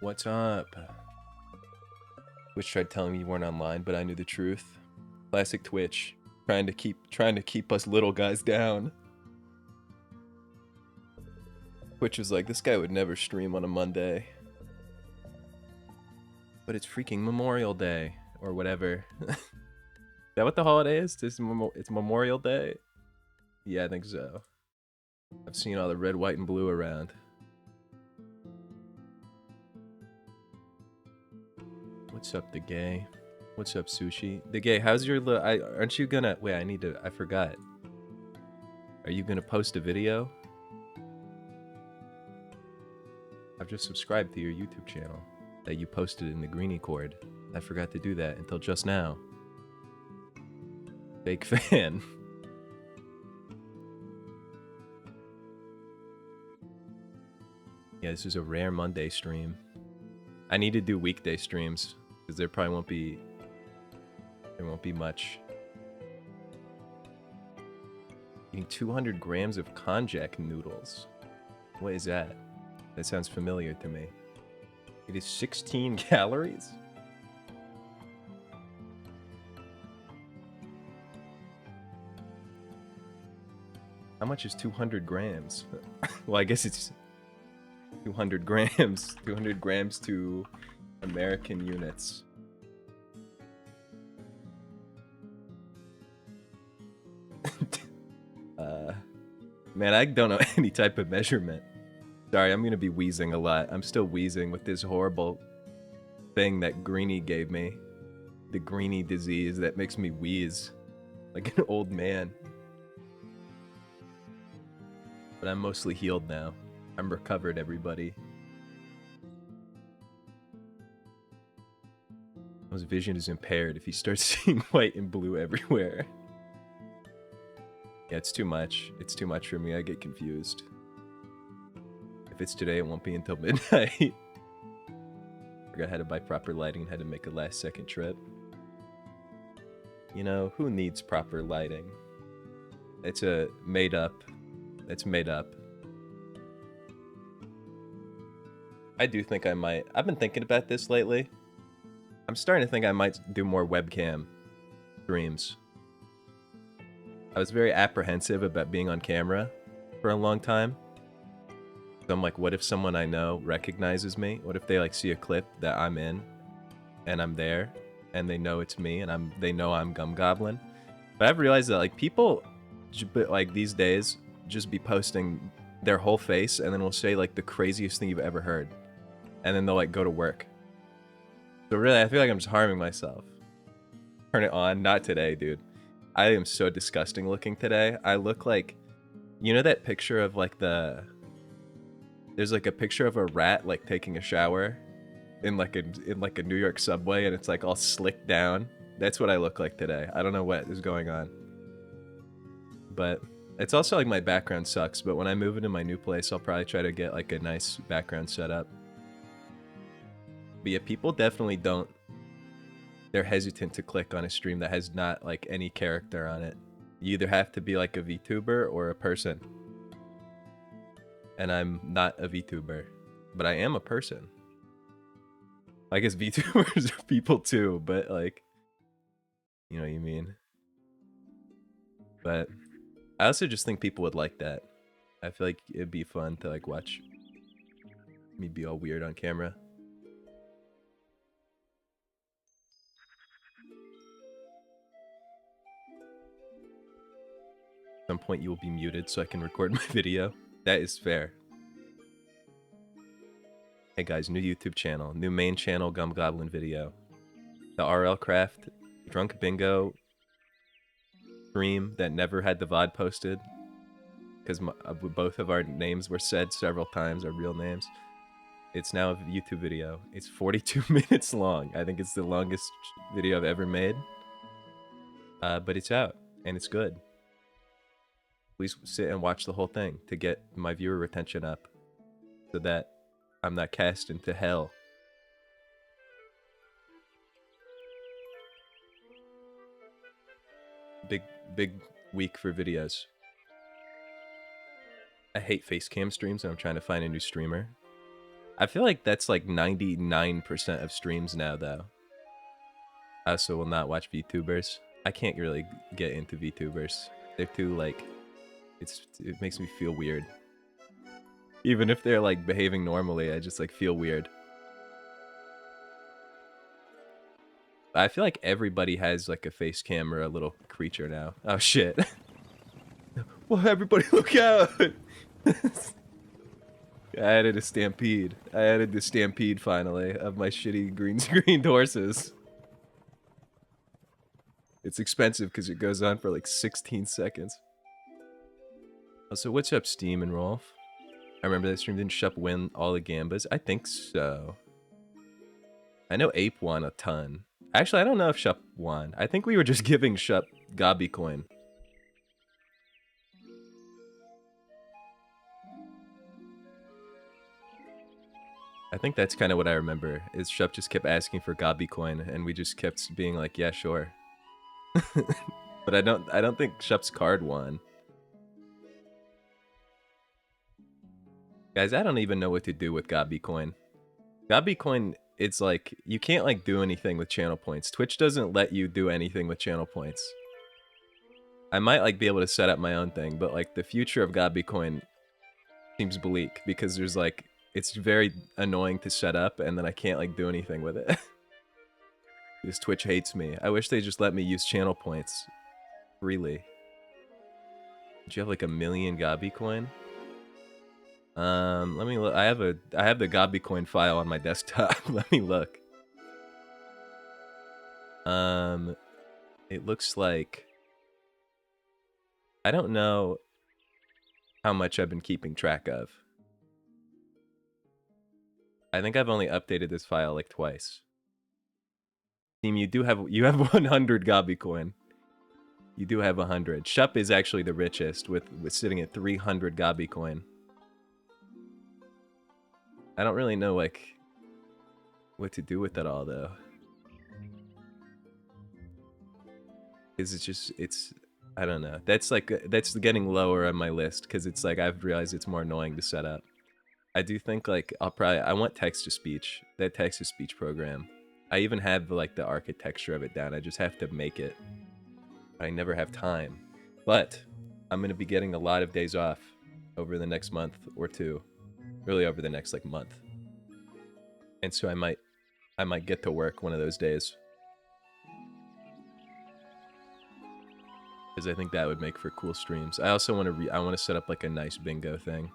What's up? Twitch tried telling me you weren't online, but I knew the truth. Classic Twitch, trying to keep us little guys down. Twitch was like, this guy would never stream on a Monday. But it's freaking Memorial Day, or whatever. Is that what the holiday is? It's Memorial Day? Yeah, I think so. I've seen all the red, white, and blue around. What's up, the gay? What's up, Sushi? The gay, how's your aren't you gonna... Wait, I forgot. Are you gonna post a video? I've just subscribed to your YouTube channel that you posted in the Greenie Cord. I forgot to do that until just now. Fake fan. Yeah, this is a rare Monday stream. I need to do weekday streams because there won't be much. Eating 200 grams of konjac noodles. What is that? That sounds familiar to me. It is 16 calories? How much is 200 grams? Well, I guess it's 200 grams. 200 grams to American units. Man, I don't know any type of measurement. Sorry, I'm gonna be wheezing a lot. I'm still wheezing with this horrible thing that Greenie gave me. The Greenie disease that makes me wheeze like an old man. But I'm mostly healed now. I'm recovered, everybody. His vision is impaired if he starts seeing white and blue everywhere. Yeah, it's too much. It's too much for me. I get confused. If it's today, it won't be until midnight. Forgot how to buy proper lighting and how to make a last-second trip. You know, who needs proper lighting? It's a made-up. It's made up. I do think I might. I've been thinking about this lately. I'm starting to think I might do more webcam streams. I was very apprehensive about being on camera for a long time. So I'm like, what if someone I know recognizes me? What if they like see a clip that I'm in and I'm there and they know it's me and they know I'm Gum Goblin? But I've realized that like people like these days just be posting their whole face and then will say like the craziest thing you've ever heard. And then they'll like go to work. So really, I feel like I'm just harming myself. Turn it on. Not today, dude. I am so disgusting looking today. I look like, you know that picture of like there's like a picture of a rat like taking a shower in like a New York subway and it's like all slicked down. That's what I look like today. I don't know what is going on. But it's also like my background sucks, but when I move into my new place, I'll probably try to get like a nice background setup. But yeah, people definitely don't. They're hesitant to click on a stream that has not like any character on it. You either have to be like a VTuber or a person. And I'm not a VTuber, but I am a person. I guess VTubers are people too, but like, you know what you mean. But I also just think people would like that. I feel like it'd be fun to like watch me be all weird on camera. At some point you will be muted so I can record my video. That is fair. Hey guys, new YouTube channel, new main channel Gum Goblin video. The RL Craft Drunk Bingo stream that never had the VOD posted because both of our names were said several times, our real names. It's now a YouTube video. It's 42 minutes long. I think it's the longest video I've ever made. But it's out and it's good. Please sit and watch the whole thing to get my viewer retention up so that I'm not cast into hell. Big week for videos. I hate face cam streams and I'm trying to find a new streamer. I feel like that's like 99% of streams now, though. I also will not watch VTubers. I can't really get into VTubers. They're too, like, it makes me feel weird. Even if they're, like, behaving normally, I just, like, feel weird. I feel like everybody has, like, a face cam or a little creature now. Oh, shit. Well, everybody look out! I added a stampede. I added the stampede, finally, of my shitty green screened horses. It's expensive because it goes on for, like, 16 seconds. Oh, so what's up, Steam and Rolf? I remember that stream. Didn't Shup win all the Gambas? I think so. I know Ape won a ton. Actually, I don't know if Shup won. I think we were just giving Shup Gobby coin. I think that's kind of what I remember, is Shup just kept asking for Gobby coin, and we just kept being like, yeah, sure. But I don't think Shup's card won. Guys, I don't even know what to do with Gobby coin. Gobby coin, it's like, you can't like do anything with channel points. Twitch doesn't let you do anything with channel points. I might like be able to set up my own thing, but like the future of Gobby coin seems bleak because there's like, it's very annoying to set up and then I can't like do anything with it. This Twitch hates me. I wish they just let me use channel points freely. Did you have like 1 million Gobby coin? Let me look. I have the Gobby coin file on my desktop. Let me look. It looks like, I don't know how much I've been keeping track of. I think I've only updated this file like twice. Team, you have 100 Gobby coin. You do have 100. Shup is actually the richest with sitting at 300 Gobby coin. I don't really know like what to do with that all though. Is it just, I don't know. That's like, that's getting lower on my list because it's like I've realized it's more annoying to set up. I do think like I want text-to-speech, that text-to-speech program. I even have like the architecture of it down. I just have to make it. I never have time. But I'm gonna be getting a lot of days off over the next month or two. Really over the next like month. And so I might get to work one of those days. Because I think that would make for cool streams. I also want to set up like a nice bingo thing.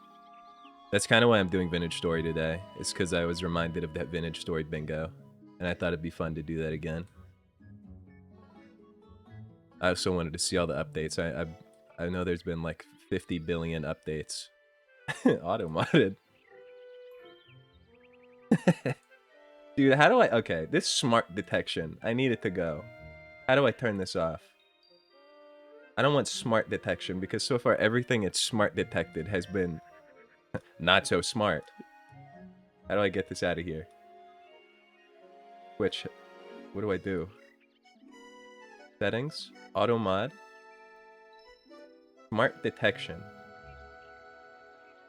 That's kind of why I'm doing Vintage Story today. It's because I was reminded of that Vintage Story bingo. And I thought it'd be fun to do that again. I also wanted to see all the updates. I know there's been like 50 billion updates. Auto-modded. Dude, how do I... Okay, this smart detection. I need it to go. How do I turn this off? I don't want smart detection because so far everything it's smart detected has been not so smart. How do I get this out of here? Twitch, what do I do? Settings, auto mod, smart detection.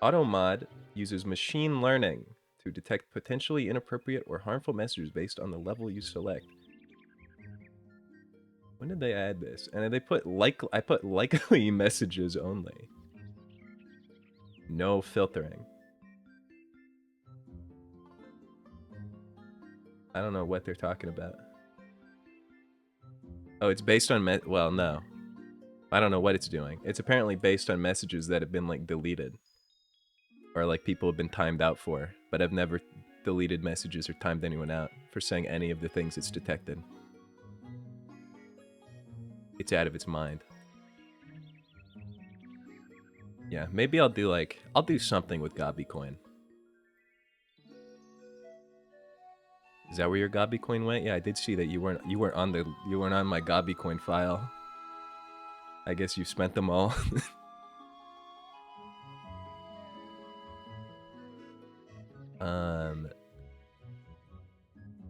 Auto mod uses machine learning to detect potentially inappropriate or harmful messages based on the level you select. When did they add this? And they put I put likely messages only. No filtering. I don't know what they're talking about. Oh, it's based on well, no. I don't know what it's doing. It's apparently based on messages that have been like deleted. Or like people have been timed out for, but I've never deleted messages or timed anyone out for saying any of the things it's detected. It's out of its mind. Yeah, maybe I'll do something with Gobby coin. Is that where your Gobby coin went? Yeah, I did see that you weren't on my Gobby coin file. I guess you spent them all.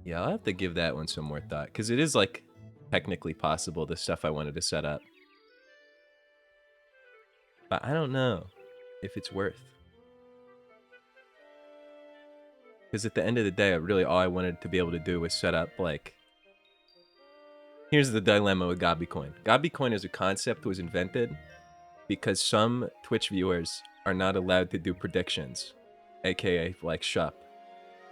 Yeah, I'll have to give that one some more thought because it is like technically possible, the stuff I wanted to set up. But I don't know if it's worth. Because at the end of the day, really all I wanted to be able to do was set up, like... Here's the dilemma with Gabicoin. Gabicoin as a concept was invented because some Twitch viewers are not allowed to do predictions, aka, like, SHUP.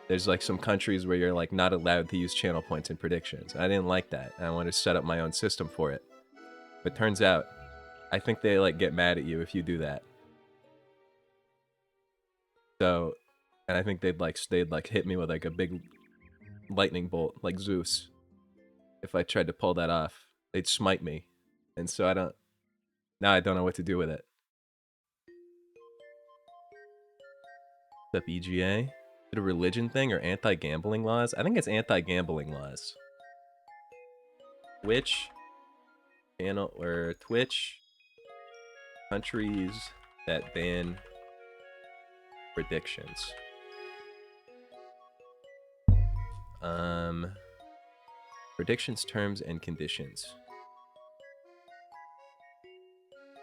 There's, like, some countries where you're, like, not allowed to use channel points in predictions. I didn't like that, and I wanted to set up my own system for it. But turns out, I think they, like, get mad at you if you do that. So, and I think they'd hit me with, like, a big lightning bolt, like Zeus. If I tried to pull that off, they'd smite me. And so now I don't know what to do with it. What's up, EGA? Is it a religion thing or anti-gambling laws? I think it's anti-gambling laws. Twitch channel or Twitch countries that ban predictions. Predictions, terms, and conditions.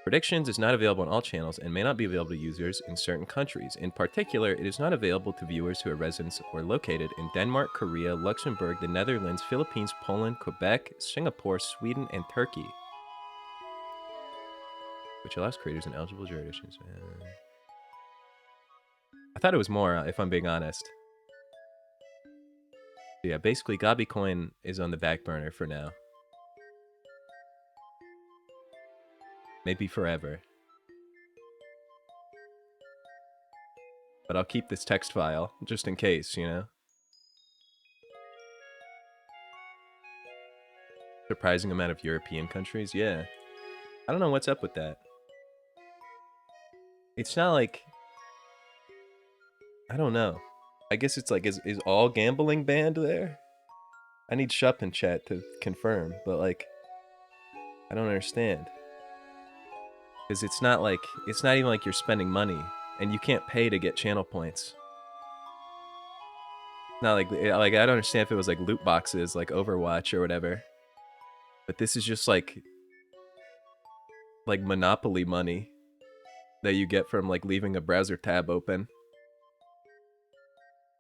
Predictions is not available on all channels and may not be available to users in certain countries. In particular, it is not available to viewers who are residents or located in Denmark, Korea, Luxembourg, the Netherlands, Philippines, Poland, Quebec, Singapore, Sweden, and Turkey. Which allows creators in eligible jurisdictions. I thought it was more, if I'm being honest. So yeah, basically, Gabicoin is on the back burner for now. Maybe forever. But I'll keep this text file, just in case, you know? Surprising amount of European countries? Yeah. I don't know what's up with that. It's not like... I don't know. I guess it's like, is all gambling banned there? I need Shup in chat to confirm, but like... I don't understand. Because it's not even like you're spending money, and you can't pay to get channel points. Not like I don't understand if it was like loot boxes, like Overwatch or whatever. But this is just like Monopoly money that you get from like leaving a browser tab open.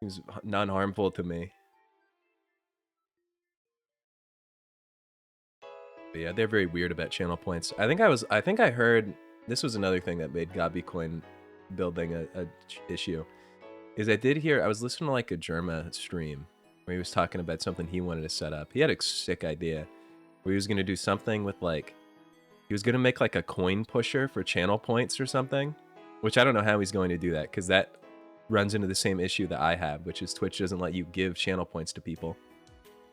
Seems non-harmful to me. But yeah, they're very weird about channel points. I think I heard this was another thing that made Gabicoin building a issue. Is I was listening to like a Germa stream where he was talking about something he wanted to set up. He had a sick idea where he was gonna do something with like he was gonna make like a coin pusher for channel points or something. Which I don't know how he's going to do that, because that runs into the same issue that I have, which is Twitch doesn't let you give channel points to people.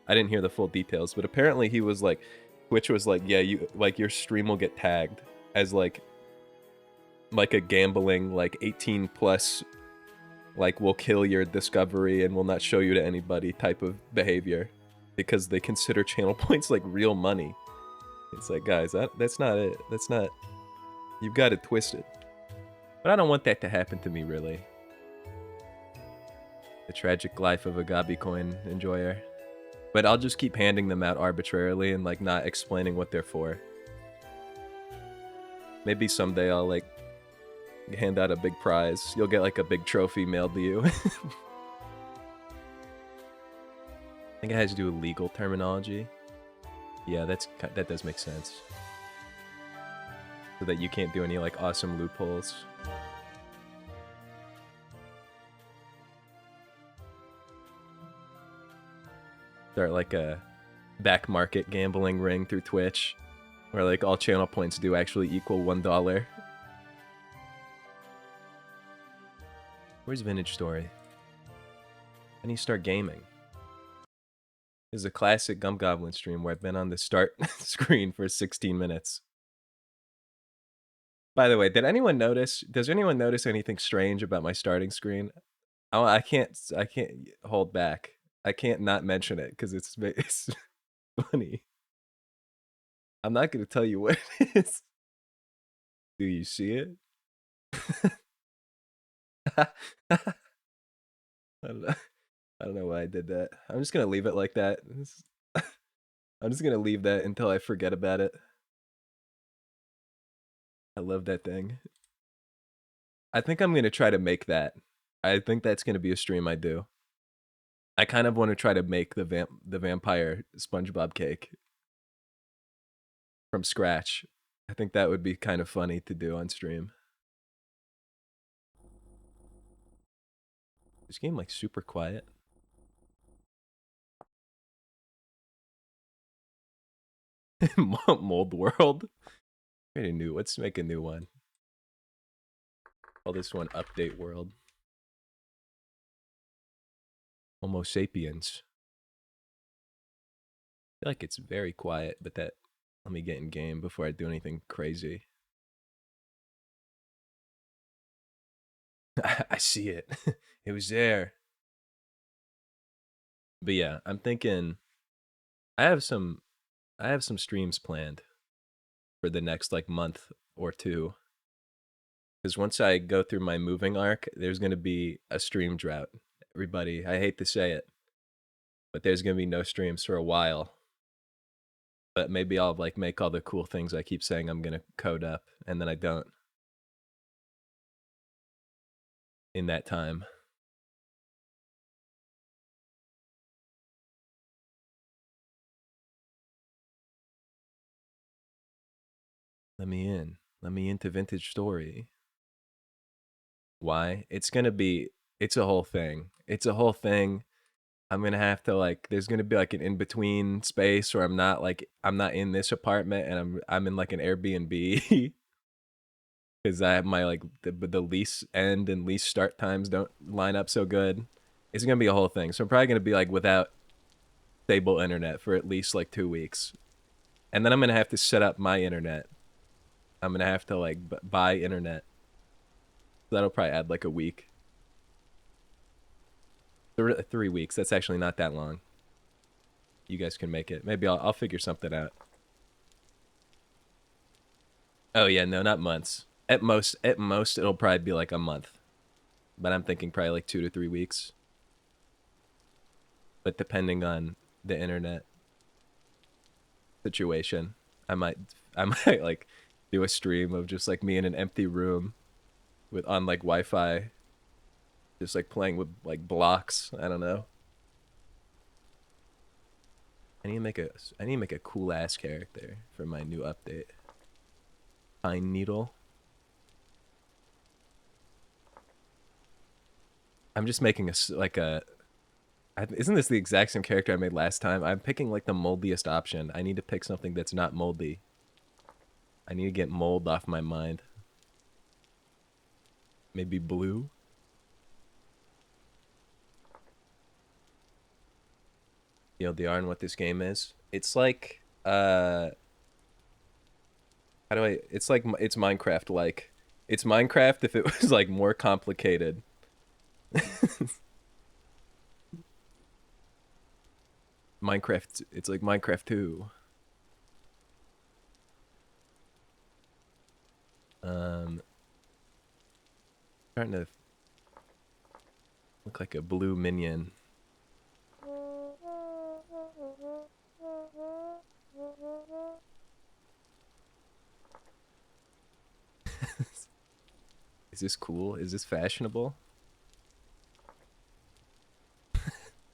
I didn't hear the full details, but apparently he was like, Twitch was like, yeah, you like your stream will get tagged as like a gambling, like 18 plus, like we'll kill your discovery and will not show you to anybody type of behavior, because they consider channel points like real money. It's like, guys, that's not it. That's not, you've got it twisted. But I don't want that to happen to me, really. The tragic life of a Gabicoin enjoyer. But I'll just keep handing them out arbitrarily and like not explaining what they're for. Maybe someday I'll like hand out a big prize. You'll get like a big trophy mailed to you. I think it has to do with legal terminology. Yeah, that does make sense. So that you can't do any like awesome loopholes. Start like a back market gambling ring through Twitch, where like all channel points do actually equal $1. Where's Vintage Story? And you start gaming. This is a classic Gum Goblin stream where I've been on the start screen for 16 minutes. By the way, does anyone notice anything strange about my starting screen? I can't hold back. I can't not mention it because it's funny. I'm not going to tell you what it is. Do you see it? I don't know why I did that. I'm just going to leave it like that. I'm just going to leave that until I forget about it. I love that thing. I think I'm going to try to make that. I think that's going to be a stream I do. I kind of want to try to make the vampire SpongeBob cake from scratch. I think that would be kind of funny to do on stream. This game like super quiet. Mold World. Create a new. Let's make a new one. Call this one Update World. Homo sapiens. I feel like it's very quiet, but that. Let me get in game before I do anything crazy. I see it. It was there. But yeah, I'm thinking I have some streams planned for the next like month or two. Because once I go through my moving arc, there's gonna be a stream drought. Everybody, I hate to say it, but there's gonna be no streams for a while. But maybe I'll like make all the cool things I keep saying I'm gonna code up, and then I don't in that time. Let me in. Let me into Vintage Story. Why? It's gonna be. It's a whole thing. It's a whole thing. I'm gonna have to like. There's gonna be like an in between space where I'm not in this apartment and I'm in like an Airbnb because I have my like the lease end and lease start times don't line up so good. It's gonna be a whole thing. So I'm probably gonna be like without stable internet for at least like 2 weeks, and then I'm gonna have to set up my internet. I'm gonna have to like buy internet. That'll probably add like a week. 3 weeks. That's actually not that long. You guys can make it. Maybe I'll figure something out. Oh yeah, no, not months. At most, it'll probably be like a month. But I'm thinking probably like 2 to 3 weeks. But depending on the internet situation, I might like do a stream of just like me in an empty room with on like Wi-Fi, just like playing with like blocks. I don't know. I need to make a cool ass character for my new update. Pine Needle. I'm just making isn't this the exact same character I made last time? I'm picking like the moldiest option. I need to pick something that's not moldy. I need to get mold off my mind. Maybe blue? TLDR on what this game is. It's like it's Minecraft like. It's Minecraft if it was like more complicated. Minecraft, it's like Minecraft 2. Starting to look like a blue minion. Is this cool? Is this fashionable?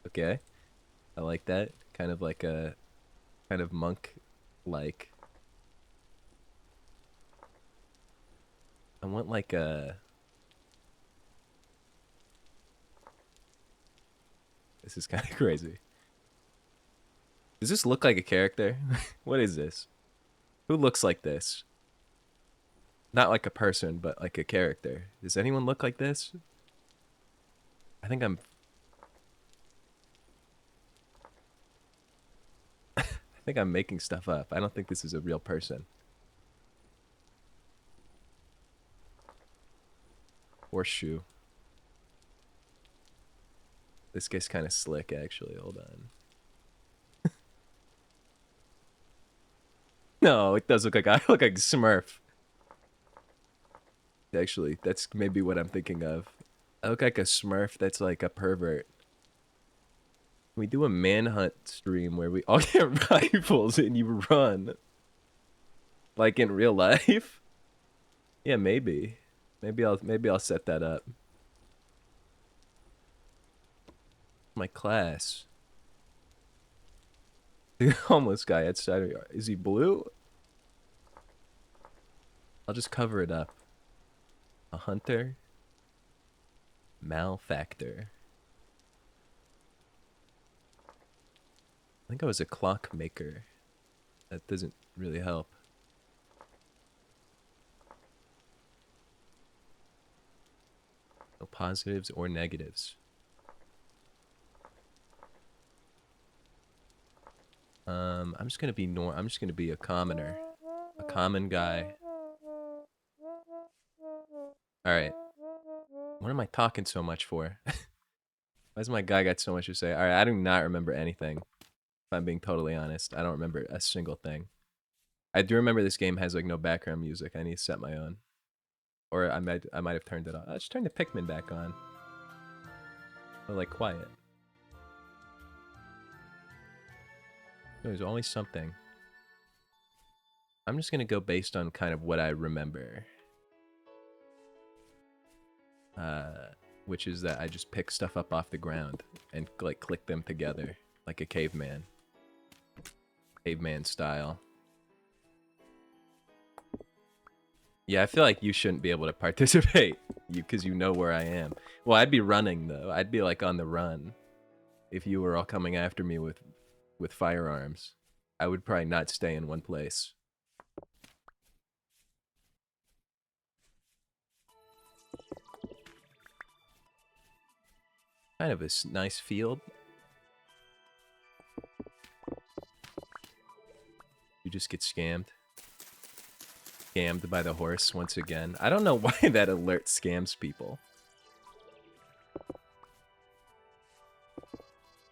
Okay. I like that. Kind of like a kind of monk like. I want like a This is kind of crazy. Does this look like a character? What is this? Who looks like this? Not like a person, but like a character. Does anyone look like this? I think I'm I think I'm making stuff up. I don't think this is a real person. Horseshoe. This guy's kind of slick, actually. Hold on. No, it does look like I look like Smurf. Actually, that's maybe what I'm thinking of. I look like a Smurf that's like a pervert. We do a manhunt stream where we all get rifles and you run. Like in real life? Yeah, maybe. Maybe I'll set that up. My class. The homeless guy outside. Is he blue? I'll just cover it up. A hunter. Malfactor. I think I was a clockmaker. That doesn't really help. No positives or negatives. I'm just gonna be I'm just gonna be a commoner. A common guy. Alright. What am I talking so much for? Why's my guy got so much to say? Alright, I do not remember anything. If I'm being totally honest. I don't remember a single thing. I do remember this game has like no background music. I need to set my own. Or I might have turned it on. I'll just turn the Pikmin back on. Or like quiet. There's always something. I'm just gonna go based on kind of what I remember. Which is that I just pick stuff up off the ground and like click them together like a caveman. Caveman style. Yeah, I feel like you shouldn't be able to participate, because you know where I am. Well, I'd be running though. I'd be like on the run. If you were all coming after me with firearms, I would probably not stay in one place. Kind of a nice field. You just get scammed. Scammed by the horse once again. I don't know why that alert scams people.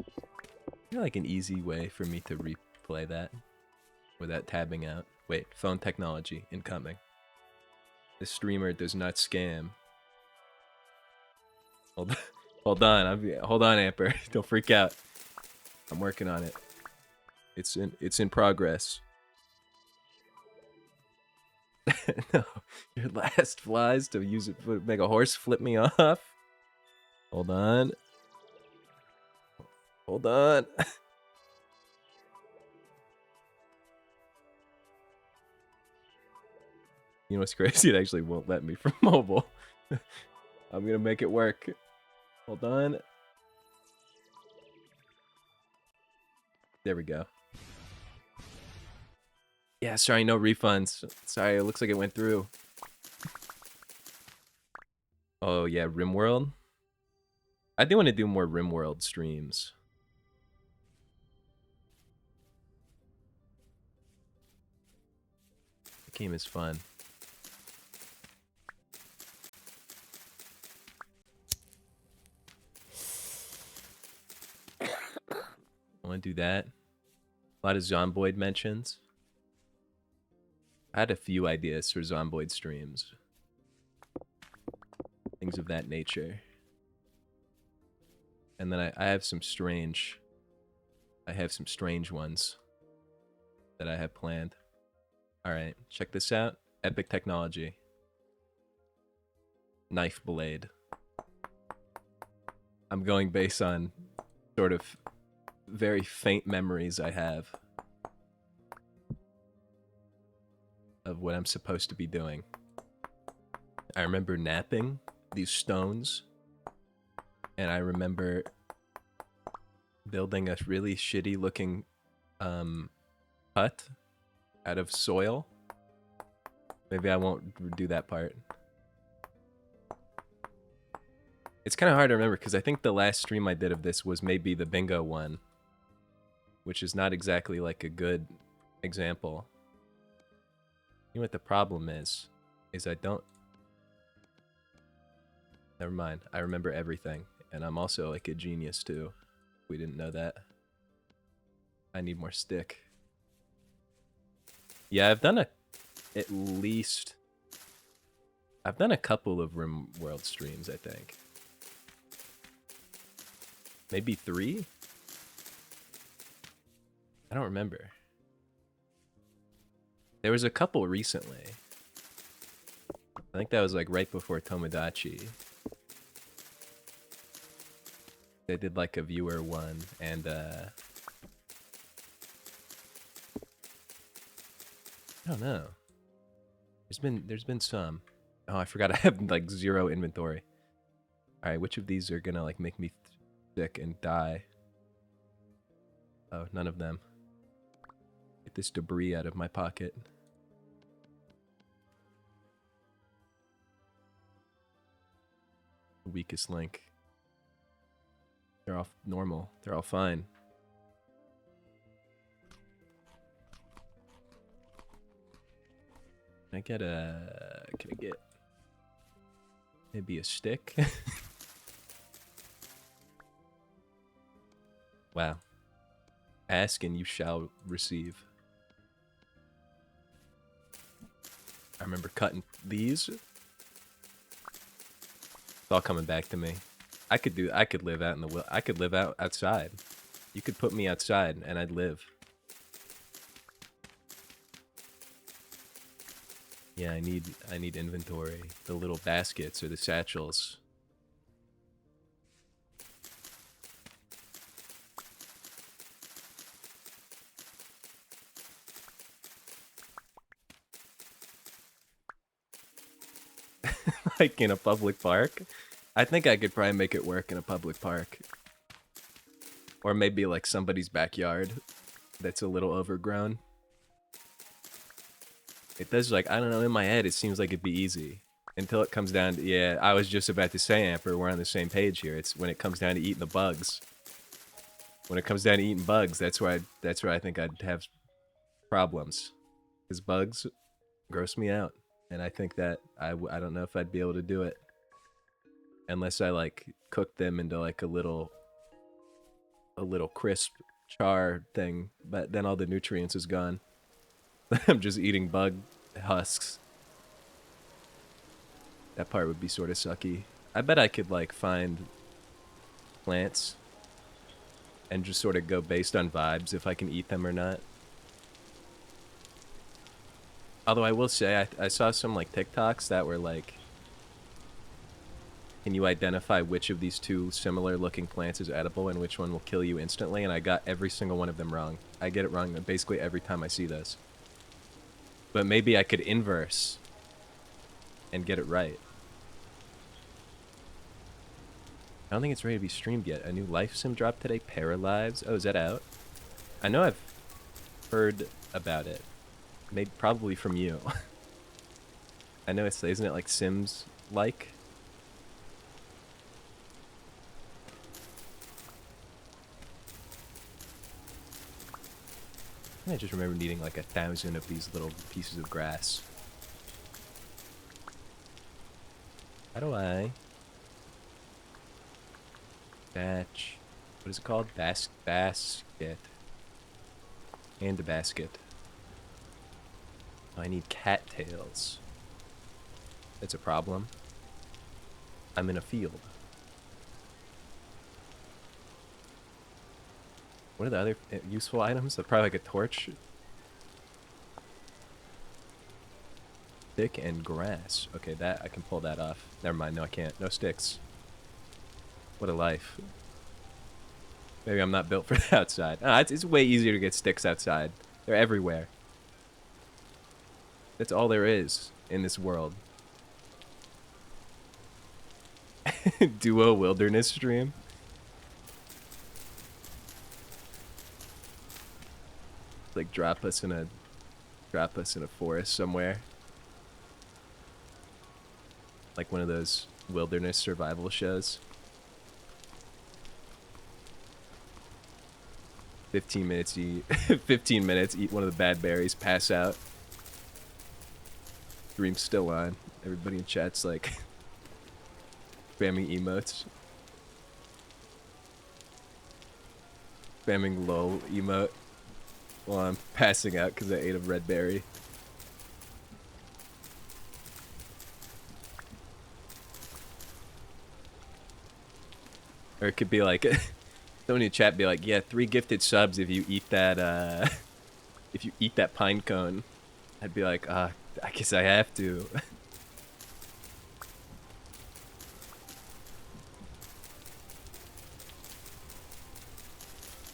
I feel like an easy way for me to replay that without tabbing out. Wait, phone technology incoming. The streamer does not scam. Hold on, hold on, Amper. Don't freak out. I'm working on it. It's in progress. No, your last flies to use it to make a horse flip me off. Hold on. Hold on. You know what's crazy? It actually won't let me from mobile. I'm gonna make it work. Hold on. There we go. Yeah, sorry, no refunds. Sorry, it looks like it went through. Oh yeah, RimWorld. I do want to do more RimWorld streams. The game is fun. I want to do that. A lot of Zomboid mentions. I had a few ideas for Zomboid streams. Things of that nature. And then I have some strange... I have some strange ones that I have planned. Alright, check this out. Epic technology. Knife blade. I'm going based on sort of very faint memories I have of what I'm supposed to be doing. I remember napping these stones, and I remember building a really shitty looking hut out of soil. Maybe I won't do that part. It's kind of hard to remember because I think the last stream I did of this was maybe the bingo one, which is not exactly like a good example. You know what the problem is I don't... Never mind, I remember everything, and I'm also like a genius too. We didn't know that. I need more stick. Yeah, I've done at least... I've done a couple of RimWorld streams, I think. Maybe 3? I don't remember. There was a couple recently. I think that was like right before Tomodachi. They did like a viewer one, and I don't know. There's been some. Oh, I forgot I have like 0 inventory. All right, which of these are gonna like make me sick and die? Oh, none of them. Get this debris out of my pocket. Weakest link. They're all normal. They're all fine. Can I get maybe a stick? Wow. Ask and you shall receive. I remember cutting these. It's all coming back to me. I could live out in the I could live outside. You could put me outside and I'd live. Yeah, I need inventory. The little baskets or the satchels. Like in a public park. I think I could probably make it work in a public park. Or maybe like somebody's backyard that's a little overgrown. It does, like, I don't know, in my head it seems like it'd be easy. Until it comes down to, yeah, I was just about to say, Amper, we're on the same page here. It's when it comes down to eating the bugs. When it comes down to eating bugs, that's where I think I'd have problems. Because bugs gross me out. And I think that I don't know if I'd be able to do it. Unless I, like, cook them into, like, a little crisp char thing. But then all the nutrients is gone. I'm just eating bug husks. That part would be sort of sucky. I bet I could, like, find plants and just sort of go based on vibes if I can eat them or not. Although I will say, I saw some, like, TikToks that were like, can you identify which of these 2 similar looking plants is edible and which one will kill you instantly? And I got every single one of them wrong. I get it wrong basically every time I see this. But maybe I could inverse and get it right. I don't think it's ready to be streamed yet. A new life sim dropped today, Paralives. Oh, is that out? I know I've heard about it. Maybe probably from you. I know it's, isn't it like Sims like? I just remember needing like 1,000 of these little pieces of grass. How do I batch? What is it called? Basket. And a basket. Oh, I need cattails. That's a problem. I'm in a field. What are the other useful items? Probably like a torch. Stick and grass. Okay, that I can pull that off. Never mind, no I can't. No sticks. What a life. Maybe I'm not built for the outside. It's way easier to get sticks outside. They're everywhere. That's all there is in this world. Duo wilderness stream. Like drop us in a forest somewhere. Like one of those wilderness survival shows. 15 minutes eat 15 minutes, eat one of the bad berries, pass out. Stream's still on. Everybody in chat's like spamming emotes. Spamming lol emote while I'm passing out because I ate a red berry. Or it could be like, someone in chat be like, yeah, 3 gifted subs if you eat that, if you eat that pine cone. I'd be like, I guess I have to.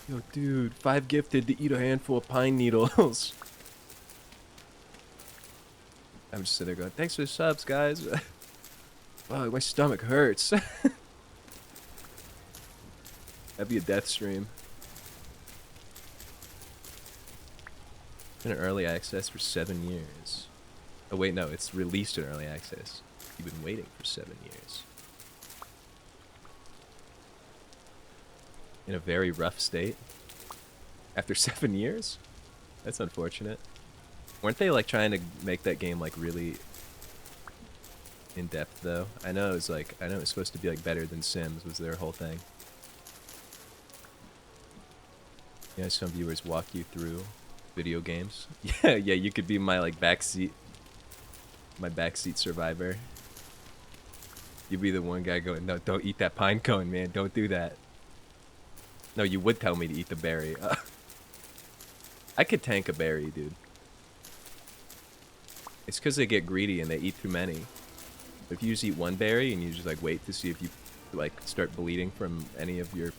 Yo, dude, 5 gifted to eat a handful of pine needles. I'm just sitting there going, thanks for the subs, guys. Oh, my stomach hurts. That'd be a death stream. Been in early access for 7 years. Oh wait, no, it's released in early access. You've been waiting for 7 years. In a very rough state. After 7 years? That's unfortunate. Weren't they like trying to make that game like really in depth though? I know it was supposed to be like better than Sims was their whole thing. Yeah, some viewers walk you through video games. Yeah, you could be my like backseat survivor. You'd be the one guy going, no, don't eat that pine cone, man. Don't do that. No, you would tell me to eat the berry. I could tank a berry, dude. It's because they get greedy and they eat too many. But if you just eat one berry and you just like wait to see if you like start bleeding from any of your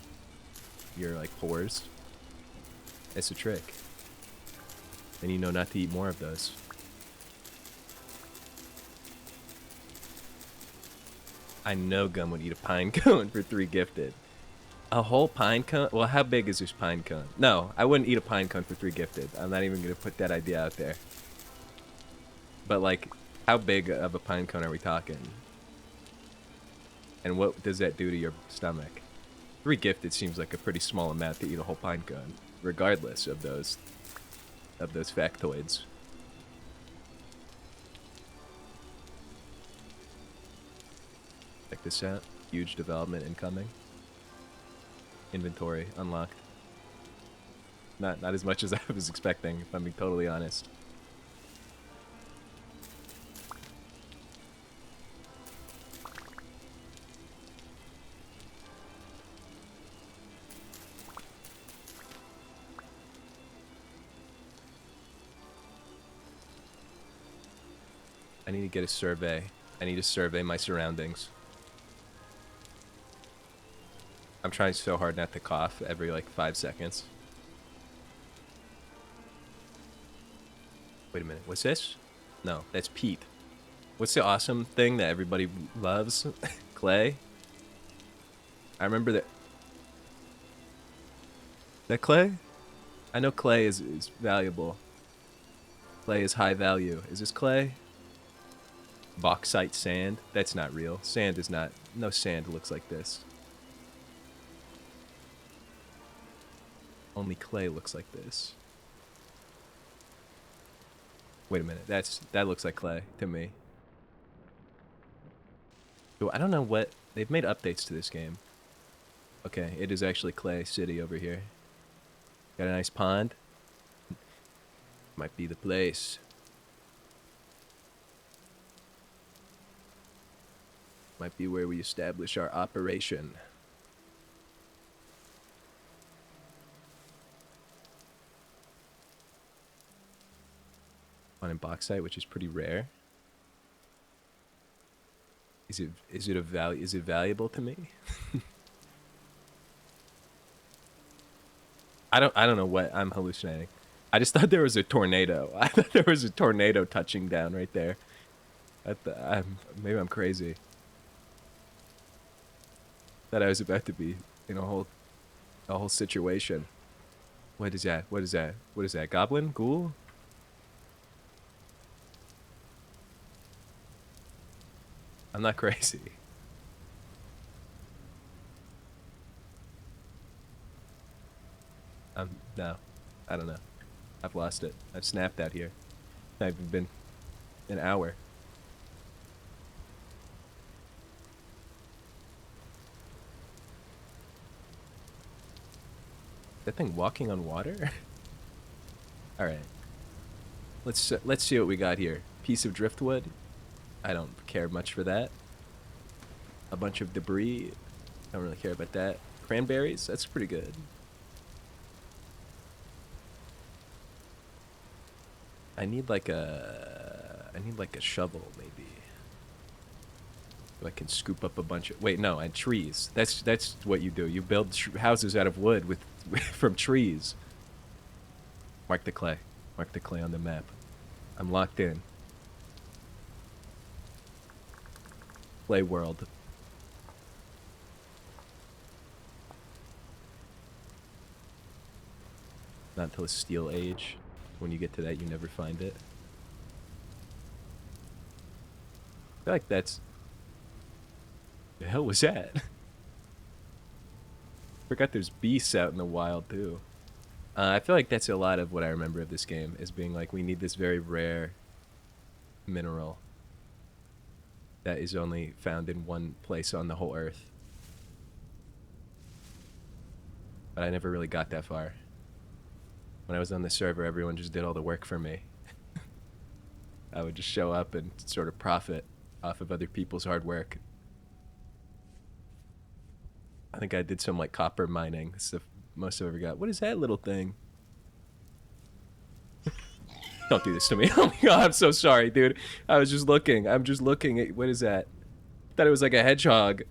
like pores, that's a trick. Then you know not to eat more of those. I know Gum would eat a pine cone for 3 gifted. A whole pine cone? Well, how big is this pine cone? No, I wouldn't eat a pine cone for 3 gifted. I'm not even going to put that idea out there. But, like, how big of a pine cone are we talking? And what does that do to your stomach? 3 gifted seems like a pretty small amount to eat a whole pine cone, regardless of those factoids. Check this out. Huge development incoming. Inventory unlocked. Not as much as I was expecting, if I'm being totally honest. I need to get a survey. I need to survey my surroundings. I'm trying so hard not to cough every like 5 seconds. Wait a minute, what's this? No, that's Pete. What's the awesome thing that everybody loves? Clay? I remember that. That clay? I know clay is valuable. Clay is high value. Is this clay? Bauxite sand? That's not real. Sand is not. No sand looks like this. Only clay looks like this. Wait a minute. That looks like clay to me. So I don't know what they've made updates to this game. Okay, it is actually Clay City over here. Got a nice pond. Might be the place. Might be where we establish our operation. On in bauxite, which is pretty rare. Is it valuable to me? I don't know what I'm hallucinating. I just thought there was a tornado. I thought there was a tornado touching down right there. Maybe I'm crazy. Thought I was about to be in a whole situation. What is that? What is that? What is that? Goblin? Ghoul? I'm not crazy. No. I don't know. I've lost it. I've snapped out here. I've been an hour. That thing walking on water? All right. Let's see what we got here. Piece of driftwood. I don't care much for that. A bunch of debris. I don't really care about that. Cranberries. That's pretty good. I need like a shovel maybe. So I can scoop up a bunch of. Wait, no, and trees. That's what you do. You build houses out of wood with from trees. Mark the clay. Mark the clay on the map. I'm locked in. Play world. Not until the Steel Age. When you get to that, you never find it. I feel like that's... The hell was that? Forgot there's beasts out in the wild, too. I feel like that's a lot of what I remember of this game, is being like, we need this very rare mineral that is only found in one place on the whole Earth. But I never really got that far. When I was on the server, everyone just did all the work for me. I would just show up and sort of profit off of other people's hard work. I think I did some like copper mining. That's the most I've ever got. What is that little thing? Don't do this to me. Oh my god, I'm so sorry, dude. I was just looking. I'm just looking at... What is that? I thought it was like a hedgehog.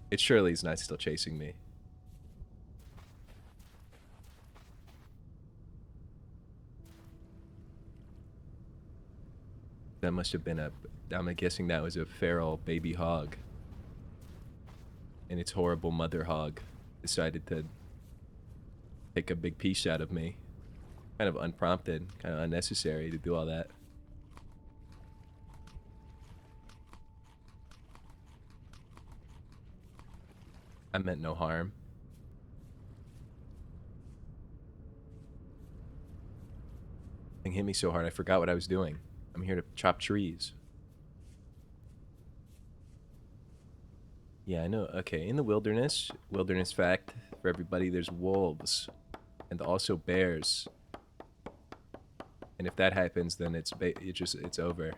It surely is not still chasing me. That must have been a... I'm guessing that was a feral baby hog. And its horrible mother hog decided to take a big piece out of me. Kind of unprompted, kind of unnecessary to do all that. I meant no harm. Thing hit me so hard I forgot what I was doing. I'm here to chop trees. Yeah, I know. Okay, in the wilderness fact for everybody, there's wolves and also bears. And if that happens, then it's over.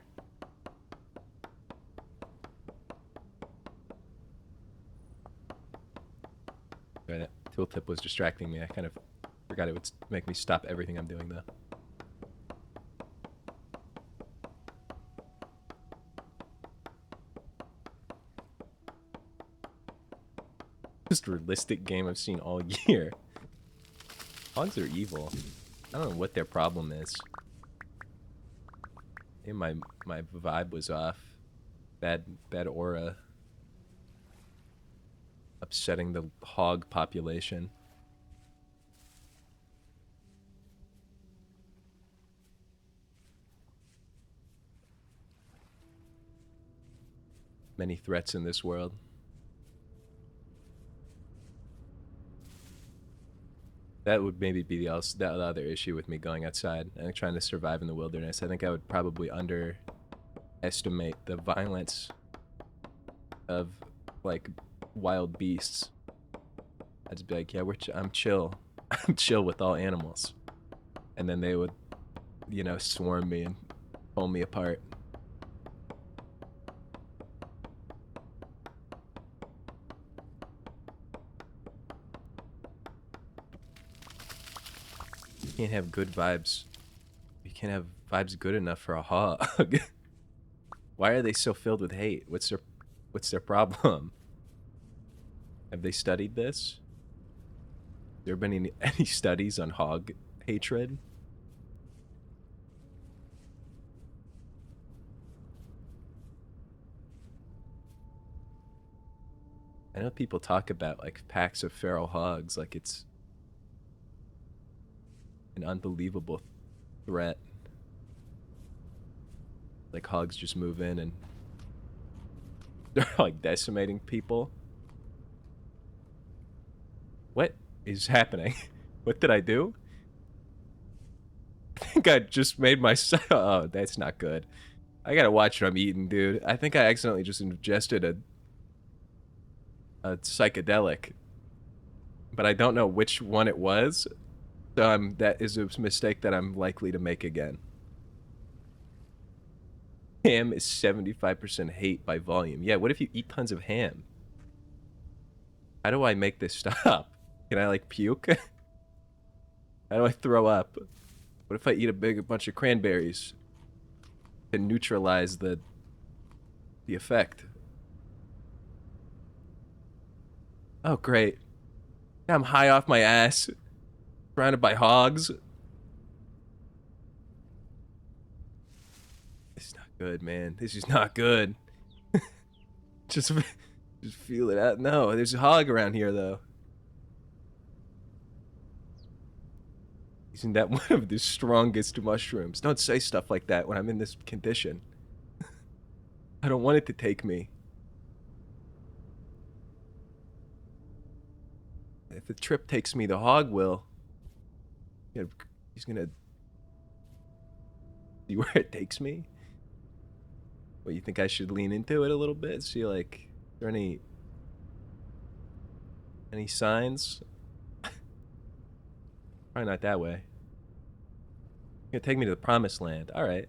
Right, tooltip was distracting me. I kind of forgot it would make me stop everything I'm doing, though. Most realistic game I've seen all year. Hogs are evil. I don't know what their problem is. Maybe my vibe was off. Bad aura. Upsetting the hog population. Many threats in this world. That would maybe be the other issue with me going outside and trying to survive in the wilderness. I think I would probably underestimate the violence of, like, wild beasts. I'd just be like, yeah, I'm chill. I'm chill with all animals. And then they would, you know, swarm me and pull me apart. You can't have good vibes. You can't have vibes good enough for a hog. Why are they so filled with hate? What's their problem? Have they studied this? Have there been any studies on hog hatred? I know people talk about like packs of feral hogs like it's an unbelievable threat. Like hogs just move in and they're like decimating people. What is happening? What did I do? I think I just made myself... Oh, that's not good. I gotta watch what I'm eating, dude. I think I accidentally just ingested a psychedelic. But I don't know which one it was. So that is a mistake that I'm likely to make again. Ham is 75% hate by volume. Yeah, what if you eat tons of ham? How do I make this stop? Can I, like, puke? How do I throw up? What if I eat a bunch of cranberries to neutralize the The effect. Oh, great. I'm high off my ass, surrounded by hogs. This is not good, man. This is not good. just, just feel it out. No, there's a hog around here, though. Isn't that one of the strongest mushrooms? Don't say stuff like that when I'm in this condition. I don't want it to take me. If the trip takes me, the hog will. He's gonna see where it takes me. What, you think I should lean into it a little bit? See, like, are there any signs? Probably not that way. You're gonna take me to the promised land. All right.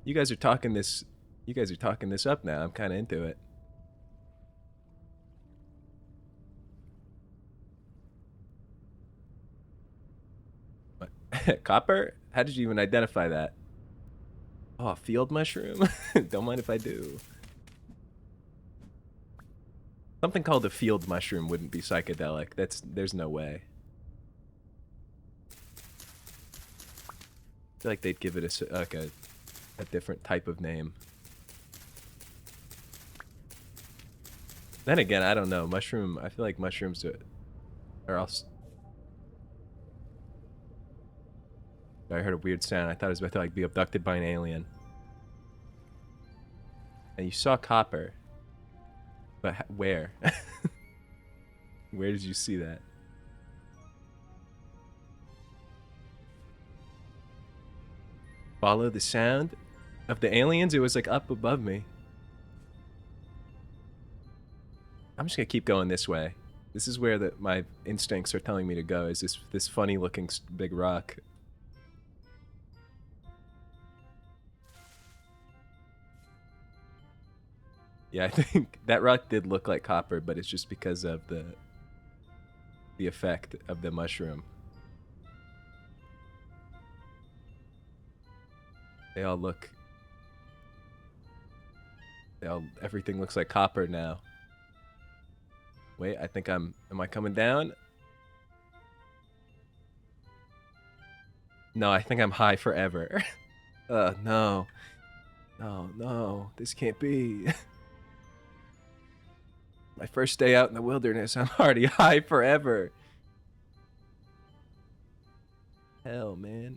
You guys are talking this. You guys are talking this up now. I'm kind of into it. What? Copper? How did you even identify that? Oh, a field mushroom? Don't mind if I do. Something called a field mushroom wouldn't be psychedelic. There's no way. I feel like they'd give it a different type of name. Then again, I don't know. Mushroom. I feel like mushrooms are also. I heard a weird sound. I thought it was about to like be abducted by an alien. And you saw copper. But where? Where did you see that? Follow the sound of the aliens? It was like up above me. I'm just gonna keep going this way. This is where my instincts are telling me to go. Is this funny looking big rock? Yeah, I think that rock did look like copper, but it's just because of the effect of the mushroom. Everything looks like copper now. Wait, I think am I coming down? No, I think I'm high forever. No. No, this can't be. My first day out in the wilderness, I'm already high forever. Hell, man.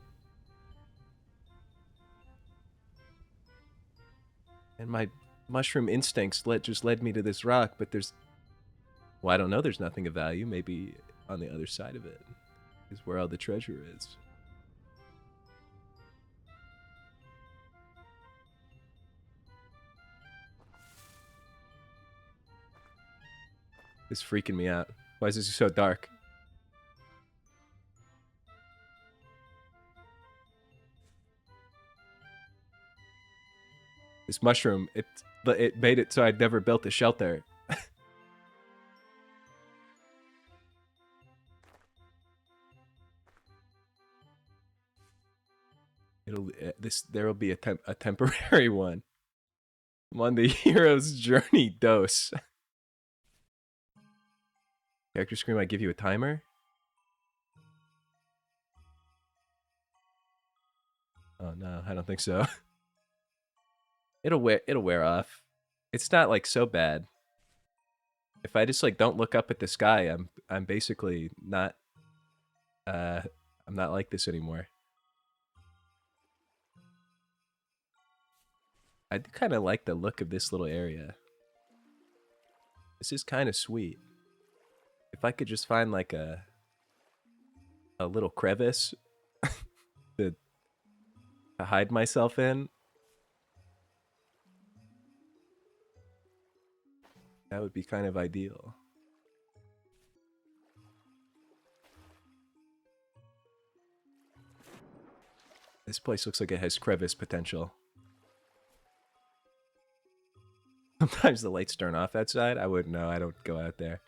And my mushroom instincts just led me to this rock, but well, I don't know, there's nothing of value. Maybe on the other side of it is where all the treasure is. It's freaking me out. Why is this so dark? This mushroom, it made it so I'd never built a shelter. There will be a temporary one. I'm on the hero's journey dose. Character screen might give you a timer. Oh no, I don't think so. It'll wear off. It's not like so bad. If I just like don't look up at the sky, I'm basically not I'm not like this anymore. I kind of like the look of this little area. This is kind of sweet. If I could just find like a little crevice to hide myself in, that would be kind of ideal. This place looks like it has crevice potential. Sometimes the lights turn off outside. I wouldn't know. I don't go out there.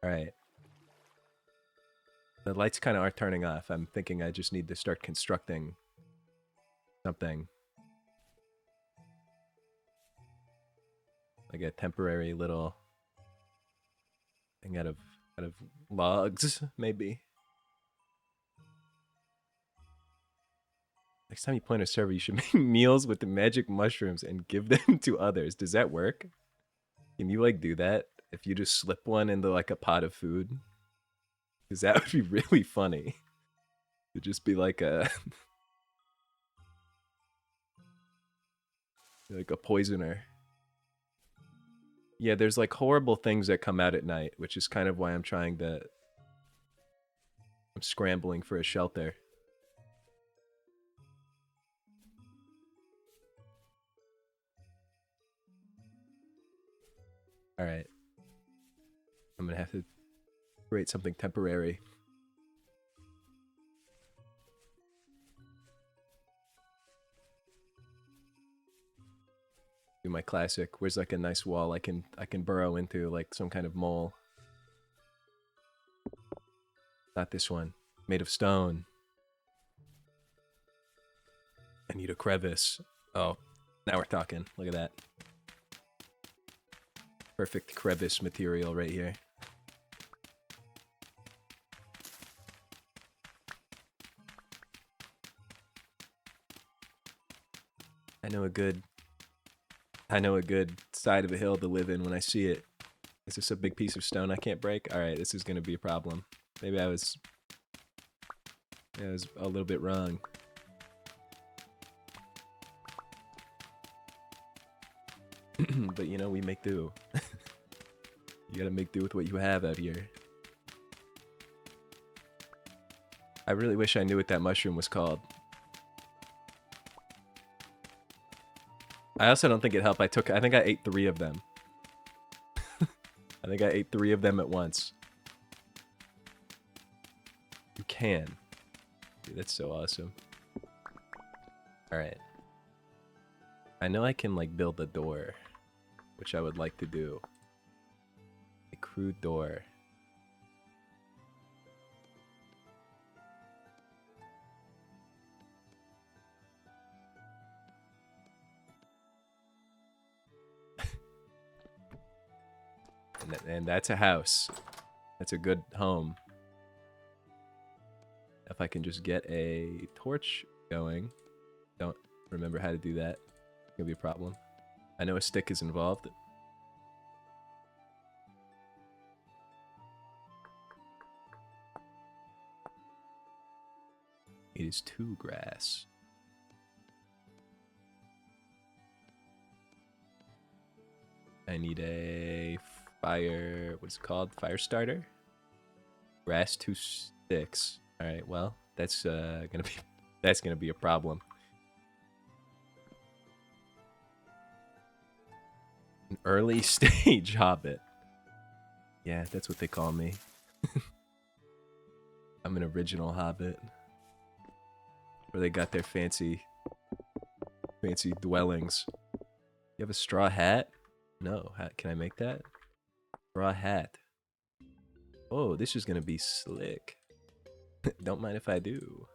All right. The lights kind of are turning off. I'm thinking I just need to start constructing something. Like a temporary little thing out of logs, maybe. Next time you plan a server, you should make meals with the magic mushrooms and give them to others. Does that work? Can you like do that? If you just slip one into like a pot of food? Because that would be really funny. It'd just be like a like a poisoner. Yeah, there's like horrible things that come out at night, which is kind of why I'm scrambling for a shelter. All right. I'm going to have to create something temporary. Do my classic. Where's like a nice wall I can burrow into, like some kind of mole. Not this one. Made of stone. I need a crevice. Oh, now we're talking. Look at that. Perfect crevice material right here. I know a good side of a hill to live in when I see it. Is this a big piece of stone I can't break? All right, this is going to be a problem. Maybe I was a little bit wrong. But you know, we make do. You gotta make do with what you have out here. I really wish I knew what that mushroom was called. I also don't think it helped. I think I ate 3 of them. I think I ate 3 of them at once. You can. Dude, that's so awesome. Alright. I know I can like build a door, which I would like to do. A crude door. And that's a house. That's a good home. If I can just get a torch going. Don't remember how to do that. It's gonna be a problem. I know a stick is involved. It is 2 grass. I need a fire, what's it called? Fire starter? Grass, 2 sticks. Alright, well, that's gonna be a problem. An early stage hobbit. Yeah, that's what they call me. I'm an original hobbit. Where they got their fancy dwellings. You have a straw hat? No, can I make that? Straw hat. Oh, this is gonna be slick. Don't mind if I do.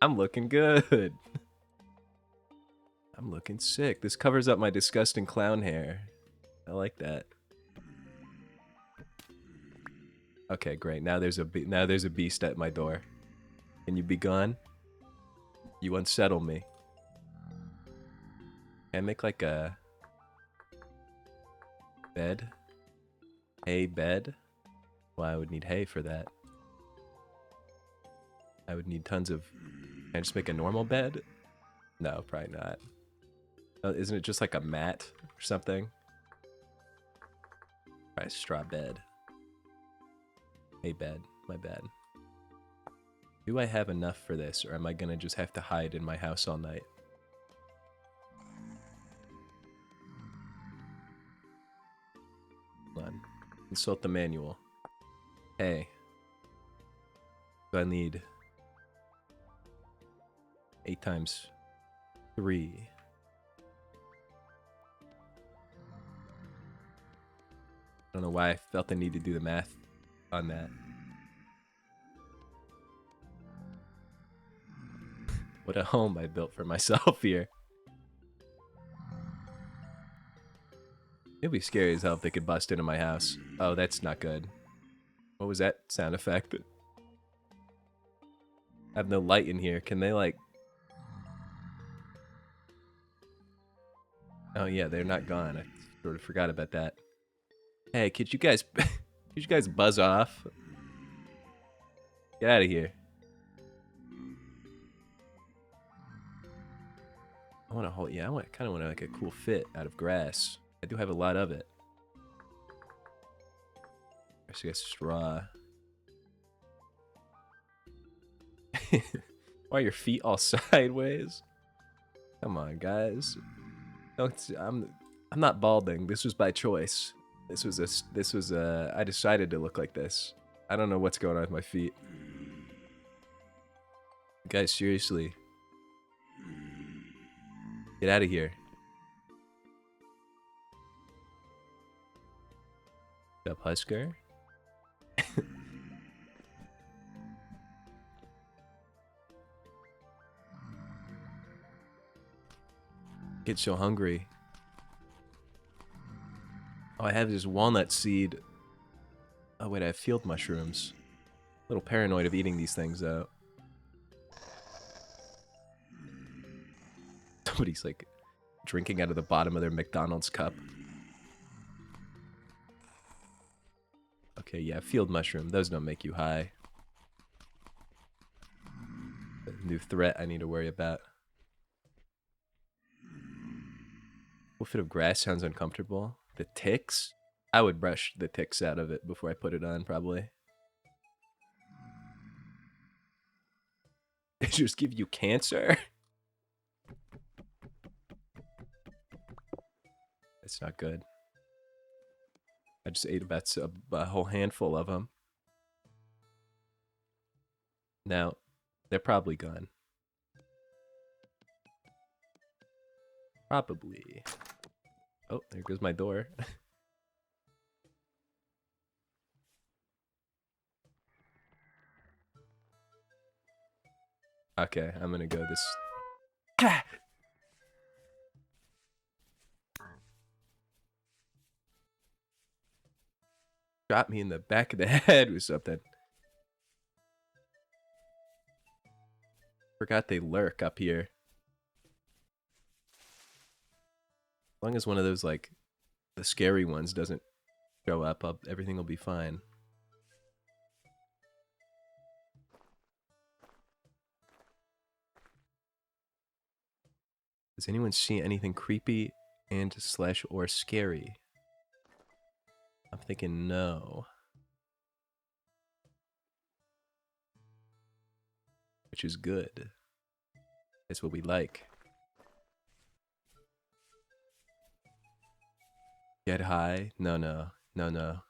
I'm looking good. I'm looking sick. This covers up my disgusting clown hair. I like that. Okay, great. Now there's a beast at my door. Can you be gone? You unsettle me. Can I make like a bed? Hay bed? Well, I would need hay for that. I would need tons of... Can I just make a normal bed? No, probably not. Isn't it just like a mat or something? Alright, straw bed. Hay bed. My bad. Do I have enough for this, or am I gonna just have to hide in my house all night? Hold on. Consult the manual. Hey. Do I need 8 times 3? I don't know why I felt the need to do the math on that. What a home I built for myself here. It'd be scary as hell if they could bust into my house. Oh, that's not good. What was that sound effect? I have no light in here. Can they, like... Oh, yeah, they're not gone. I sort of forgot about that. Hey, could you guys... could you guys buzz off? Get out of here. I want to hold... Yeah, I kind of want like a cool fit out of grass. I do have a lot of it. I guess straw. Why are your feet all sideways? Come on, guys. Don't, I'm not balding. This was by choice. This was I decided to look like this. I don't know what's going on with my feet. Guys, seriously. Get out of here. What's up, Husker? Get so hungry. Oh, I have this walnut seed. Oh, wait, I have field mushrooms. A little paranoid of eating these things, though. Somebody's, like, drinking out of the bottom of their McDonald's cup. Okay, yeah, field mushroom. Those don't make you high. A new threat I need to worry about. What fit of grass sounds uncomfortable? The ticks? I would brush the ticks out of it before I put it on, probably. They just give you cancer? It's not good. I just ate about a whole handful of them. Now, they're probably gone. Probably. Oh, there goes my door. Okay, I'm gonna go this... Shot me in the back of the head with something. Forgot they lurk up here. As long as one of those, like, the scary ones doesn't show up, everything will be fine. Does anyone see anything creepy and / or scary? I'm thinking no. Which is good. That's what we like. Get high? No, no. No, no.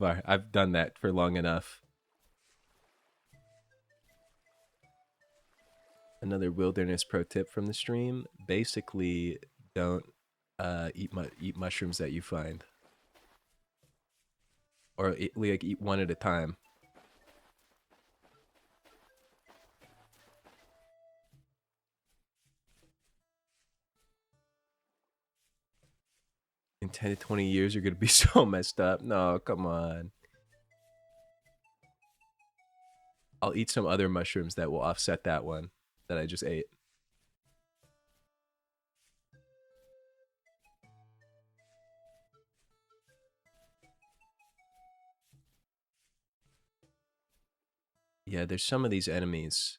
But I've done that for long enough. Another wilderness pro tip from the stream. Basically, don't eat mushrooms that you find. Or eat one at a time. In 10 to 20 years, you're going to be so messed up. No, come on. I'll eat some other mushrooms that will offset that one that I just ate. Yeah, there's some of these enemies,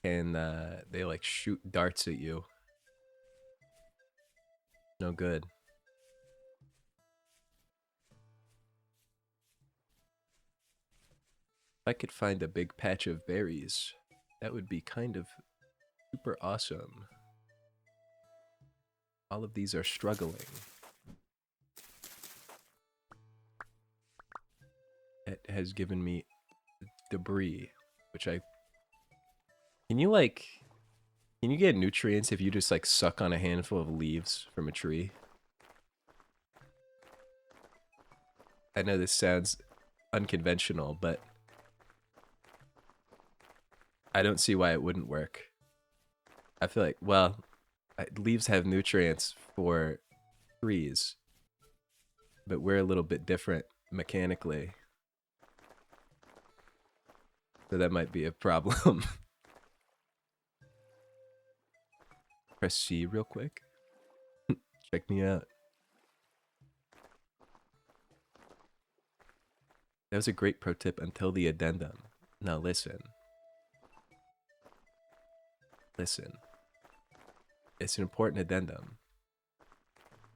and they like shoot darts at you. No good. If I could find a big patch of berries, that would be kind of super awesome. All of these are struggling. It has given me debris, which I... Can you get nutrients if you just like suck on a handful of leaves from a tree? I know this sounds unconventional, but I don't see why it wouldn't work. I feel like, well, leaves have nutrients for trees, but we're a little bit different mechanically. So that might be a problem. Press C real quick. Check me out. That was a great pro tip until the addendum. Now listen. Listen. It's an important addendum.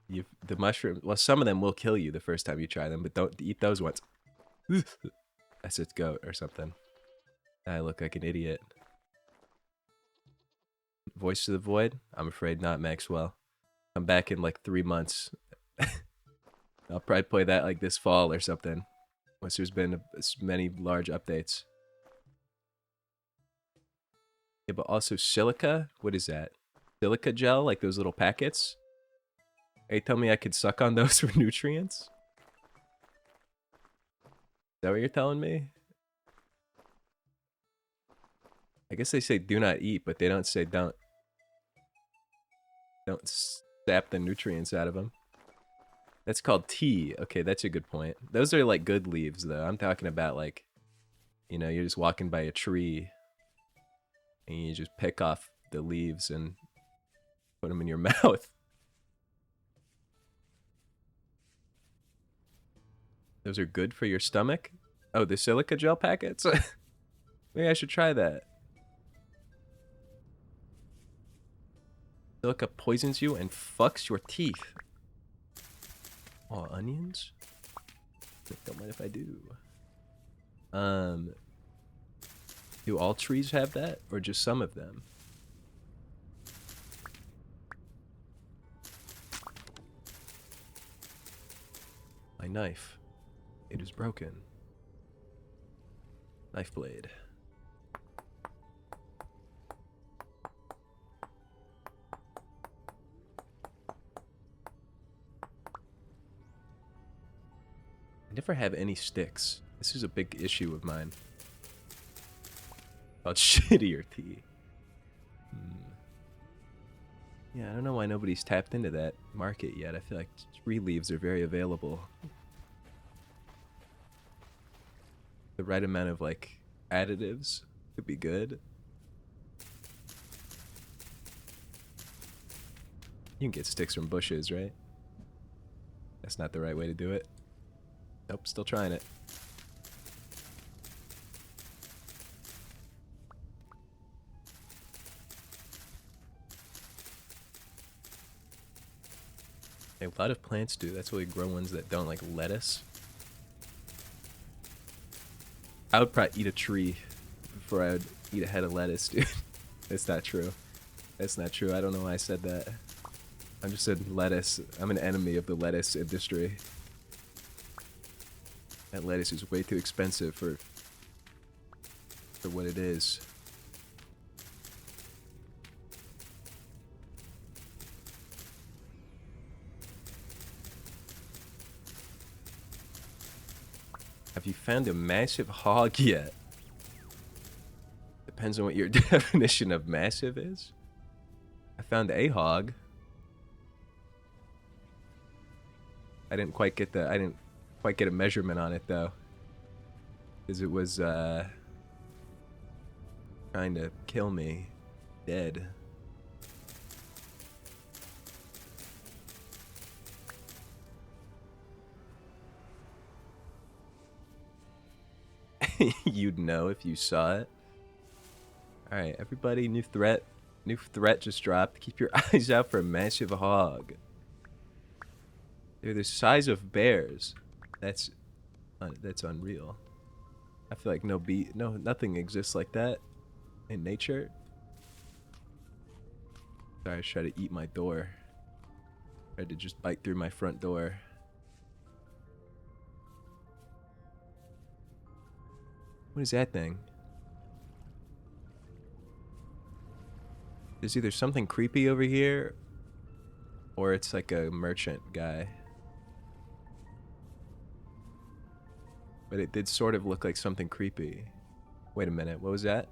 The mushroom, well, some of them will kill you the first time you try them, but don't eat those ones. That's its goat or something. I look like an idiot. Voice to the Void? I'm afraid not, Maxwell. I'm back in like 3 months. I'll probably play that like this fall or something. Once there's been many large updates. Yeah, but also silica? What is that? Silica gel? Like those little packets? Are you telling me I could suck on those for nutrients? Is that what you're telling me? I guess they say do not eat, but they don't say don't sap the nutrients out of them. That's called tea. Okay, that's a good point. Those are like good leaves, though. I'm talking about like, you know, you're just walking by a tree and you just pick off the leaves and put them in your mouth. Those are good for your stomach? Oh, the silica gel packets? Maybe I should try that. Silica poisons you and fucks your teeth. Oh, onions? Don't mind if I do. Do all trees have that, or just some of them? My knife. It is broken. Knife blade. I never have any sticks. This is a big issue of mine. About shittier tea. Yeah, I don't know why nobody's tapped into that market yet. I feel like tree leaves are very available. The right amount of like additives could be good. You can get sticks from bushes, right? That's not the right way to do it. Nope, still trying it. A lot of plants do. That's why we grow ones that don't, like lettuce. I would probably eat a tree before I would eat a head of lettuce, dude. That's not true. That's not true. I don't know why I said that. I just said lettuce. I'm an enemy of the lettuce industry. That lettuce is way too expensive for what it is. Have you found a massive hog yet? Depends on what your definition of massive is. I found a hog. I didn't quite get a measurement on it though. Because it was trying to kill me dead. You'd know if you saw it. Alright, everybody, new threat. New threat just dropped. Keep your eyes out for a massive hog. They're the size of bears. That's unreal. I feel like nothing exists like that in nature. Sorry, I tried to eat my door. Tried to just bite through my front door. What is that thing? There's either something creepy over here, or it's like a merchant guy. But it did sort of look like something creepy. Wait a minute, what was that?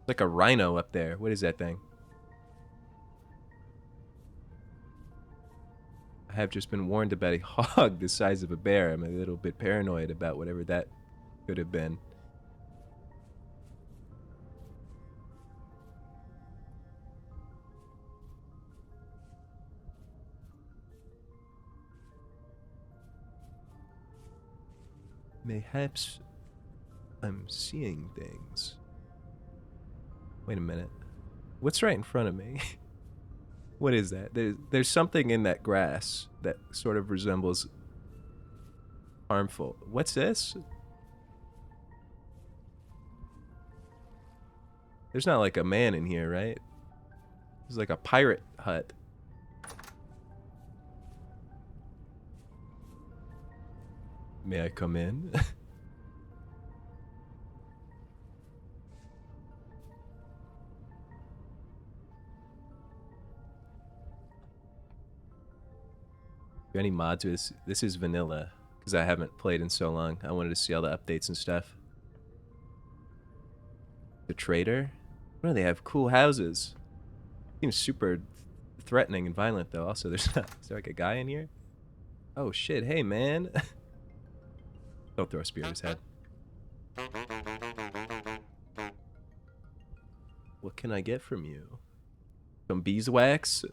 It's like a rhino up there. What is that thing? I have just been warned about a hog the size of a bear. I'm a little bit paranoid about whatever that could have been. Mayhaps I'm seeing things. Wait a minute. What's right in front of me? What is that? There's something in that grass that sort of resembles harmful. What's this? There's not like a man in here, right? It's like a pirate hut. May I come in? Any mods with this? This is vanilla because I haven't played in so long. I wanted to see all the updates and stuff. The trader? What do they have? Cool houses. Seems super threatening and violent though. Also, there's not. Is there like a guy in here? Oh shit! Hey man! Don't throw a spear at his head. What can I get from you? Some beeswax?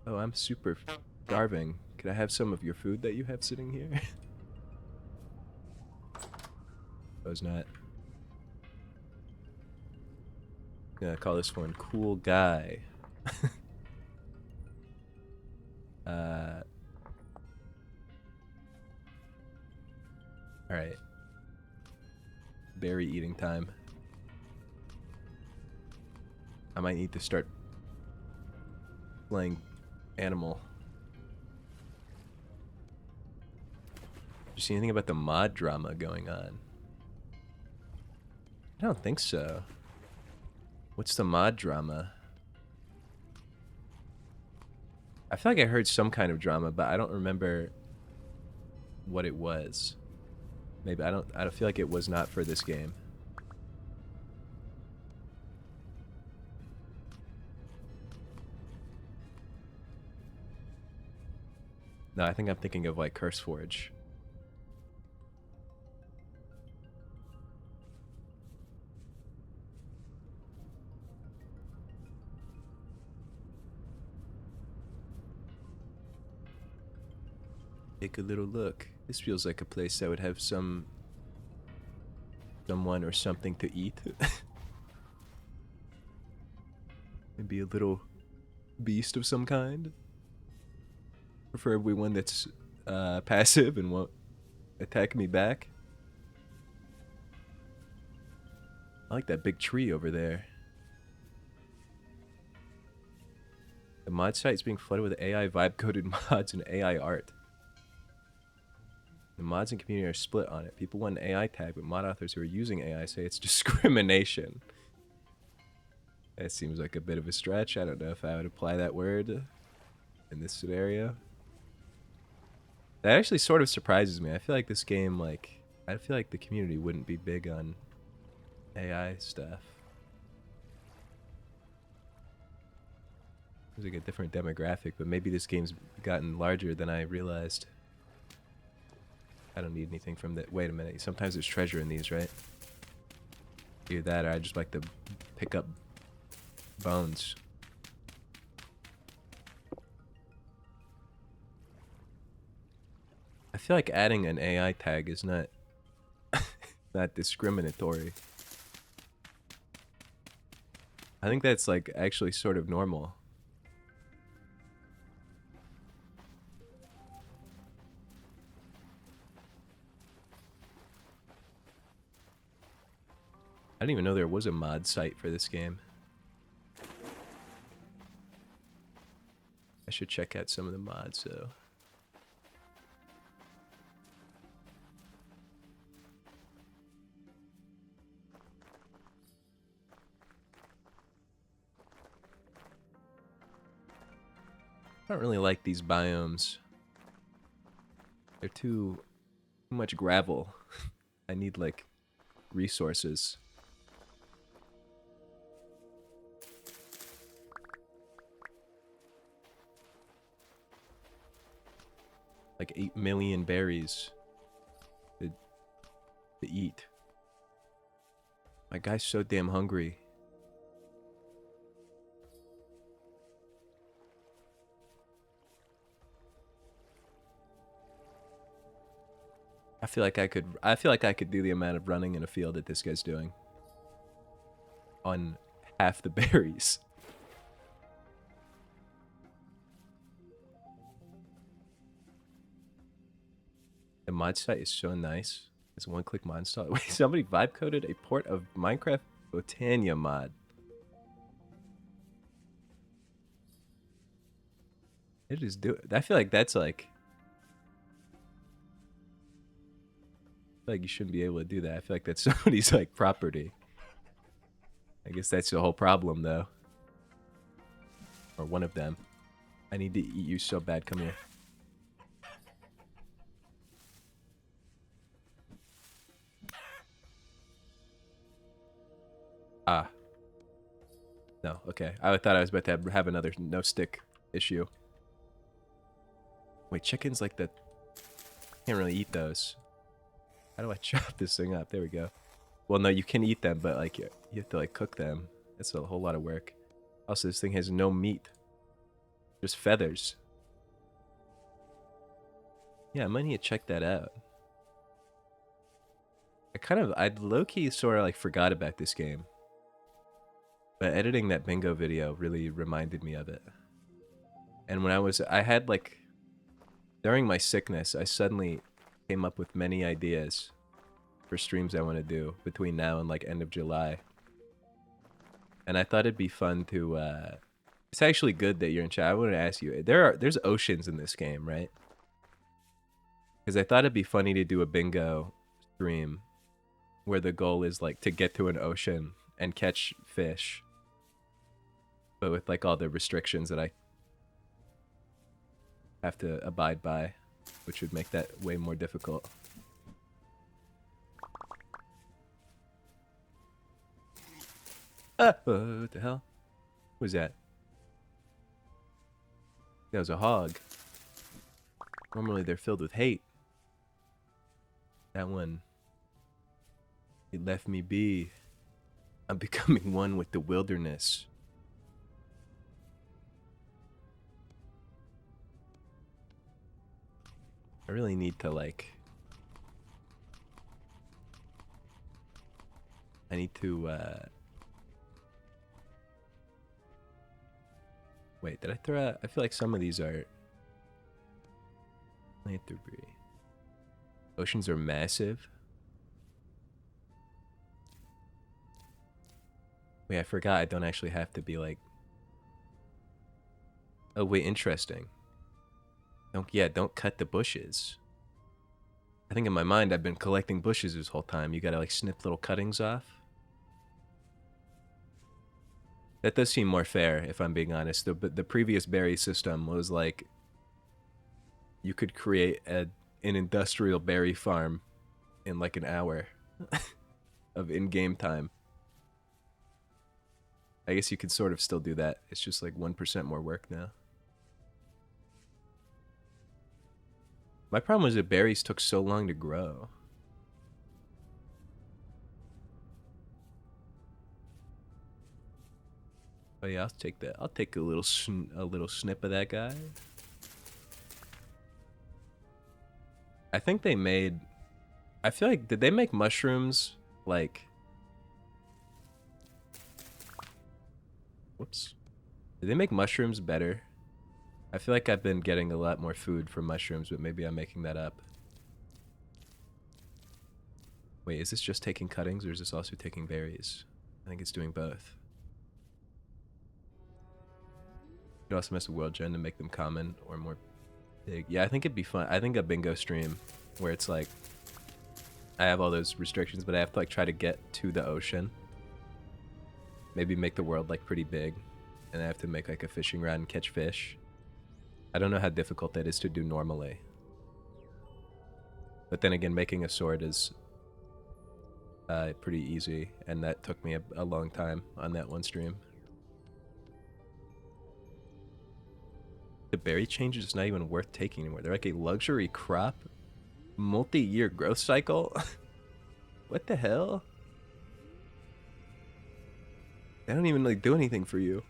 Oh, I'm super starving. Could I have some of your food that you have sitting here? Oh, it's not. I'm gonna call this one Cool Guy. Alright. Berry eating time. I might need to start playing animal. Did you see anything about the mod drama going on? I don't think so. What's the mod drama? I feel like I heard some kind of drama, but I don't remember what it was. Maybe I don't feel like it was not for this game. No, I think I'm thinking of like CurseForge. Take a little look. This feels like a place that would have someone or something to eat. Maybe a little beast of some kind. Preferably one that's passive and won't attack me back. I like that big tree over there. The mod site is being flooded with AI vibe-coded mods and AI art. The mods and community are split on it. People want an AI tag, but mod authors who are using AI say it's discrimination. That seems like a bit of a stretch. I don't know if I would apply that word in this scenario. That actually sort of surprises me. I feel like this game, like, I feel like the community wouldn't be big on AI stuff. It's like a different demographic, but maybe this game's gotten larger than I realized. I don't need anything from that. Wait a minute. Sometimes there's treasure in these, right? Either that or I just like to pick up bones. I feel like adding an AI tag is not not discriminatory. I think that's like actually sort of normal. I didn't even know there was a mod site for this game. I should check out some of the mods though. I don't really like these biomes. They're too much gravel. I need like resources. like 8 million berries to eat. My guy's so damn hungry. I feel like I could do the amount of running in a field that this guy's doing on half the berries. The mod site is so nice. It's a one-click mod install. Wait, somebody vibe coded a port of Minecraft Botania mod. It is I feel like that's like you shouldn't be able to do that. I feel like that's somebody's like property. I guess that's the whole problem though. Or one of them. I need to eat you so bad. Come here. Ah. No, okay. I thought I was about to have another no stick issue. Wait, chickens like that. Can't really eat those. How do I chop this thing up? There we go. Well, no, you can eat them, but like you have to like cook them. That's a whole lot of work. Also, this thing has no meat. Just feathers. Yeah, I might need to check that out. I low-key sort of like forgot about this game. But editing that bingo video really reminded me of it. And when I had like, during my sickness, I suddenly came up with many ideas for streams I want to do between now and like end of July. And I thought it'd be fun to, it's actually good that you're in chat. I wanted to ask you, there's oceans in this game, right? Because I thought it'd be funny to do a bingo stream where the goal is like to get to an ocean and catch fish. But with like all the restrictions that I have to abide by, which would make that way more difficult. What the hell? What was that? That was a hog. Normally they're filled with hate. That one, it left me be. I'm becoming one with the wilderness. I really need to like... I need to, wait, did I throw out... I feel like some of these are... Plant debris. Oceans are massive. Wait, I forgot I don't actually have to be like... Oh, wait, interesting. Don't cut the bushes. I think in my mind I've been collecting bushes this whole time. You gotta like snip little cuttings off. That does seem more fair, if I'm being honest. The previous berry system was like... You could create an industrial berry farm in like an hour of in-game time. I guess you could sort of still do that. It's just like 1% more work now. My problem was that berries took so long to grow. Oh yeah, I'll take that. I'll take a little snip of that guy. I think they made... I feel like, did they make mushrooms like... Whoops. Did they make mushrooms better? I feel like I've been getting a lot more food from mushrooms, but maybe I'm making that up. Wait, is this just taking cuttings or is this also taking berries? I think it's doing both. You could also mess with world gen to make them common or more big. Yeah, I think it'd be fun. I think a bingo stream where it's like I have all those restrictions, but I have to like try to get to the ocean. Maybe make the world like pretty big, and I have to make like a fishing rod and catch fish. I don't know how difficult that is to do normally. But then again, making a sword is pretty easy, and that took me a long time on that one stream. The berry changes is not even worth taking anymore. They're like a luxury crop, multi-year growth cycle. What the hell? They don't even like do anything for you.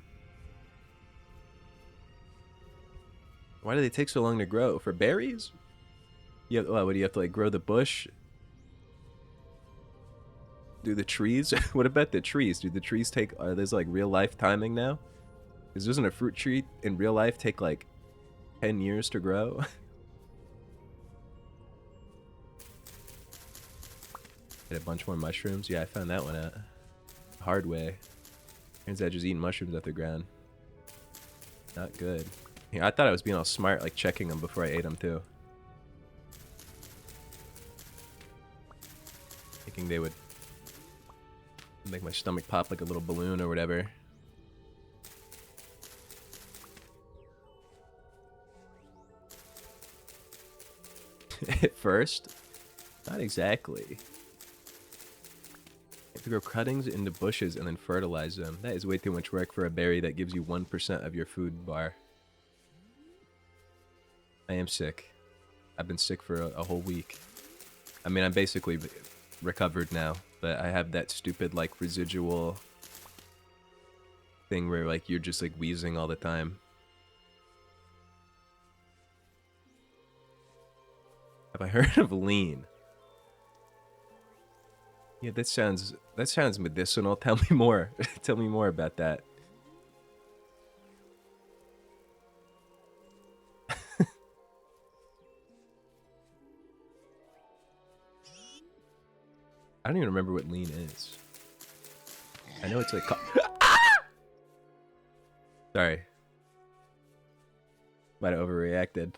Why do they take so long to grow? For berries? You have, what do you have to like grow the bush? Do the trees? What about the trees? Do the trees take, are there's like real life timing now? Because doesn't a fruit tree in real life take like 10 years to grow? Get a bunch more mushrooms. Yeah, I found that one out. Hard way. Turns out just eating mushrooms off the ground. Not good. Yeah, I thought I was being all smart, like checking them before I ate them too. Thinking they would make my stomach pop like a little balloon or whatever. At first? Not exactly. You have to grow cuttings into bushes and then fertilize them. That is way too much work for a berry that gives you 1% of your food bar. I am sick. I've been sick for a whole week. I mean, I'm basically recovered now, but I have that stupid, like, residual thing where, like, you're just, like, wheezing all the time. Have I heard of lean? Yeah, that sounds medicinal. Tell me more. Tell me more about that. I don't even remember what lean is. I know it's like... Sorry. Might have overreacted.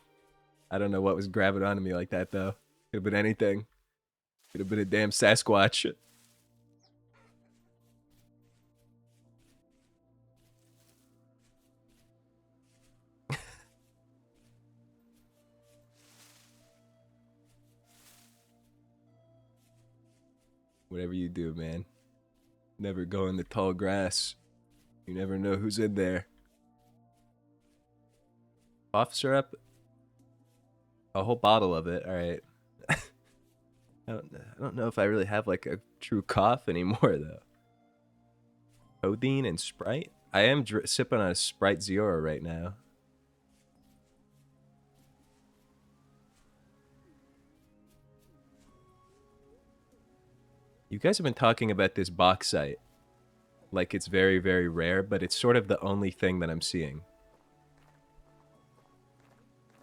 I don't know what was grabbing onto me like that, though. Could have been anything. Could have been a damn Sasquatch. Whatever you do, man. Never go in the tall grass. You never know who's in there. Cough syrup? A whole bottle of it, alright. I don't know if I really have like a true cough anymore, though. Codeine and Sprite? I am sipping on a Sprite Zero right now. You guys have been talking about this bauxite. Like it's very, very rare, but it's sort of the only thing that I'm seeing.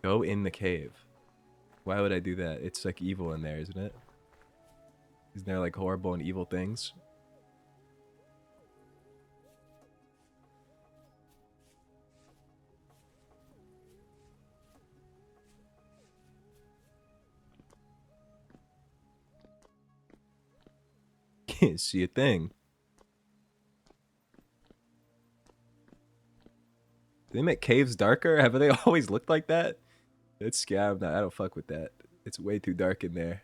Go in the cave. Why would I do that? It's like evil in there, isn't it? Isn't there like horrible and evil things? Can't see a thing. Do they make caves darker? Have they always looked like that? It's scam. I don't fuck with that. It's way too dark in there.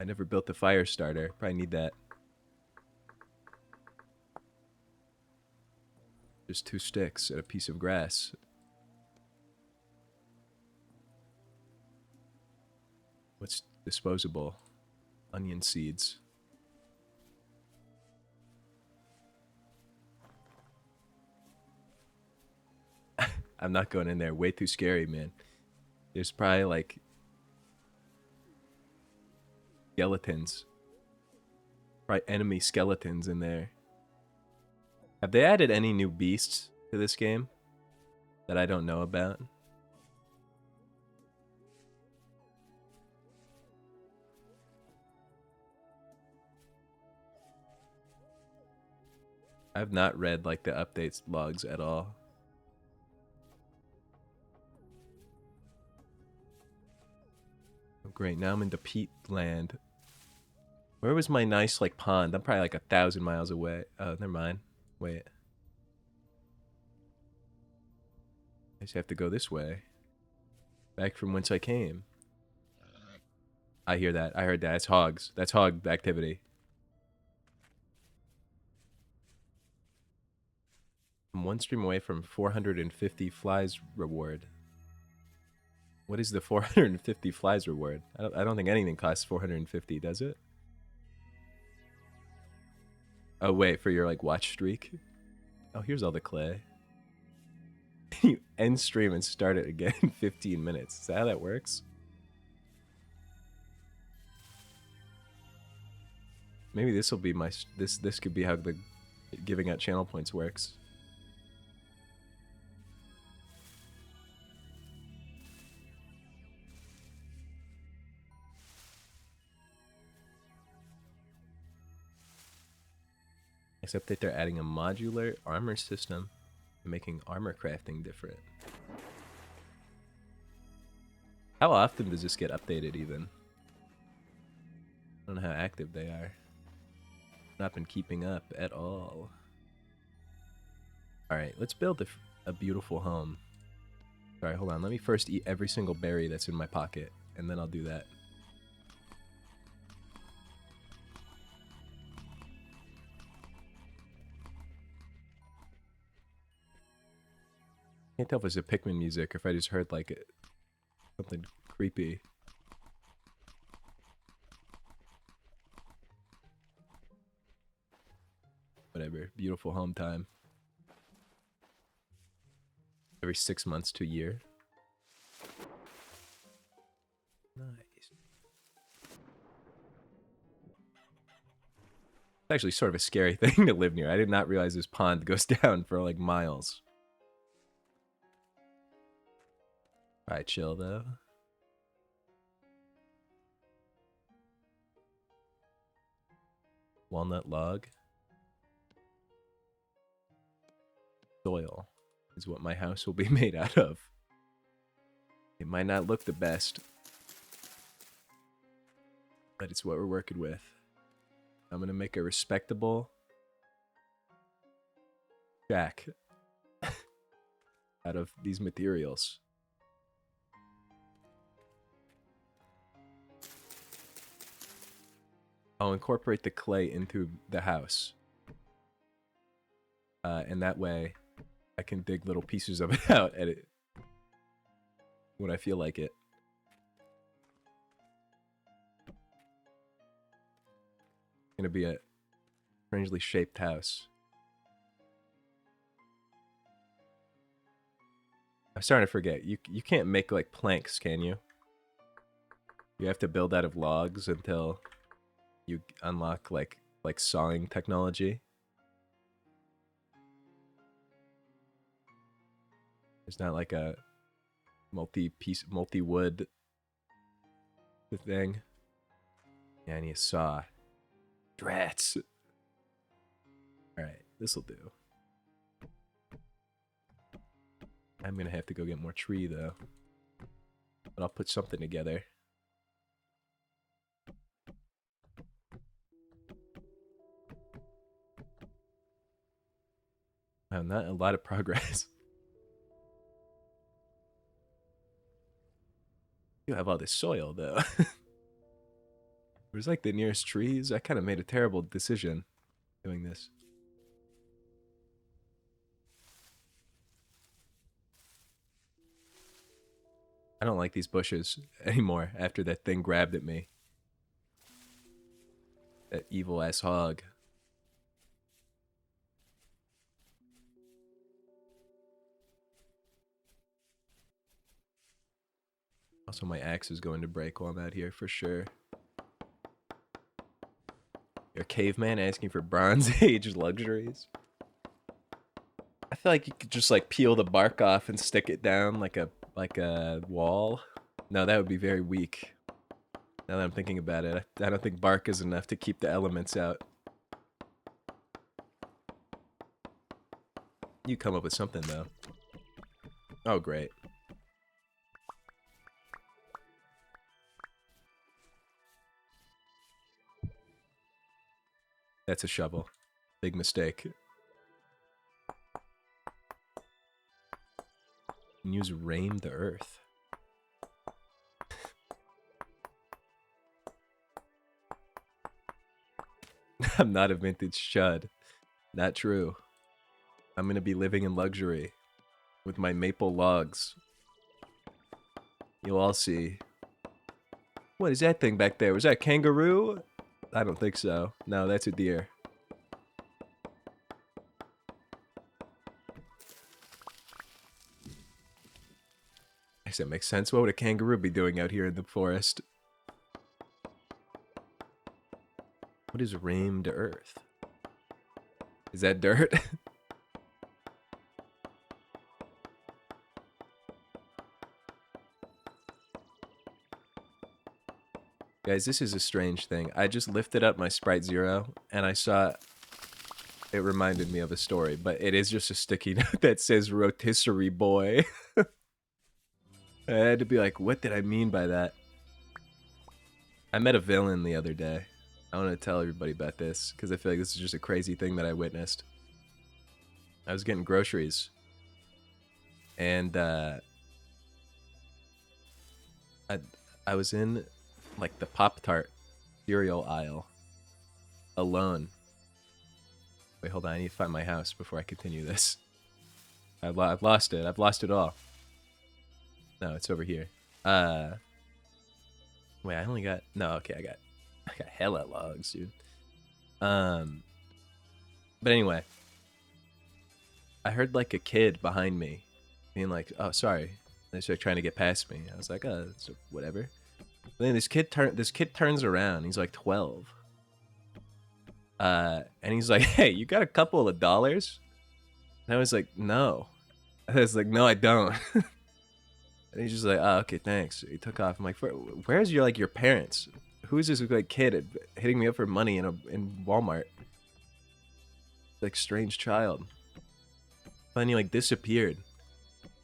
I never built a fire starter. Probably need that. Just 2 sticks and a piece of grass. What's disposable? Onion seeds. I'm not going in there. Way too scary, man. There's probably like skeletons. Probably enemy skeletons in there. Have they added any new beasts to this game that I don't know about? I've not read like the updates logs at all. Oh, great, now I'm into peat land. Where was my nice like pond? I'm probably like 1,000 miles away. Oh, never mind. Wait. I just have to go this way. Back from whence I came. I hear that. I heard that. It's hogs. That's hog activity. I'm one stream away from 450 flies reward. What is the 450 flies reward? I don't think anything costs 450, does it? Oh, wait, for your, like, watch streak? Oh, here's all the clay. You end stream and start it again in 15 minutes. Is that how that works? Maybe this will be my... This could be how the giving out channel points works. Except that they're adding a modular armor system and making armor crafting different. How often does this get updated even? I don't know how active they are. Not been keeping up at all. Alright, let's build a beautiful home. Alright, hold on. Let me first eat every single berry that's in my pocket, and then I'll do that. Can't tell if it's a Pikmin music or if I just heard like something creepy. Whatever. Beautiful home time. Every 6 months to a year. Nice. It's actually sort of a scary thing to live near. I did not realize this pond goes down for like miles. Alright, chill though. Walnut log. Soil is what my house will be made out of. It might not look the best, but it's what we're working with. I'm gonna make a respectable shack out of these materials. I'll incorporate the clay into the house. And that way, I can dig little pieces of it out at it when I feel like it. Gonna be a strangely shaped house. I'm starting to forget. You can't make like planks, can you? You have to build out of logs until you unlock like sawing technology. There's not like a multi-wood thing. Yeah, I need a saw. Drats. Alright, this'll do. I'm gonna have to go get more tree though. But I'll put something together. Wow, not a lot of progress. You have all this soil though. Where's like the nearest trees? I kind of made a terrible decision doing this. I don't like these bushes anymore after that thing grabbed at me. That evil ass hog. Also, my axe is going to break while I'm out here for sure. You're a caveman asking for Bronze Age luxuries? I feel like you could just like peel the bark off and stick it down like a wall. No, that would be very weak. Now that I'm thinking about it, I don't think bark is enough to keep the elements out. You come up with something though. Oh, great. That's a shovel. Big mistake. Use Rain the Earth. I'm not a vintage chud. Not true. I'm gonna be living in luxury with my maple logs. You'll all see. What is that thing back there? Was that a kangaroo? I don't think so. No, that's a deer. I guess that makes sense. What would a kangaroo be doing out here in the forest? What is ramed earth? Is that dirt? Guys, this is a strange thing. I just lifted up my Sprite Zero, and I saw... It reminded me of a story, but it is just a sticky note that says rotisserie boy. I had to be like, what did I mean by that? I met a villain the other day. I want to tell everybody about this, because I feel like this is just a crazy thing that I witnessed. I was getting groceries, and I was in like the Pop-Tart cereal aisle alone. Wait, hold on. I need to find my house before I continue this. I've lost it. I've lost it all. No, it's over here. Wait, I only got... No, okay, I got hella logs, dude. But anyway. I heard like a kid behind me being like, oh, sorry. They're like trying to get past me. I was like, oh, whatever. But then this kid turns around. He's like 12. And he's like, hey, you got a couple of dollars? And I was like, no. I was like, no, I don't. And he's just like, oh, okay, thanks. He took off. I'm like, where's your parents? Who is this like kid hitting me up for money in Walmart? Like strange child. Then he like disappeared.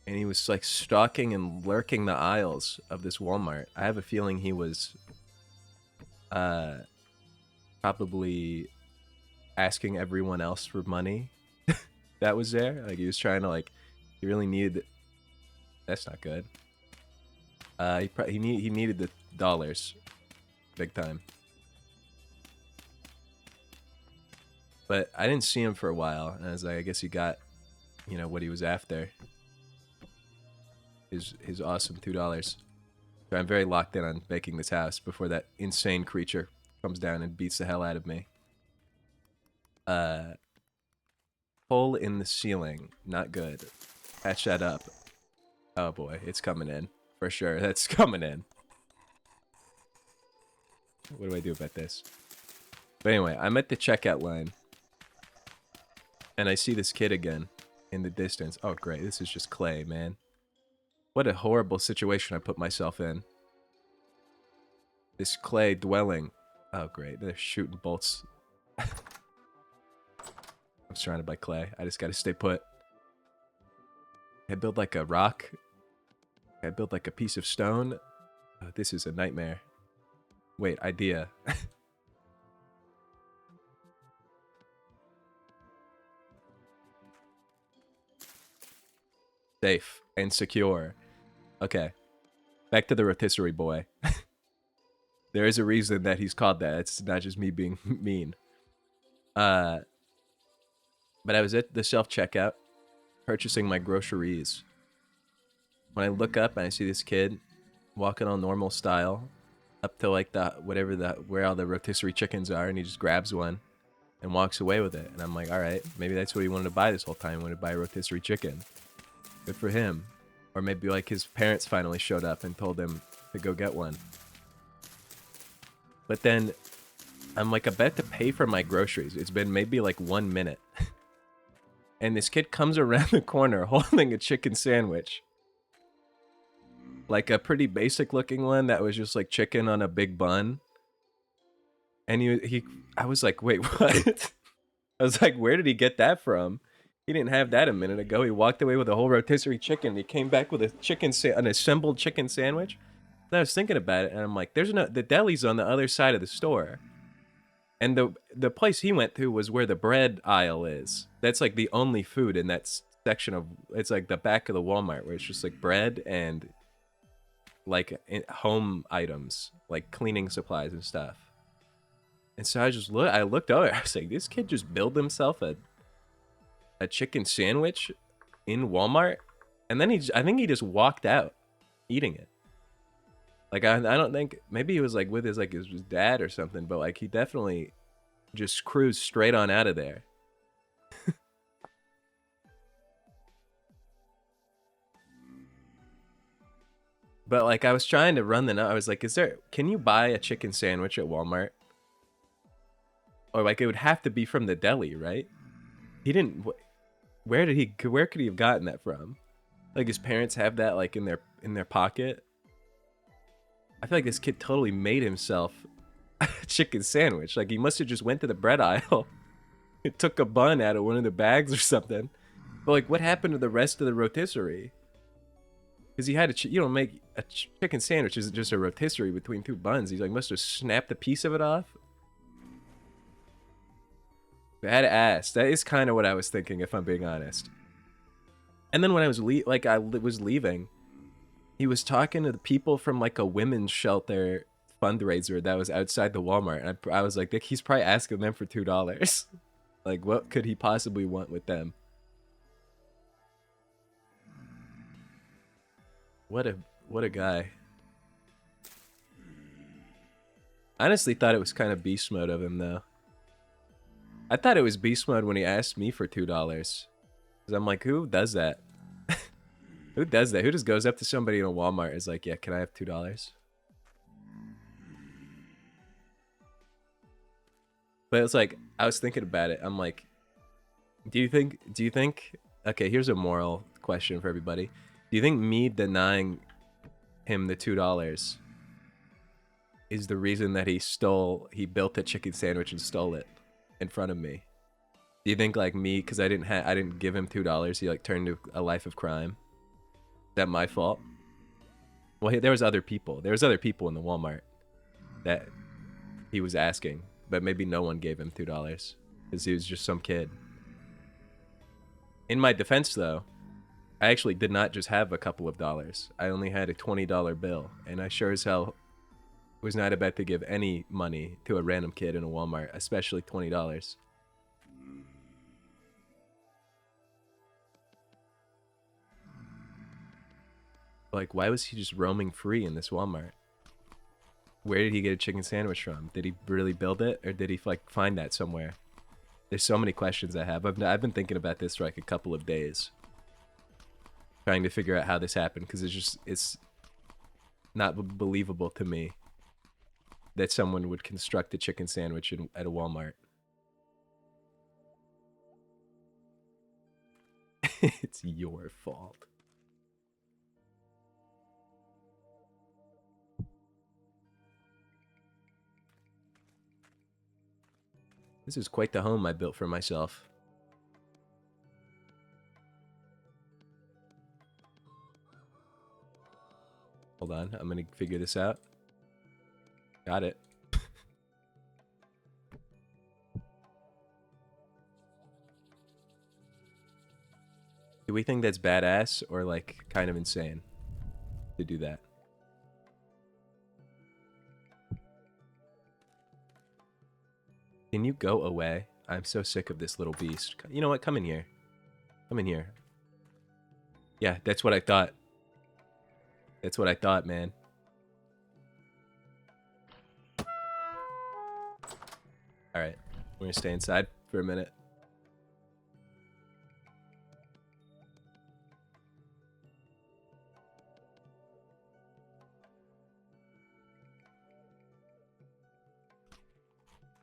And he was like stalking and lurking the aisles of this Walmart. I have a feeling he was probably asking everyone else for money that was there. Like he was trying to like, he really needed. That's not good. He needed the dollars, big time. But I didn't see him for a while, and I was like, I guess he got, you know, what he was after. His awesome $2. So I'm very locked in on making this house before that insane creature comes down and beats the hell out of me. Hole in the ceiling, not good. Patch that up. Oh boy, it's coming in. For sure, that's coming in. What do I do about this? But anyway, I'm at the checkout line. And I see this kid again in the distance. Oh great, this is just clay, man. What a horrible situation I put myself in. This clay dwelling. Oh great, they're shooting bolts. I'm surrounded by clay. I just gotta stay put. I build like a rock. I build like a piece of stone. Oh, this is a nightmare. Wait, idea. Safe and secure. Okay. Back to the rotisserie boy. There is a reason that he's called that. It's not just me being mean. But I was at the self-checkout purchasing my groceries. When I look up and I see this kid walking on normal style up to like where all the rotisserie chickens are, and he just grabs one and walks away with it. And I'm like, all right, maybe that's what he wanted to buy this whole time. He wanted to buy a rotisserie chicken. Good for him. Or maybe like his parents finally showed up and told him to go get one. But then I'm like about to pay for my groceries. It's been maybe like 1 minute. And this kid comes around the corner holding a chicken sandwich. Like a pretty basic looking one that was just like chicken on a big bun. And I was like, wait, what? I was like, where did he get that from? He didn't have that a minute ago. He walked away with a whole rotisserie chicken. He came back with an assembled chicken sandwich. And I was thinking about it, and I'm like, the deli's on the other side of the store. And the place he went to was where the bread aisle is. That's like the only food in that section of, it's like the back of the Walmart where it's just like bread and like home items, like cleaning supplies and stuff. And so I looked over, I was like, this kid just built himself a a chicken sandwich in Walmart, and then I think he just walked out eating it. Like I don't think, maybe he was like with his his dad or something, but like he definitely just cruised straight on out of there. But like I was trying to run I was like, can you buy a chicken sandwich at Walmart? Or like it would have to be from the deli, right? He didn't. Where could he have gotten that from? Like his parents have that like in their pocket. I feel like this kid totally made himself a chicken sandwich. Like he must have just went to the bread aisle, and took a bun out of one of the bags or something. But like, what happened to the rest of the rotisserie? Because he had you don't make a chicken sandwich isn't just a rotisserie between two buns. He's like must have snapped a piece of it off. I had to ask. That is kind of what I was thinking, if I'm being honest. And then when I was leaving, he was talking to the people from like a women's shelter fundraiser that was outside the Walmart, and I was like, he's probably asking them for $2. Like, what could he possibly want with them? What a guy. I honestly thought it was kind of beast mode of him, though. I thought it was beast mode when he asked me for $2. Because I'm like, who does that? Who does that? Who just goes up to somebody in a Walmart and is like, yeah, can I have $2? But it's like, I was thinking about it. I'm like, do you think, okay, here's a moral question for everybody. Do you think me denying him the $2 is the reason that he built a chicken sandwich and stole it in front of me? Do you think like me, because I didn't give him $2, he like turned to a life of crime? Is that my fault? Well, there was other people. There was other people in the Walmart that he was asking, but maybe no one gave him $2 because he was just some kid. In my defense, though, I actually did not just have a couple of dollars. I only had a $20 bill, and I sure as hell was not about to give any money to a random kid in a Walmart, especially $20. Like, why was he just roaming free in this Walmart? Where did he get a chicken sandwich from? Did he really build it, or did he like find that somewhere? There's so many questions I have. I've been thinking about this for like a couple of days, trying to figure out how this happened, because it's not believable to me that someone would construct a chicken sandwich at a Walmart. It's your fault. This is quite the home I built for myself. Hold on, I'm gonna figure this out. Got it. Do we think that's badass or like kind of insane to do that? Can you go away? I'm so sick of this little beast. You know what? Come in here. Come in here. Yeah, that's what I thought. That's what I thought, man. Alright, we're gonna stay inside for a minute.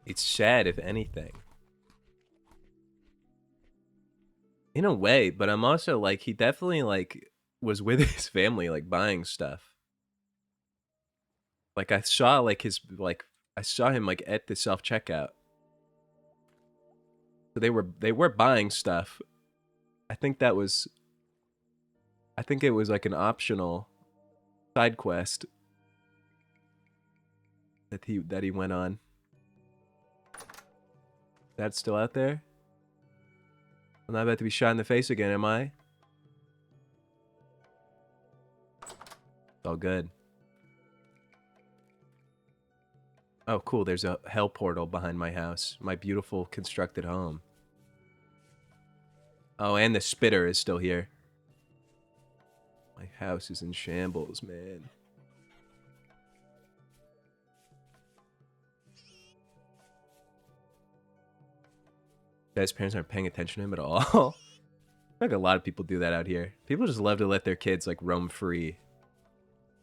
It's sad, if anything. In a way, but I'm also like, he definitely like was with his family, like buying stuff. Like I saw like I saw him like at the self-checkout. So they were buying stuff. I think it was like an optional side quest that he went on. That's still out there? I'm not about to be shot in the face again, am I? It's all good. Oh, cool. There's a hell portal behind my house. My beautiful constructed home. Oh, and the spitter is still here. My house is in shambles, man. Guy's parents aren't paying attention to him at all. Like a lot of people do that out here. People just love to let their kids like roam free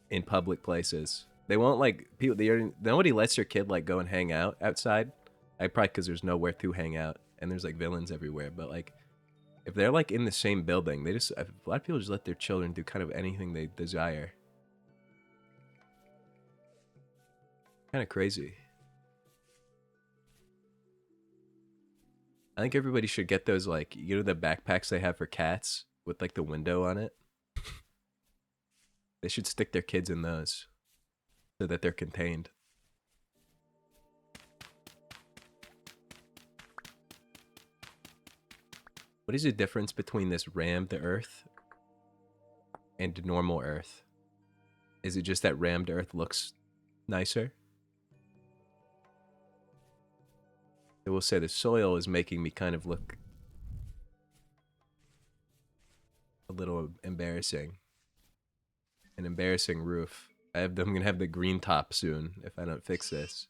in public places. They won't like people. Nobody lets your kid like go and hang out outside. Like probably because there's nowhere to hang out and there's like villains everywhere. But like if they're like in the same building, a lot of people just let their children do kind of anything they desire. Kind of crazy. I think everybody should get those like the backpacks they have for cats with like the window on it. They should stick their kids in those so that they're contained. What is the difference between this rammed Earth and normal Earth? Is it just that rammed Earth looks nicer? I will say the soil is making me kind of look a little embarrassing. An embarrassing roof. I'm gonna have the green top soon if I don't fix this.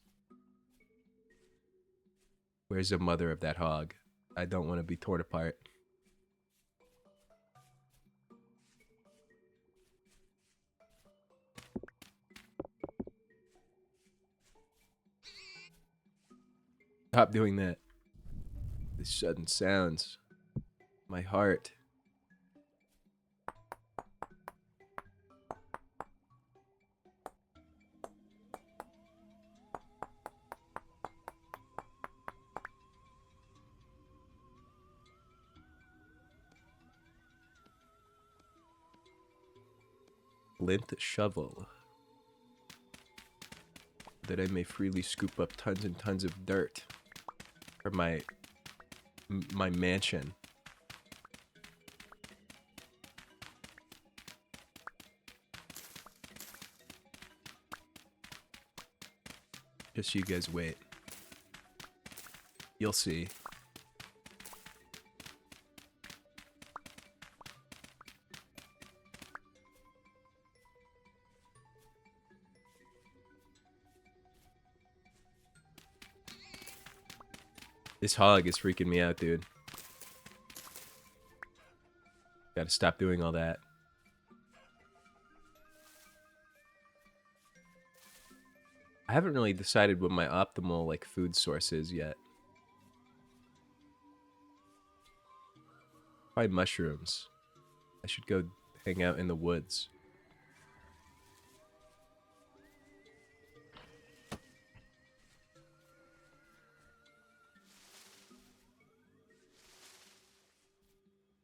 Where's the mother of that hog? I don't want to be torn apart. Stop doing that. The sudden sounds. My heart. Lint shovel. That I may freely scoop up tons and tons of dirt for my mansion. Just you guys wait. You'll see. This hog is freaking me out, dude. Gotta stop doing all that. I haven't really decided what my optimal like food source is yet. Probably mushrooms. I should go hang out in the woods.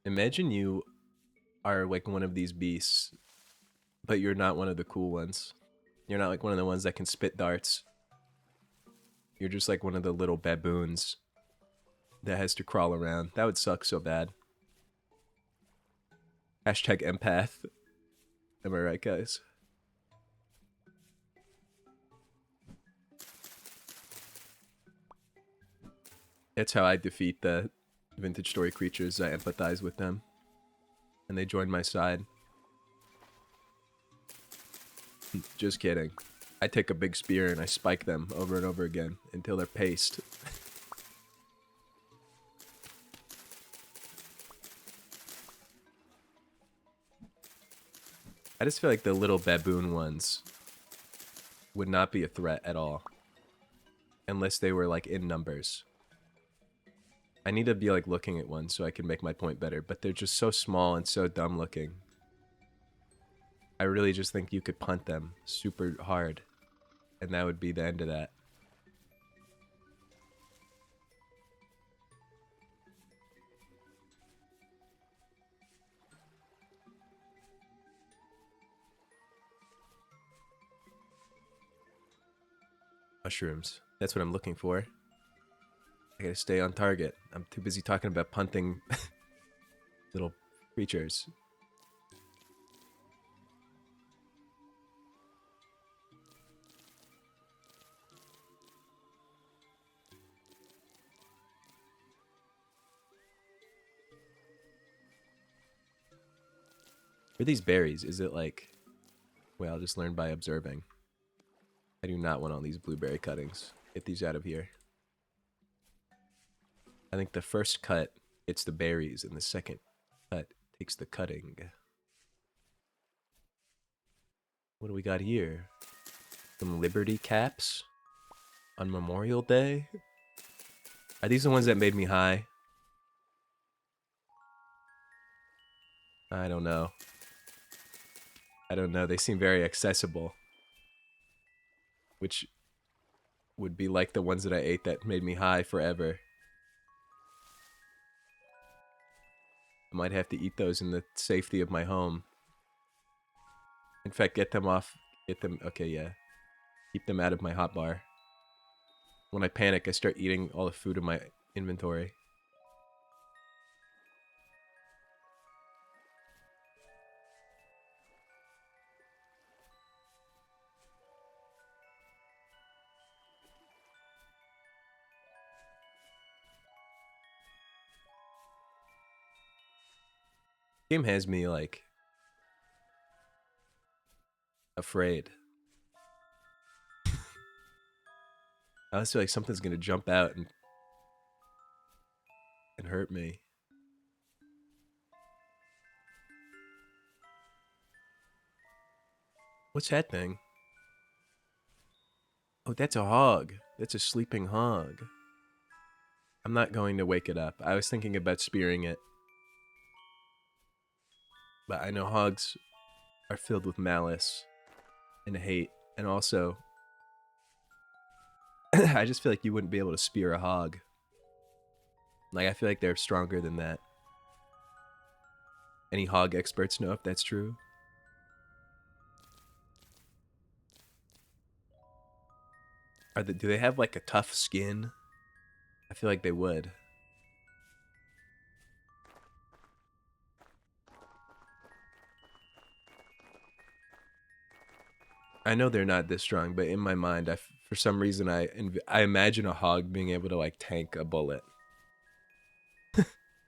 Imagine you are like one of these beasts, but you're not one of the cool ones. You're not like one of the ones that can spit darts. You're just like one of the little baboons that has to crawl around. That would suck so bad. Hashtag empath. Am I right, guys? That's how I defeat the vintage story creatures. I empathize with them. And they join my side. Just kidding. I take a big spear and I spike them over and over again until they're paste. I just feel like the little baboon ones would not be a threat at all. Unless they were like in numbers. I need to be like looking at one so I can make my point better, but they're just so small and so dumb looking. I really just think you could punt them super hard, and that would be the end of that. Mushrooms. That's what I'm looking for. I gotta stay on target. I'm too busy talking about punting little creatures. are these berries? Is it like, well, I'll just learn by observing. I do not want all these blueberry cuttings. Get these out of here. I think the first cut hits the berries, and the second cut takes the cutting. What do we got here? Some Liberty caps on Memorial Day? Are these the ones that made me high? I don't know. I don't know. They seem very accessible. Which would be like the ones that I ate that made me high forever. I might have to eat those in the safety of my home. In fact, get them off. Get them. Okay, yeah. Keep them out of my hotbar. When I panic, I start eating all the food in my inventory. Game has me like afraid. I always feel like something's gonna jump out and hurt me. What's that thing? Oh, that's a hog. That's a sleeping hog. I'm not going to wake it up. I was thinking about spearing it. But I know hogs are filled with malice and hate. And also, I just feel like you wouldn't be able to spear a hog. Like, I feel like they're stronger than that. Any hog experts know if that's true? Do they have like a tough skin? I feel like they would. I know they're not this strong, but in my mind, for some reason, I imagine a hog being able to like tank a bullet.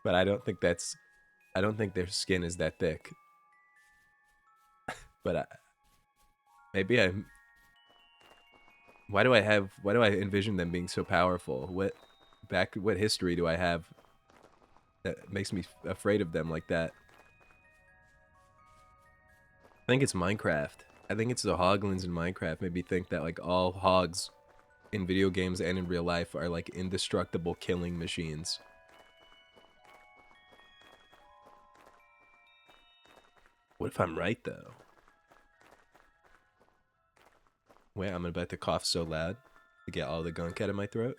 But I don't think their skin is that thick. But maybe I. Why do I envision them being so powerful? What history do I have that makes me afraid of them like that? I think it's Minecraft. I think it's the hoglins in Minecraft made me think that like all hogs in video games and in real life are like indestructible killing machines. What if I'm right though? Wait, I'm about to cough so loud to get all the gunk out of my throat.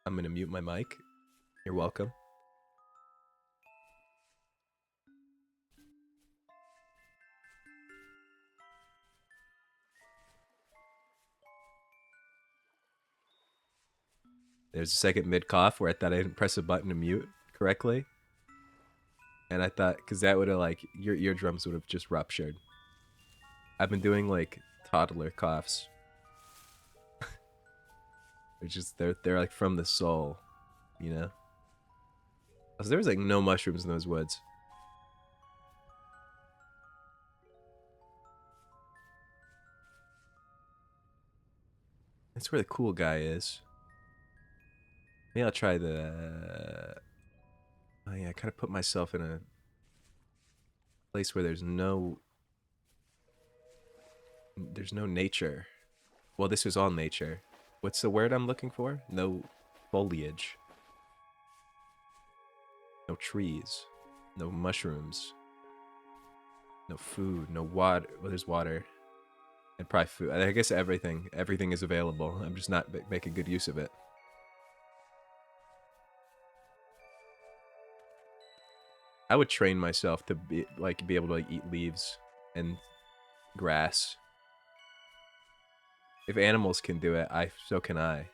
I'm gonna mute my mic. You're welcome. There's a second mid cough where I thought I didn't press a button to mute correctly. And I thought, because that would have like, your eardrums would have just ruptured. I've been doing like toddler coughs. They're like from the soul, you know? So there was like no mushrooms in those woods. That's where the cool guy is. Maybe I'll try the. Oh yeah, I kind of put myself in a place where there's no nature. Well, this is all nature. What's the word I'm looking for? No foliage. No trees. No mushrooms. No food. No water. Well, there's water. And probably food. I guess everything is available. I'm just not making good use of it. I would train myself to be able to like eat leaves and grass. If animals can do it, so can I.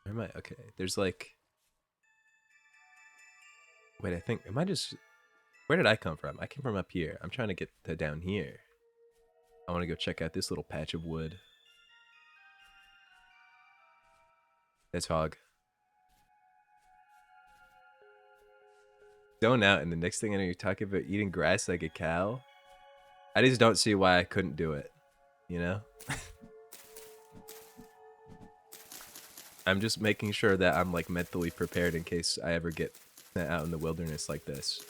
Where am I? Okay, there's like Wait, I think, am I just, where did I come from? I came from up here. I'm trying to get to down here. I want to go check out this little patch of wood. That's hog. Zone out, and the next thing I know, you're talking about eating grass like a cow. I just don't see why I couldn't do it, you know? I'm just making sure that I'm like mentally prepared in case I ever get sent out in the wilderness like this.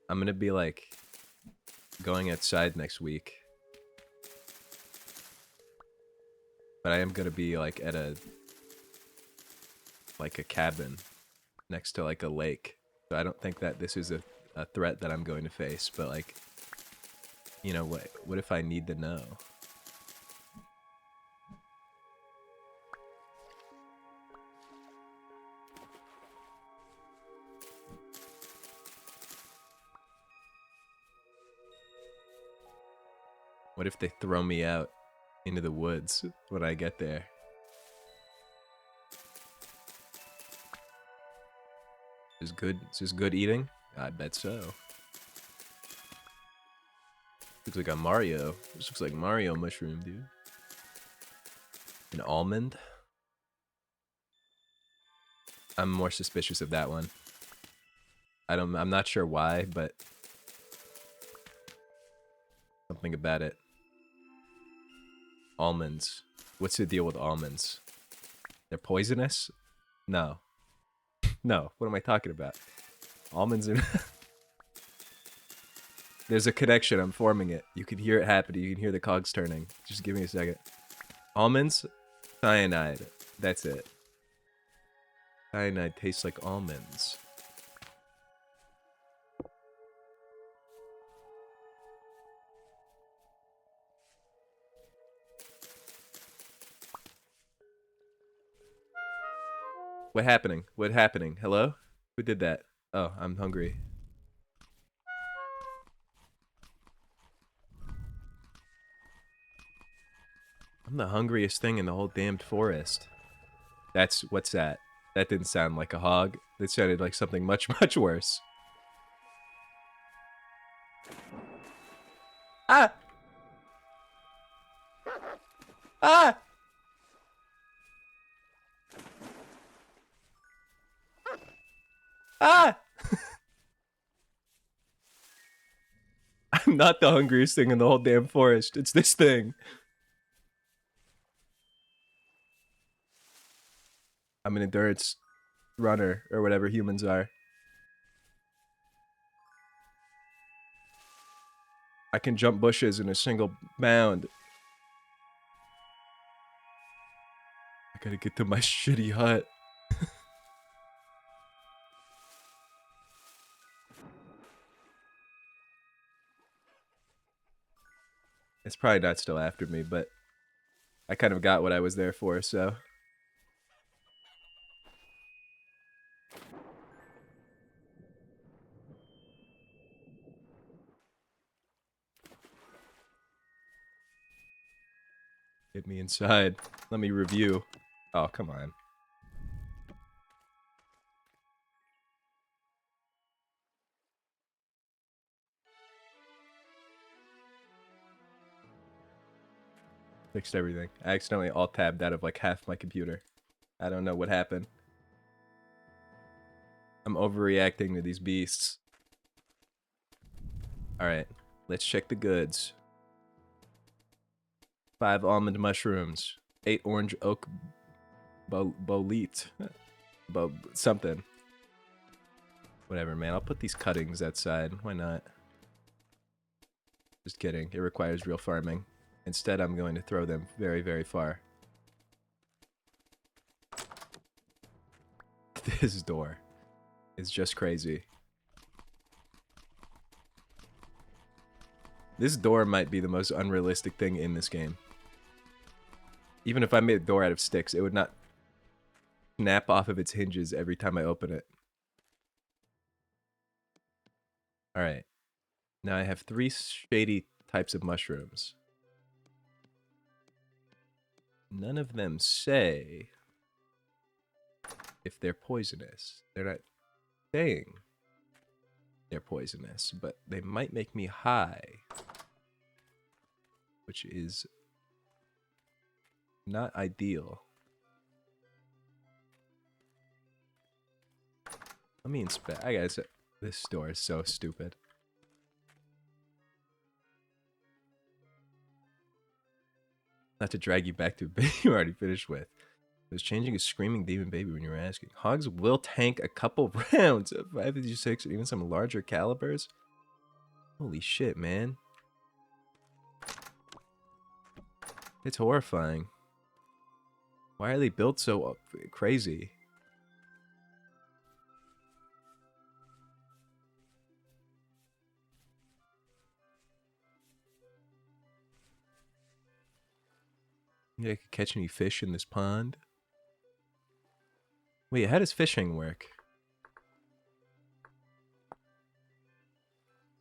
I'm gonna be like going outside next week, but I am gonna be like at a cabin next to like a lake. So I don't think that this is a threat that I'm going to face, but like, you know, what if I need to know? What if they throw me out into the woods when I get there? Is this good eating? I bet so. Looks like a Mario. This looks like Mario mushroom, dude. An almond? I'm more suspicious of that one. I'm not sure why, but something about it. Almonds. What's the deal with almonds? They're poisonous? No. No, what am I talking about? Almonds are... There's a connection, I'm forming it. You can hear it happening, you can hear the cogs turning. Just give me a second. Almonds? Cyanide. That's it. Cyanide tastes like almonds. What happening? What happening? Hello? Who did that? Oh, I'm hungry. I'm the hungriest thing in the whole damned forest. What's that? That didn't sound like a hog. That sounded like something much, much worse. Ah! Ah! Ah! I'm not the hungriest thing in the whole damn forest. It's this thing. I'm an endurance runner, or whatever humans are. I can jump bushes in a single bound. I gotta get to my shitty hut. It's probably not still after me, but I kind of got what I was there for, so... Get me inside. Let me review. Oh, come on. Fixed everything. I accidentally alt-tabbed out of like half my computer. I don't know what happened. I'm overreacting to these beasts. Alright, let's check the goods. 5 almond mushrooms. 8 orange oak bolete. Something. Whatever, man. I'll put these cuttings outside. Why not? Just kidding. It requires real farming. Instead, I'm going to throw them very, very far. This door is just crazy. This door might be the most unrealistic thing in this game. Even if I made a door out of sticks, it would not snap off of its hinges every time I open it. Alright. Now I have 3 shady types of mushrooms. None of them say if they're poisonous. They're not... saying they're poisonous, but they might make me high, which is not ideal. Let me inspect. I guess this store is so stupid. Not to drag you back to a bit you already finished with. It was changing a screaming demon baby when you were asking. Hogs will tank a couple rounds of 556 and even some larger calibers. Holy shit, man. It's horrifying. Why are they built so crazy? Maybe I could catch any fish in this pond. Wait, how does fishing work?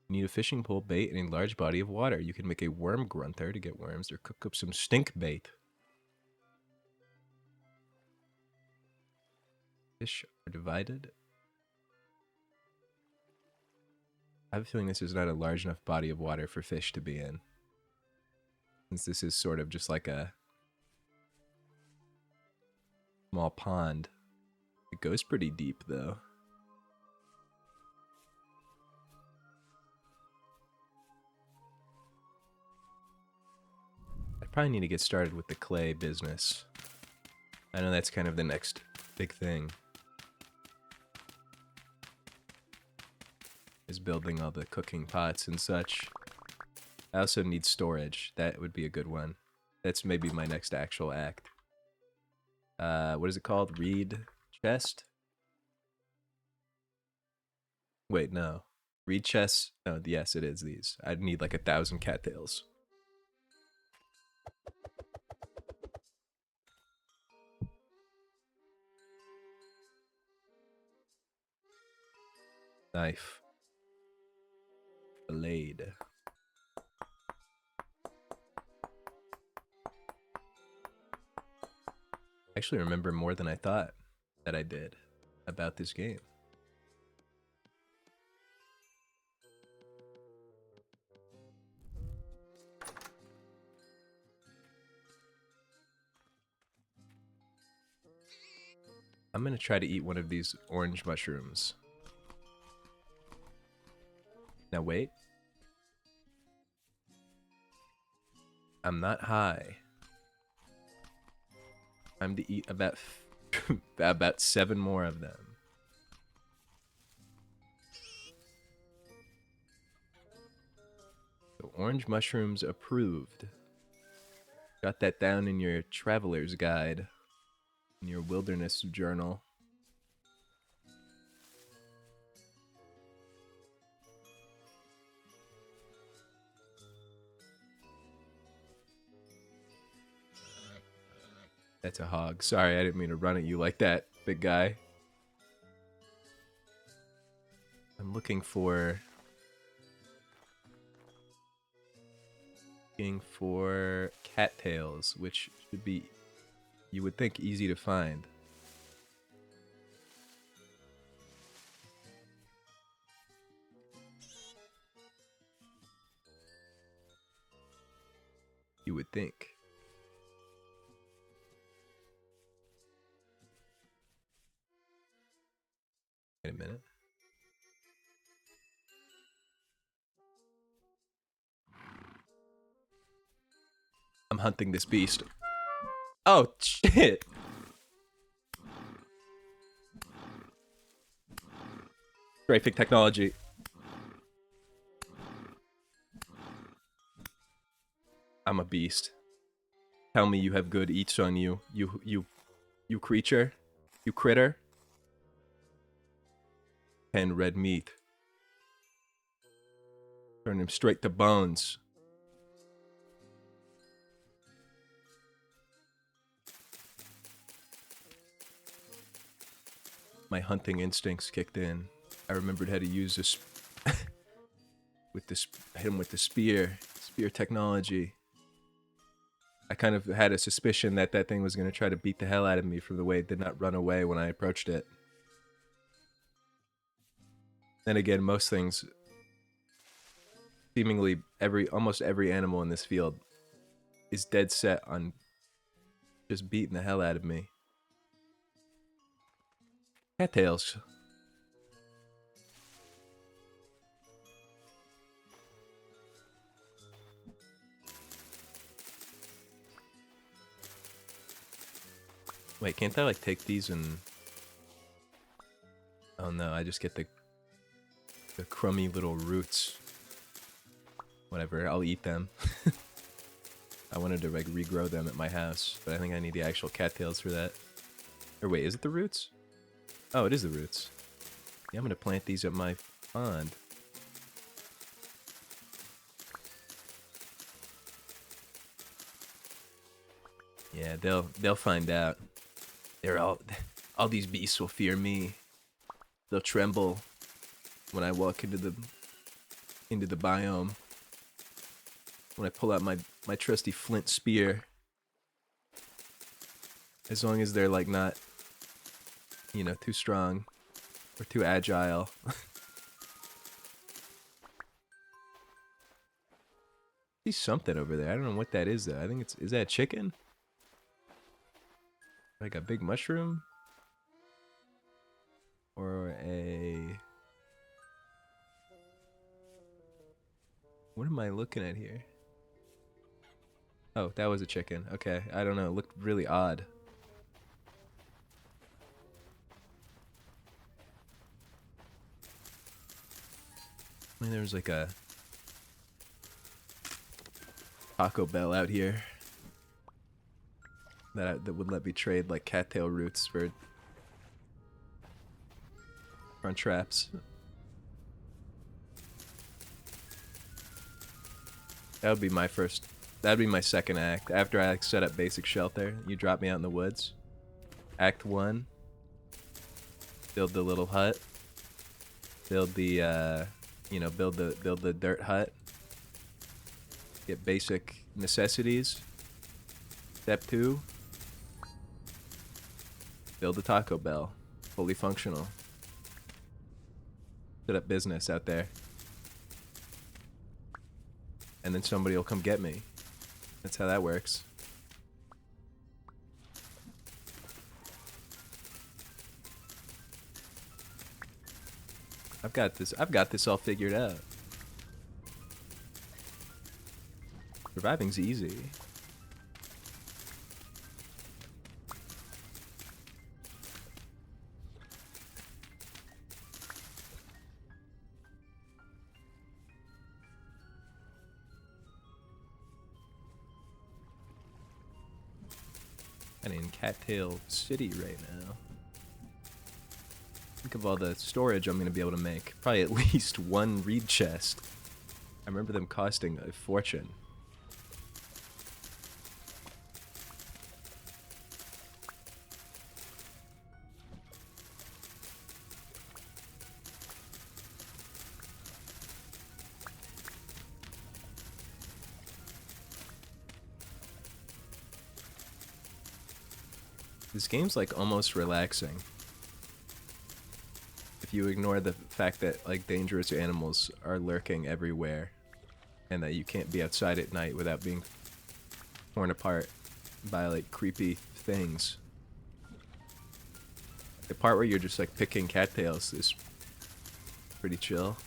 You need a fishing pole, bait, and a large body of water. You can make a worm grunter to get worms or cook up some stink bait. Fish are divided. I have a feeling this is not a large enough body of water for fish to be in. Since this is sort of just like a small pond. It goes pretty deep, though. I probably need to get started with the clay business. I know that's kind of the next big thing. Is building all the cooking pots and such. I also need storage. That would be a good one. That's maybe my next actual act. What is it called? Reed chest? Wait, no. Reed chest? Oh, yes, it is these. I'd need like 1,000 cattails. Knife. Blade. I actually remember more than I thought that I did about this game. I'm gonna try to eat one of these orange mushrooms. Now wait. I'm not high. I'm to eat about about 7 more of them. So orange mushrooms approved. Got that down in your traveler's guide, in your wilderness journal. That's a hog. Sorry, I didn't mean to run at you like that, big guy. I'm looking for cattails, which should be, you would think, easy to find. You would think. Wait a minute. I'm hunting this beast. Oh, shit. Graphic technology. I'm a beast. Tell me you have good eats on you. You creature. You critter. And red meat. Turn him straight to bones. My hunting instincts kicked in. I remembered how to use this with this, hit him with the spear technology. I kind of had a suspicion that that thing was going to try to beat the hell out of me from the way it did not run away when I approached it. Then again, most things, seemingly almost every animal in this field is dead set on just beating the hell out of me. Cattails. Wait, can't I like take these and... Oh no, I just get the crummy little roots. Whatever, I'll eat them. I wanted to like regrow them at my house, but I think I need the actual cattails for that. Or wait, is it the roots? Oh, it is the roots. Yeah, I'm gonna plant these at my pond. Yeah, they'll find out. They're all these beasts will fear me. They'll tremble when I walk into the biome. When I pull out my trusty flint spear. As long as they're like not, you know, too strong or too agile. See something over there. I don't know what that is though. I think is that a chicken? Like a big mushroom? Or a... What am I looking at here? Oh, that was a chicken. Okay, I don't know. It looked really odd. I mean, there was like a Taco Bell out here that would let me trade like cattail roots for front traps. That would be my first. That'd be my second act. After I like, set up basic shelter, you drop me out in the woods. Act 1. Build the little hut. Build the you know, build the dirt hut. Get basic necessities. Step 2. Build a Taco Bell. Fully functional. Set up business out there. And then somebody will come get me. That's how that works. I've got this all figured out. Surviving's easy. I'm in Cattail City right now. Think of all the storage I'm going to be able to make. Probably at least one reed chest. I remember them costing a fortune. This game's like almost relaxing. If you ignore the fact that like dangerous animals are lurking everywhere and that you can't be outside at night without being torn apart by like creepy things. The part where you're just like picking cattails is pretty chill.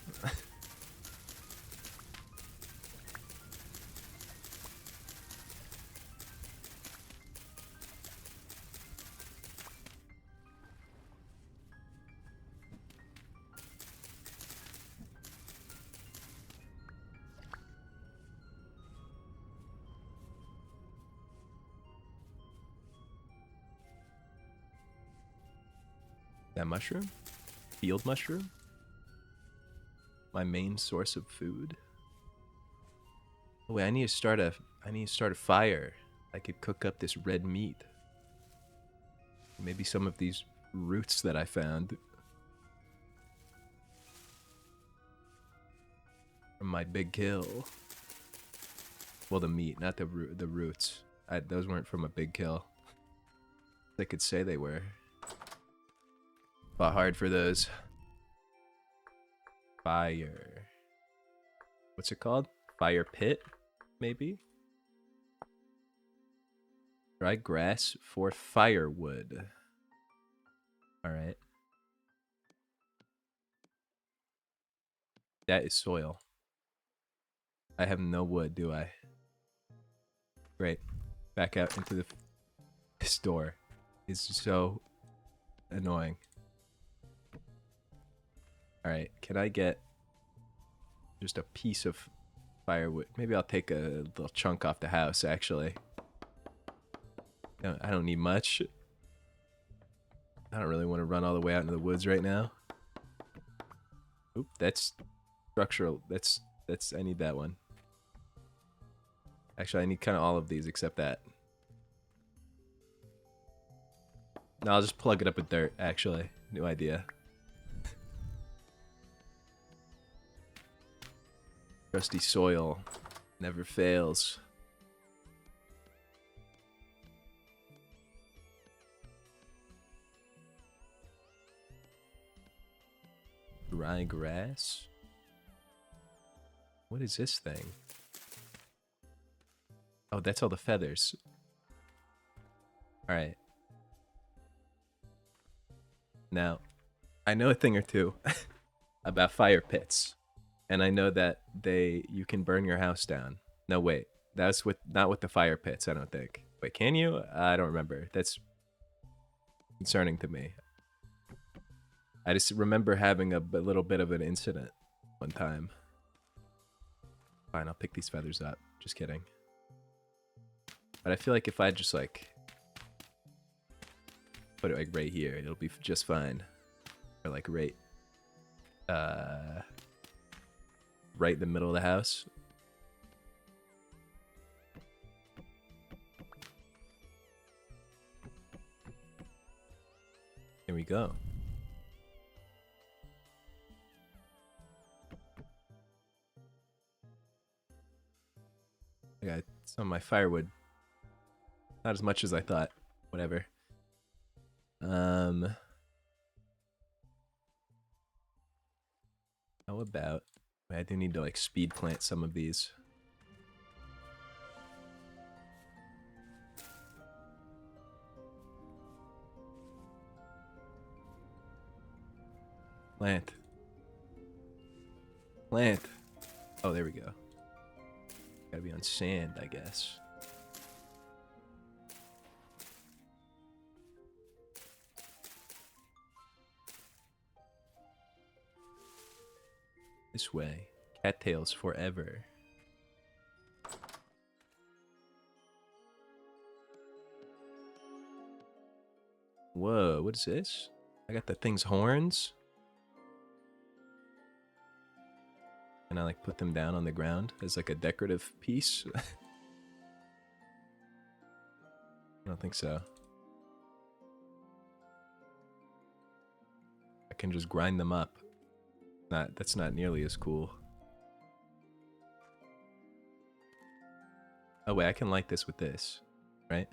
That mushroom? Field mushroom? My main source of food? Oh, wait, I need to start a fire. I could cook up this red meat. Maybe some of these roots that I found from my big kill. Well, the meat, not the roots. Those weren't from a big kill. They could say they were. Fought hard for those. fire. What's it called? Fire pit, maybe? Dry grass for firewood. Alright. That is soil. I have no wood, do I? Great. Back out into the store. It's so annoying. Alright, can I get just a piece of firewood? Maybe I'll take a little chunk off the house, actually. I don't need much. I don't really want to run all the way out into the woods right now. Oop, that's structural. That's I need that one. Actually, I need kind of all of these except that. No, I'll just plug it up with dirt, actually. New idea. Rusty soil never fails. Dry grass? What is this thing? Oh, that's all the feathers. Alright. Now, I know a thing or two about fire pits. And I know that you can burn your house down. No, wait. That's not with the fire pits, I don't think. Wait, can you? I don't remember. That's concerning to me. I just remember having a little bit of an incident one time. Fine, I'll pick these feathers up. Just kidding. But I feel like if I just like put it like right here, it'll be just fine. Or like right in the middle of the house. Here we go. I got some of my firewood. Not as much as I thought. Whatever. How about... I do need to like speed plant some of these. Plant. Plant. Oh, there we go. Gotta be on sand, I guess. This way. Cattails forever. Whoa, what is this? I got the thing's horns. And I like put them down on the ground as like a decorative piece. I don't think so. I can just grind them up. That's not nearly as cool. Oh wait, I can light this with this, right?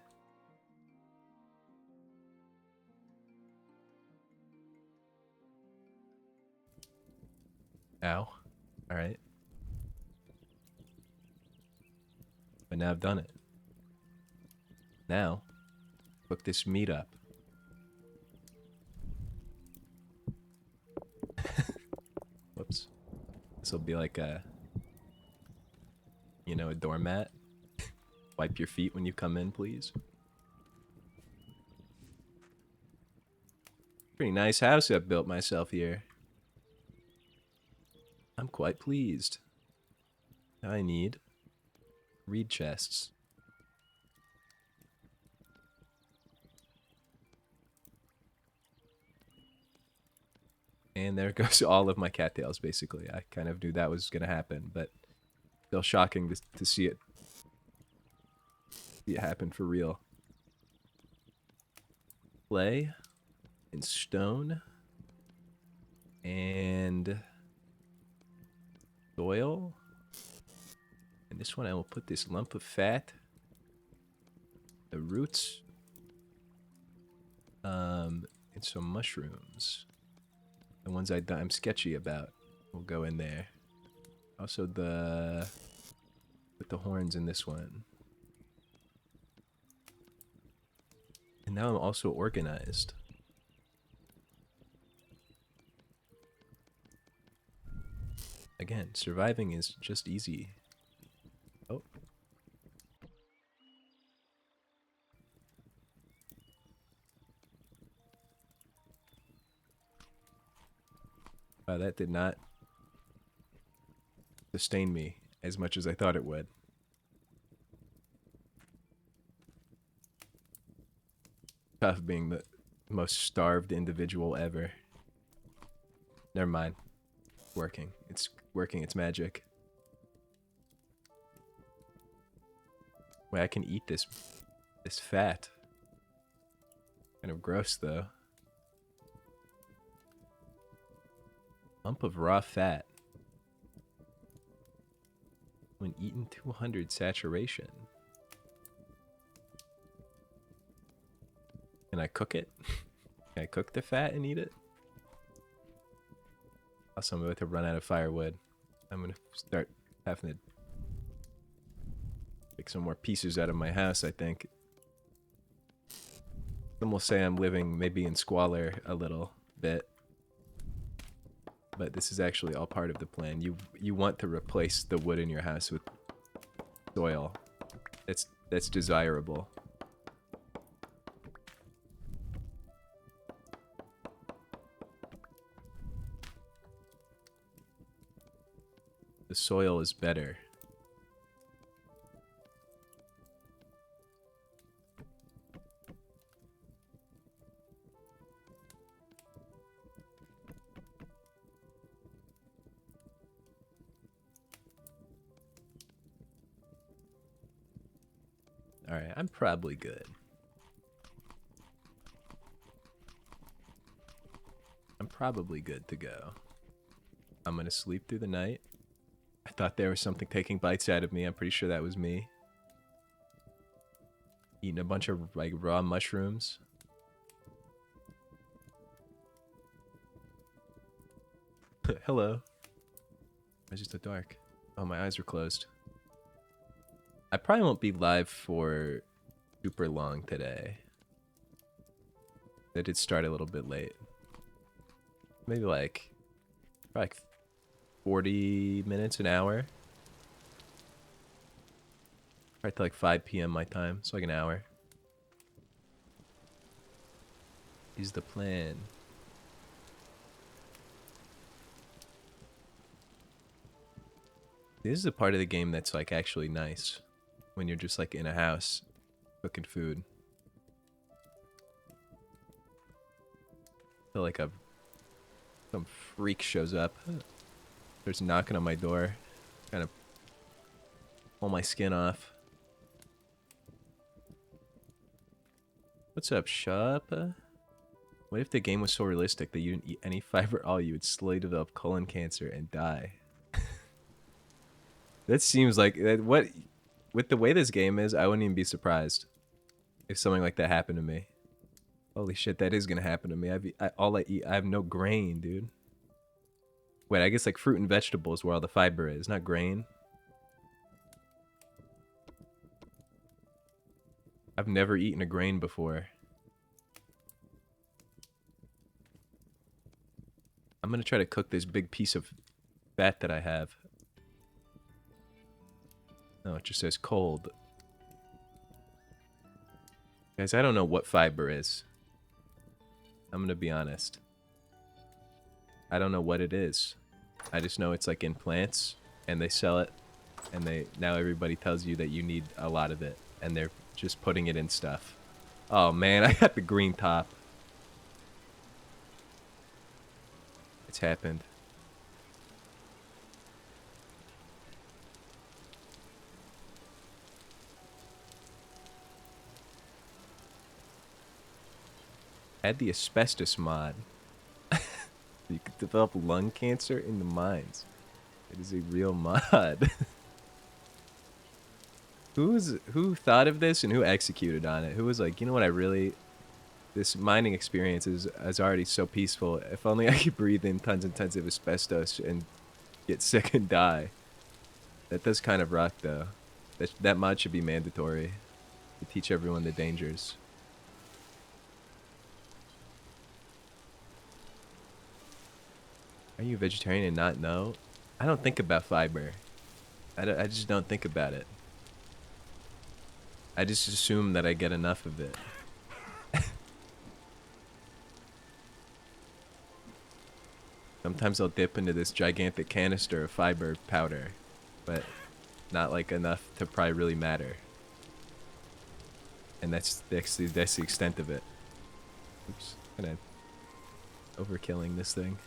Ow. Alright. But now I've done it. Now, cook this meat up. Whoops. This will be like a, you know, a doormat. Wipe your feet when you come in, please. Pretty nice house I've built myself here. I'm quite pleased. I need reed chests. And there goes all of my cattails, basically. I kind of knew that was going to happen, but still shocking to see it happen for real. Clay and stone and soil. And this one I will put this lump of fat, the roots, and some mushrooms. The ones I'm sketchy about. We'll go in there. Also put the horns in this one. And now I'm also organized. Again, surviving is just easy. Oh. Wow, that did not sustain me as much as I thought it would. Tough being the most starved individual ever. Never mind. Working. It's working its magic. Wait, I can eat this fat. Kind of gross though. Lump of raw fat. When eaten 200 saturation. Can I cook it? Can I cook the fat and eat it? Also, I'm about to run out of firewood. I'm gonna start having to take some more pieces out of my house, I think. Some will say I'm living maybe in squalor a little bit. But this is actually all part of the plan. You want to replace the wood in your house with soil. That's desirable. The soil is better. Alright, I'm probably good. I'm probably good to go. I'm gonna sleep through the night. I thought there was something taking bites out of me. I'm pretty sure that was me. Eating a bunch of like raw mushrooms. Hello. It's just so dark. Oh, my eyes are closed. I probably won't be live for super long today. I did start a little bit late. Maybe like 40 minutes, an hour. Right to like 5 p.m. my time, so like an hour. Is the plan. This is a part of the game that's like actually nice. When you're just like in a house cooking food. I feel like some freak shows up. There's knocking on my door. Kind of pull my skin off. What's up, shop? What if the game was so realistic that you didn't eat any fiber at all, you would slowly develop colon cancer and die? That seems like what with the way this game is, I wouldn't even be surprised if something like that happened to me. Holy shit, that is gonna happen to me. All I eat, I have no grain, dude. Wait, I guess like fruit and vegetables where all the fiber is, not grain. I've never eaten a grain before. I'm gonna try to cook this big piece of fat that I have. No, it just says cold. Guys, I don't know what fiber is. I'm gonna be honest. I don't know what it is. I just know it's like in plants, and they sell it, and now everybody tells you that you need a lot of it, and they're just putting it in stuff. Oh man, I got the green top. It's happened. Add the asbestos mod. You could develop lung cancer in the mines. It is a real mod. Who thought of this and who executed on it? Who was like, you know what, this mining experience is already so peaceful. If only I could breathe in tons and tons of asbestos and get sick and die. That does kind of rock, though. That mod should be mandatory to teach everyone the dangers. Are you a vegetarian and not know? I don't think about fiber. I just don't think about it. I just assume that I get enough of it. Sometimes I'll dip into this gigantic canister of fiber powder, but not like enough to probably really matter. And that's the extent of it. Oops, kind of overkilling this thing.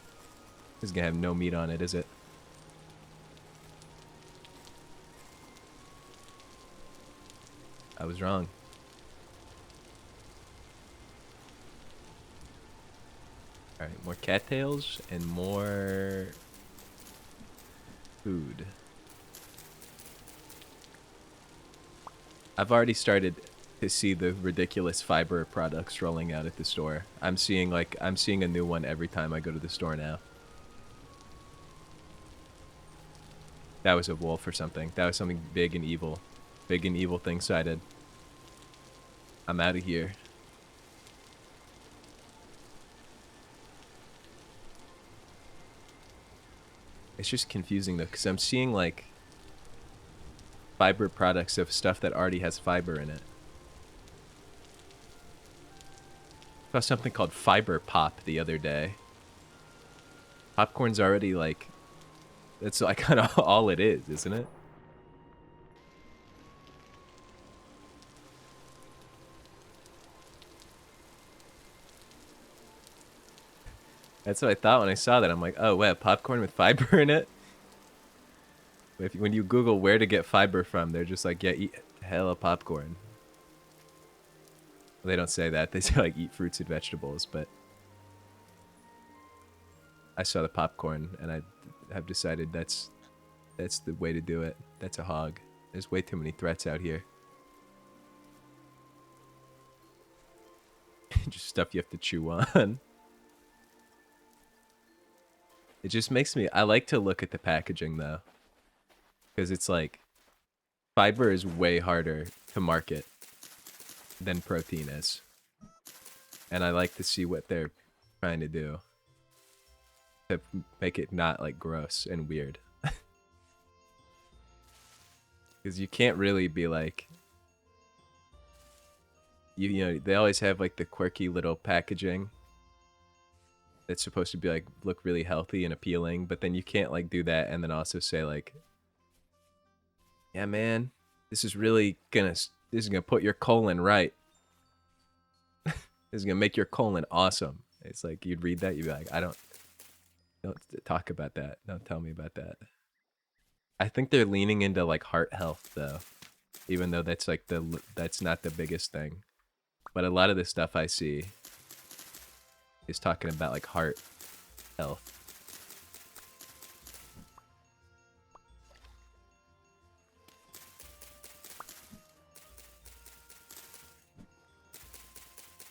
This is gonna have no meat on it, is it? I was wrong. Alright, more cattails and more food. I've already started to see the ridiculous fiber products rolling out at the store. I'm seeing a new one every time I go to the store now. That was a wolf or something. That was something big and evil. Big and evil thing sighted. I'm out of here. It's just confusing though, because I'm seeing like fiber products of stuff that already has fiber in it. I saw something called fiber pop the other day. Popcorn's already like, that's like kind of all it is, isn't it? That's what I thought when I saw that. I'm like, oh, wow, popcorn with fiber in it? When you Google where to get fiber from, they're just like, yeah, eat hella popcorn. Well, they don't say that. They say, like, eat fruits and vegetables, but I saw the popcorn, and I have decided that's the way to do it. That's a hog. There's way too many threats out here. Just stuff you have to chew on. It just makes me... I like to look at the packaging, though. Because it's like... Fiber is way harder to market than protein is. And I like to see what they're trying to do. To make it not, like, gross and weird. Because you can't really be like... You know, they always have, like, the quirky little packaging. It's supposed to be like look really healthy and appealing, but then you can't like do that and then also say like, yeah man, this is gonna put your colon right. This is gonna make your colon awesome. It's like you'd read that, you'd be like, don't talk about that, don't tell me about that. I think they're leaning into like heart health though, even though that's like that's not the biggest thing, but a lot of the stuff I see is talking about like heart health.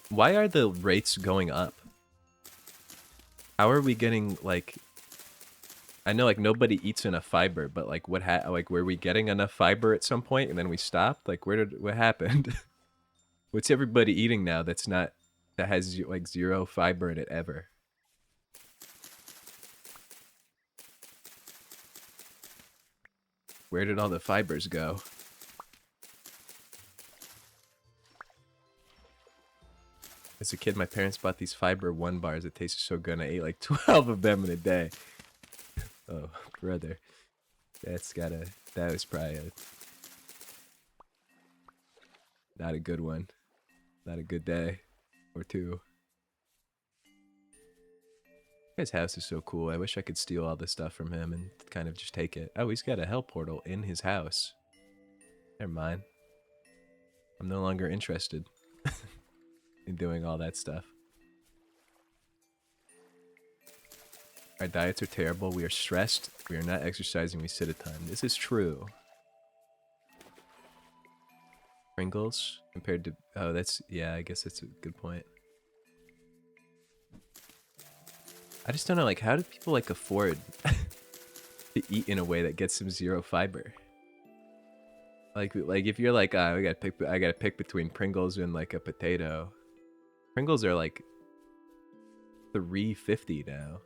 Why are the rates going up? How are we getting like... I know like nobody eats enough fiber, but like like were we getting enough fiber at some point and then we stopped? Like what happened? What's everybody eating now that has like zero fiber in it ever? Where did all the fibers go? As a kid, my parents bought these Fiber One bars that tasted so good, and I ate like 12 of them in a day. Oh, brother. That was probably not a good one. Not a good day. Or two. His house is so cool. I wish I could steal all this stuff from him and kind of just take it. Oh, he's got a hell portal in his house. Never mind. I'm no longer interested in doing all that stuff. Our diets are terrible. We are stressed. We are not exercising. We sit at time. This is true. Pringles compared to... Oh, yeah, I guess that's a good point. I just don't know, like, how do people, like, afford... to eat in a way that gets some zero fiber. Like if you're like, I gotta pick between Pringles and like a potato. Pringles are like $3.50 now.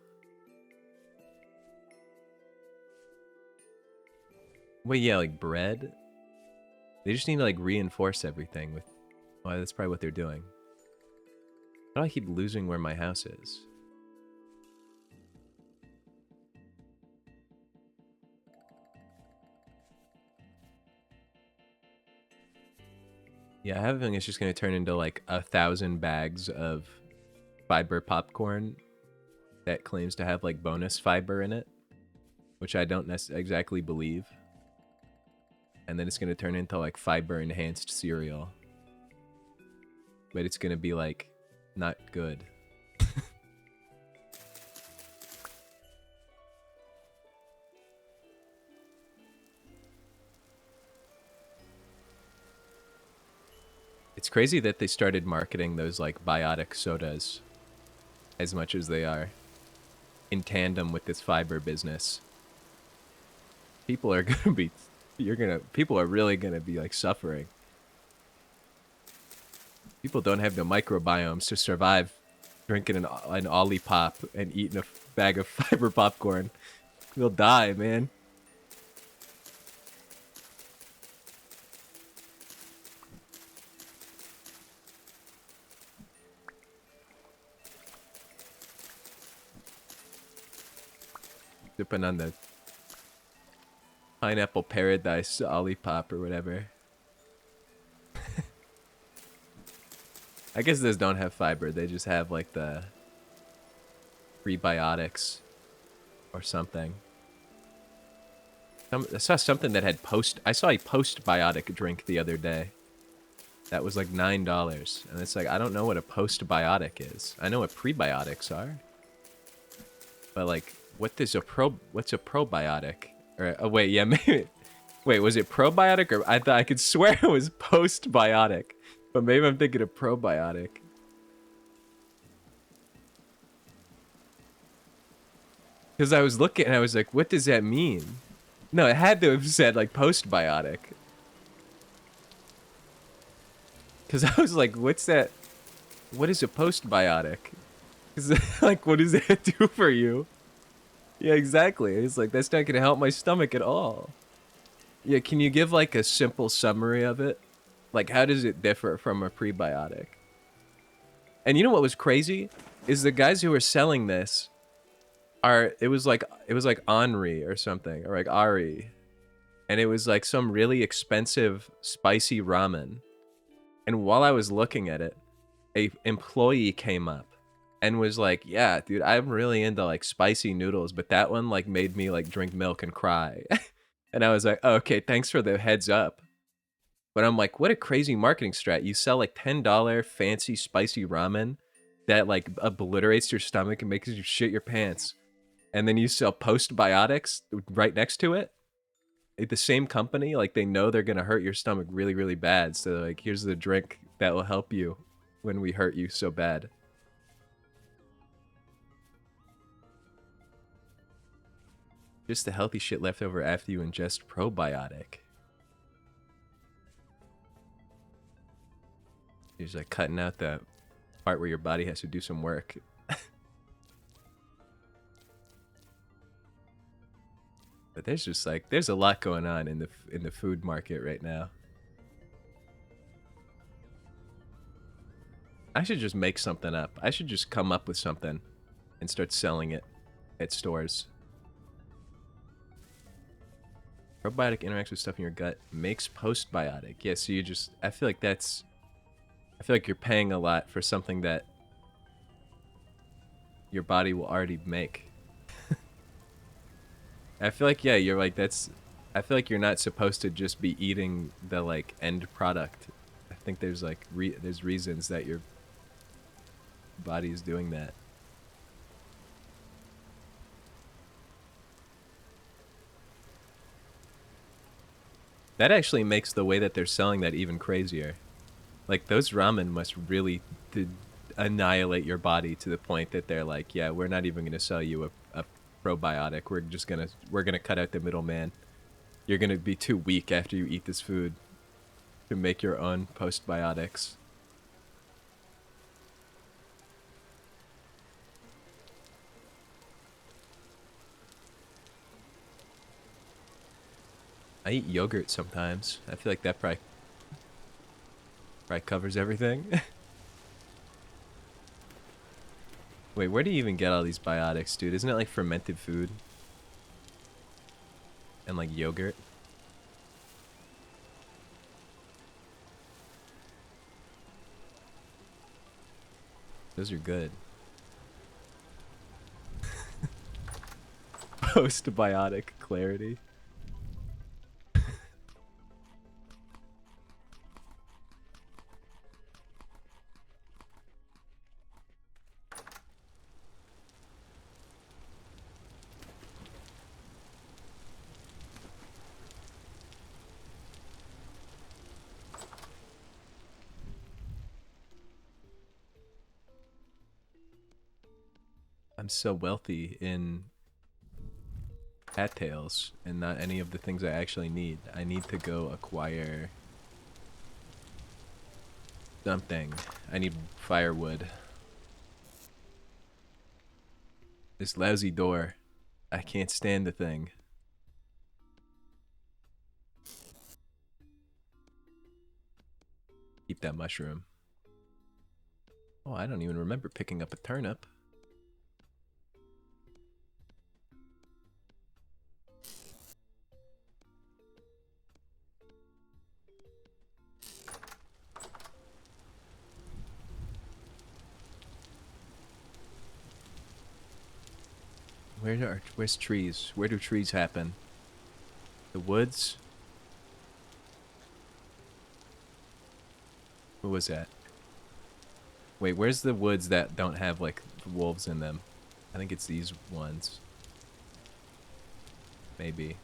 Wait, yeah, like bread. They just need to like reinforce everything with. Well, that's probably what they're doing. How do I keep losing where my house is? Yeah, I have a feeling it's just gonna turn into like 1,000 bags of fiber popcorn that claims to have like bonus fiber in it, which I don't exactly believe. And then it's gonna turn into like fiber enhanced cereal, but it's gonna be like not good. It's crazy that they started marketing those like biotic sodas as much as they are in tandem with this fiber business. People are gonna be, people are really gonna be like suffering. People don't have the microbiomes to survive drinking an Olipop and eating a bag of fiber popcorn. They'll die, man. Dipping on the pineapple paradise Olipop or whatever. I guess those don't have fiber. They just have like the prebiotics or something. I saw something that had I saw a postbiotic drink the other day. That was like $9. And it's like, I don't know what a postbiotic is. I know what prebiotics are. But like, what's a probiotic? Or, oh wait, yeah, maybe. Wait, was it probiotic or I could swear it was postbiotic. But maybe I'm thinking of probiotic. Because I was looking and I was like, what does that mean? No, it had to have said like postbiotic. Because I was like, what's that? What is a postbiotic? Because like, what does that do for you? Yeah, exactly. It's like, that's not going to help my stomach at all. Yeah, can you give like a simple summary of it? Like, how does it differ from a prebiotic? And you know what was crazy? Is the guys who were selling this it was like Henri or something, or like Ari. And it was like some really expensive spicy ramen. And while I was looking at it, a employee came up and was like, yeah, dude, I'm really into like spicy noodles, but that one like made me like drink milk and cry. And I was like, oh, okay, thanks for the heads up. But I'm like, what a crazy marketing strat. You sell like $10 fancy spicy ramen that like obliterates your stomach and makes you shit your pants. And then you sell postbiotics right next to it. The same company, like they know they're gonna hurt your stomach really, really bad. So like, here's the drink that will help you when we hurt you so bad. Just the healthy shit left over after you ingest probiotic. You're just like cutting out the part where your body has to do some work. But there's just like, there's a lot going on in the food market right now. I should just make something up. I should just come up with something and start selling it at stores. Probiotic interacts with stuff in your gut, makes postbiotic. Yeah, so you just, I feel like you're paying a lot for something that your body will already make. I feel like, yeah, you're like, I feel like you're not supposed to just be eating the like end product. I think there's like, there's reasons that your body is doing that. That actually makes the way that they're selling that even crazier. Like, those ramen must really annihilate your body to the point that they're like, yeah, we're not even going to sell you a probiotic. We're gonna cut out the middleman. You're gonna be too weak after you eat this food to make your own postbiotics. I eat yogurt sometimes. I feel like that probably covers everything. Wait, where do you even get all these biotics, dude? Isn't it like fermented food? And like yogurt? Those are good. Postbiotic clarity. I'm so wealthy in cattails and not any of the things I actually need. I need to go acquire something. I need firewood. This lousy door. I can't stand the thing. Keep that mushroom. Oh, I don't even remember picking up a turnip. Where's trees? Where do trees happen? The woods? What was that? Wait, where's the woods that don't have like wolves in them? I think it's these ones. Maybe.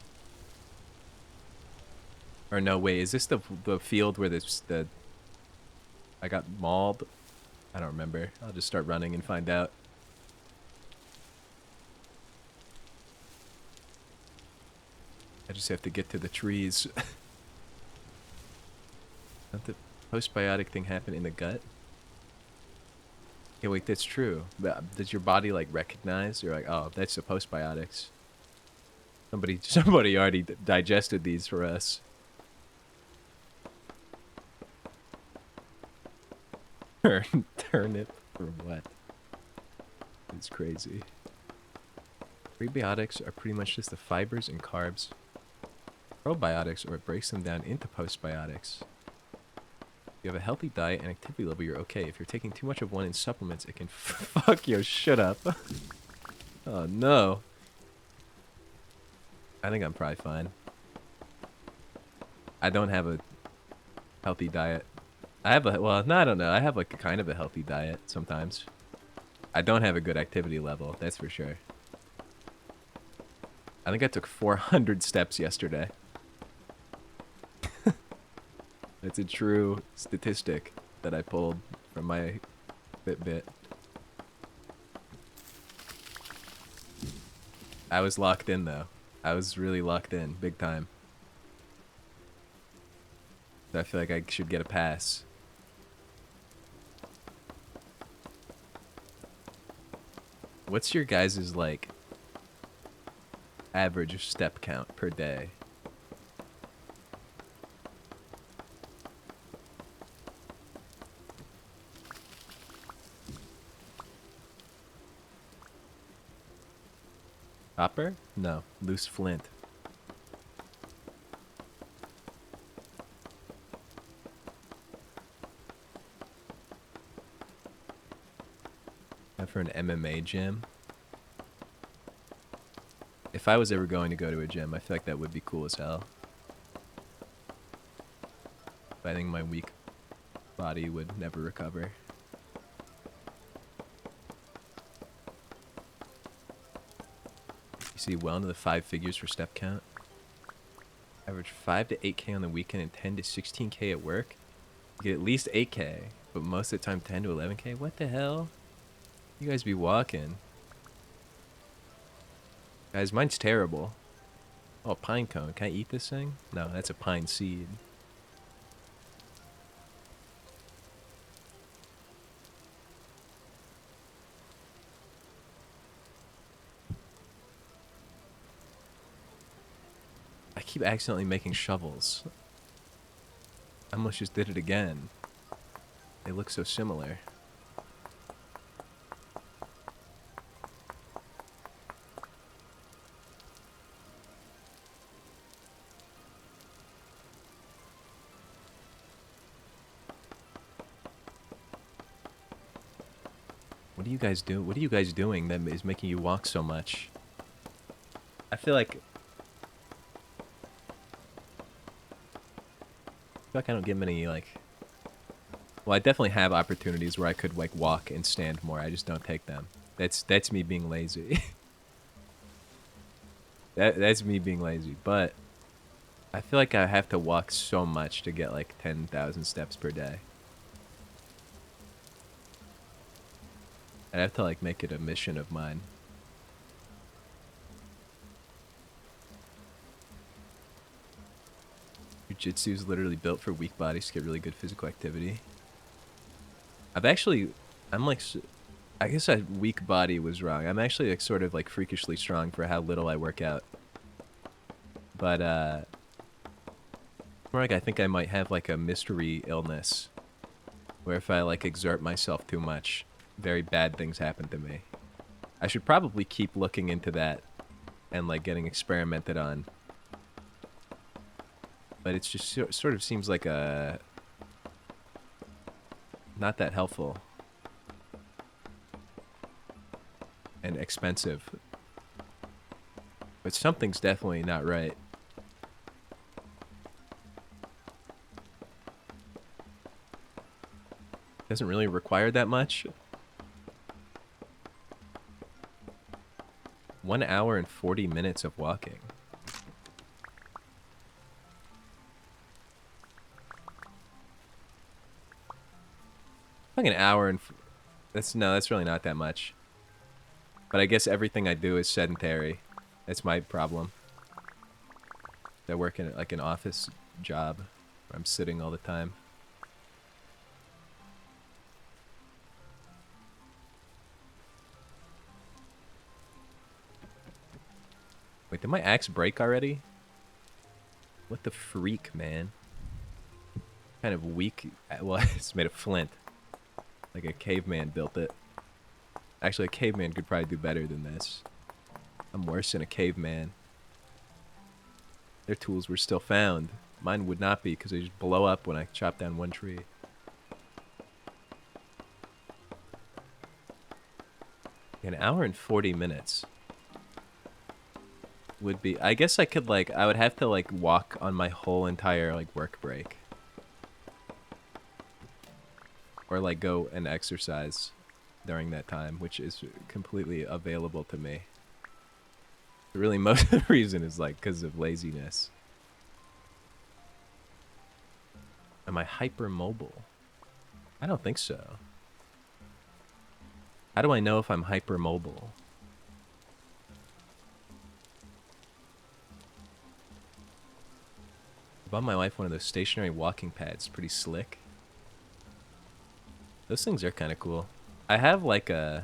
Or no, wait, is this the field where the I got mauled? I don't remember. I'll just start running and find out. I just have to get to the trees. Don't the postbiotic thing happen in the gut? Yeah, wait, that's true. Does your body like recognize? You're like, oh, that's the postbiotics. Somebody already digested these for us. Turnip for what? It's crazy. Prebiotics are pretty much just the fibers and carbs. Probiotics, or it breaks them down into postbiotics. If you have a healthy diet and activity level, you're okay. If you're taking too much of one in supplements, it can fuck yo shit up. Oh no. I think I'm probably fine. I don't have a healthy diet. I have a, well, no, I don't know. I have like a kind of a healthy diet sometimes. I don't have a good activity level, that's for sure. I think I took 400 steps yesterday. It's a true statistic that I pulled from my Fitbit. I was locked in though. I was really locked in, big time. So I feel like I should get a pass. What's your guys' like average step count per day? Copper? No, loose flint. For an MMA gym. If I was ever going to go to a gym, I feel like that would be cool as hell. But I think my weak body would never recover. You see well into the 5 figures for step count. Average 5 to 8K on the weekend and 10 to 16K at work. You get at least 8K, but most of the time 10 to 11K. What the hell? You guys be walking. Guys, mine's terrible. Oh, pine cone. Can I eat this thing? No, that's a pine seed. I keep accidentally making shovels. I almost just did it again. They look so similar. What do you guys do? What are you guys doing that is making you walk so much? I feel like I don't get many, like... Well, I definitely have opportunities where I could, like, walk and stand more. I just don't take them. That's me being lazy. That's me being lazy. But I feel like I have to walk so much to get, like, 10,000 steps per day. I'd have to, like, make it a mission of mine. Jiu-jitsu is literally built for weak bodies to get really good physical activity. I'm like, I guess weak body was wrong. I'm actually like sort of like freakishly strong for how little I work out. But more like I think I might have like a mystery illness, where if I like exert myself too much, very bad things happen to me. I should probably keep looking into that and like getting experimented on. But it's just sort of seems like a not that helpful and expensive. But something's definitely not right. Doesn't really require that much. 1 hour and 40 minutes of walking. Like an hour and... that's really not that much. But I guess everything I do is sedentary. That's my problem. I work in like an office job where I'm sitting all the time. Wait, did my axe break already? What the freak, man? Kind of weak. Well, it's made of flint. Like a caveman built it. Actually, a caveman could probably do better than this. I'm worse than a caveman. Their tools were still found. Mine would not be because they just blow up when I chop down one tree. An hour and 40 minutes would be... I guess I could like... I would have to like walk on my whole entire like work break. Or like go and exercise during that time, which is completely available to me. Really, most of the reason is like because of laziness. Am I hypermobile? I don't think so. How do I know if I'm hypermobile? I bought my wife one of those stationary walking pads. Pretty slick. Those things are kind of cool. I have like a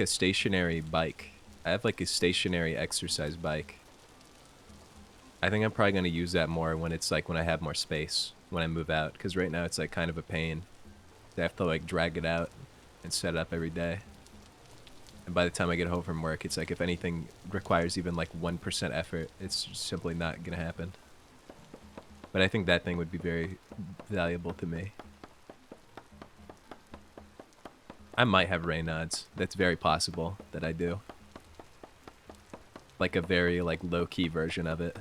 stationary bike. I have like a stationary exercise bike. I think I'm probably going to use that more when it's like when I have more space, when I move out. Because right now it's like kind of a pain. I have to like drag it out and set it up every day. And by the time I get home from work, it's like if anything requires even like 1% effort, it's just simply not going to happen. But I think that thing would be very valuable to me. I might have Raynaud's. That's very possible that I do. Like a very like low-key version of it.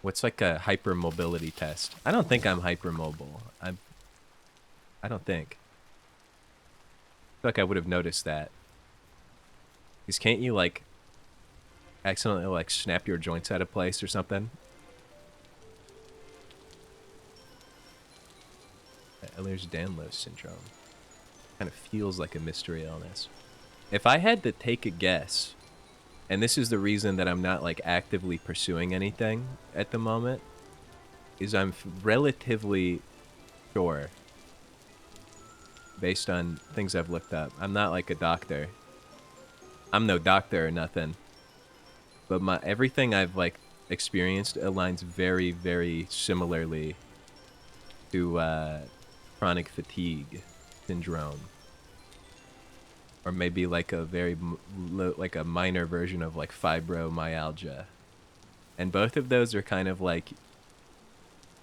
What's like a hypermobility test? I don't think I'm hypermobile. I don't think. I feel like I would have noticed that. Because can't you like accidentally like snap your joints out of place or something? Ehlers-Danlos syndrome. Kind of feels like a mystery illness. If I had to take a guess, and this is the reason that I'm not like actively pursuing anything at the moment, is I'm relatively sure, based on things I've looked up. I'm not like a doctor. I'm no doctor or nothing. But everything I've like experienced aligns very, very similarly to chronic fatigue syndrome, or maybe like a very like a minor version of like fibromyalgia. And both of those are kind of like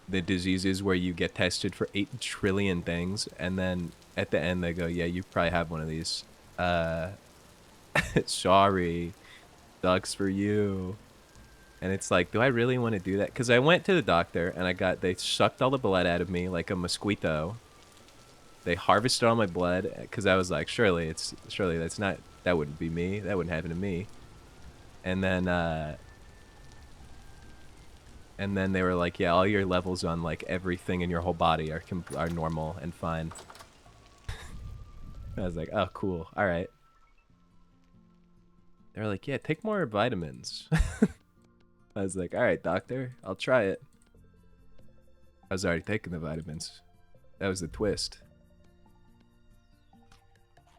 the diseases where you get tested for 8 trillion things, and then at the end they go, yeah, you probably have one of these. Sorry, sucks for you. And it's like, do I really want to do that? Because I went to the doctor and they sucked all the blood out of me like a mosquito. They harvested all my blood because I was like, surely that wouldn't be me. That wouldn't happen to me. And then they were like, yeah, all your levels on like everything in your whole body are normal and fine. I was like, oh, cool. All right. They were like, yeah, take more vitamins. I was like, all right, doctor, I'll try it. I was already taking the vitamins. That was the twist.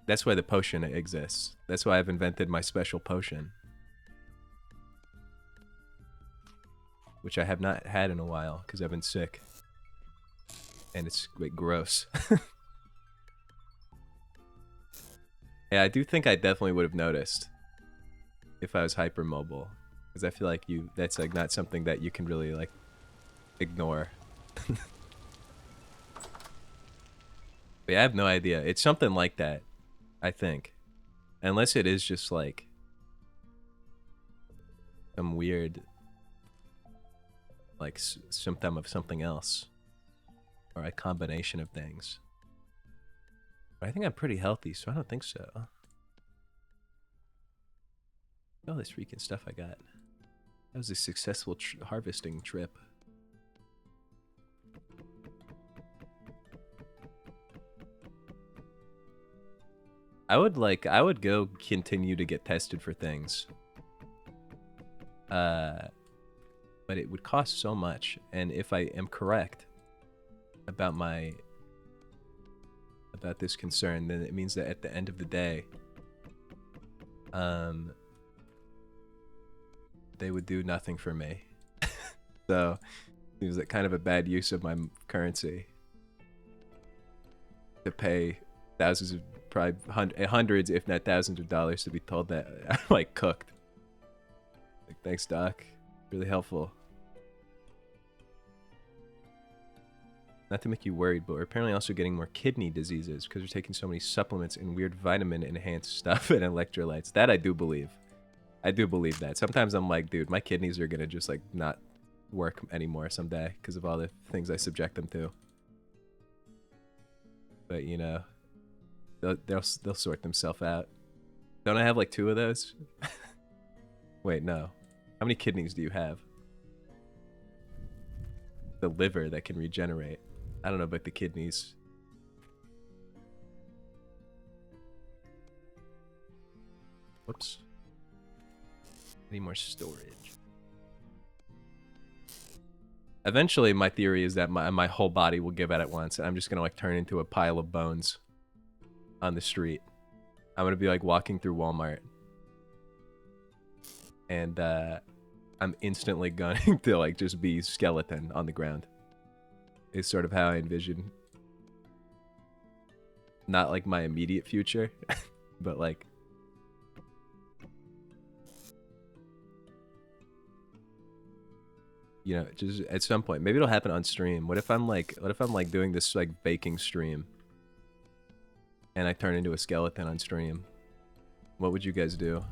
That's why the potion exists. That's why I've invented my special potion, which I have not had in a while because I've been sick. And it's like gross. Yeah, I do think I definitely would have noticed if I was hypermobile. Because I feel like that's like not something that you can really like ignore. But yeah, I have no idea. It's something like that, I think. Unless it is just like some weird like symptom of something else. Or a combination of things. But I think I'm pretty healthy, so I don't think so. All this freaking stuff I got. That was a successful harvesting trip. I would go continue to get tested for things. But it would cost so much, and if I am correct about this concern, then it means that at the end of the day, they would do nothing for me. So it was like kind of a bad use of my currency to pay thousands of, probably hundreds, if not thousands of dollars to be told that I'm like cooked. Like, thanks, doc. Really helpful. Not to make you worried, but we're apparently also getting more kidney diseases because we're taking so many supplements and weird vitamin-enhanced stuff and electrolytes. That I do believe. I do believe that. Sometimes I'm like, dude, my kidneys are gonna just like not work anymore someday because of all the things I subject them to. But you know, they'll sort themselves out. Don't I have like 2 of those? Wait, no. How many kidneys do you have? The liver that can regenerate. I don't know about the kidneys. Whoops. Need more storage. Eventually, my theory is that my whole body will give out at once, and I'm just gonna like turn into a pile of bones on the street. I'm gonna be like walking through Walmart, and I'm instantly going to like just be skeleton on the ground. Is sort of how I envision. Not like my immediate future, but like. You know, just at some point, maybe it'll happen on stream. What if I'm like doing this like baking stream, and I turn into a skeleton on stream? What would you guys do?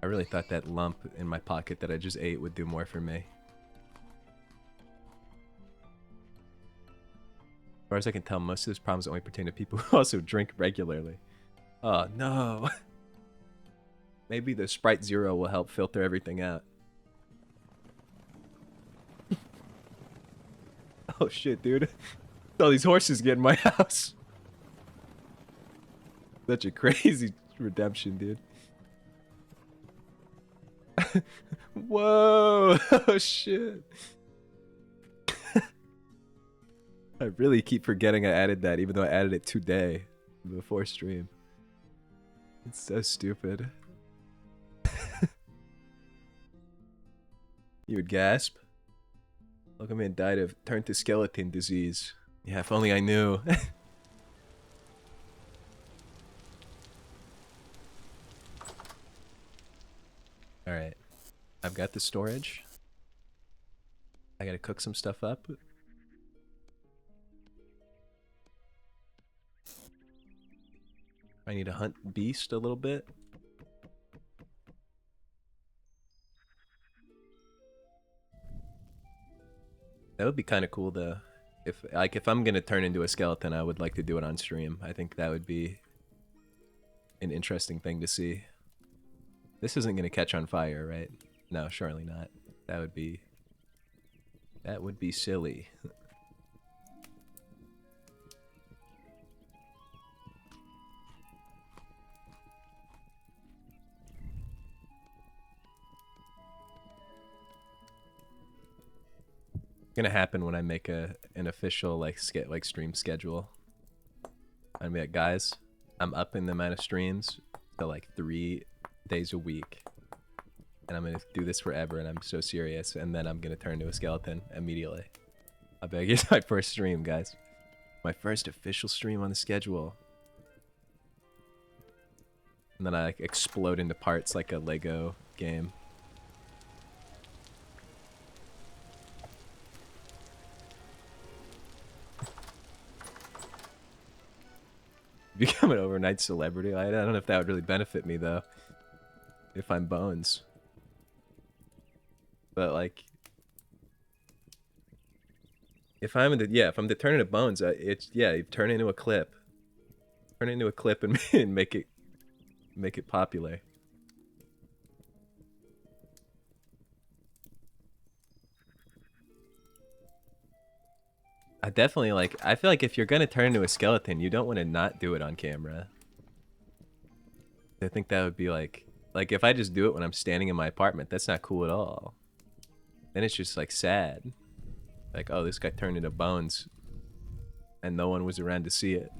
I really thought that lump in my pocket that I just ate would do more for me. As far as I can tell, most of those problems only pertain to people who also drink regularly. Oh, no. Maybe the Sprite Zero will help filter everything out. Oh shit, dude. All these horses get in my house. Such a crazy redemption, dude. Whoa! Oh shit. I really keep forgetting I added that, even though I added it today before stream. It's so stupid. You would gasp. Look, a man died of turned to skeleton disease. Yeah, if only I knew. Alright. I've got the storage. I gotta cook some stuff up. I need to hunt beast a little bit. That would be kind of cool though. If I'm gonna turn into a skeleton, I would like to do it on stream. I think that would be an interesting thing to see. This isn't gonna catch on fire, right? No, surely not. That would be silly. Gonna happen when I make an official like stream schedule. I'm like, guys, I'm upping the amount of streams to like 3 days a week, and I'm gonna do this forever, and I'm so serious. And then I'm gonna turn into a skeleton immediately. I beg, here's my first stream, guys. My first official stream on the schedule. And then I like explode into parts like a Lego game. Become an overnight celebrity. I don't know if that would really benefit me though, if I'm Bones. But like, if I'm to turn into Bones, you turn into a clip. Turn it into a clip and, and make it popular. I definitely I feel like if you're gonna turn into a skeleton, you don't want to not do it on camera. I think that would be like if I just do it when I'm standing in my apartment, that's not cool at all. Then it's just like sad. Like, oh, this guy turned into Bones and no one was around to see it.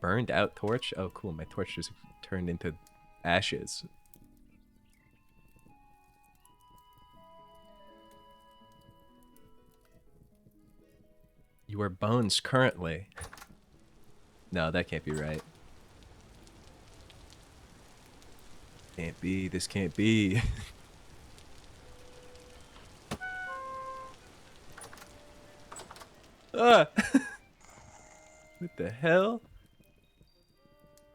Burned out torch? Oh cool, my torch just turned into ashes. You are Bones currently. No, that can't be right. Can't be, this can't be. Ah! What the hell?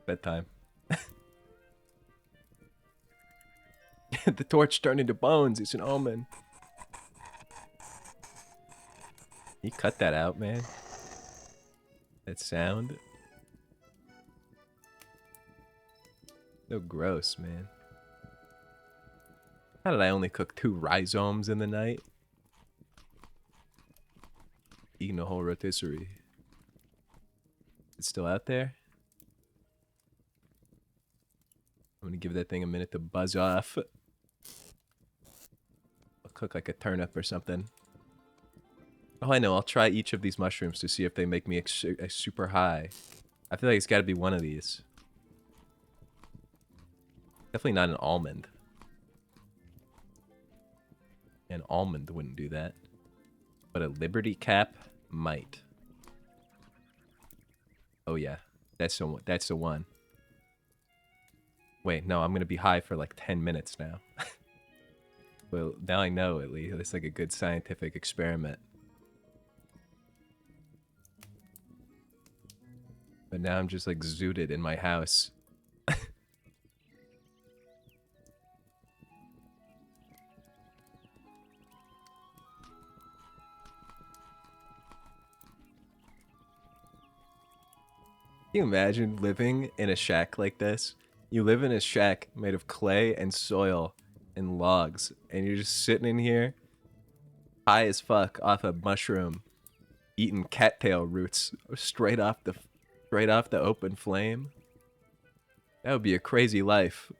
Bedtime. The torch turned into Bones, it's an omen. You cut that out, man. That sound. So gross, man. How did I only cook 2 rhizomes in the night? Eating a whole rotisserie. It's still out there? I'm gonna give that thing a minute to buzz off. I'll cook like a turnip or something. Oh, I know. I'll try each of these mushrooms to see if they make me a super high. I feel like it's got to be one of these. Definitely not an almond. An almond wouldn't do that. But a Liberty Cap might. Oh yeah, that's the one. Wait, no, I'm gonna be high for like 10 minutes now. Well, now I know at least. It's like a good scientific experiment. But now I'm just like zooted in my house. Can you imagine living in a shack like this? You live in a shack made of clay and soil and logs, and you're just sitting in here high as fuck off a mushroom, eating cattail roots straight off the open flame. That would be a crazy life.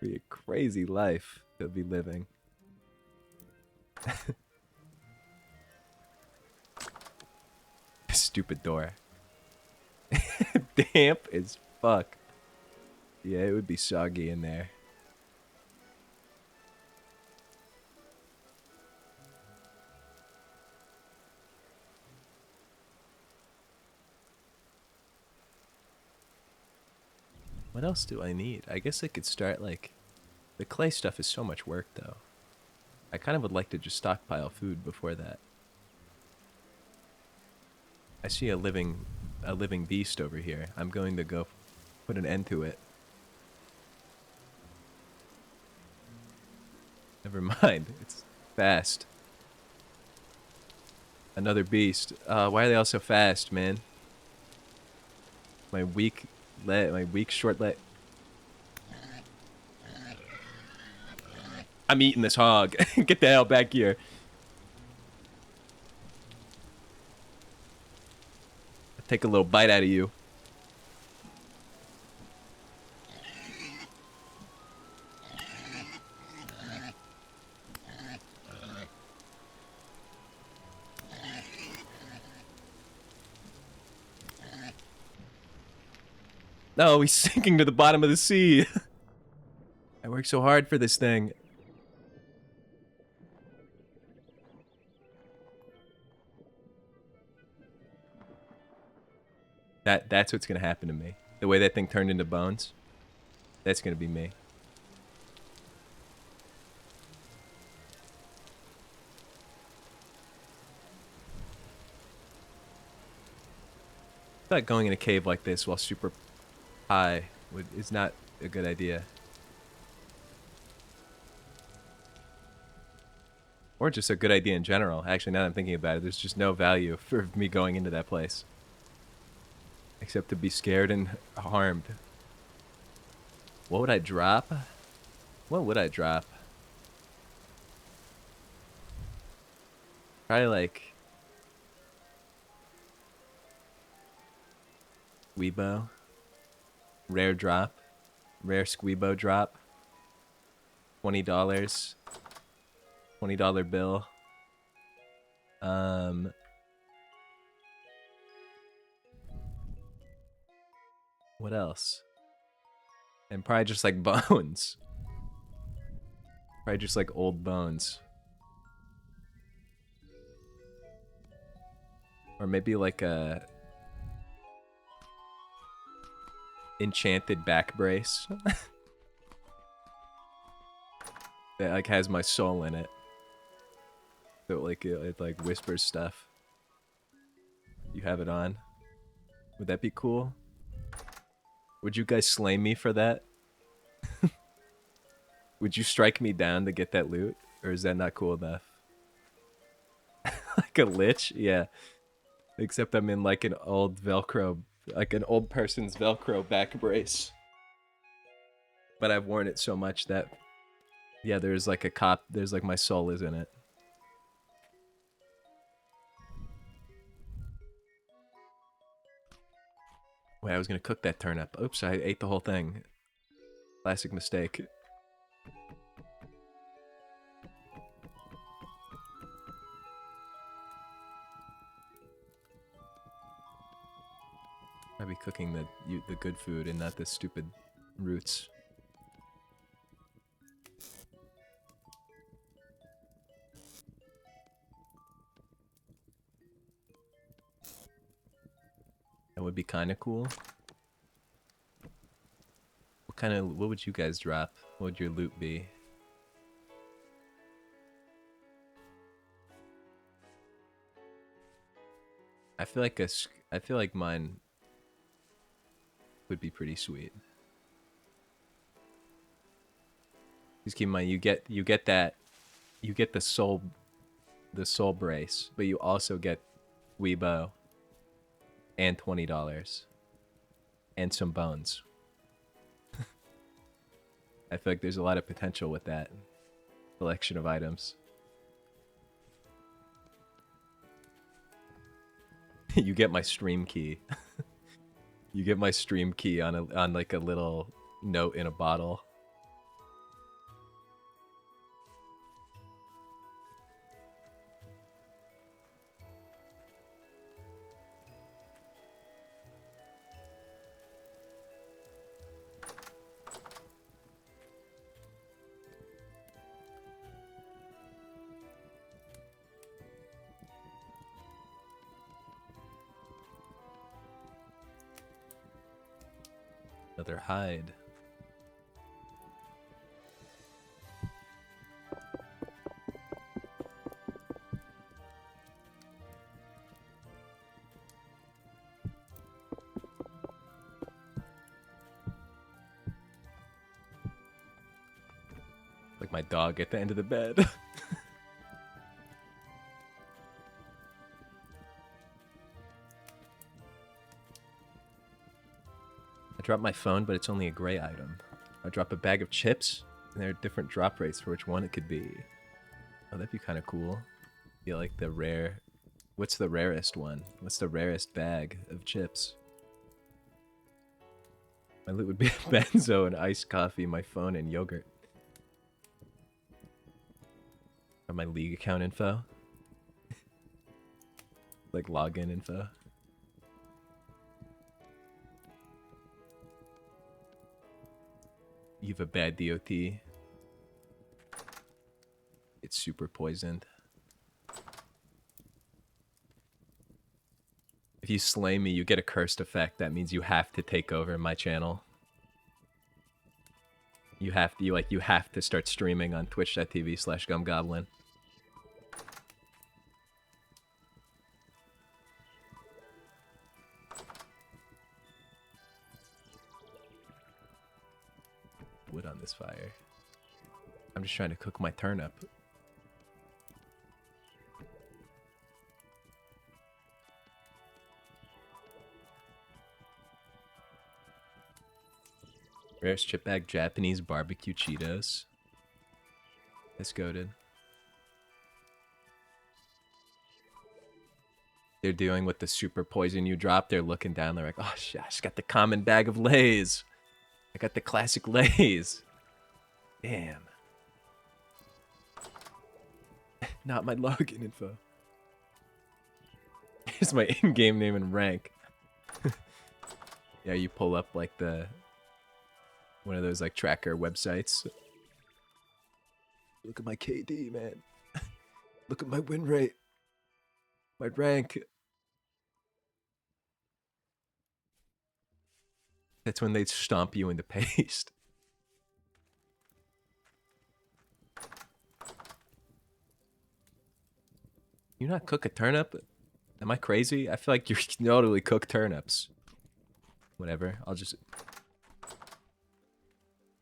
Be a crazy life to be living. Stupid door. Damp as fuck. Yeah, it would be soggy in there. What else do I need? I guess I could start, like... The clay stuff is so much work, though. I kind of would like to just stockpile food before that. I see a living beast over here. I'm going to go put an end to it. Never mind. It's fast. Another beast. Why are they all so fast, man? My weak short leg. I'm eating this hog. Get the hell back here. I'll take a little bite out of you. No, he's sinking to the bottom of the sea. I worked so hard for this thing. That's what's gonna happen to me. The way that thing turned into bones, that's gonna be me. I thought going in a cave like this while super high is not a good idea. Or just a good idea in general. Actually, now that I'm thinking about it, there's just no value for me going into that place. Except to be scared and harmed. What would I drop? What would I drop? Probably like... Squeebo. Rare drop. Rare Squeebo drop. $20. $20 bill. What else? And probably just like bones. Probably just like old bones. Or maybe like a enchanted back brace. That like has my soul in it. So like it like whispers stuff. You have it on. Would that be cool? Would you guys slay me for that? Would you strike me down to get that loot? Or is that not cool enough? Like a lich? Yeah. Except I'm in like an old Velcro, like an old person's Velcro back brace. But I've worn it so much that, yeah, there's like a cop, there's like my soul is in it. Wait, I was gonna cook that turnip. Oops, I ate the whole thing. Classic mistake. I'd be cooking the good food and not the stupid roots. That would be kind of cool. What would you guys drop? What would your loot be? I feel like mine would be pretty sweet. Just keep in mind, you get the soul brace, but you also get Weebo and $20 and some bones. I feel like there's a lot of potential with that. Collection of items. You get my stream key. You get my stream key on like a little note in a bottle. Another hide. Like my dog at the end of the bed. I dropped my phone, but it's only a gray item. I drop a bag of chips, and there are different drop rates for which one it could be. Oh, that'd be kind of cool. Feel like the rare... What's the rarest one? What's the rarest bag of chips? My loot would be a benzo, and iced coffee, my phone, and yogurt. Or my league account info. Like login info. You have a bad DOT. It's super poisoned. If you slay me, you get a cursed effect. That means you have to take over my channel. You have to start streaming on twitch.tv/gumgoblin. Wood on this fire. I'm just trying to cook my turnip. Rarest chip bag, Japanese barbecue Cheetos. That's goated. They're doing with the super poison you drop. They're looking down. They're like, oh shit, I just got the common bag of Lay's. I got the classic Lay's. Damn. Not my login info. Here's my in-game name and rank. Yeah, you pull up like one of those like tracker websites. Look at my KD, man. Look at my win rate. My rank. That's when they stomp you into paste. You not cook a turnip? Am I crazy? I feel like you totally cook turnips. Whatever, I'll just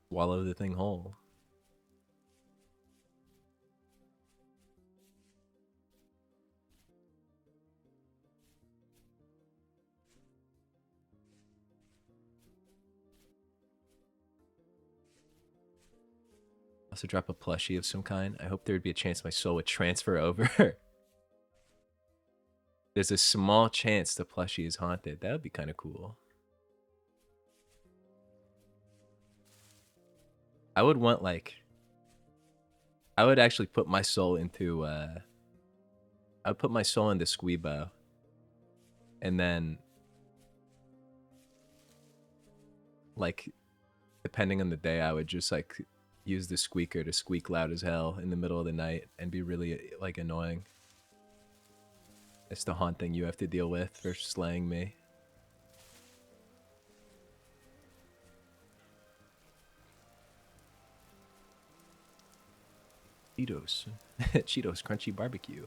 swallow the thing whole. Also drop a plushie of some kind. I hope there would be a chance my soul would transfer over. There's a small chance the plushie is haunted. That would be kind of cool. I would want like... I would actually put my soul into... I would put my soul into Squeebo. And then... like, depending on the day, I would just like... use the squeaker to squeak loud as hell in the middle of the night and be really like annoying. It's the haunting you have to deal with for slaying me. Cheetos. Cheetos crunchy barbecue.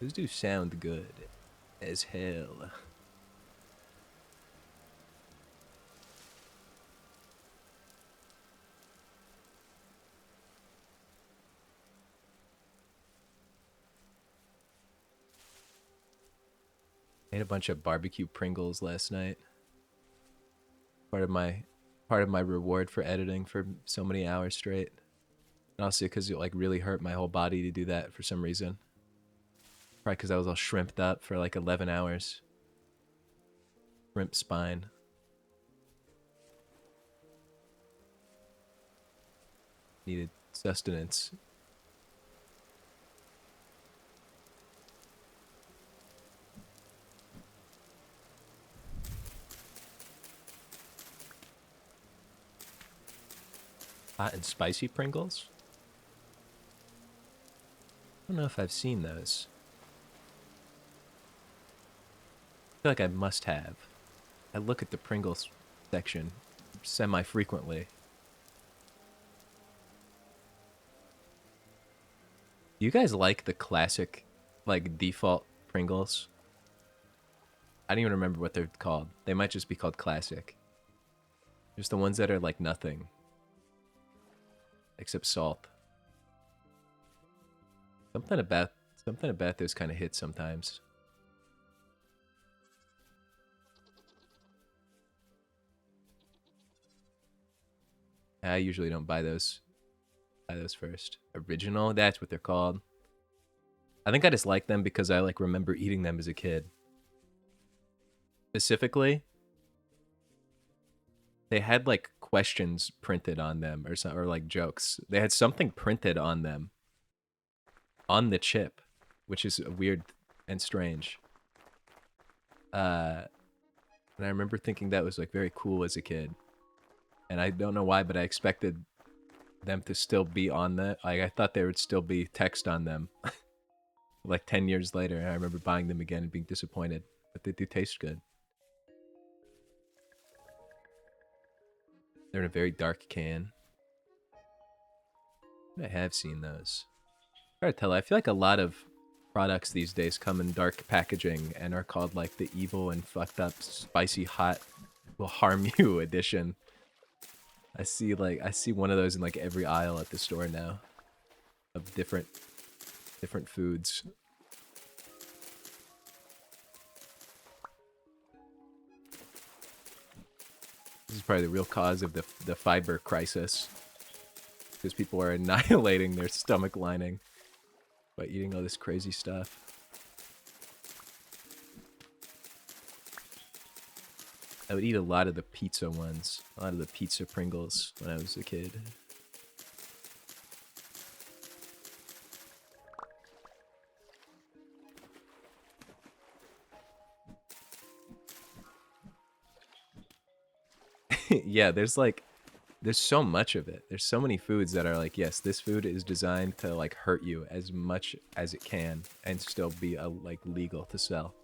Those do sound good as hell. I ate a bunch of barbecue Pringles last night. Part of my reward for editing for so many hours straight. And also because it like really hurt my whole body to do that for some reason. Probably because I was all shrimped up for like 11 hours. Shrimp spine. Needed sustenance. Hot and spicy Pringles? I don't know if I've seen those. I feel like I must have. I look at the Pringles section semi-frequently. Do you guys like the classic, like, default Pringles? I don't even remember what they're called. They might just be called classic. Just the ones that are like nothing. Except salt. Something about those kind of hits sometimes. I usually don't buy those. Buy those first. Original, that's what they're called. I think I just like them because I like remember eating them as a kid. Specifically, they had like questions printed on them or something, or like jokes. They had something printed on them on the chip, which is weird and strange. And I remember thinking that was like very cool as a kid. And I don't know why, but I expected them to still be on the, like I thought there would still be text on them. Like 10 years later, and I remember buying them again and being disappointed, but they do taste good. They're in a very dark can. I have seen those. Hard to tell. I feel like a lot of products these days come in dark packaging and are called like the evil and fucked up spicy hot will harm you edition. I see one of those in like every aisle at the store now of different foods. This is probably the real cause of the fiber crisis. Because people are annihilating their stomach lining by eating all this crazy stuff. I would eat a lot of the pizza ones. A lot of the pizza Pringles when I was a kid. Yeah, there's so much of it. There's so many foods that are like, yes, this food is designed to like hurt you as much as it can and still be like legal to sell.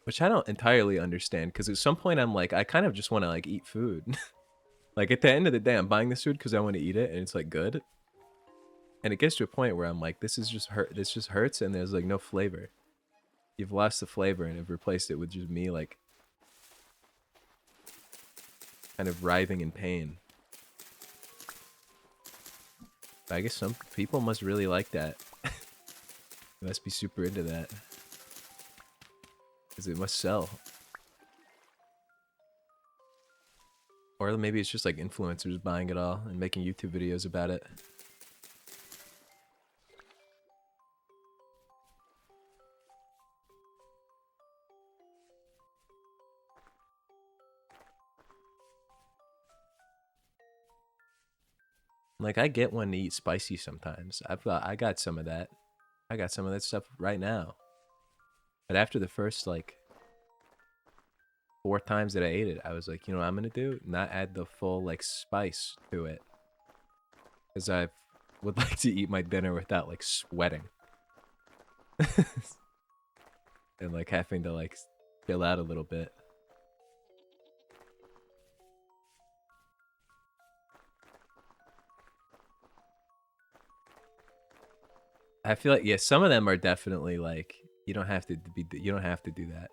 Which I don't entirely understand, because at some point I'm like, I kind of just want to like eat food. Like at the end of the day, I'm buying this food because I want to eat it and it's like good. And it gets to a point where I'm like, this just hurts and there's like no flavor. You've lost the flavor and have replaced it with just me like kind of writhing in pain. But I guess some people must really like that. They must be super into that. Because it must sell. Or maybe it's just like influencers buying it all and making YouTube videos about it. Like I get one to eat spicy sometimes. I got some of that. I got some of that stuff right now. But after the first like 4 times that I ate it, I was like, you know what I'm gonna do? Not add the full like spice to it. Because I would like to eat my dinner without like sweating. And like having to like chill out a little bit. I feel like, yeah, some of them are definitely like, you don't have to do that.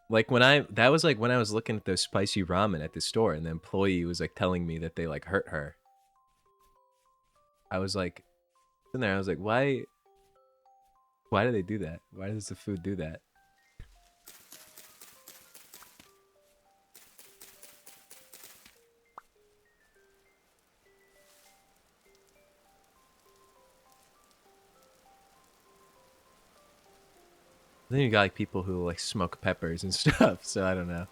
Like that was like when I was looking at those spicy ramen at the store and the employee was like telling me that they like hurt her. I was like, in there, I was like, why do they do that? Why does the food do that? Then you got like people who like smoke peppers and stuff. So I don't know.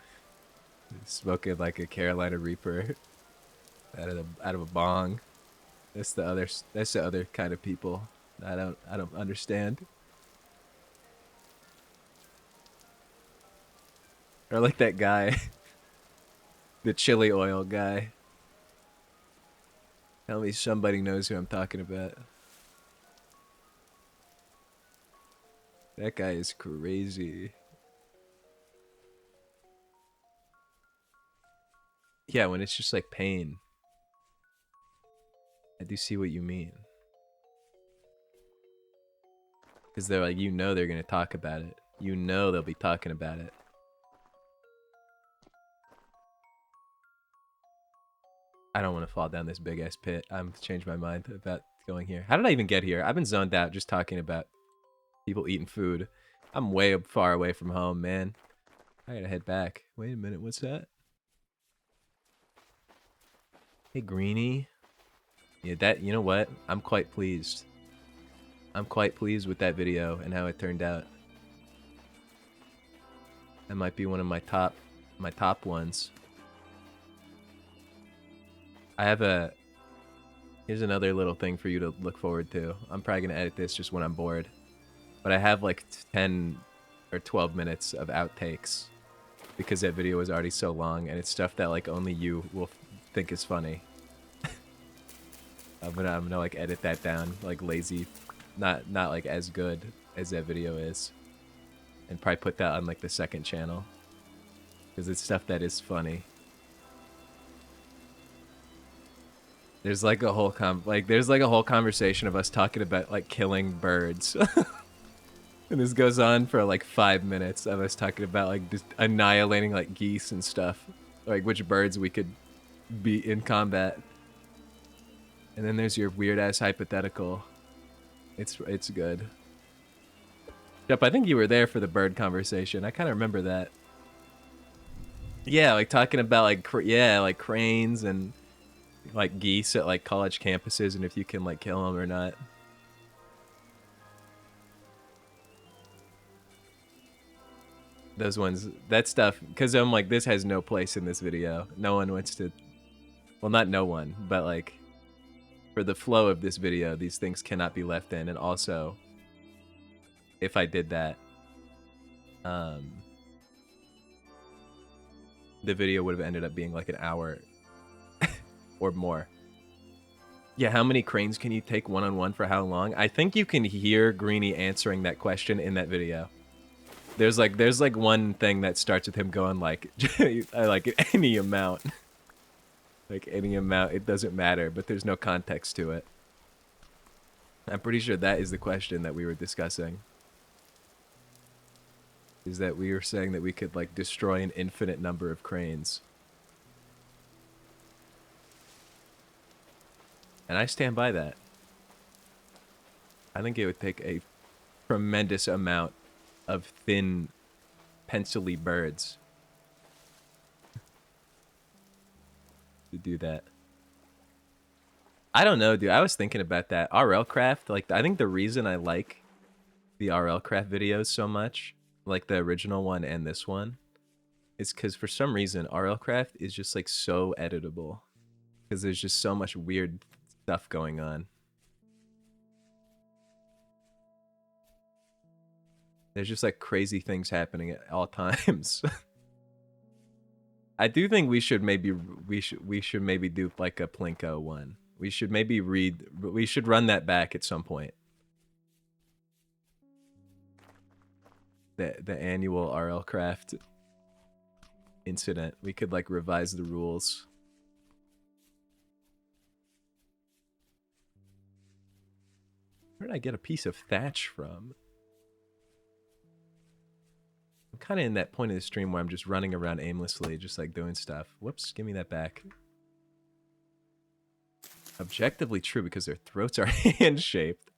Smoking like a Carolina Reaper out of a bong. That's the other. That's the other kind of people. I don't understand. Or like that guy, the chili oil guy. Tell me somebody knows who I'm talking about. That guy is crazy. Yeah, when it's just like pain. I do see what you mean. Because they're like, you know they're going to talk about it. You know they'll be talking about it. I don't want to fall down this big ass pit. I'm changed my mind about going here. How did I even get here? I've been zoned out just talking about people eating food. I'm way far away from home, man. I gotta head back. Wait a minute, what's that? Hey, Greenie. Yeah, that, you know what? I'm quite pleased. I'm quite pleased with that video and how it turned out. That might be one of my top ones. I have a, here's another little thing for you to look forward to. I'm probably gonna edit this just when I'm bored. But I have like 10 or 12 minutes of outtakes because that video was already so long and it's stuff that like only you will think is funny. I'm gonna like edit that down like lazy, not like as good as that video is, and probably put that on like the second channel because it's stuff that is funny. There's like a whole conversation of us talking about like killing birds. And this goes on for like 5 minutes of us talking about like just annihilating like geese and stuff, like which birds we could beat in combat. And then there's your weird ass hypothetical. It's good. Yep, I think you were there for the bird conversation. I kind of remember that. Yeah, like talking about like like cranes and like geese at like college campuses and if you can like kill them or not. Those ones, that stuff, because I'm like, this has no place in this video. No one wants to, well, not no one, but like, for the flow of this video, these things cannot be left in. And also, if I did that, the video would have ended up being like an hour or more. Yeah, how many cranes can you take one-on-one for how long? I think you can hear Greenie answering that question in that video. There's like one thing that starts with him going like, like any amount. Like any amount, it doesn't matter, but there's no context to it. I'm pretty sure that is the question that we were discussing. Is that we were saying that we could like destroy an infinite number of cranes. And I stand by that. I think it would take a tremendous amount of thin, pencil-y birds to do that. I don't know, dude. I was thinking about that. RL Craft, like, I think the reason I like the RL Craft videos so much, like the original one and this one, is because for some reason RL Craft is just like so editable. Because there's just so much weird stuff going on. There's just like crazy things happening at all times. I do think we should maybe do like a Plinko one. We should maybe run that back at some point. The annual RL Craft incident. We could like revise the rules. Where did I get a piece of thatch from? I'm kind of in that point of the stream where I'm just running around aimlessly, just like doing stuff. Whoops, give me that back. Objectively true because their throats are hand-shaped.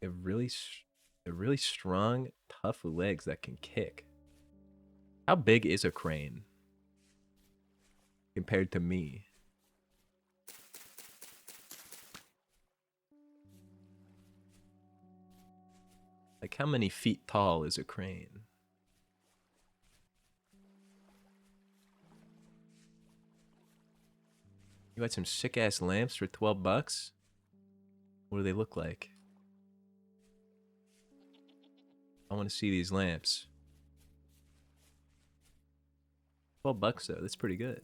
They have really strong, tough legs that can kick. How big is a crane compared to me? Like, how many feet tall is a crane? You had some sick-ass lamps for 12 bucks? What do they look like? I want to see these lamps. 12 bucks, though. That's pretty good.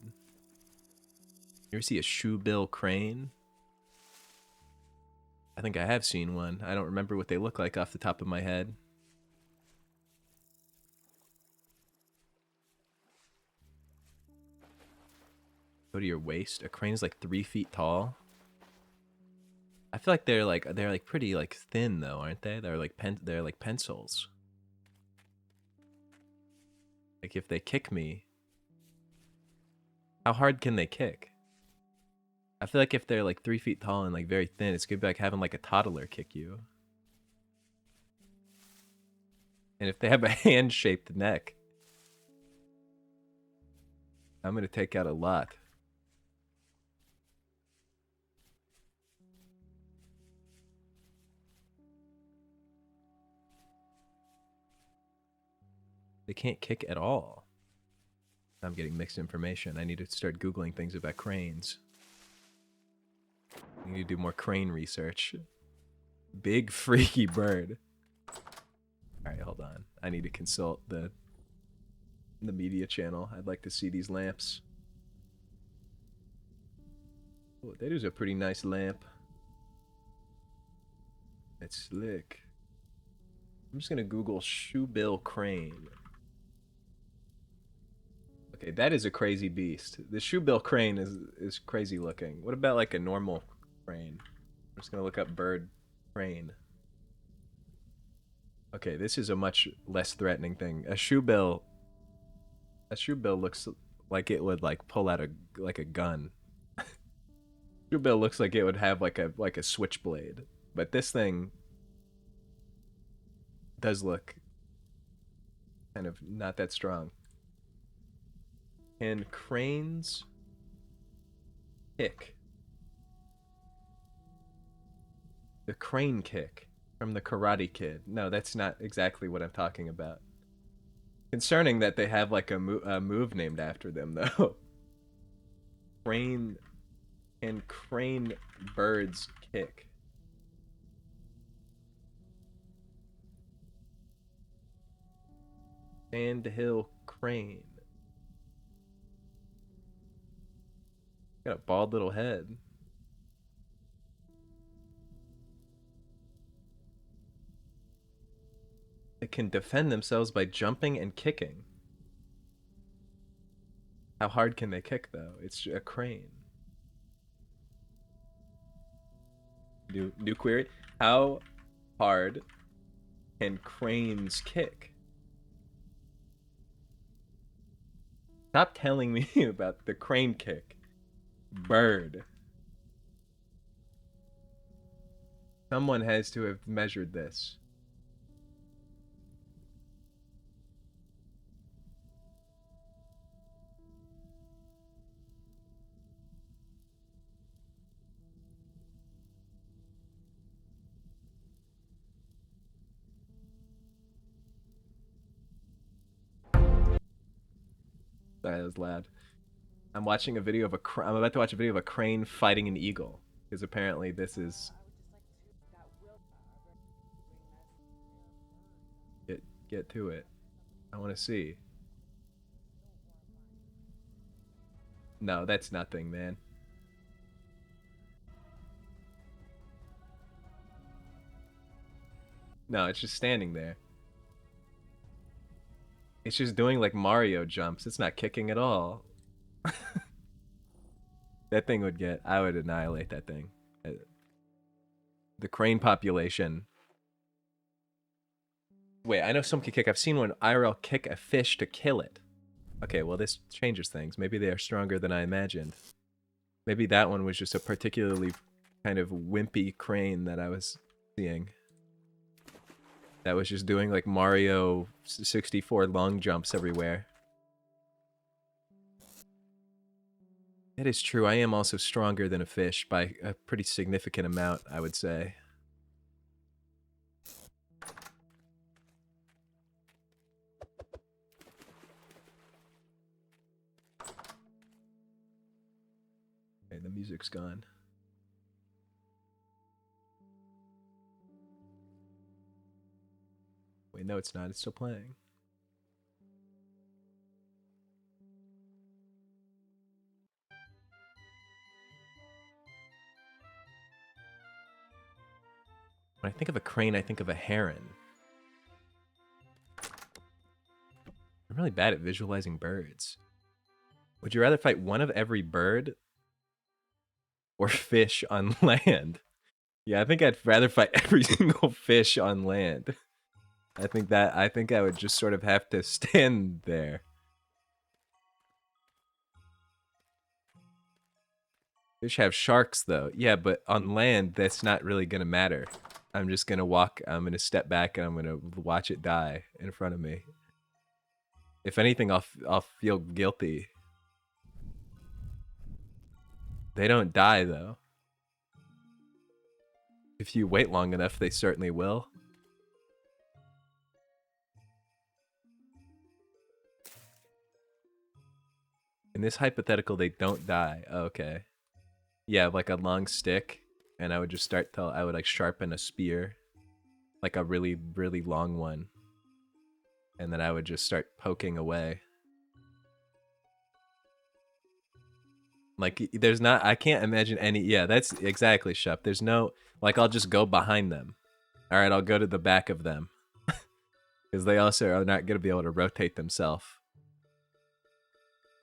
You ever see a shoe bill crane? I think I have seen one. I don't remember what they look like off the top of my head. Go to your waist. A crane is like 3 feet tall. I feel like they're pretty like thin though, aren't they? They're like pencils. Like if they kick me, how hard can they kick? I feel like if they're like 3 feet tall and like very thin, it's gonna be like having like a toddler kick you. And if they have a hand-shaped neck, I'm gonna take out a lot. They can't kick at all. I'm getting mixed information. I need to start Googling things about cranes. I need to do more crane research. Big freaky bird. Alright, hold on. I need to consult the media channel. I'd like to see these lamps. Oh, that is a pretty nice lamp. It's slick. I'm just gonna Google shoe bill crane. Okay, that is a crazy beast. The shoe bill crane is crazy looking. What about like a normal crane? I'm just gonna look up bird crane. Okay, this is a much less threatening thing. A shoe bill looks like it would like pull out a gun. Shoe bill looks like it would have like a switchblade, but this thing does look kind of not that strong. Can cranes kick? The crane kick from the Karate Kid. No, that's not exactly what I'm talking about. Concerning that they have like a move named after them, though. Crane and crane birds kick. Sandhill crane. Got a bald little head. They can defend themselves by jumping and kicking. How hard can they kick, though? It's a crane. New query. How hard can cranes kick? Stop telling me about the crane kick. Bird. Someone has to have measured this. Sorry, that was loud. I'm watching a video of I'm about to watch a video of a crane fighting an eagle, because apparently this is. Get to it. I want to see. No, that's nothing, man. No, it's just standing there. It's just doing like Mario jumps. It's not kicking at all. That thing would get. I would annihilate that thing. The crane population. Wait, I know some can kick. I've seen one IRL kick a fish to kill it. Okay, well this changes things. Maybe they are stronger than I imagined. Maybe that one was just a particularly kind of wimpy crane that I was seeing. That was just doing like Mario 64 long jumps everywhere. It is true, I am also stronger than a fish by a pretty significant amount, I would say. music's gone. Wait, no, it's not. It's still playing. When I think of a crane, I think of a heron. I'm really bad at visualizing birds. Would you rather fight one of every bird or fish on land? Yeah, I think I'd rather fight every single fish on land. I think I would just sort of have to stand there. Fish have sharks though. Yeah, but on land that's not really gonna matter. I'm just gonna walk, I'm gonna step back and I'm gonna watch it die in front of me. If anything, I'll feel guilty. They don't die though. If you wait long enough, they certainly will. In this hypothetical, they don't die. Oh, okay. Yeah, like a long stick, and I would just I would like sharpen a spear, like a really, really long one. And then I would just start poking away. Like, there's not, I can't imagine any, yeah, that's exactly, Shep. There's no, like, I'll just go behind them. All right, I'll go to the back of them. Because they also are not going to be able to rotate themselves.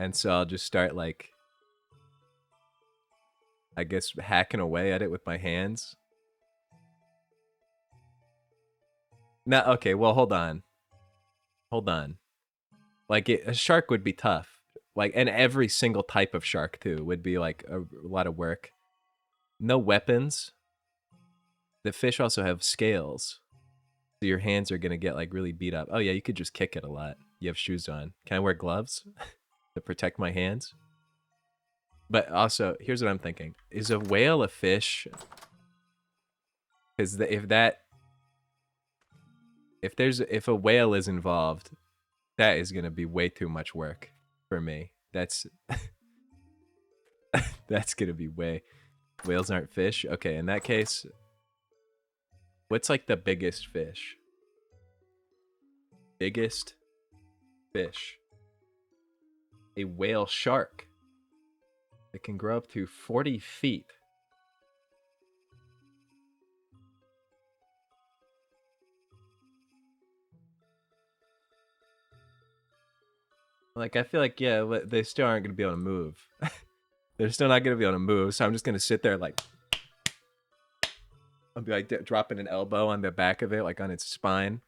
And so I'll just start, like, I guess, hacking away at it with my hands. No, okay, well, hold on. Hold on. Like, a shark would be tough. Like, and every single type of shark, too, would be, like, a lot of work. No weapons. The fish also have scales. So your hands are going to get, like, really beat up. Oh, yeah, you could just kick it a lot. You have shoes on. Can I wear gloves to protect my hands? But also, here's what I'm thinking. Is a whale a fish? Because if a whale is involved, that is going to be way too much work for me. That's that's going to be way. Whales aren't fish? Okay, in that case, what's like the biggest fish? Biggest fish. A whale shark. It can grow up to 40 feet. Like, I feel like, yeah, they still aren't going to be able to move. They're still not going to be able to move, so I'm just going to sit there like... I'll be like dropping an elbow on the back of it, like on its spine.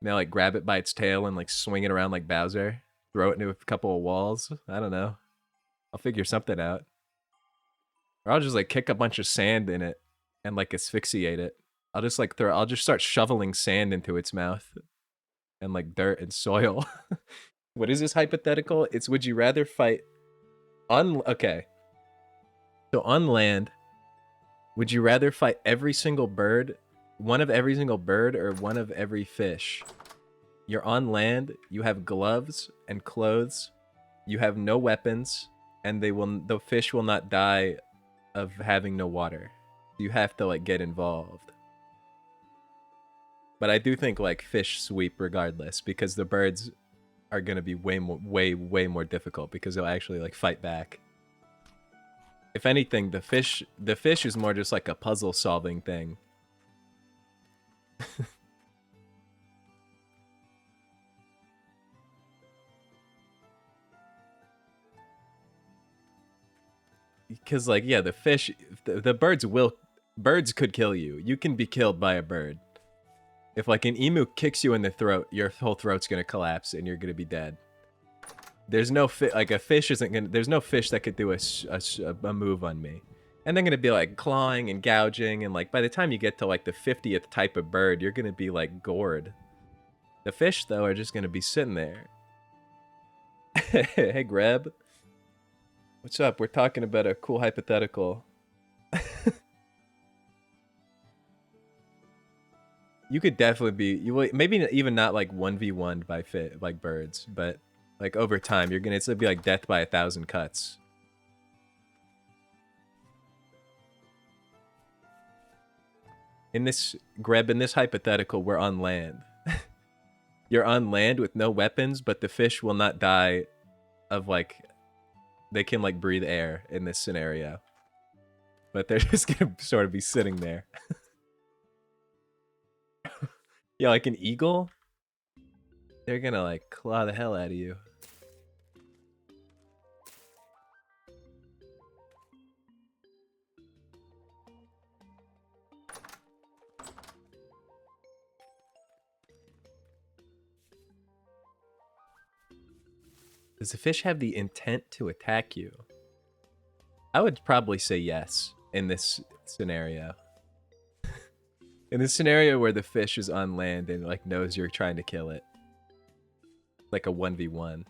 And I'll like grab it by its tail and like swing it around like Bowser. Throw it into a couple of walls. I don't know. I'll figure something out. Or I'll just like kick a bunch of sand in it and like asphyxiate it. I'll just start shoveling sand into its mouth. And like dirt and soil. What is this hypothetical? It's would you rather fight okay. So on land, would you rather fight every single bird, one of every single bird, or one of every fish? You're on land, you have gloves and clothes, you have no weapons, and the fish will not die of having no water. You have to like get involved. But I do think like fish sweep regardless, because the birds are gonna be way more difficult because they'll actually like fight back. If anything, the fish is more just like a puzzle solving thing. Because like, yeah, the fish, the birds could kill you. You can be killed by a bird. If like an emu kicks you in the throat, your whole throat's gonna collapse and you're gonna be dead. There's no a fish isn't gonna. There's no fish that could do a move on me, and they're gonna be like clawing and gouging, and like by the time you get to like the 50th type of bird, you're gonna be like gored. The fish though are just gonna be sitting there. Hey Greb, what's up? We're talking about a cool hypothetical. You could definitely be maybe even not like 1v1 by like birds, but like over time it's gonna be like death by 1,000 cuts. In this Greb, in this hypothetical, we're on land. You're on land with no weapons, but the fish will not die of like they can like breathe air in this scenario. But they're just gonna sort of be sitting there. Yeah, like an eagle, they're gonna like claw the hell out of you. Does the fish have the intent to attack you? I would probably say yes in this scenario. In this scenario where the fish is on land and like knows you're trying to kill it. Like a 1v1.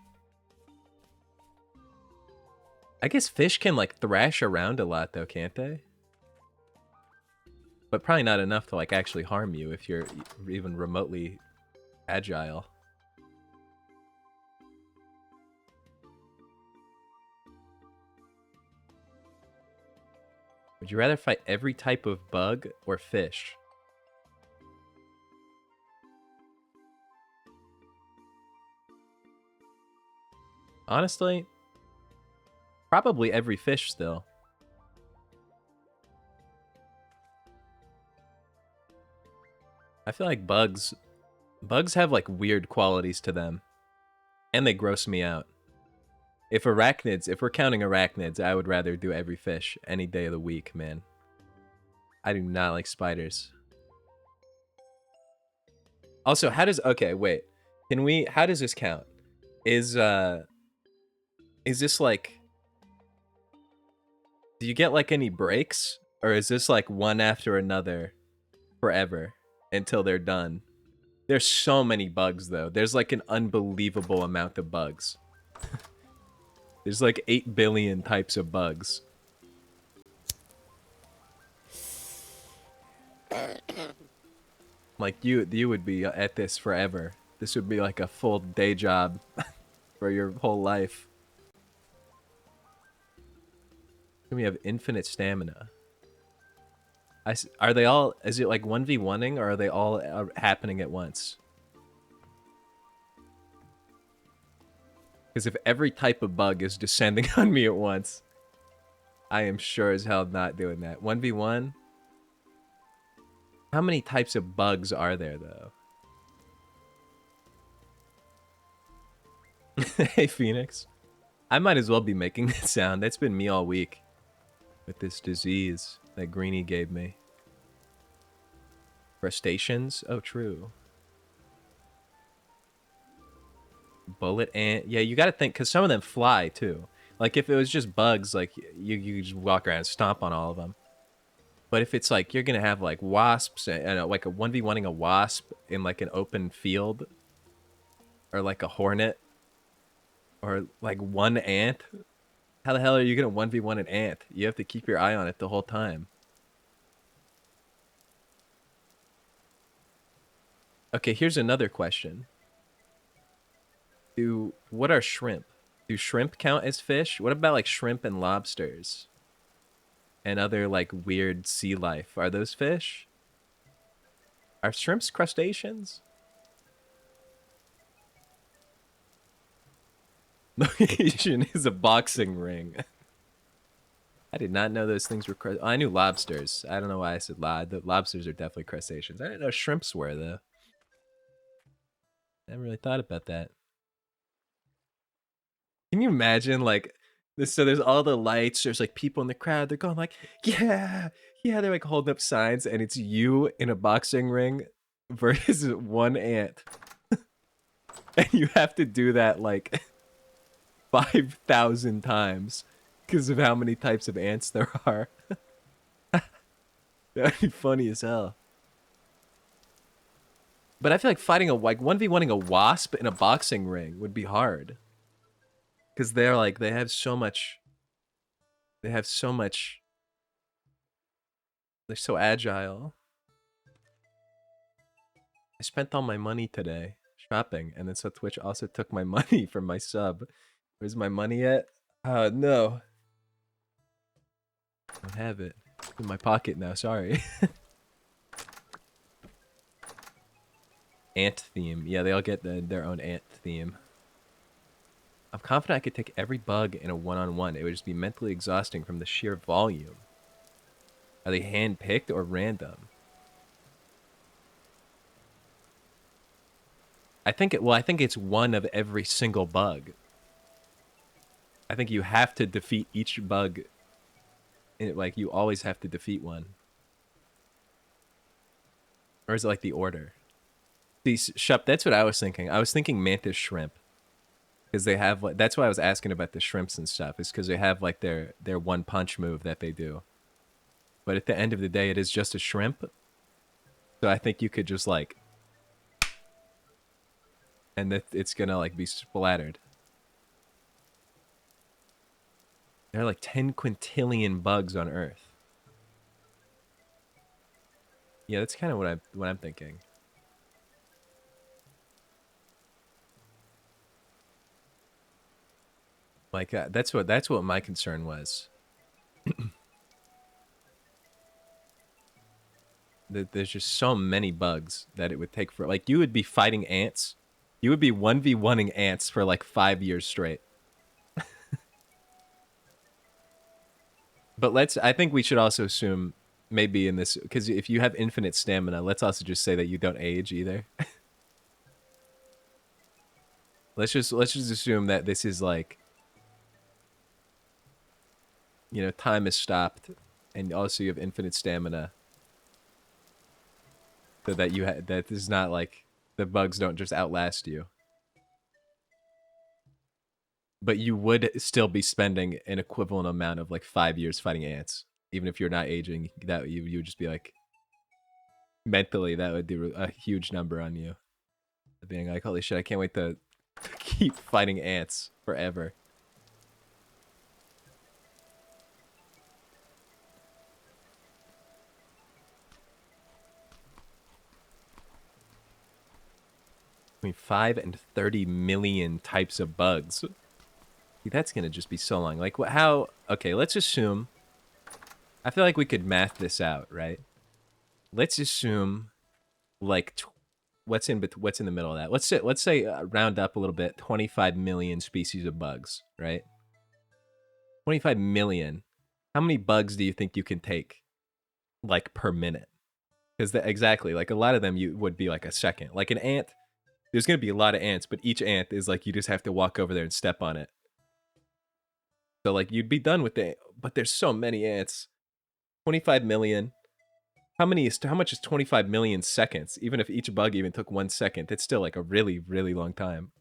I guess fish can like thrash around a lot though, can't they? But probably not enough to like actually harm you if you're even remotely agile. Would you rather fight every type of bug or fish? Honestly, probably every fish still. I feel like bugs have like weird qualities to them. And they gross me out. If we're counting arachnids, I would rather do every fish any day of the week, man. I do not like spiders. Also, okay, wait. How does this count? Is this like, do you get like any breaks? Or is this like one after another forever until they're done? There's so many bugs though. There's like an unbelievable amount of bugs. There's like 8 billion types of bugs. Like you would be at this forever. This would be like a full day job for your whole life. We have infinite stamina. Are they all, is it like 1v1ing or are they all happening at once? Because if every type of bug is descending on me at once, I am sure as hell not doing that. 1v1? How many types of bugs are there, though? Hey, Phoenix. I might as well be making this sound. That's been me all week. With this disease that Greenie gave me. Crustaceans? Oh, true. Bullet ant. Yeah, you gotta think, because some of them fly, too. Like, if it was just bugs, like, you just walk around and stomp on all of them. But if it's like, you're gonna have, like, wasps, and like a 1v1ing a wasp in, like, an open field, or, like, a hornet, or, like, one ant, how the hell are you gonna 1v1 an ant? You have to keep your eye on it the whole time. Okay, here's another question. What are shrimp? Do shrimp count as fish? What about, like, shrimp and lobsters? And other, like, weird sea life. Are those fish? Are shrimps crustaceans? Location is a boxing ring. I did not know those things were I knew lobsters. I don't know why I said the lobsters are definitely crustaceans. I didn't know shrimps were, though. I never really thought about that. Can you imagine, like, this? So there's all the lights. There's, like, people in the crowd. They're going, like, yeah, yeah. They're, like, holding up signs, and it's you in a boxing ring versus one ant. And you have to do that, like, 5,000 times because of how many types of ants there are. That'd be funny as hell. But I feel like fighting 1v1ing a wasp in a boxing ring would be hard. Because they're like, they have so much, they're so agile. I spent all my money today shopping, and then so Twitch also took my money from my sub. Where's my money at? No. I don't have it. It's in my pocket now, sorry. Ant theme. Yeah, they all get their own ant theme. I'm confident I could take every bug in a one-on-one. It would just be mentally exhausting from the sheer volume. Are they hand-picked or random? I think I think it's one of every single bug. I think you have to defeat each bug. Like, you always have to defeat one. Or is it like the order? See, Shup, that's what I was thinking. I was thinking mantis shrimp. Because they have, like, that's why I was asking about the shrimps and stuff. Is because they have, like, their one punch move that they do. But at the end of the day, it is just a shrimp. So I think you could just, like, and that it's gonna, like, be splattered. There are like 10 quintillion bugs on Earth. Yeah, that's kind of what I'm thinking. Like, that's what my concern was. There's just so many bugs that it would take for, like, you would be fighting ants. You would be 1v1ing ants for like 5 years straight. But I think we should also assume, maybe in this, because if you have infinite stamina, let's also just say that you don't age either. let's just assume that this is like, you know, time is stopped, and also you have infinite stamina, so that that this is not like the bugs don't just outlast you. But you would still be spending an equivalent amount of like 5 years fighting ants, even if you're not aging. That you would just be like, mentally, that would do a huge number on you. Being like, holy shit, I can't wait to keep fighting ants forever. Between 5 and 30 million types of bugs. See, that's gonna just be so long. Like, how? Okay, let's assume. I feel like we could math this out, right? Let's assume, like, what's in the middle of that? Let's say round up a little bit. 25 million species of bugs, right? 25 million. How many bugs do you think you can take, like, per minute? Because exactly, like, a lot of them you would be like a second. Like an ant, there's gonna be a lot of ants, but each ant is like you just have to walk over there and step on it. So like you'd be done with it, but there's so many ants. 25 million. How much is 25 million seconds? Even if each bug even took 1 second, it's still like a really, really long time.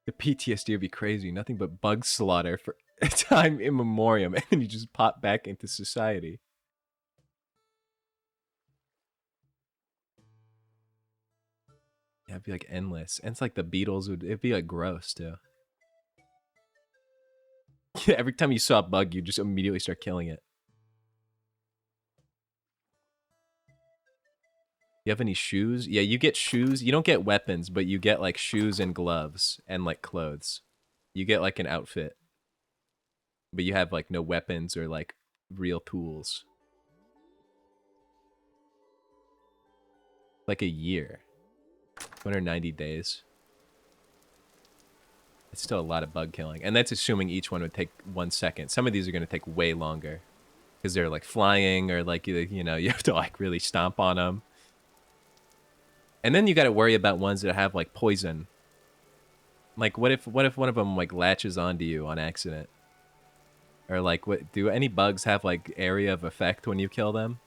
The PTSD would be crazy. Nothing but bug slaughter for time immemorial, and then you just pop back into society. Yeah, it'd be like endless. And it's like the beetles it'd be like gross too. Every time you saw a bug, you just immediately start killing it. You have any shoes? Yeah, you get shoes. You don't get weapons, but you get like shoes and gloves and like clothes. You get like an outfit, but you have like no weapons or like real tools. Like a year, 290 days. It's still a lot of bug killing, and that's assuming each one would take 1 second. Some of these are going to take way longer because they're like flying, or like, you know, you have to like really stomp on them. And then you got to worry about ones that have like poison. Like, what if one of them like latches onto you on accident? Or like, what do any bugs have like area of effect when you kill them?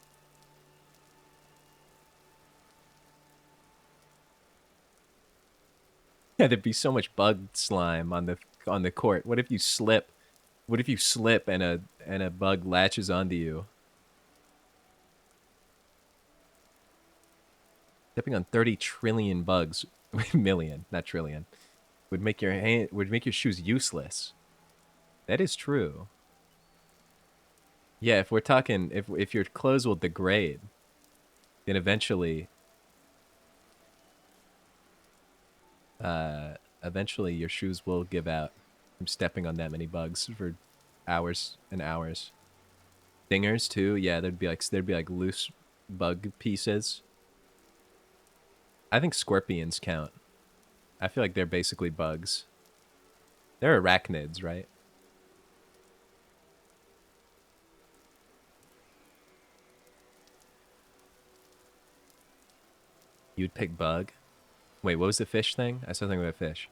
Yeah, there'd be so much bug slime on the court. What if you slip? What if you slip and a bug latches onto you? Stepping on 30 trillion bugs, million, not trillion, would make your shoes useless. That is true. Yeah, if we're talking, if your clothes will degrade, then eventually your shoes will give out from stepping on that many bugs for hours and hours. Stingers too, yeah, there'd be like loose bug pieces. I think scorpions count. I feel like they're basically bugs. They're arachnids, right? You'd pick bug? Wait, what was the fish thing? I saw something about fish.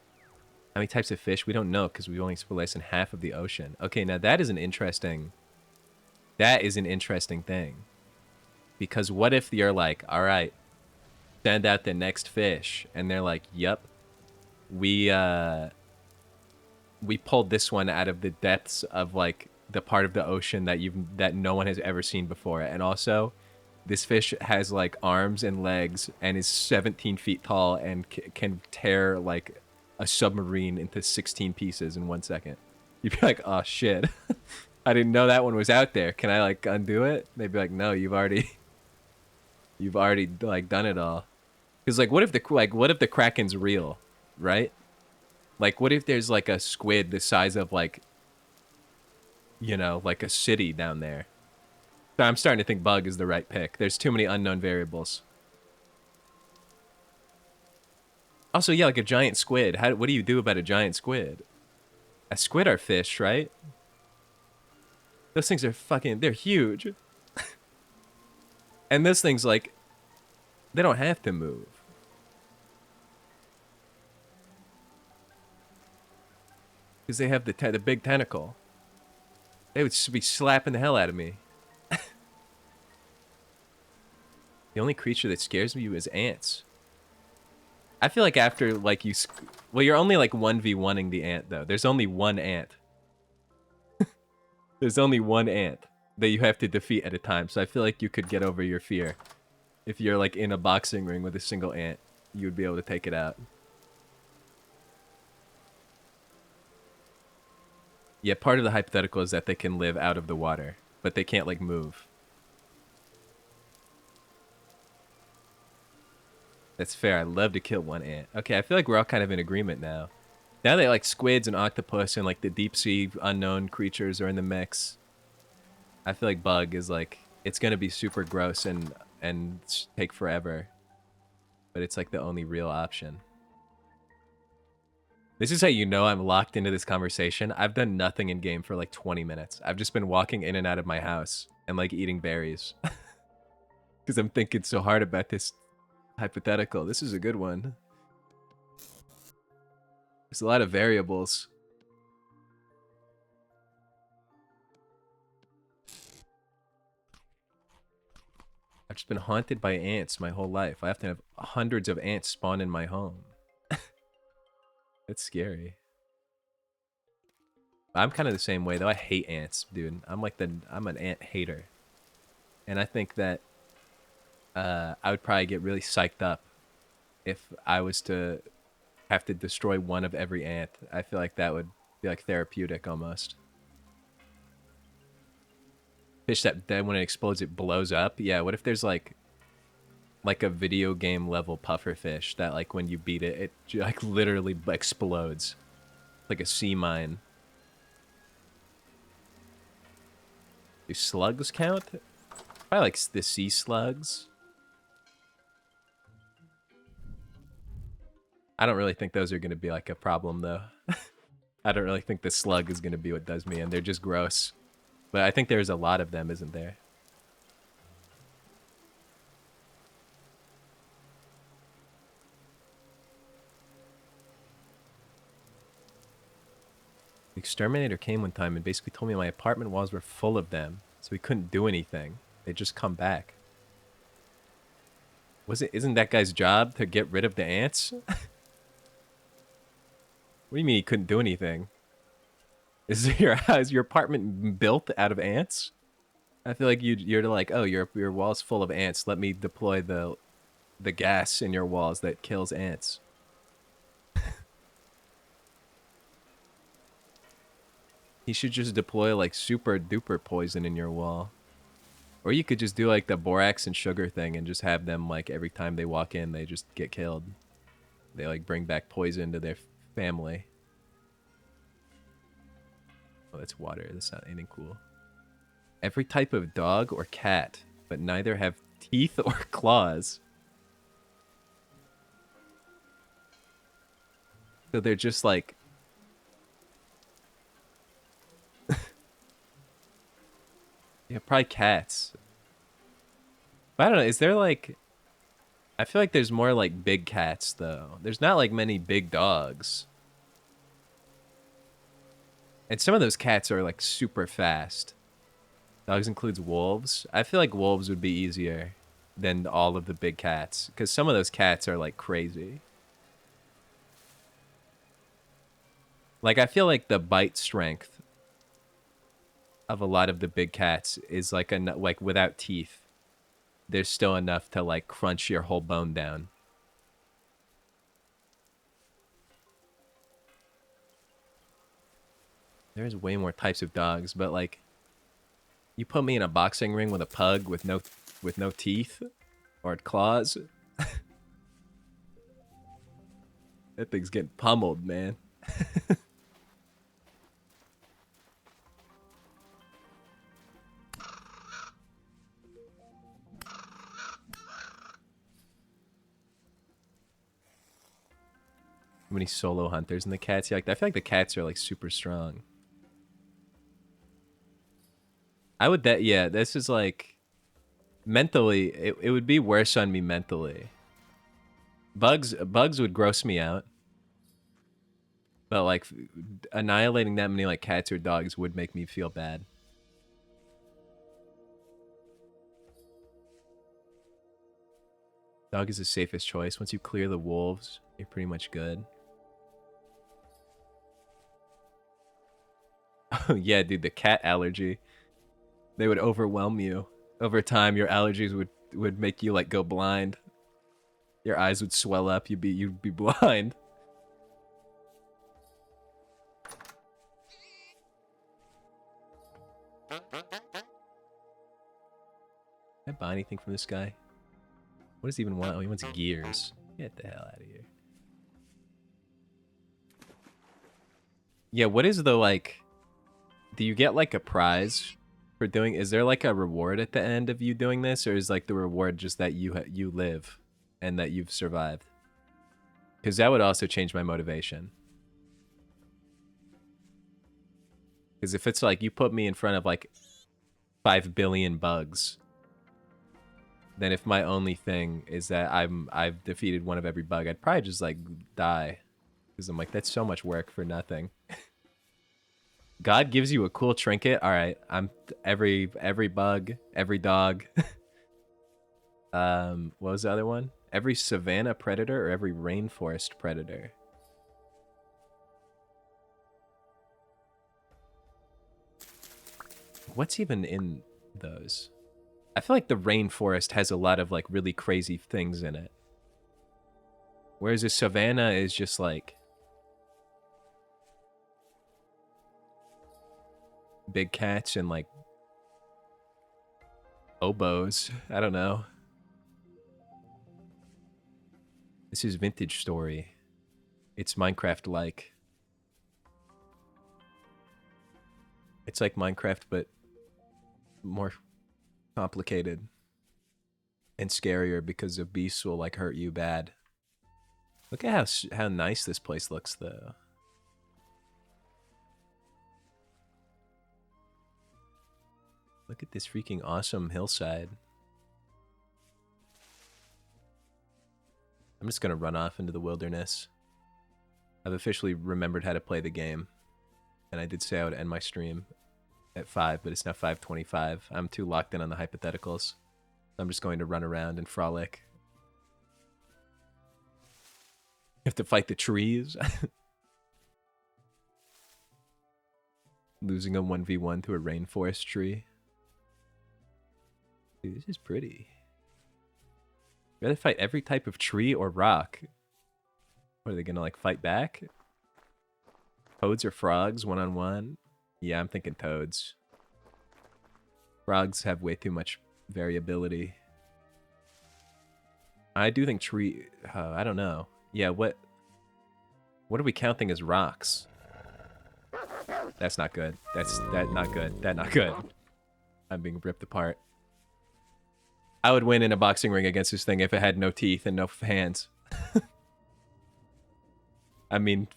How many types of fish? We don't know because we only split less than half of the ocean. Okay, now that is an interesting... That is an interesting thing. Because what if you're like, all right, send out the next fish. And they're like, yep, we pulled this one out of the depths of like the part of the ocean that no one has ever seen before. And also, this fish has like arms and legs and is 17 feet tall and can tear like a submarine into 16 pieces in 1 second. You'd be like, oh shit. I didn't know that one was out there. Can I like undo it? They'd be like, no, you've already like done it all. Because like, what if the Kraken's real, right? Like, what if there's like a squid the size of like, you know, like a city down there? So I'm starting to think bug is the right pick. There's too many unknown variables. Also, yeah, like a giant squid. What do you do about a giant squid? A squid are fish, right? Those things are they're huge. And those things, like, they don't have to move. Because they have the big tentacle. They would be slapping the hell out of me. The only creature that scares me is ants. I feel like after, like, well, you're only, like, 1v1ing the ant, though. There's only one ant. There's only one ant that you have to defeat at a time, so I feel like you could get over your fear. If you're, like, in a boxing ring with a single ant, you would be able to take it out. Yeah, part of the hypothetical is that they can live out of the water, but they can't, like, move. That's fair. I'd love to kill one ant. Okay, I feel like we're all kind of in agreement now. Now that, like, squids and octopus and, like, the deep-sea unknown creatures are in the mix, I feel like bug is, like, it's gonna be super gross and take forever. But it's, like, the only real option. This is how you know I'm locked into this conversation. I've done nothing in game for, like, 20 minutes. I've just been walking in and out of my house and, like, eating berries. Because I'm thinking so hard about this hypothetical. This is a good one. There's a lot of variables. I've just been haunted by ants my whole life. I have to have hundreds of ants spawn in my home. That's scary. I'm kind of the same way, though. I hate ants, dude. I'm an ant hater. And I think that I would probably get really psyched up if I was to have to destroy one of every ant. I feel like that would be like therapeutic almost. Fish that when it explodes, it blows up. Yeah, what if there's like a video game level puffer fish that like when you beat it, it like literally explodes. Like a sea mine. Do slugs count? Probably like the sea slugs. I don't really think those are going to be like a problem though. I don't really think the slug is going to be what does me, and they're just gross. But I think there's a lot of them, isn't there? The exterminator came one time and basically told me my apartment walls were full of them, so we couldn't do anything. They'd just come back. Isn't that guy's job to get rid of the ants? What do you mean he couldn't do anything? Is your apartment built out of ants? I feel like you're like, oh, your wall's full of ants. Let me deploy the gas in your walls that kills ants. He should just deploy like super duper poison in your wall. Or you could just do like the borax and sugar thing and just have them like every time they walk in, they just get killed. They like bring back poison to their family. Oh, that's water. That's not anything cool. Every type of dog or cat, but neither have teeth or claws. So they're just like... yeah, probably cats. But I don't know, is there like... I feel like there's more like big cats though. There's not like many big dogs. And some of those cats are like super fast. Dogs includes wolves. I feel like wolves would be easier than all of the big cats. Because some of those cats are like crazy. Like I feel like the bite strength of a lot of the big cats is like like without teeth. There's still enough to like crunch your whole bone down. There's way more types of dogs, but like you put me in a boxing ring with a pug with no teeth or claws. That thing's getting pummeled, man. How many solo hunters and the cats? Yeah, like, I feel like the cats are like super strong. I would that yeah, this is like mentally it would be worse on me mentally. Bugs would gross me out. But like annihilating that many like cats or dogs would make me feel bad. Dog is the safest choice. Once you clear the wolves, you're pretty much good. Oh yeah, dude, the cat allergy. They would overwhelm you. Over time, your allergies would make you like go blind. Your eyes would swell up. You'd be blind. Can I buy anything from this guy? What does he even want? Oh, he wants gears. Get the hell out of here. Yeah, what is the like... Do you get like a prize for doing... Is there like a reward at the end of you doing this? Or is like the reward just that you live and that you've survived? Because that would also change my motivation. Because if it's like you put me in front of like 5 billion bugs... Then if my only thing is that I've defeated one of every bug, I'd probably just like die. Because I'm like, that's so much work for nothing. God gives you a cool trinket. All right, I'm every bug, every dog. What was the other one? Every savanna predator or every rainforest predator? What's even in those? I feel like the rainforest has a lot of like really crazy things in it. Whereas a savanna is just like big cats and like oboes. I don't know. This is Vintage Story. It's Minecraft-like. It's like Minecraft, but more complicated and scarier because the beasts will like hurt you bad. Look at how nice this place looks, though. Look at this freaking awesome hillside. I'm just gonna run off into the wilderness. I've officially remembered how to play the game, and I did say I would end my stream at 5, but it's now 5:25. I'm too locked in on the hypotheticals. I'm just going to run around and frolic. You have to fight the trees. Losing a 1v1 to a rainforest tree. Dude, this is pretty. You gotta fight every type of tree or rock. What, are they gonna like fight back? Toads or frogs, one-on-one? Yeah, I'm thinking toads. Frogs have way too much variability. I do think tree... I don't know. Yeah, what are we counting as rocks? That's not good. That not good. That not good. I'm being ripped apart. I would win in a boxing ring against this thing if it had no teeth and no hands. I mean,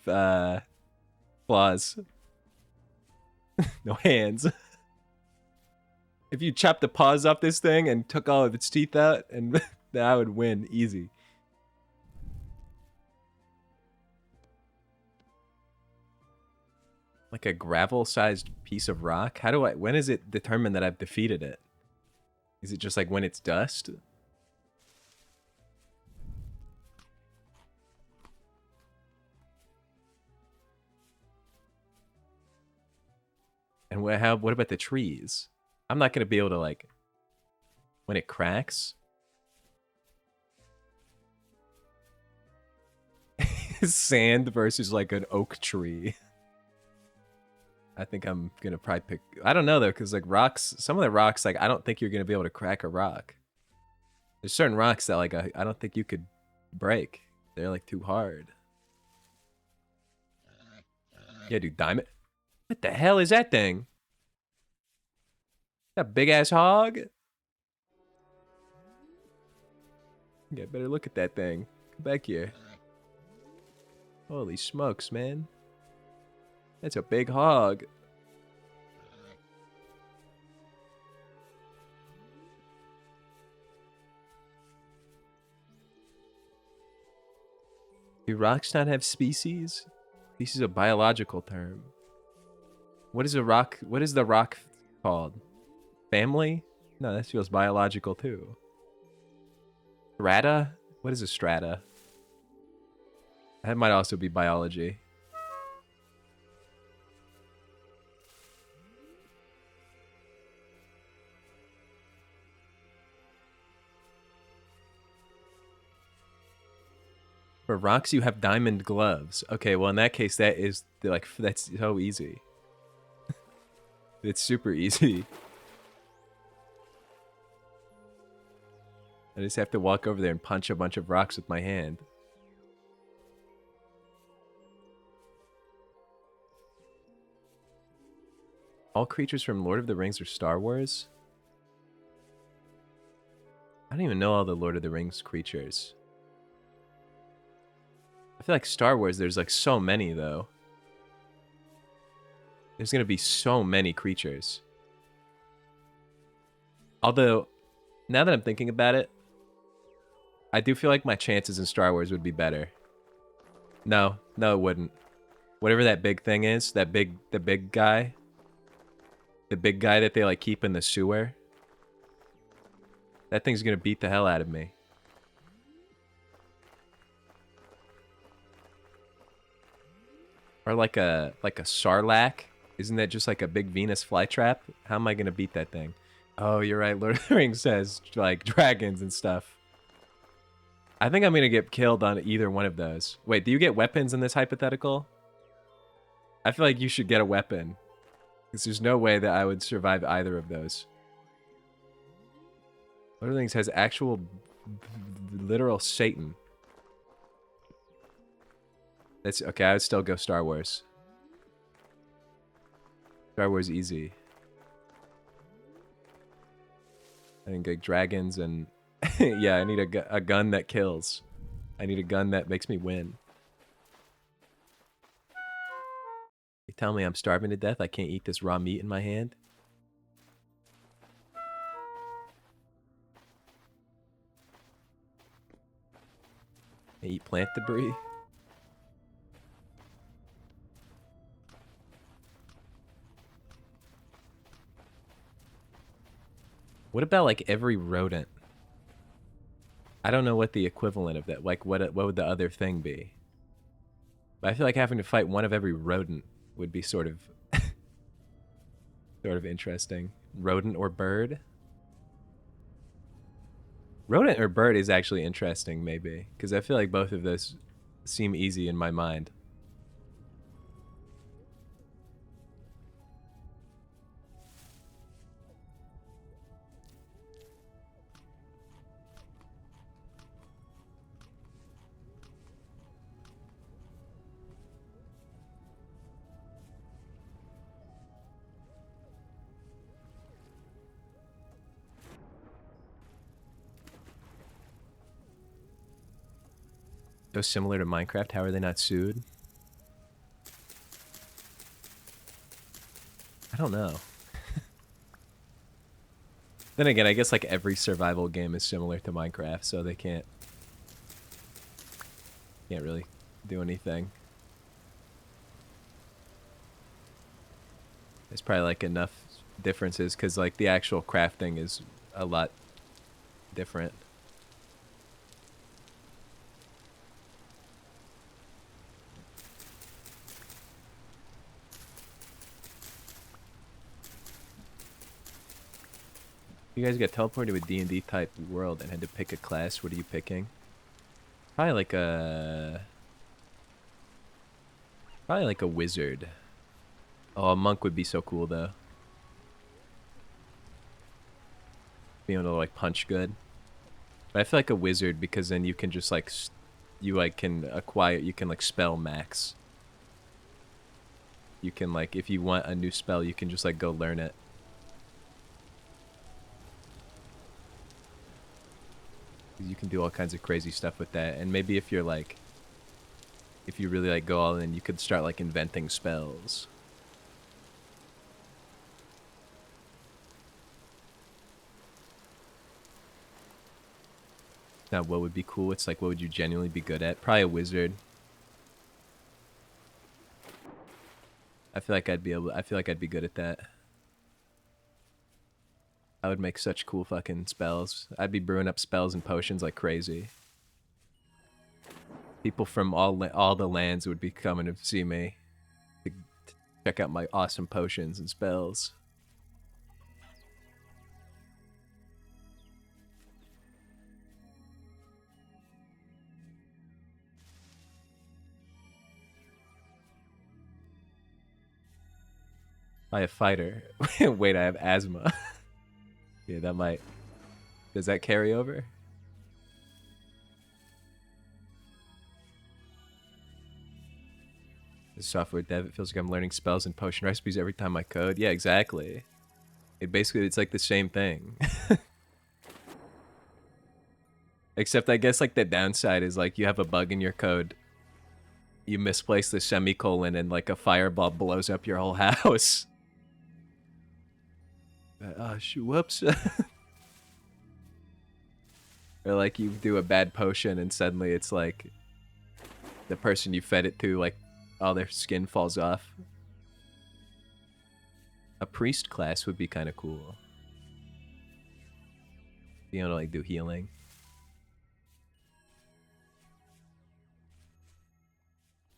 claws. No hands. If you chopped the paws off this thing and took all of its teeth out, and then I would win easy. Like a gravel-sized piece of rock? How do I... When is it determined that I've defeated it? Is it just like when it's dust? And what about the trees? I'm not going to be able to, like... When it cracks? Sand versus, like, an oak tree. I think I'm gonna probably pick... I don't know, though, because, like, rocks... Some of the rocks, like, I don't think you're gonna be able to crack a rock. There's certain rocks that, like, I don't think you could break. They're, like, too hard. Yeah, dude, diamond... What the hell is that thing? That big-ass hog? Yeah, better look at that thing. Come back here. Holy smokes, man. That's a big hog. Do rocks not have species? Species is a biological term. What is a rock? What is the rock called? Family? No, that feels biological too. Strata? What is a strata? That might also be biology. For rocks, you have diamond gloves. Okay, well in that case, that is like that's so easy. It's super easy. I just have to walk over there and punch a bunch of rocks with my hand. All creatures from Lord of the Rings or Star Wars? I don't even know all the Lord of the Rings creatures. I feel like Star Wars, there's like so many though. There's gonna be so many creatures. Although, now that I'm thinking about it, I do feel like my chances in Star Wars would be better. No, it wouldn't. Whatever that big thing is, the big guy that they like keep in the sewer, that thing's gonna beat the hell out of me. Or like a sarlacc. Isn't that just like a big Venus flytrap? How am I gonna beat that thing? Oh, you're right. Lord of the Rings says like dragons and stuff. I think I'm gonna get killed on either one of those. Wait, do you get weapons in this hypothetical? I feel like you should get a weapon. Because there's no way that I would survive either of those. Lord of the Rings has actual literal Satan. That's okay, I would still go Star Wars. Star Wars easy. I can get dragons and... yeah, I need a gun that kills. I need a gun that makes me win. You tell me I'm starving to death, I can't eat this raw meat in my hand? I eat plant debris? What about like every rodent? I don't know what the equivalent of that, like what would the other thing be? But I feel like having to fight one of every rodent would be sort of sort of interesting. Rodent or bird? Rodent or bird is actually interesting, maybe, because I feel like both of those seem easy in my mind. So similar to Minecraft, how are they not sued? I don't know. Then again, I guess like every survival game is similar to Minecraft, so they can't really do anything. There's probably like enough differences because like the actual crafting is a lot different. You guys get teleported to a D&D type world and had to pick a class. What are you picking? Probably like a wizard. Oh, a monk would be so cool though. Being able to like punch good. But I feel like a wizard because then you can just like you can like spell max. You can like if you want a new spell, you can just like go learn it. You can do all kinds of crazy stuff with that, and maybe if you're like if you really like go all in, you could start like inventing spells. Now, what would be cool? It's like, what would you genuinely be good at? Probably a wizard. I feel like I'd be good at that. I would make such cool fucking spells. I'd be brewing up spells and potions like crazy. People from all the lands would be coming to see me to check out my awesome potions and spells. I a fighter. Wait, I have asthma. Yeah, that might. Does that carry over? As software dev, it feels like I'm learning spells and potion recipes every time I code. Yeah, exactly. It's like the same thing. Except I guess like the downside is like you have a bug in your code. You misplace the semicolon and like a fireball blows up your whole house. Oh, whoops. Or like you do a bad potion and suddenly it's like the person you fed it to, like all their skin falls off. A priest class would be kind of cool. Being able to like do healing.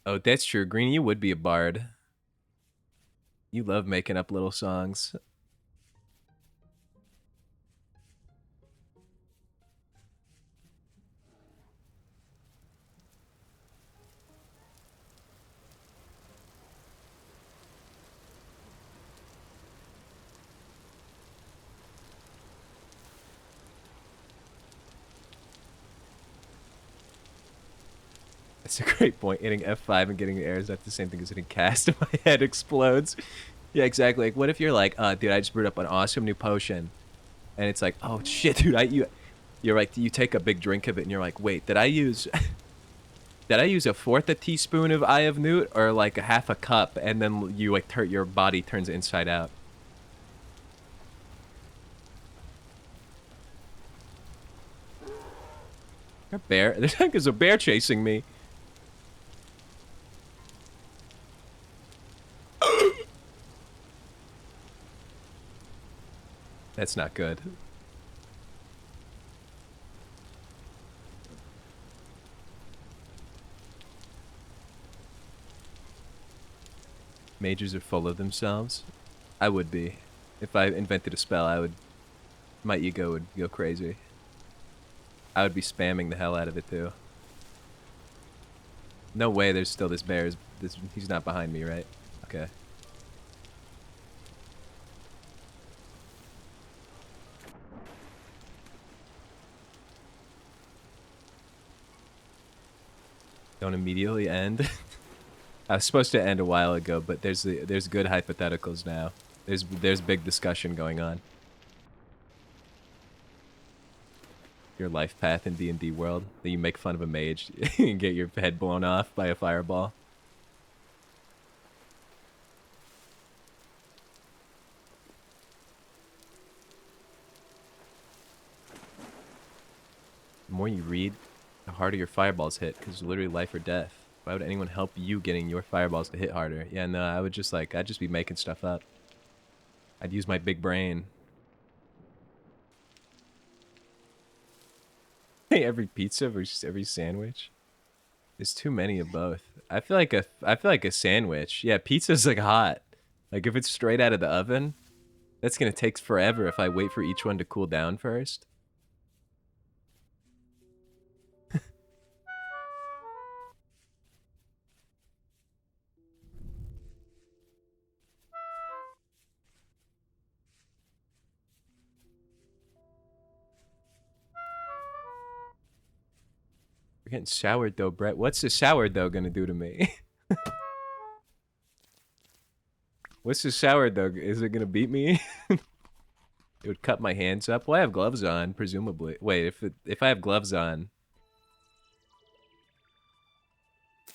Oh, that's true. Green, you would be a bard. You love making up little songs. That's a great point. Hitting F5 and getting the air is not the same thing as hitting cast and my head explodes. Yeah, exactly. Like, what if you're like, dude, I just brewed up an awesome new potion. And it's like, oh, shit, dude, you're like, you take a big drink of it and you're like, wait, did I use a fourth a teaspoon of Eye of Newt or like a half a cup? And then you like, your body turns inside out. A bear? There's a bear chasing me. That's not good. Mages are full of themselves. I would be. If I invented a spell, my ego would go crazy. I would be spamming the hell out of it too. No way there's still this bear. He's not behind me, right? Okay. Don't immediately end. I was supposed to end a while ago, but there's good hypotheticals now. There's big discussion going on. Your life path in D&D world. That you make fun of a mage and get your head blown off by a fireball. The more you read, the harder your fireballs hit, because it's literally life or death. Why would anyone help you getting your fireballs to hit harder? Yeah, no, I would just like, I'd just be making stuff up. I'd use my big brain. Hey, every pizza versus every sandwich. There's too many of both. I feel like a sandwich. Yeah, pizza's like hot. Like if it's straight out of the oven, that's gonna take forever if I wait for each one to cool down first. We're getting sourdough bread. What's the sourdough gonna do to me? What's the sourdough? Is it gonna beat me? It would cut my hands up. Well, I have gloves on, presumably. Wait, if I have gloves on,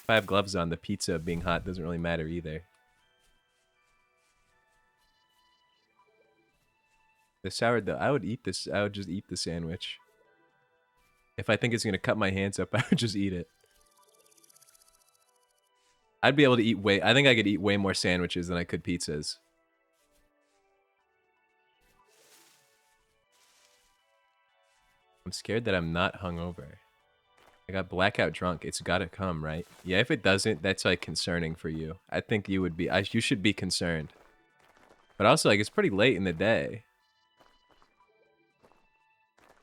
the pizza being hot doesn't really matter either. The sourdough, I would eat this. I would just eat the sandwich. If I think it's gonna cut my hands up, I would just eat it. I'd be able to eat I think I could eat way more sandwiches than I could pizzas. I'm scared that I'm not hungover. I got blackout drunk. It's gotta come, right? Yeah, if it doesn't, that's like concerning for you. I think you would be. You should be concerned. But also, like, it's pretty late in the day.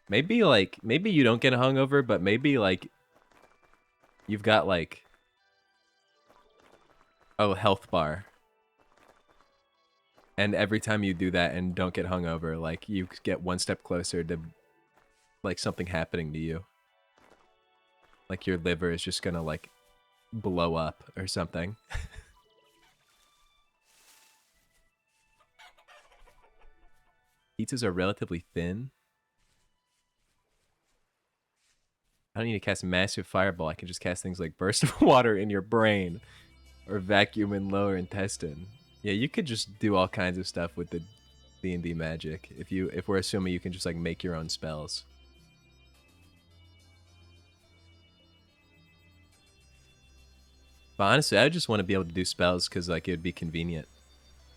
Maybe you don't get a hungover, but maybe like you've got like a health bar. And every time you do that and don't get hungover, like you get one step closer to like something happening to you. Like your liver is just gonna like blow up or something. Pizzas are relatively thin. I don't need to cast a massive fireball. I can just cast things like burst of water in your brain or vacuum in lower intestine. Yeah, you could just do all kinds of stuff with the D&D magic if we're assuming you can just like make your own spells. But honestly, I just want to be able to do spells because like it would be convenient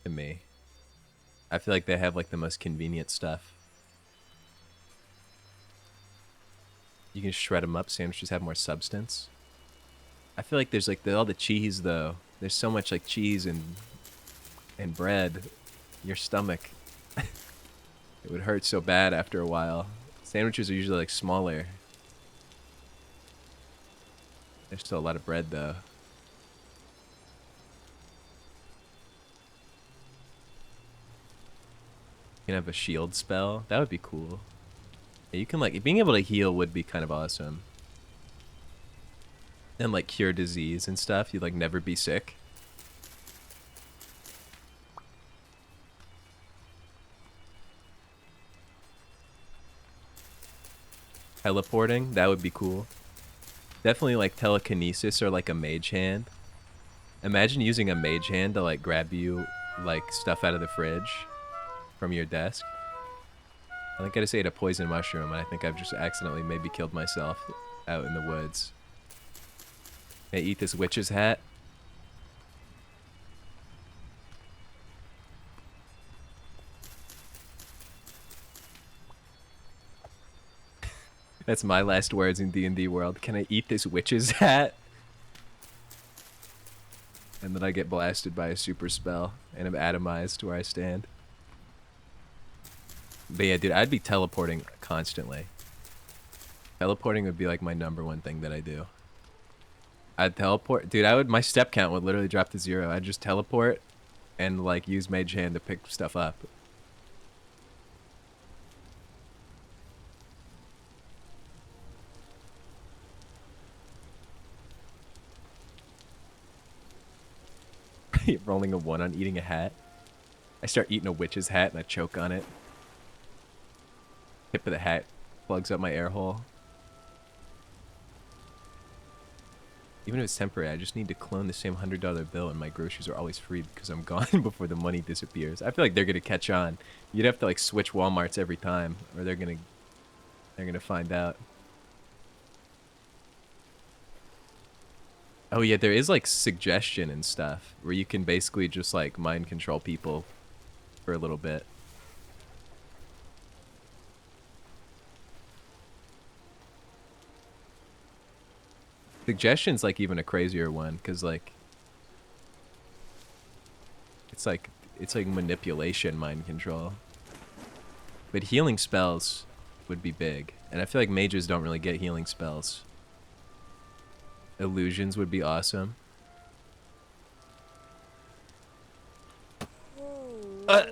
to me. I feel like they have like the most convenient stuff. You can shred them up. Sandwiches have more substance. I feel like there's like all the cheese though. There's so much like cheese and bread. Your stomach, it would hurt so bad after a while. Sandwiches are usually like smaller. There's still a lot of bread though. You can have a shield spell. That would be cool. Yeah, you can like being able to heal would be kind of awesome. And like cure disease and stuff. You'd like never be sick. Teleporting, that would be cool. Definitely like telekinesis or like a mage hand. Imagine using a mage hand to like grab you like stuff out of the fridge from your desk. I think I just ate a poison mushroom and I think I've just accidentally maybe killed myself out in the woods. May I eat this witch's hat? That's my last words in D&D world. Can I eat this witch's hat? And then I get blasted by a super spell and I'm atomized where I stand. But yeah, dude, I'd be teleporting constantly. Teleporting would be like my #1 thing that I do. I'd teleport. Dude, my step count would literally drop to 0. I'd just teleport and like use mage hand to pick stuff up. Rolling a 1 on eating a hat. I start eating a witch's hat and I choke on it. Tip of the hat plugs up my air hole. Even if it's temporary, I just need to clone the same $100 bill and my groceries are always free because I'm gone before the money disappears. I feel like they're gonna catch on. You'd have to like switch Walmarts every time, or they're gonna find out. Oh yeah, there is like suggestion and stuff where you can basically just like mind control people for a little bit. Suggestion's like even a crazier one because like it's like manipulation mind control. But healing spells would be big, and I feel like mages don't really get healing spells. Illusions would be awesome. I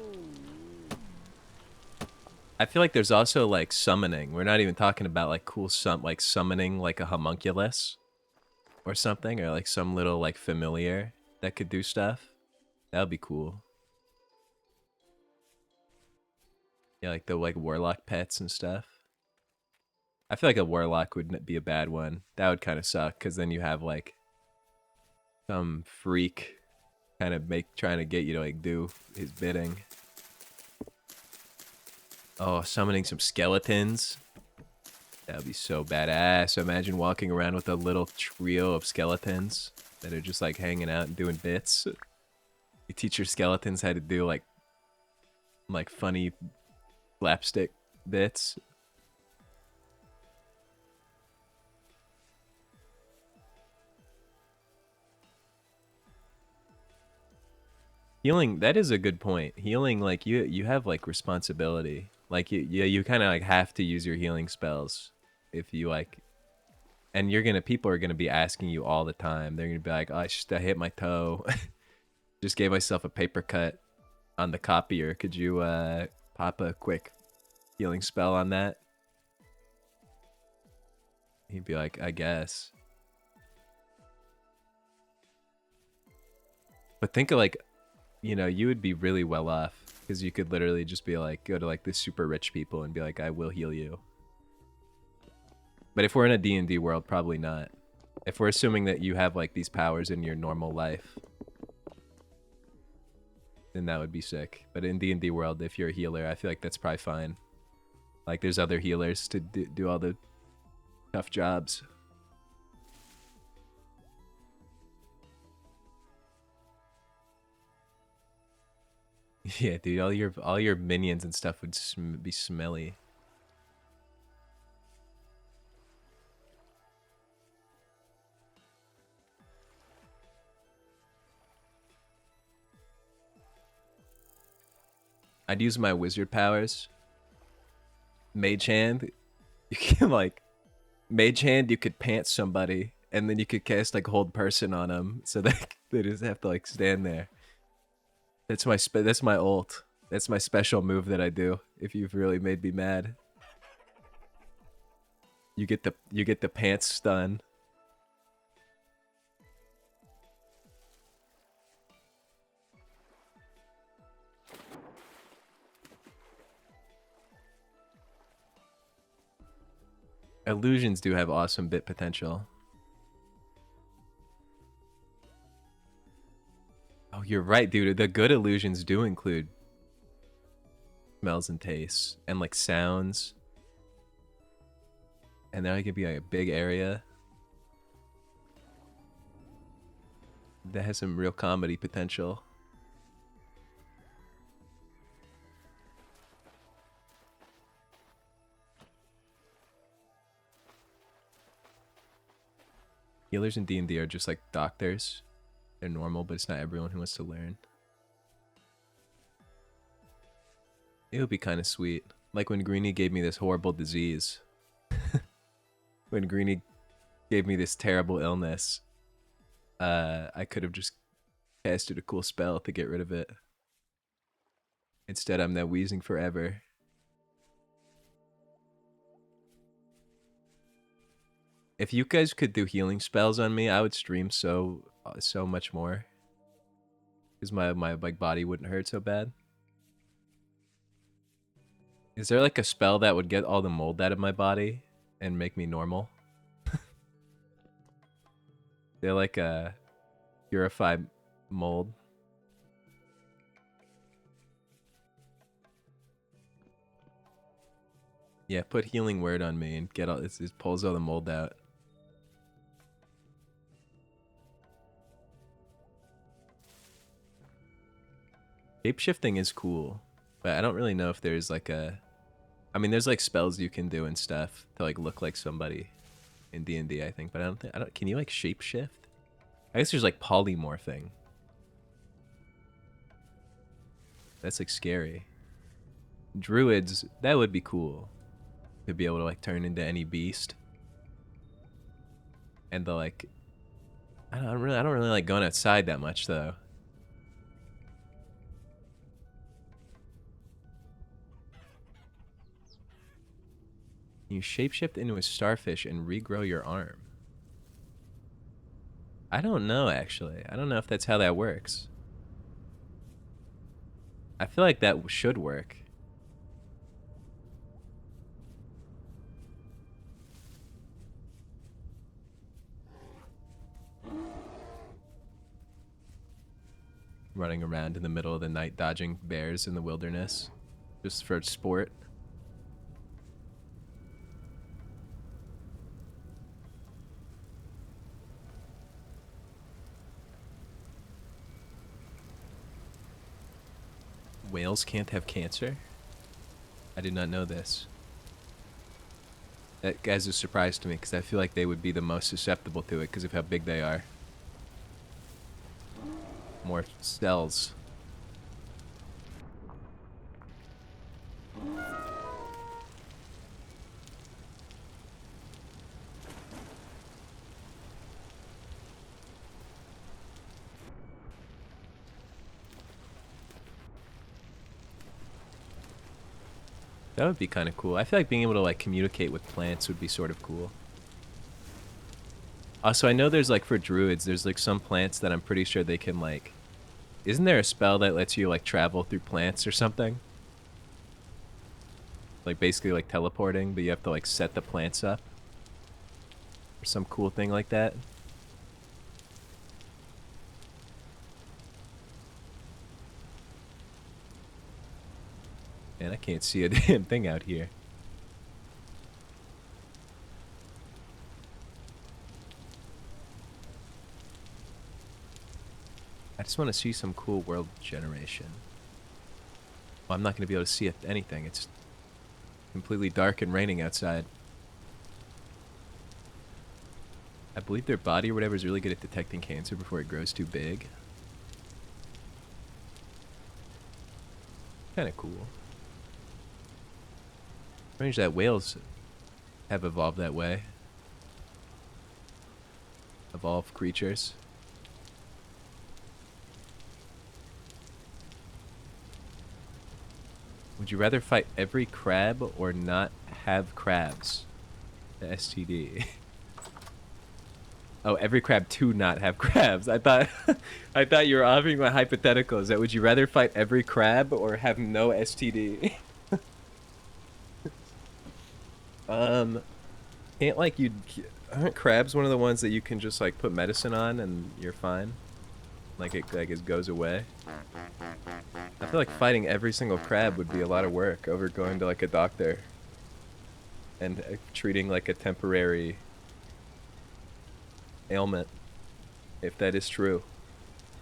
feel like there's also like summoning. We're not even talking about like cool like summoning like a homunculus or something, or like some little like familiar that could do stuff. That would be cool. Yeah, like the like warlock pets and stuff. I feel like a warlock would be a bad one. That would kind of suck because then you have like some freak kind of trying to get you to like do his bidding. Oh, summoning some skeletons. That would be so badass. Imagine walking around with a little trio of skeletons that are just like hanging out and doing bits. You teach your skeletons how to do like funny slapstick bits. Healing, that is a good point. Healing, like you have like responsibility. Like you kind of like have to use your healing spells if you like, and people are gonna be asking you all the time. They're gonna be like, oh, I hit my toe. Just gave myself a paper cut on the copier. Could you pop a quick healing spell on that? He'd be like, I guess. But think of like, you know, you would be really well off because you could literally just be like, go to like the super rich people and be like, I will heal you. But if we're in a D&D world, probably not. If we're assuming that you have like these powers in your normal life, then that would be sick. But in D&D world, if you're a healer, I feel like that's probably fine. Like there's other healers to do all the tough jobs. Yeah, dude, all your minions and stuff would be smelly. I'd use my wizard powers. Mage hand, you can like mage hand. You could pant somebody, and then you could cast like hold person on them, so they just have to like stand there. That's my ult. That's my special move that I do. If you've really made me mad, you get the pants stun. Illusions do have awesome bit potential. Oh, you're right, dude. The good illusions do include smells and tastes and like sounds. And then it could be like a big area that has some real comedy potential. Healers in D&D are just like doctors. They're normal, but it's not everyone who wants to learn. It would be kind of sweet. Like when Greenie gave me this horrible disease. When Greenie gave me this terrible illness, I could have just casted a cool spell to get rid of it. Instead, I'm now wheezing forever. If you guys could do healing spells on me, I would stream so much more. Because my like body wouldn't hurt so bad. Is there like a spell that would get all the mold out of my body and make me normal? They're like a purified mold. Yeah, put healing word on me and get all this. It pulls all the mold out. Shape-shifting is cool, but I don't really know if there's like a... I mean, there's like spells you can do and stuff to like look like somebody in D&D, I think, but I don't, can you like shape-shift? I guess there's like polymorphing. That's like scary. Druids, that would be cool. To be able to like turn into any beast. And the like... I don't really like going outside that much though. You shapeshift into a starfish and regrow your arm. I don't know, actually. I don't know if that's how that works. I feel like that should work. Running around in the middle of the night dodging bears in the wilderness. Just for sport. Whales can't have cancer? I did not know this. That guy's a surprise to me because I feel like they would be the most susceptible to it because of how big they are. More cells. That would be kind of cool. I feel like being able to like communicate with plants would be sort of cool. Also, I know there's like for druids, there's like some plants that I'm pretty sure they can like... Isn't there a spell that lets you like travel through plants or something? Like basically like teleporting, but you have to like set the plants up. Or some cool thing like that. Man, I can't see a damn thing out here. I just want to see some cool world generation. Well, I'm not going to be able to see anything. It's completely dark and raining outside. I believe their body or whatever is really good at detecting cancer before it grows too big. Kind of cool. Strange that whales have evolved that way. Evolved creatures. Would you rather fight every crab or not have crabs? The STD. Oh, every crab to not have crabs. I thought I thought you were offering my hypotheticals. That would you rather fight every crab or have no STD? Can't like you... Aren't crabs one of the ones that you can just like put medicine on and you're fine? Like it goes away? I feel like fighting every single crab would be a lot of work over going to like a doctor and treating like a temporary ailment, if that is true.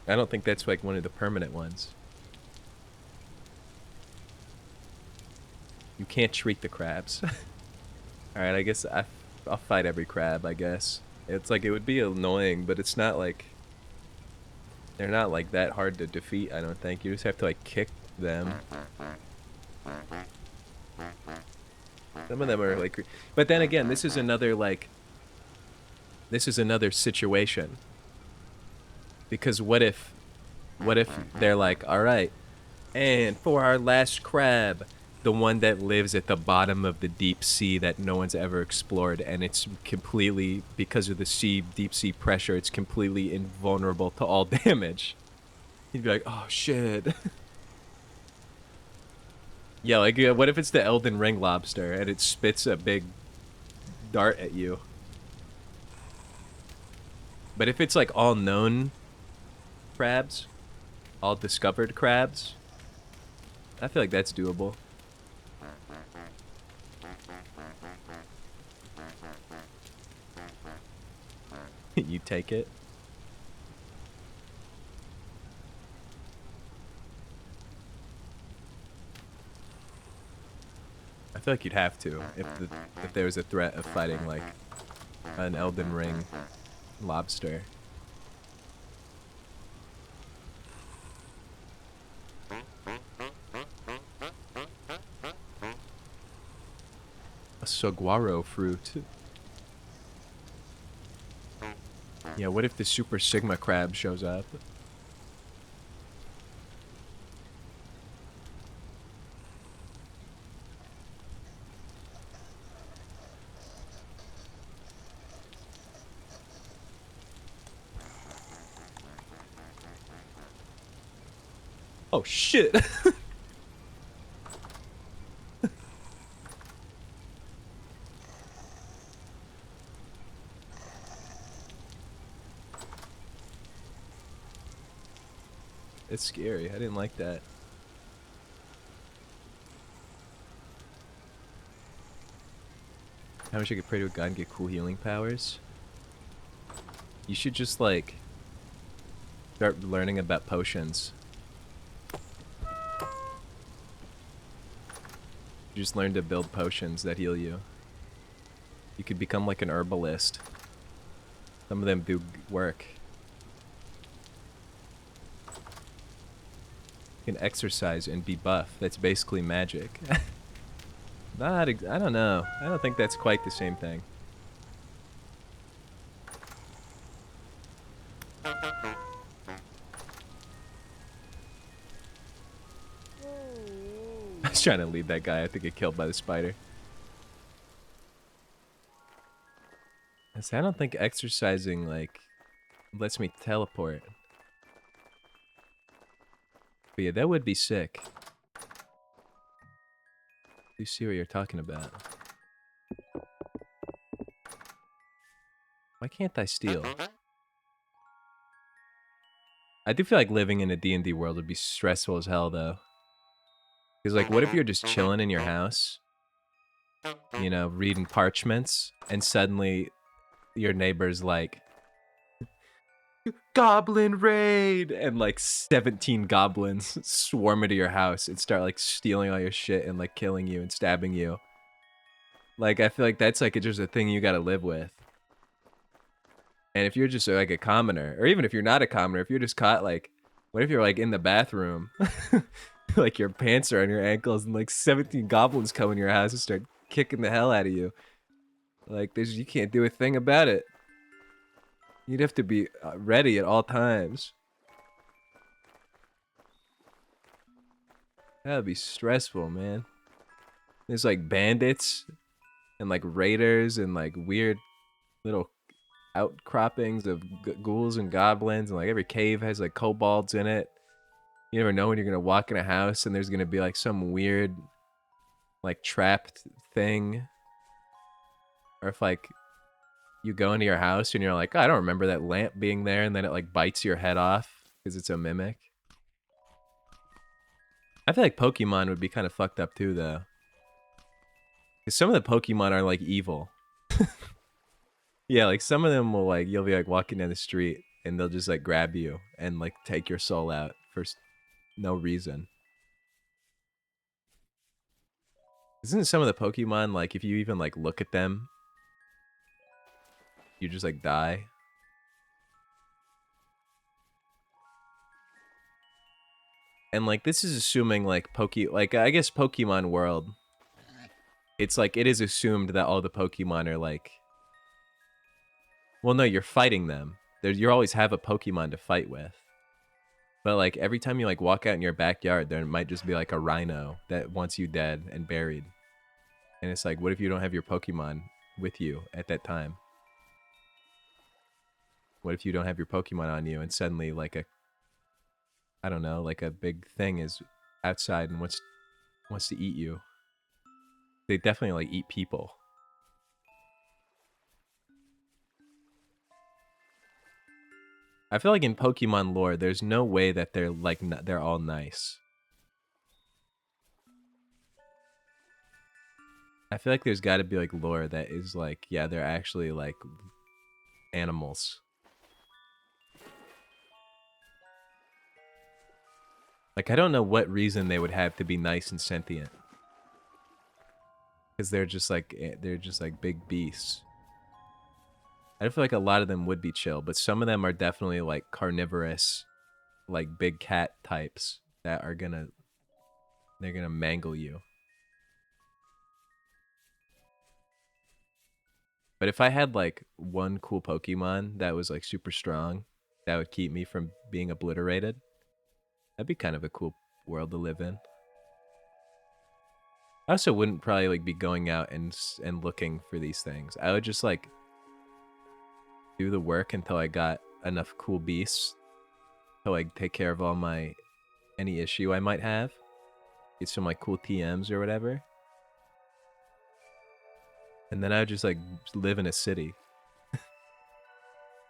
I don't think that's like one of the permanent ones. You can't treat the crabs. Alright, I guess I'll fight every crab, I guess. It's like, it would be annoying, but it's not like... They're not like that hard to defeat, I don't think. You just have to like kick them. Some of them are like... But then again, this is another like... This is another situation. Because what if they're like, alright, and for our last crab, the one that lives at the bottom of the deep sea that no one's ever explored, and it's completely, because of the deep sea pressure, it's completely invulnerable to all damage. You'd be like, oh shit. Yeah, like, what if it's the Elden Ring lobster and it spits a big dart at you? But if it's like all known crabs, all discovered crabs, I feel like that's doable. You take it. I feel like you'd have to if there was a threat of fighting like an Elden Ring lobster. A saguaro fruit. Yeah, what if the Super Sigma crab shows up? Oh shit! It's scary. I didn't like that. How much I could pray to a god and get cool healing powers? You should just like start learning about potions. You just learn to build potions that heal you. You could become like an herbalist. Some of them do work. You can exercise and be buff. That's basically magic. I don't know. I don't think that's quite the same thing. I was trying to lead that guy. I have to get killed by the spider. I don't think exercising, like, lets me teleport. But yeah, that would be sick. You see what you're talking about. Why can't I steal? I do feel like living in a D&D world would be stressful as hell, though. Because, like, what if you're just chilling in your house, you know, reading parchments, and suddenly your neighbor's like, Goblin raid! And, like, 17 goblins swarm into your house and start, like, stealing all your shit and, like, killing you and stabbing you. Like, I feel like that's, like, just a thing you gotta live with. And if you're just, like, a commoner, or even if you're not a commoner, if you're just caught, like, what if you're, like, in the bathroom? Like, your pants are on your ankles and, like, 17 goblins come in your house and start kicking the hell out of you. Like, you can't do a thing about it. You'd have to be ready at all times. That would be stressful, man. There's, like, bandits and, like, raiders and, like, weird little outcroppings of ghouls and goblins. And, like, every cave has, like, kobolds in it. You never know when you're gonna walk in a house and there's gonna be, like, some weird, like, trapped thing. Or if, like, you go into your house and you're like, oh, I don't remember that lamp being there, and then it, like, bites your head off because it's a mimic. I feel like Pokemon would be kind of fucked up too, though. Because some of the Pokemon are, like, evil. Yeah, like, some of them will, like, you'll be, like, walking down the street and they'll just, like, grab you and, like, take your soul out for no reason. Isn't some of the Pokemon, like, if you even, like, look at them, you just, like, die? And, like, this is assuming, like, I guess Pokemon World, it's, like, it is assumed that all the Pokemon are, like... Well, no, you're fighting them. You always have a Pokemon to fight with. But, like, every time you, like, walk out in your backyard, there might just be, like, a rhino that wants you dead and buried. And it's like, what if you don't have your Pokemon with you at that time? What if you don't have your Pokemon on you and suddenly, like, I don't know, like, a big thing is outside and wants wants to eat you. They definitely like eat people. I feel like in Pokemon lore, there's no way that they're like they're all nice. I feel like there's got to be like lore that is like, yeah, they're actually like animals. Like, I don't know what reason they would have to be nice and sentient. Because they're just like big beasts. I don't feel like a lot of them would be chill, but some of them are definitely like carnivorous, like big cat types that are they're gonna mangle you. But if I had like one cool Pokemon that was like super strong, that would keep me from being obliterated, that'd be kind of a cool world to live in. I also wouldn't probably like be going out and looking for these things. I would just like do the work until I got enough cool beasts to like take care of all my any issue I might have. Get some like cool TMs or whatever. And then I would just like live in a city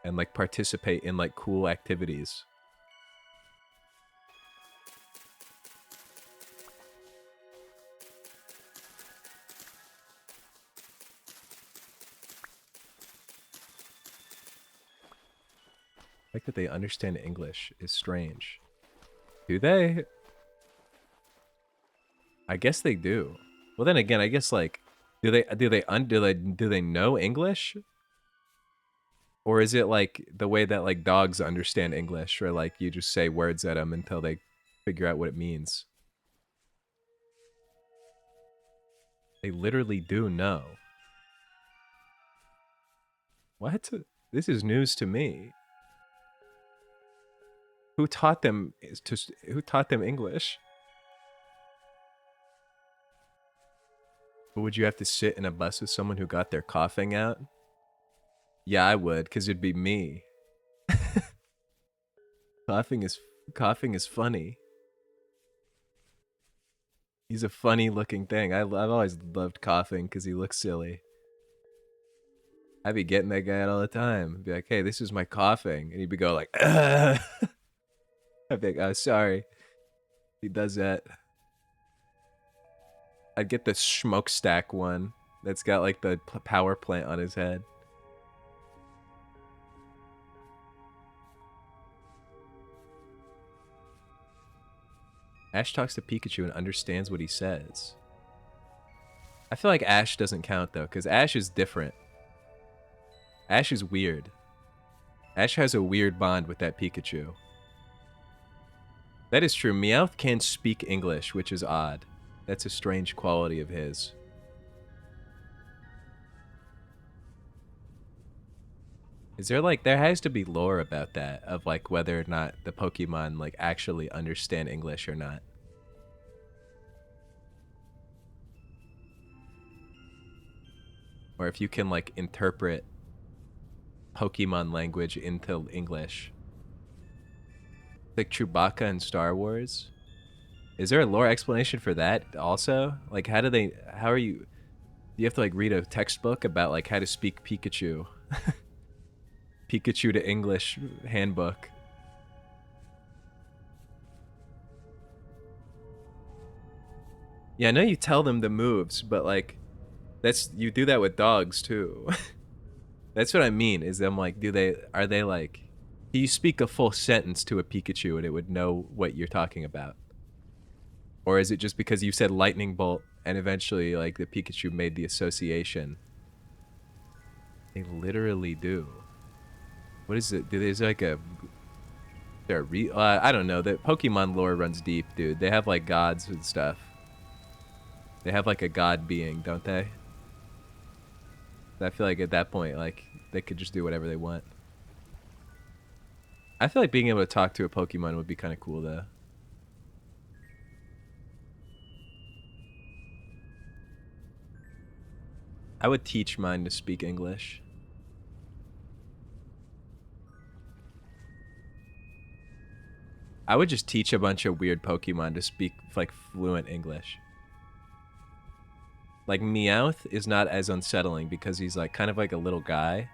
and like participate in like cool activities. The fact that they understand English is strange. Do they? I guess they do. Well, then again, I guess like, do they know English? Or is it like the way that like dogs understand English, or like you just say words at them until they figure out what it means? They literally do know. What? This is news to me. Who taught them English? But would you have to sit in a bus with someone who got their coughing out? Yeah, I would, because it'd be me. Coughing is funny. He's a funny looking thing. I've always loved coughing because he looks silly. I'd be getting that guy out all the time. I'd be like, hey, this is my coughing. And he'd be going like, I'd be like, oh, sorry. He does that. I'd get the smokestack one that's got like the power plant on his head. Ash talks to Pikachu and understands what he says. I feel like Ash doesn't count though, because Ash is different. Ash is weird. Ash has a weird bond with that Pikachu. That is true. Meowth can speak English, which is odd. That's a strange quality of his. Is there like, there has to be lore about that, of like whether or not the Pokemon like actually understand English or not. Or if you can like interpret Pokemon language into English. Like Chewbacca in Star Wars. Is there a lore explanation for that also? Like how are you, do you have to like read a textbook about like how to speak Pikachu? Pikachu to English handbook. Yeah, I know you tell them the moves, but like you do that with dogs too. That's what I mean, is I'm like, are they like, do you speak a full sentence to a Pikachu and it would know what you're talking about? Or is it just because you said lightning bolt and eventually like the Pikachu made the association? They literally do. What is it? There's like I don't know. The Pokemon lore runs deep, dude. They have like gods and stuff. They have like a god being, don't they? I feel like at that point, like, they could just do whatever they want. I feel like being able to talk to a Pokemon would be kind of cool, though. I would teach mine to speak English. I would just teach a bunch of weird Pokemon to speak, like, fluent English. Like, Meowth is not as unsettling because he's, like, kind of like a little guy.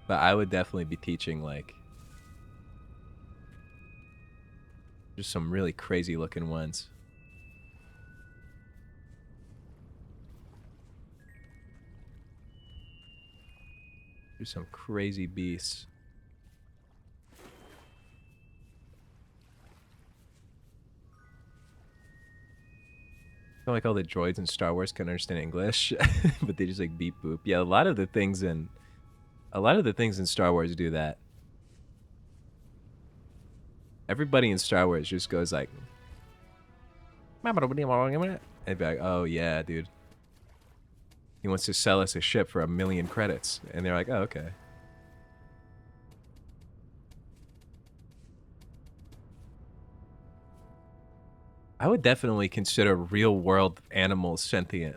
But I would definitely be teaching, like, just some really crazy looking ones. There's some crazy beasts. I feel like all the droids in Star Wars can understand English, but they just like beep boop. Yeah, a lot of the things in Star Wars do that. Everybody in Star Wars just goes like, and be like, oh yeah, dude. He wants to sell us a ship for 1 million credits. And they're like, oh, okay. I would definitely consider real world animals sentient.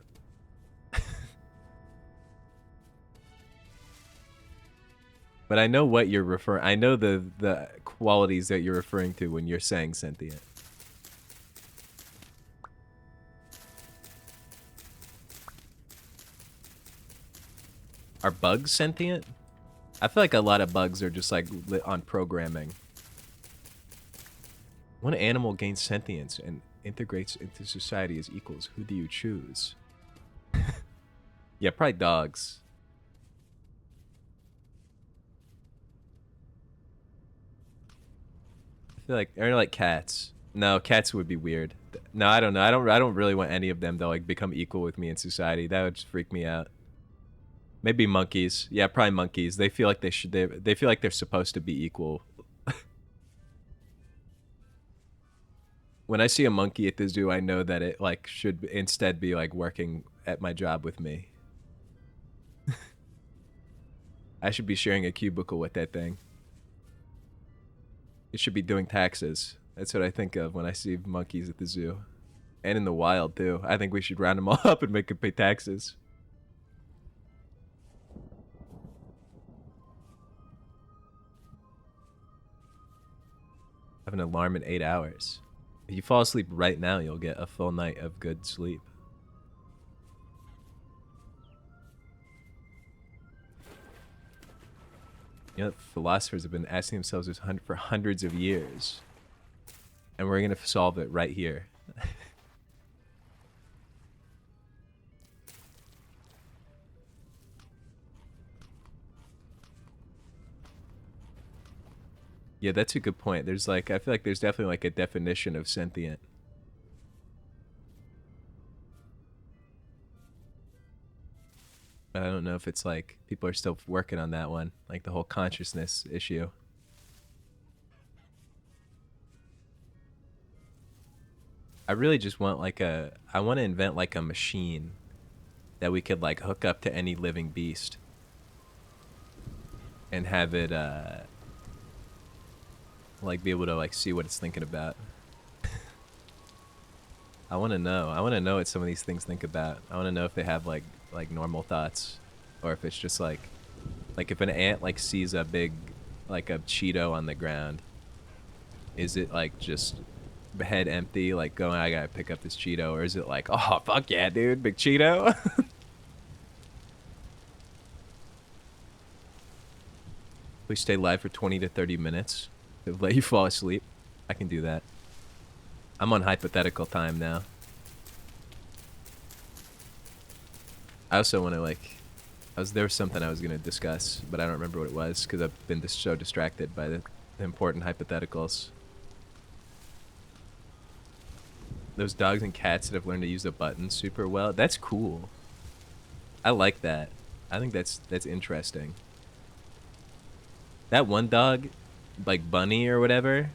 But I know what you're referring. I know the qualities that you're referring to when you're saying sentient. Are bugs sentient? I feel like a lot of bugs are just like lit on programming. When an animal gains sentience and integrates into society as equals, who do you choose? Yeah, probably dogs. I feel like, or like cats. No, cats would be weird. No, I don't know. I don't really want any of them to like become equal with me in society. That would just freak me out. Maybe monkeys. Yeah, probably monkeys. They feel like they should. They feel like they're supposed to be equal. When I see a monkey at the zoo, I know that it like should instead be like working at my job with me. I should be sharing a cubicle with that thing. It should be doing taxes. That's what I think of when I see monkeys at the zoo. And in the wild, too. I think we should round them all up and make them pay taxes. I have an alarm in 8 hours. If you fall asleep right now, you'll get a full night of good sleep. You know, philosophers have been asking themselves this for hundreds of years. And we're going to solve it right here. Yeah, that's a good point. There's like, I feel like there's definitely like a definition of sentient. I don't know if it's like people are still working on that one, like the whole consciousness issue. I really just want like I want to invent like a machine that we could like hook up to any living beast and have it like be able to like see what it's thinking about. I want to know. I want to know what some of these things think about. I want to know if they have like normal thoughts, or if it's just like if an ant like sees a big like a Cheeto on the ground, is it like just head empty like going, I gotta pick up this Cheeto, or is it like, oh fuck yeah dude, big Cheeto? We stay live for 20 to 30 minutes to let you fall asleep. I can do that. I'm on hypothetical time now. I also want to like, there was something I was gonna discuss, but I don't remember what it was because I've been so distracted by the important hypotheticals. Those dogs and cats that have learned to use the buttons super well. That's cool. I like that. I think that's interesting. That one dog, like Bunny or whatever,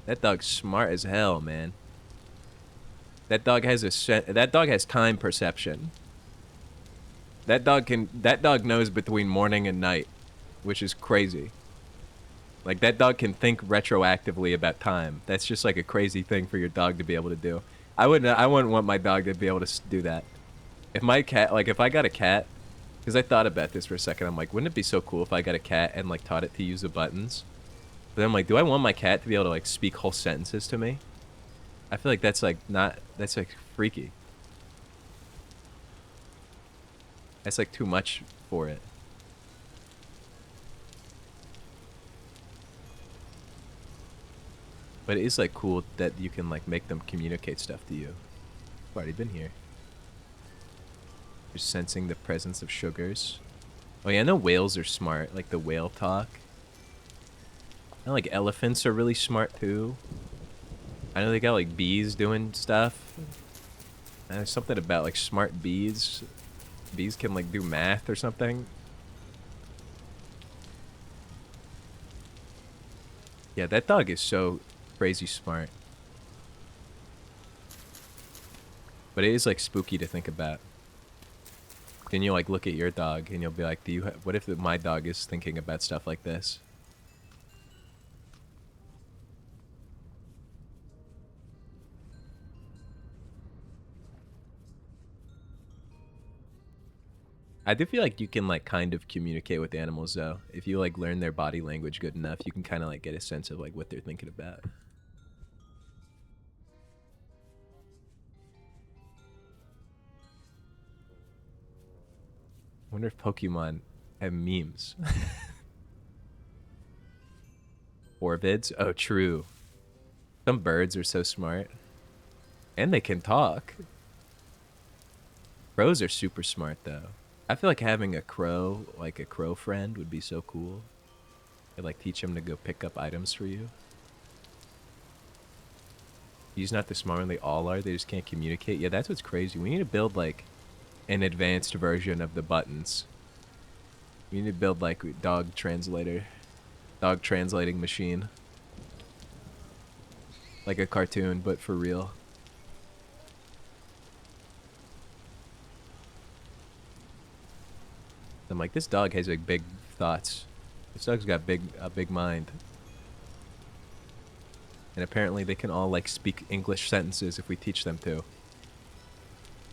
that dog's smart as hell, man. That dog has that dog has time perception. That dog knows between morning and night, which is crazy. Like, that dog can think retroactively about time. That's just like a crazy thing for your dog to be able to do. I wouldn't want my dog to be able to do that. If my cat, like if I got a cat, because I thought about this for a second, I'm like, wouldn't it be so cool if I got a cat and like taught it to use the buttons? But then I'm like, do I want my cat to be able to like speak whole sentences to me? I feel like that's like not, that's like freaky. That's like too much for it. But it is like cool that you can like make them communicate stuff to you. I've already been here. You're sensing the presence of sugars. Oh yeah, I know whales are smart, like the whale talk. I know like elephants are really smart too. I know they got like bees doing stuff. And there's something about like smart bees. Bees can like do math or something. Yeah, that dog is so crazy smart. But it is like spooky to think about. Then you like look at your dog and you'll be like, what if my dog is thinking about stuff like this? I do feel like you can like kind of communicate with animals though. If you like learn their body language good enough, you can kind of like get a sense of like what they're thinking about. I wonder if Pokemon have memes. Orbids? Oh, true. Some birds are so smart. And they can talk. Crows are super smart though. I feel like having a crow, like a crow friend, would be so cool. I'd like teach him to go pick up items for you. He's not the smart one, they all are. They just can't communicate. Yeah, that's what's crazy. We need to build like an advanced version of the buttons. We need to build like dog translator. Dog translating machine. Like a cartoon, but for real. I'm like, this dog has like big thoughts. This dog's got a big mind. And apparently they can all like speak English sentences if we teach them to.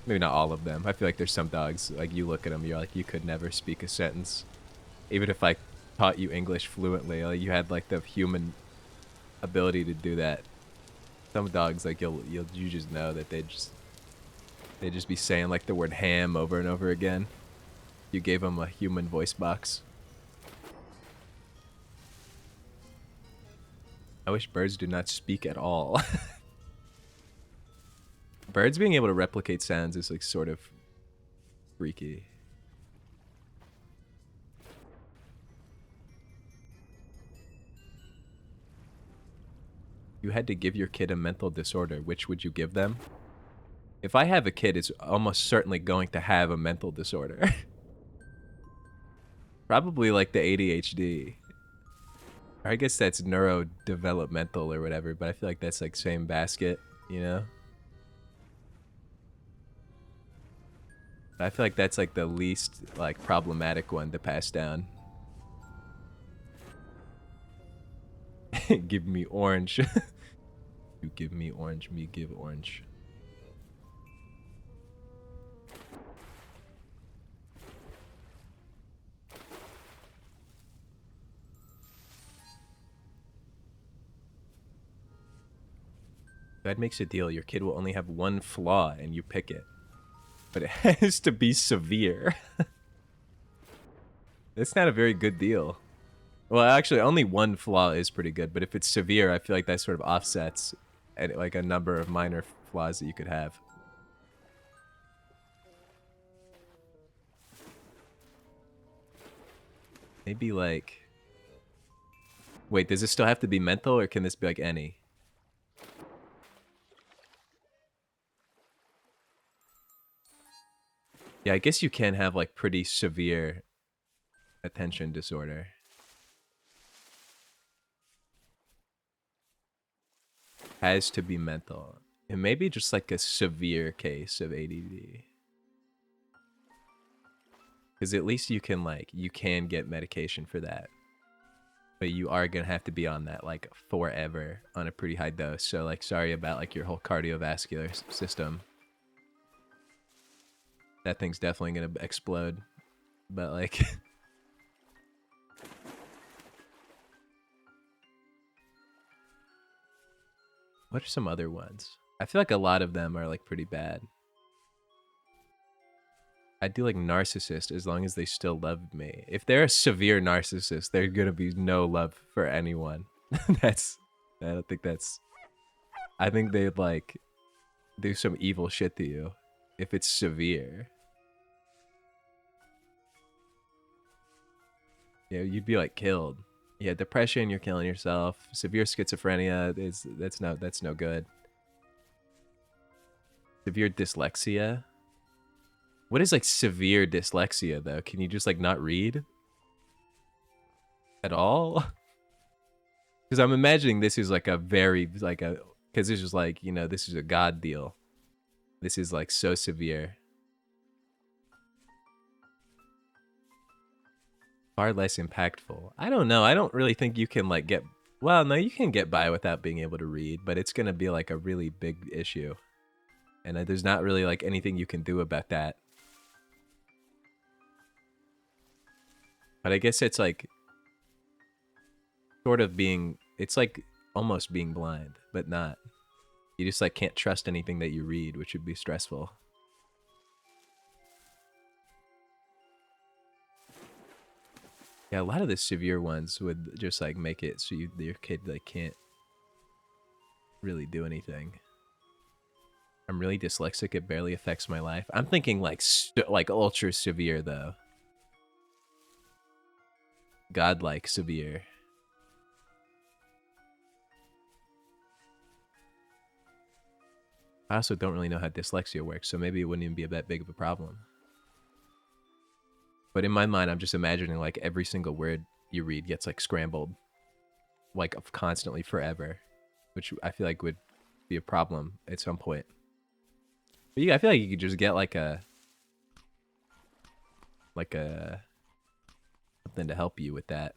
Maybe not all of them. I feel like there's some dogs, like you look at them, you're like, you could never speak a sentence. Even if I taught you English fluently, like you had like the human ability to do that. Some dogs, like you just know that they just be saying like the word ham over and over again. You gave them a human voice box. I wish birds do not speak at all. Birds being able to replicate sounds is like sort of freaky. You had to give your kid a mental disorder, which would you give them? If I have a kid, it's almost certainly going to have a mental disorder. Probably like the ADHD. Or I guess that's neurodevelopmental or whatever, but I feel like that's like same basket, you know? I feel like that's like the least like problematic one to pass down. Give me orange. You give me orange, me give orange. That makes a deal. Your kid will only have one flaw and you pick it. But it has to be severe. That's not a very good deal. Well, actually, only one flaw is pretty good, but if it's severe, I feel like that sort of offsets like a number of minor flaws that you could have. Maybe like... Wait, does this still have to be mental, or can this be like any? Yeah, I guess you can have like pretty severe attention disorder. Has to be mental. And maybe just like a severe case of ADD. Because at least you can get medication for that. But you are gonna have to be on that like forever on a pretty high dose. So like sorry about like your whole cardiovascular system. That thing's definitely gonna explode. But like what are some other ones? I feel like a lot of them are like pretty bad. I do like narcissist as long as they still love me. If they're a severe narcissist, there's gonna be no love for anyone. That's I don't think that's I think they'd like do some evil shit to you if it's severe. Yeah, you'd be like killed. Yeah, depression, you're killing yourself. Severe schizophrenia is that's no good. Severe dyslexia. What is like severe dyslexia though? Can you just like not read at all? Because I'm imagining this is like a very like a because this is like, you know, this is a god deal. This is like so severe. Far less impactful. I don't know. I don't really think you can like get well, no, you can get by without being able to read, but it's gonna be like a really big issue. And there's not really like anything you can do about that. But I guess it's like sort of being it's like almost being blind, but not. You just like can't trust anything that you read, which would be stressful. Yeah, a lot of the severe ones would just like make it so your kid like can't really do anything. I'm really dyslexic. It barely affects my life. I'm thinking like like ultra severe though. Godlike severe. I also don't really know how dyslexia works, so maybe it wouldn't even be that big of a problem. But in my mind, I'm just imagining like every single word you read gets like scrambled, like constantly forever, which I feel like would be a problem at some point. But yeah, I feel like you could just get like a something to help you with that,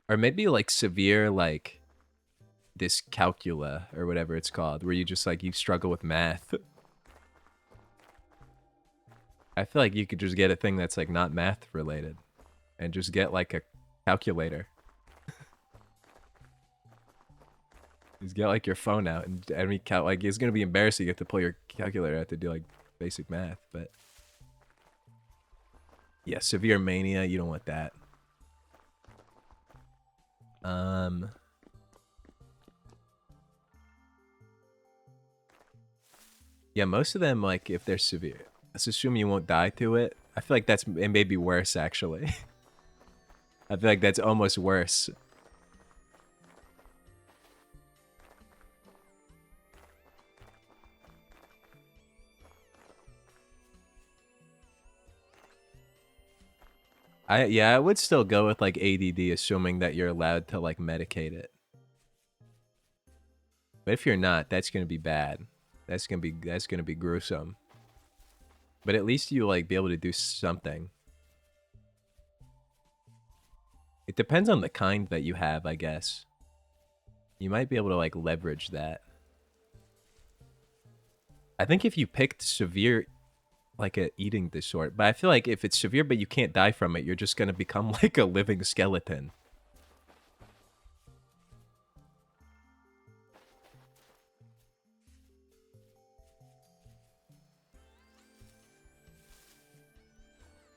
or maybe like severe like dyscalculia or whatever it's called, where you just like you struggle with math. I feel like you could just get a thing that's like not math related and just get like a calculator. Just get like your phone out and every like it's gonna be embarrassing. You have to pull your calculator out to do like basic math, but yeah, severe mania, you don't want that. Yeah, most of them like if they're severe, let's assume you won't die to it. I feel like it may be worse actually. I feel like that's almost worse. I would still go with like ADD, assuming that you're allowed to like medicate it. But if you're not, that's gonna be bad. That's gonna be gruesome. But at least you like be able to do something. It depends on the kind that you have, I guess. You might be able to like leverage that. I think if you picked severe like a eating disorder, but I feel like if it's severe but you can't die from it, you're just gonna become like a living skeleton.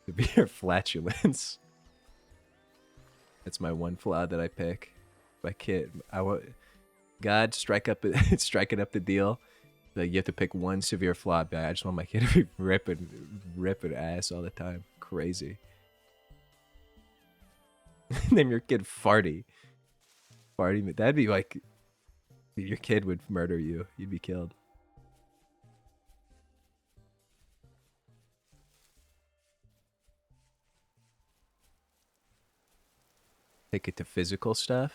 Severe flatulence. That's my one flaw that I pick. My kid, I want God striking up the deal. Like you have to pick one severe flaw. But I just want my kid to be ripping ass all the time. Crazy. Name your kid Farty. Farty. That'd be like your kid would murder you. You'd be killed. Take it to physical stuff.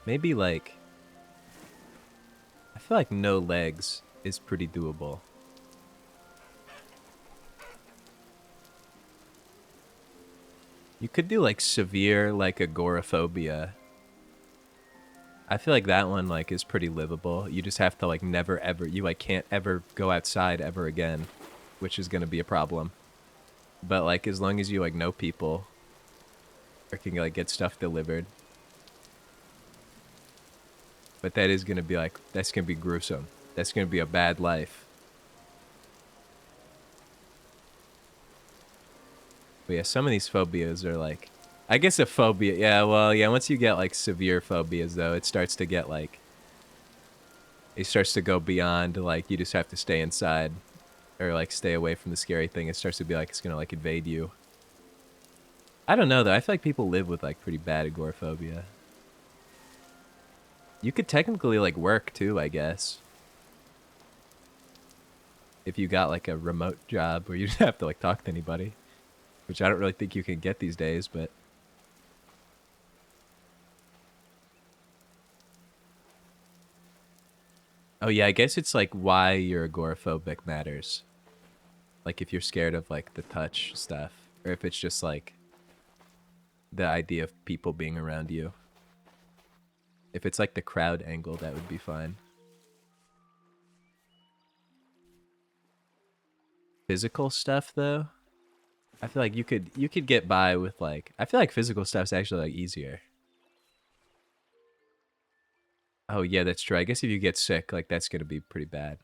Maybe like I feel like no legs is pretty doable. You could do like severe like agoraphobia. I feel like that one like is pretty livable. You just have to like never ever you like can't ever go outside ever again, which is gonna be a problem. But like as long as you like know people or can like get stuff delivered. But that is gonna be like, that's gonna be gruesome. That's gonna be a bad life. But yeah, some of these phobias are like, I guess a phobia, yeah, well, yeah, once you get like severe phobias though, it starts to get like, it starts to go beyond like, you just have to stay inside or like stay away from the scary thing. It starts to be like, it's gonna like invade you. I don't know though, I feel like people live with like pretty bad agoraphobia. You could technically like work too, I guess. If you got like a remote job where you don't have to like talk to anybody, which I don't really think you can get these days, but. Oh yeah, I guess it's like why you're agoraphobic matters. Like if you're scared of like the touch stuff, or if it's just like the idea of people being around you. If it's like the crowd angle, that would be fine. Physical stuff though, I feel like you could get by with like, I feel like physical stuff's actually like easier. Oh yeah, that's true. I guess if you get sick, like that's gonna be pretty bad.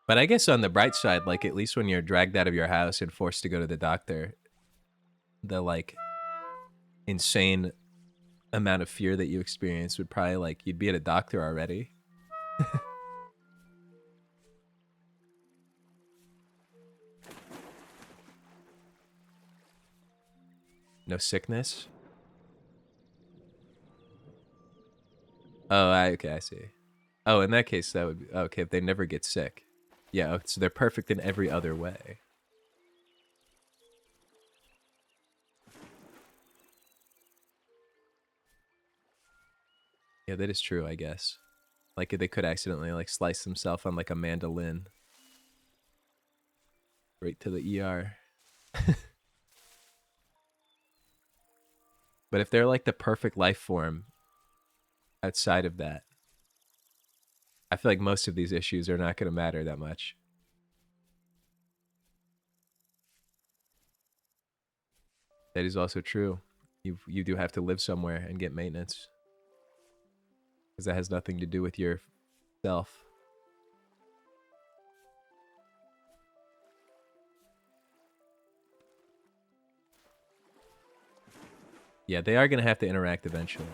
But I guess on the bright side, like at least when you're dragged out of your house and forced to go to the doctor, the like insane amount of fear that you experience would probably like, you'd be at a doctor already. No sickness. Oh, okay, I see. Oh, in that case, that would be okay if they never get sick. Yeah, so they're perfect in every other way. Yeah, that is true, I guess. Like they could accidentally like slice themselves on like a mandolin. Right to the ER. But if they're like the perfect life form outside of that, I feel like most of these issues are not going to matter that much. That is also true. You do have to live somewhere and get maintenance. Because that has nothing to do with yourself. Yeah, they are going to have to interact eventually.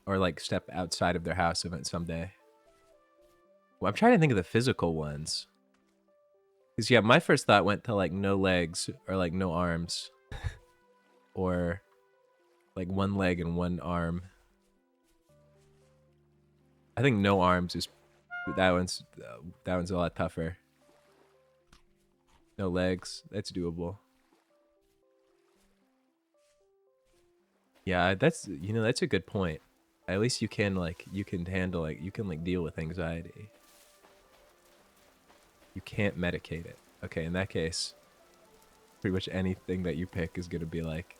Or like step outside of their house event someday. Well, I'm trying to think of the physical ones. Because yeah, my first thought went to like no legs or like no arms. Or like one leg and one arm. I think no arms is that one's a lot tougher. No legs, that's doable. Yeah, that's that's a good point. At least you can like handle like you can like deal with anxiety. You can't medicate it. Okay, in that case, pretty much anything that you pick is gonna be like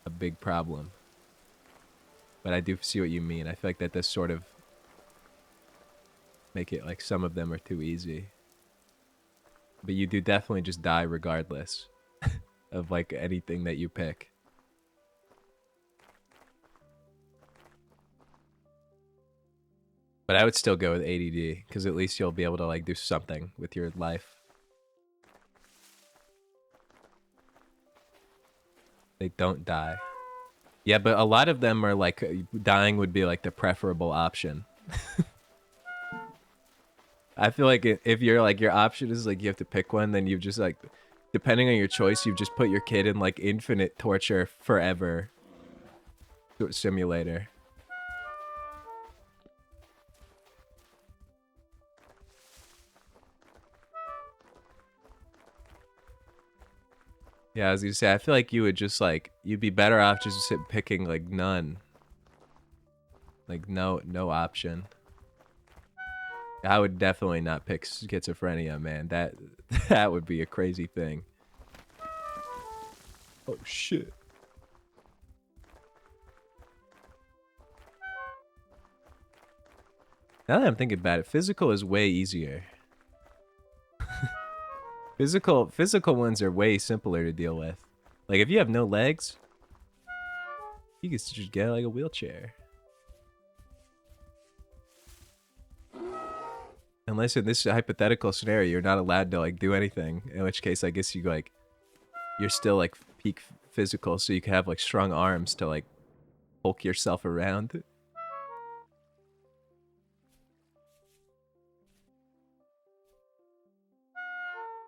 a big problem. But I do see what you mean. I feel like that does sort of make it like some of them are too easy. But you do definitely just die regardless of like anything that you pick. But I would still go with ADD because at least you'll be able to like do something with your life. They don't die. Yeah, but a lot of them are like dying would be like the preferable option. I feel like if you're like your option is like you have to pick one, then you've just like, depending on your choice, you've just put your kid in like infinite torture forever simulator. Yeah, as you say, I feel like you would just like you'd be better off just picking like none, like no option. I would definitely not pick schizophrenia, man. That that would be a crazy thing. Oh shit. Now that I'm thinking about it, physical is way easier. Physical ones are way simpler to deal with. Like, if you have no legs, you can just get like a wheelchair. Unless in this hypothetical scenario, you're not allowed to like do anything. In which case, I guess you like, you're still like peak physical, so you can have like strong arms to like hulk yourself around.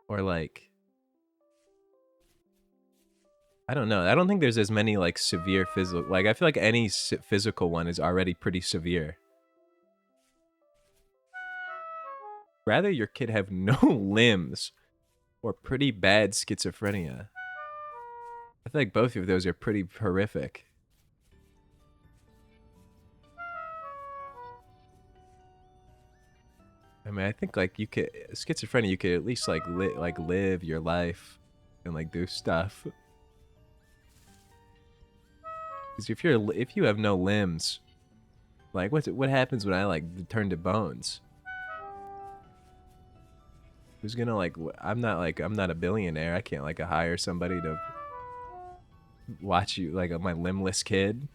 Or like, I don't know. I don't think there's as many like severe physical. Like, I feel like any physical one is already pretty severe. Rather your kid have no limbs or pretty bad schizophrenia. I feel like both of those are pretty horrific. I mean, I think like you could schizophrenia. You could at least like live your life and like do stuff. Because if you have no limbs, like what happens when I like turn to bones? Who's gonna like? I'm not a billionaire. I can't like hire somebody to watch you like my limbless kid.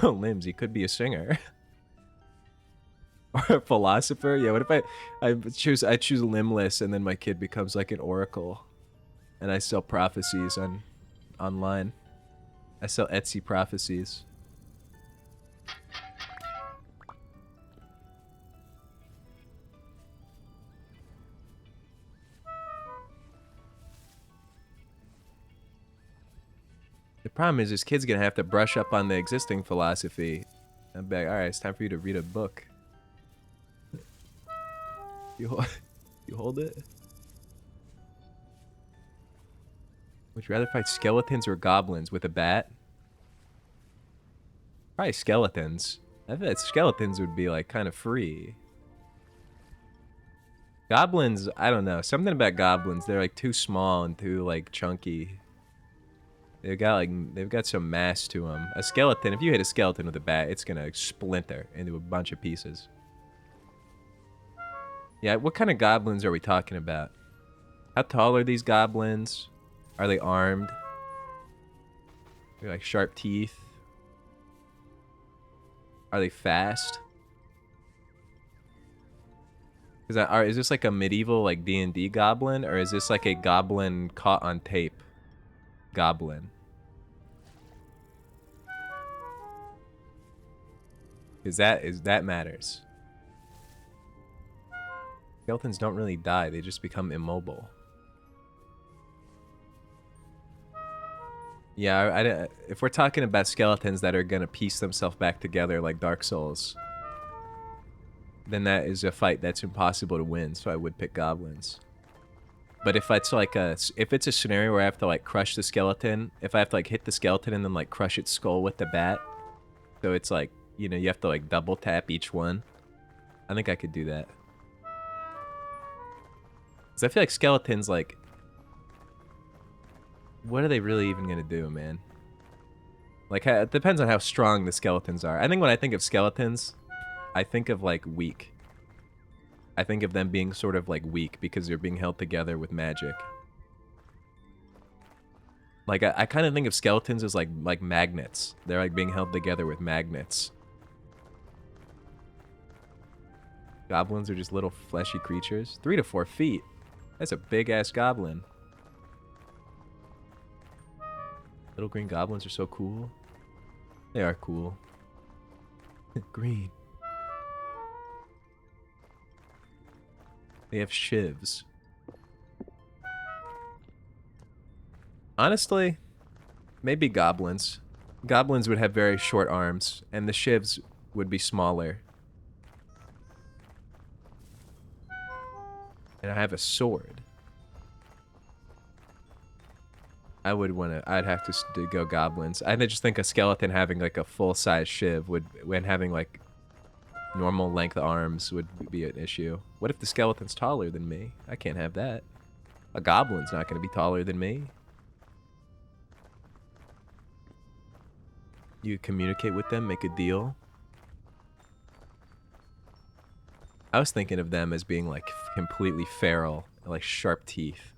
No limbs. He could be a singer. Or a philosopher. Yeah, what if I choose limbless and then my kid becomes like an oracle and I sell prophecies online. I sell Etsy prophecies. The problem is this kid's gonna have to brush up on the existing philosophy. I'm like, alright, it's time for you to read a book. You hold it? Would you rather fight skeletons or goblins with a bat? Probably skeletons. I bet skeletons would be like kind of free. Goblins, I don't know. Something about goblins, they're like too small and too like chunky. They've got some mass to them. A skeleton, if you hit a skeleton with a bat, it's gonna splinter into a bunch of pieces. Yeah, what kind of goblins are we talking about? How tall are these goblins? Are they armed? They're like sharp teeth. Are they fast? Is this like a medieval like D&D goblin, or is this like a goblin caught on tape goblin? That matters. Skeletons don't really die, they just become immobile. Yeah, if we're talking about skeletons that are gonna piece themselves back together like Dark Souls, then that is a fight that's impossible to win, so I would pick goblins. But if it's like if it's a scenario where I have to like crush the skeleton, if I have to like hit the skeleton and then like crush its skull with the bat, so it's like, you know, you have to like double tap each one, I think I could do that. Because I feel like skeletons, like, what are they really even gonna do, man? Like, it depends on how strong the skeletons are. I think when I think of skeletons, I think of like weak. I think of them being sort of like weak because they're being held together with magic. Like, I kind of think of skeletons as like magnets. They're like being held together with magnets. Goblins are just little fleshy creatures. 3 to 4 feet. That's a big ass goblin. Little green goblins are so cool. They are cool. Green. They have shivs. Honestly, maybe goblins. Goblins would have very short arms, and the shivs would be smaller. And I have a sword. I'd have to go goblins. I just think a skeleton having like a full-size shiv when having like normal length arms would be an issue. What if the skeleton's taller than me? I can't have that. A goblin's not going to be taller than me. You communicate with them, make a deal. I was thinking of them as being like completely feral, like sharp teeth.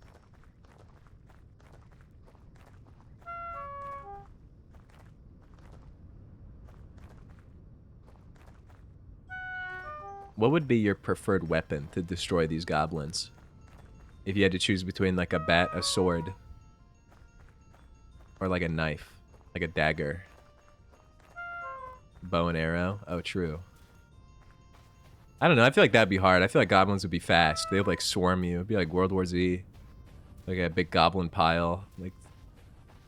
What would be your preferred weapon to destroy these goblins? If you had to choose between like a bat, a sword, or like a knife, like a dagger. Bow and arrow? Oh, true. I don't know. I feel like that'd be hard. I feel like goblins would be fast. They would like swarm you. It'd be like World War Z. Like a big goblin pile, like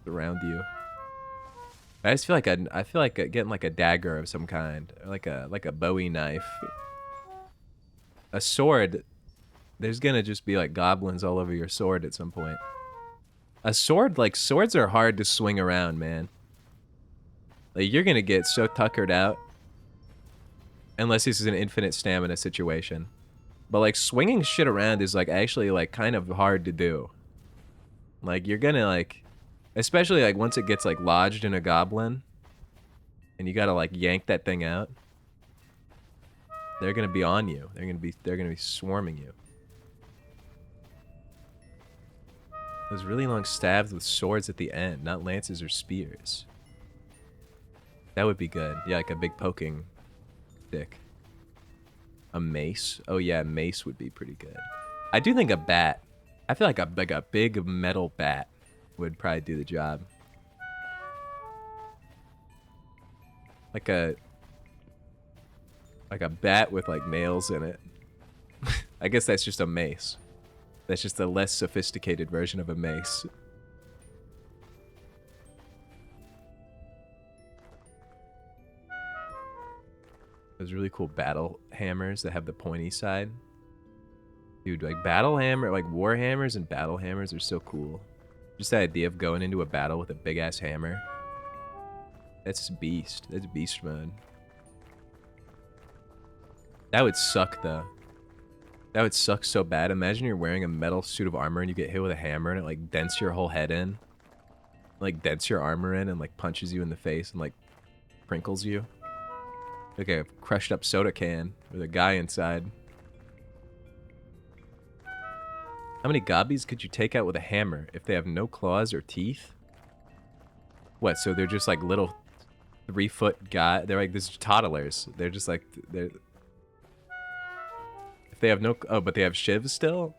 around you. I just feel like I feel like getting like a dagger of some kind, or like a Bowie knife. A sword. There's gonna just be like goblins all over your sword at some point. A sword, like swords are hard to swing around, man. Like you're gonna get so tuckered out. Unless this is an infinite stamina situation. But like swinging shit around is like actually like kind of hard to do. Like you're gonna like, especially like once it gets like lodged in a goblin and you gotta like yank that thing out. They're gonna be on you. They're gonna be swarming you. Those really long stabs with swords at the end, not lances or spears. That would be good. Yeah, like a big poking stick. A mace? Oh yeah, a mace would be pretty good. I do think a bat. I feel like a big metal bat would probably do the job. Like a bat with like nails in it. I guess that's just a mace. That's just a less sophisticated version of a mace. Those really cool battle hammers that have the pointy side. Dude, like battle hammer, like war hammers and battle hammers are so cool. Just the idea of going into a battle with a big ass hammer. That's beast. That's beast mode. That would suck though. That would suck so bad. Imagine you're wearing a metal suit of armor and you get hit with a hammer and it like dents your whole head in. Like dents your armor in and like punches you in the face and like crinkles you. Like a crushed up soda can with a guy inside. How many gobbies could you take out with a hammer if they have no claws or teeth? What, so they're just like little 3-foot guy? They're like these toddlers. They're just like, they're... If they have no... Oh, but they have shivs still?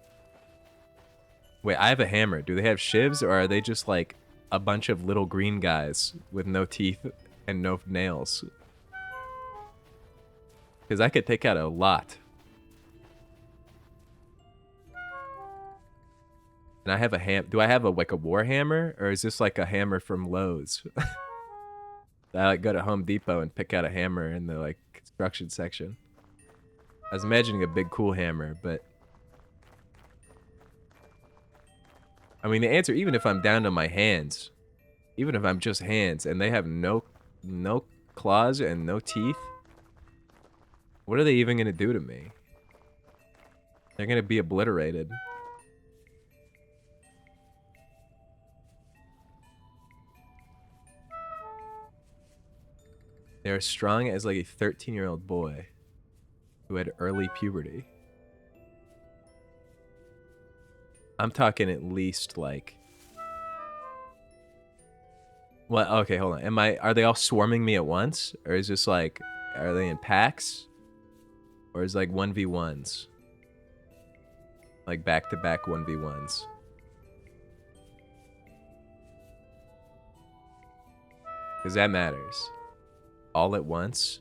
Wait, I have a hammer. Do they have shivs or are they just like a bunch of little green guys with no teeth and no nails? Because I could take out a lot. And I have a do I have a like a war hammer? Or is this like a hammer from Lowe's? I like go to Home Depot and pick out a hammer in the like construction section. I was imagining a big cool hammer, but... I mean, the answer, even if I'm down to my hands, even if I'm just hands and they have no claws and no teeth, what are they even gonna do to me? They're gonna be obliterated. They're as strong as like a 13-year-old boy who had early puberty. I'm talking at least like... What? Okay, hold on. Are they all swarming me at once? Or is this like, are they in packs? Or is it like 1v1s? Like back-to-back 1v1s. Because that matters. All at once?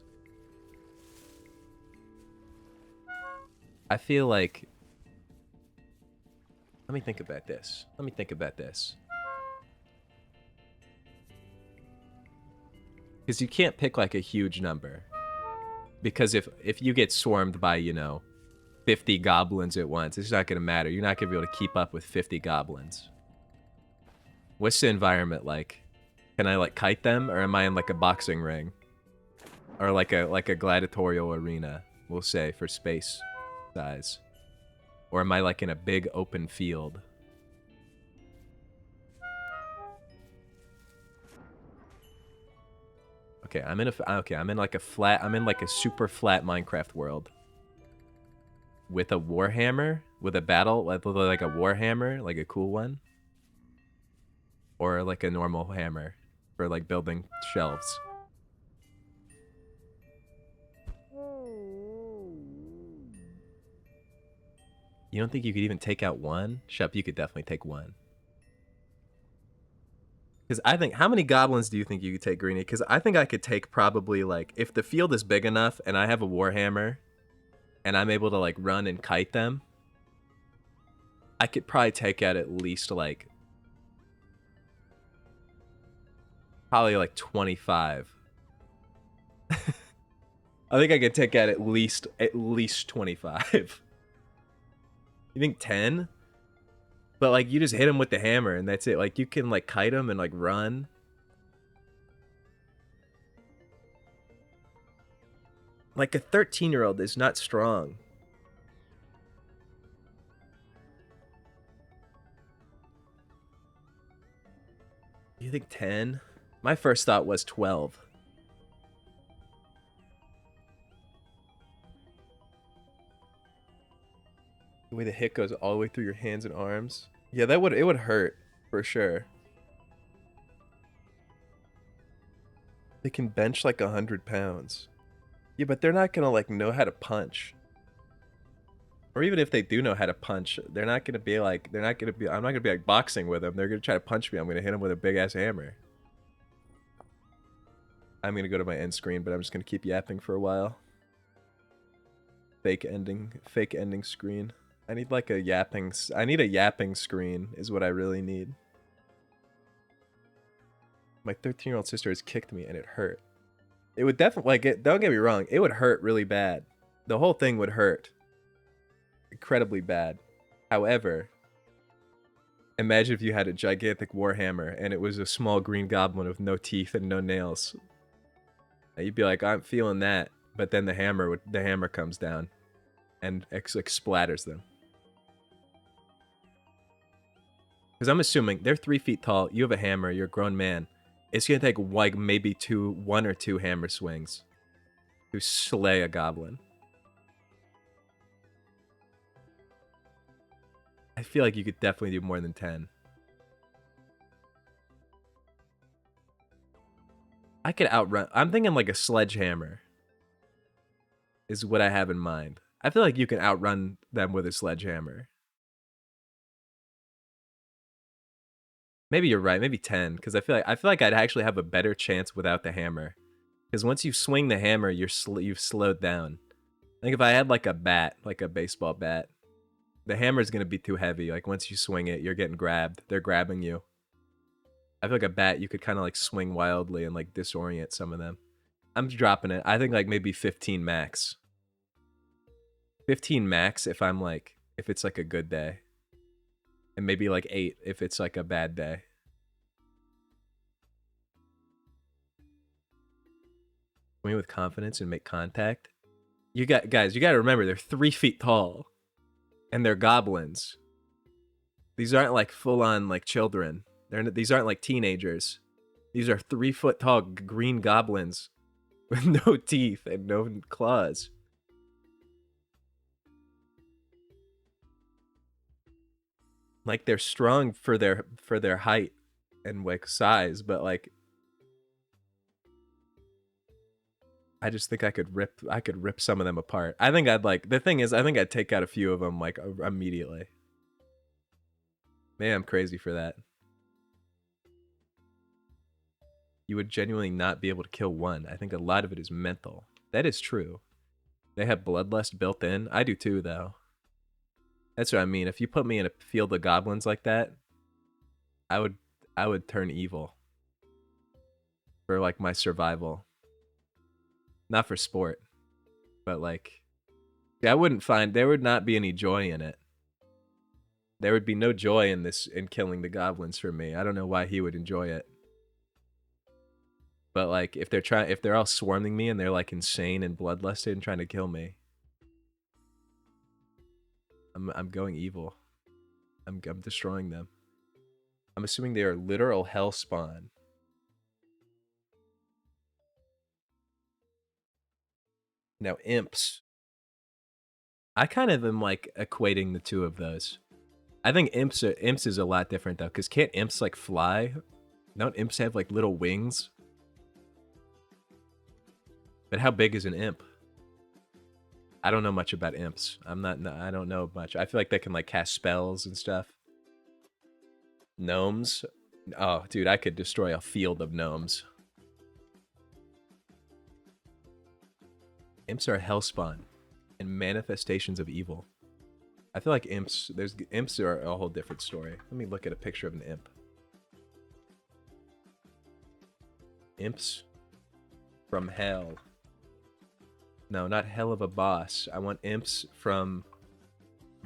I feel like... Let me think about this. Because you can't pick like a huge number. Because if you get swarmed by, you know, 50 goblins at once, it's not going to matter. You're not going to be able to keep up with 50 goblins. What's the environment like? Can I like kite them, or am I in like a boxing ring? Or like a gladiatorial arena, we'll say, for space size. Or am I like in a big open field? Okay, I'm in like a flat. I'm in like a super flat Minecraft world with a warhammer, with a battle like a warhammer, like a cool one, or like a normal hammer for like building shelves. You don't think you could even take out one? Shep, you could definitely take one. Because I think, how many goblins do you think you could take, Greenie? Because I think I could take probably like, if the field is big enough and I have a warhammer and I'm able to like run and kite them, I could probably take out at least like, probably like 25. I think I could take out at least 25. You think 10? But like you just hit him with the hammer and that's it. Like you can like kite him and like run. Like a 13-year-old is not strong. You think 10? My first thought was 12. The way the hit goes all the way through your hands and arms. Yeah, it would hurt for sure. They can bench like 100 pounds. Yeah, but they're not gonna like know how to punch. Or even if they do know how to punch, they're not gonna be like, I'm not gonna be like boxing with them. They're gonna try to punch me. I'm gonna hit them with a big ass hammer. I'm gonna go to my end screen, but I'm just gonna keep yapping for a while. Fake ending screen. I need like a yapping screen is what I really need. My 13-year-old sister has kicked me and it hurt. It would definitely, like, don't get me wrong, it would hurt really bad. The whole thing would hurt incredibly bad. However, imagine if you had a gigantic warhammer and it was a small green goblin with no teeth and no nails. And you'd be like, I'm feeling that, but then the hammer comes down and splatters them. Because I'm assuming they're 3 feet tall. You have a hammer. You're a grown man. It's gonna take like maybe 1 or 2 hammer swings to slay a goblin. I feel like you could definitely do more than 10. I could outrun. I'm thinking like a sledgehammer is what I have in mind. I feel like you can outrun them with a sledgehammer. Maybe you're right. Maybe 10, because I feel like I'd actually have a better chance without the hammer. Because once you swing the hammer, you've slowed down. I think if I had like a bat, like a baseball bat, the hammer's gonna be too heavy. Like once you swing it, you're getting grabbed. They're grabbing you. I feel like a bat, you could kind of like swing wildly and like disorient some of them. I'm dropping it. I think like maybe 15 max. 15 max if it's like a good day. And maybe like 8 if it's like a bad day. Swing with confidence and make contact. Guys, you gotta remember they're 3 feet tall. And they're goblins. These aren't like full-on like children. These aren't like teenagers. These are 3 foot tall green goblins with no teeth and no claws. Like they're strong for their height and like size, but like I just think I could rip some of them apart. I think the thing is I think I'd take out a few of them like immediately. Maybe I'm crazy for that. You would genuinely not be able to kill one. I think a lot of it is mental. That is true. They have bloodlust built in. I do too, though. That's what I mean. If you put me in a field of goblins like that, I would turn evil. For like my survival. Not for sport. But like there would not be any joy in it. There would be no joy in killing the goblins for me. I don't know why he would enjoy it. But like if they're all swarming me and they're like insane and bloodlusted and trying to kill me, I'm going evil. I'm destroying them. I'm assuming they are literal hell spawn. Now imps. I kind of am like equating the two of those. I think imps is a lot different though, because can't imps like fly? Don't imps have like little wings? But how big is an imp? I don't know much about imps. I don't know much. I feel like they can like cast spells and stuff. Gnomes? Oh, dude, I could destroy a field of gnomes. Imps are hellspawn and manifestations of evil. I feel like imps are a whole different story. Let me look at a picture of an imp. Imps from hell. No, not hell of a boss. I want imps from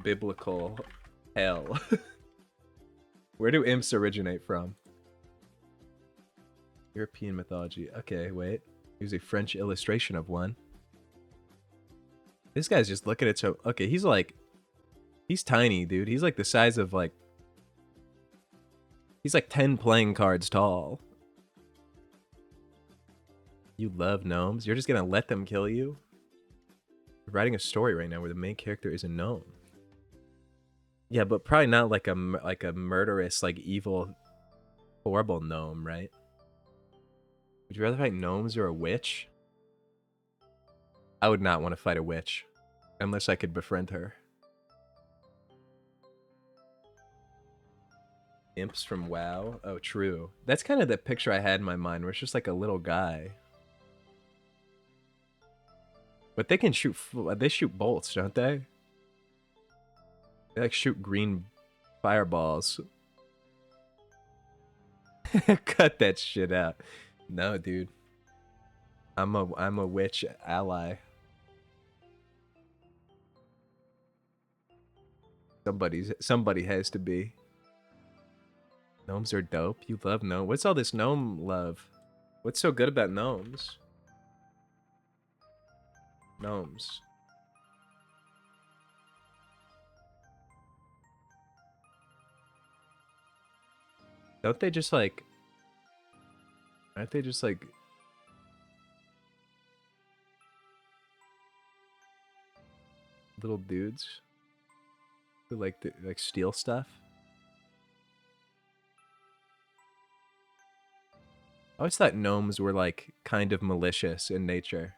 biblical hell. Where do imps originate from? European mythology. Okay, wait. Here's a French illustration of one. This guy's just looking at so... Okay, he's like... He's tiny, dude. He's like the size of like... He's like 10 playing cards tall. You love gnomes? You're just gonna let them kill you? We're writing a story right now where the main character is a gnome. Yeah, but probably not like a murderous, like evil, horrible gnome, right? Would you rather fight gnomes or a witch? I would not want to fight a witch. Unless I could befriend her. Imps from WoW? Oh, true. That's kind of the picture I had in my mind, where it's just like a little guy. But they can shoot... They shoot bolts, don't they? They like shoot green fireballs. Cut that shit out. No, dude. I'm a witch ally. Somebody has to be. Gnomes are dope. You love gnome. What's all this gnome love? What's so good about gnomes? Gnomes. Don't they just like... Aren't they just like... little dudes? Who like to steal stuff? I always thought gnomes were like kind of malicious in nature.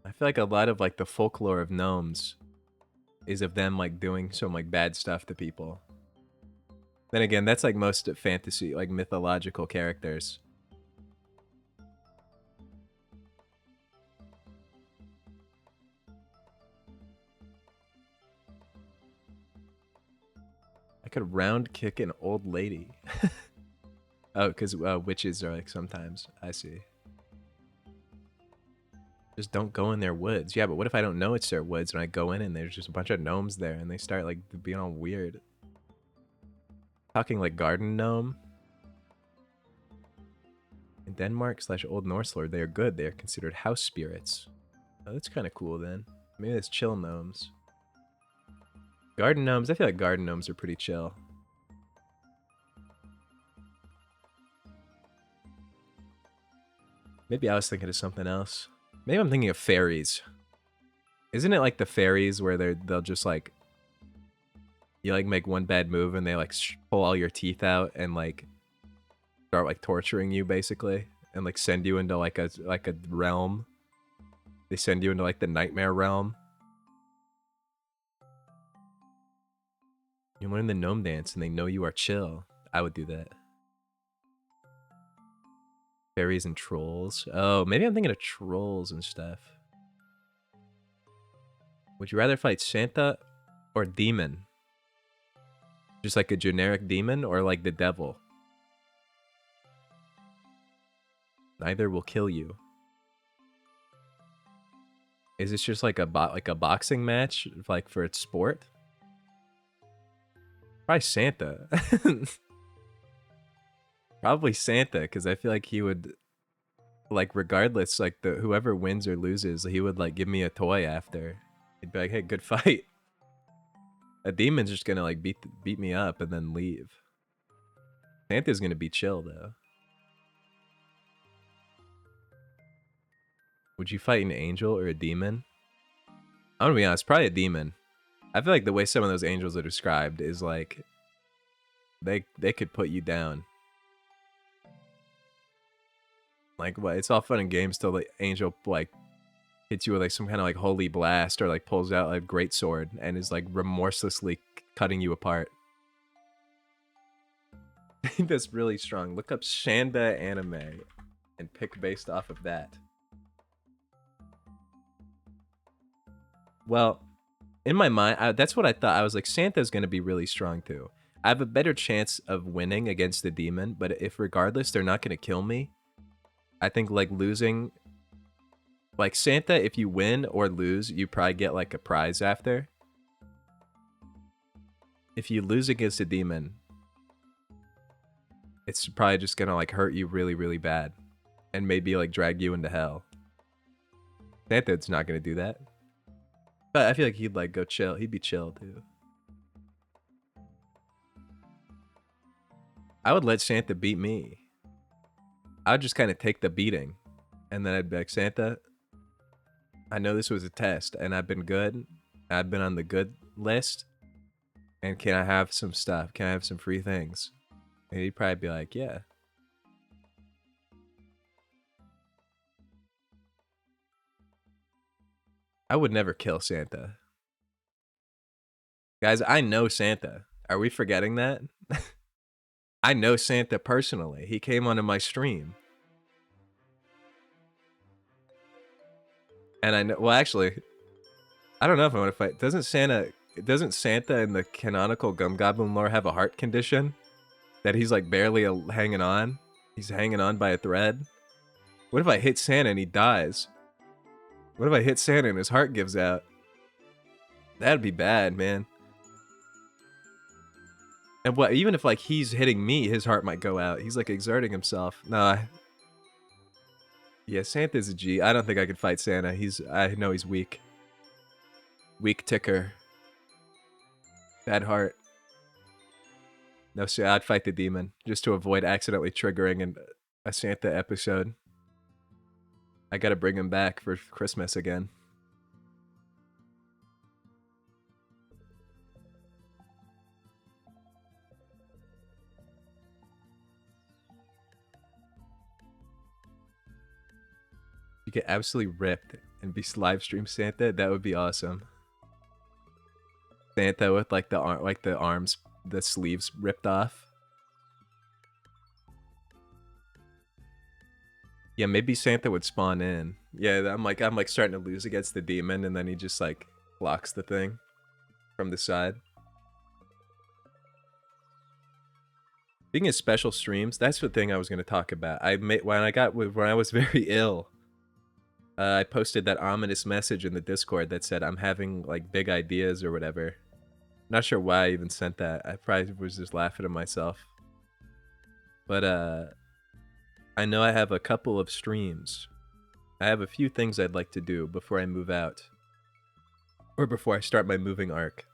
I feel like a lot of like the folklore of gnomes is of them like doing some like bad stuff to people. Then again, that's like most fantasy, like mythological characters. I could round kick an old lady. Oh, because witches are like sometimes. I see. Just don't go in their woods. Yeah, but what if I don't know it's their woods and I go in and there's just a bunch of gnomes there and they start like being all weird? Talking like garden gnome. In Denmark / Old Norse lore, they are good. They are considered house spirits. Oh, that's kind of cool then. Maybe that's chill gnomes. Garden gnomes, I feel like garden gnomes are pretty chill. Maybe I was thinking of something else. Maybe I'm thinking of fairies. Isn't it like the fairies where they'll just like... You like make one bad move and they like pull all your teeth out and like start like torturing you basically and like send you into like a realm. They send you into like the nightmare realm. You learn the gnome dance and they know you are chill. I would do that. Fairies and trolls. Oh, maybe I'm thinking of trolls and stuff. Would you rather fight Santa or demon? Just like a generic demon or like the devil? Neither will kill you. Is this just like a boxing match, like for its sport? Probably Santa. Probably Santa, because I feel like he would, like, regardless, like whoever wins or loses, he would like give me a toy after. He'd be like, "Hey, good fight." A demon's just gonna like beat me up and then leave. Santa's gonna be chill though. Would you fight an angel or a demon? I'm gonna be honest, probably a demon. I feel like the way some of those angels are described is like they could put you down. Like what? It's all fun and games till the angel like hits you with like some kind of like holy blast or like pulls out like great sword and is like remorselessly cutting you apart. That's really strong. Look up Shanda anime and pick based off of that. Well, in my mind, that's what I thought. I was like, Santa's gonna be really strong too. I have a better chance of winning against the demon, but if regardless they're not gonna kill me, I think like losing, like Santa, if you win or lose, you probably get like a prize after. If you lose against a demon, it's probably just gonna like hurt you really, really bad, and maybe like drag you into hell. Santa's not gonna do that, but I feel like he'd like go chill. He'd be chill too. I would let Santa beat me. I would just kind of take the beating, and then I'd be like, Santa, I know this was a test, and I've been good. I've been on the good list, and can I have some stuff? Can I have some free things? And he'd probably be like, yeah. I would never kill Santa. Guys, I know Santa. Are we forgetting that? I know Santa personally. He came onto my stream. And I know, well, actually, I don't know if I want to fight. Doesn't Santa in the canonical Gum Goblin lore have a heart condition? That he's like barely hanging on? He's hanging on by a thread? What if I hit Santa and he dies? What if I hit Santa and his heart gives out? That'd be bad, man. And what, even if like he's hitting me, his heart might go out. He's like exerting himself. No, yeah, Santa's a G. I don't think I could fight Santa. I know he's weak. Weak ticker. Bad heart. No, so I'd fight the demon just to avoid accidentally triggering a Santa episode. I gotta bring him back for Christmas again. You get absolutely ripped and be live stream Santa. That would be awesome. Santa with like the arms, the sleeves ripped off. Yeah, maybe Santa would spawn in. Yeah, I'm like starting to lose against the demon, and then he just like blocks the thing from the side. Speaking of special streams, that's the thing I was going to talk about. When I was very ill. I posted that ominous message in the Discord that said I'm having like big ideas or whatever. Not sure why I even sent that. I probably was just laughing at myself. But I know I have a couple of streams. I have a few things I'd like to do before I move out. Or before I start my moving arc.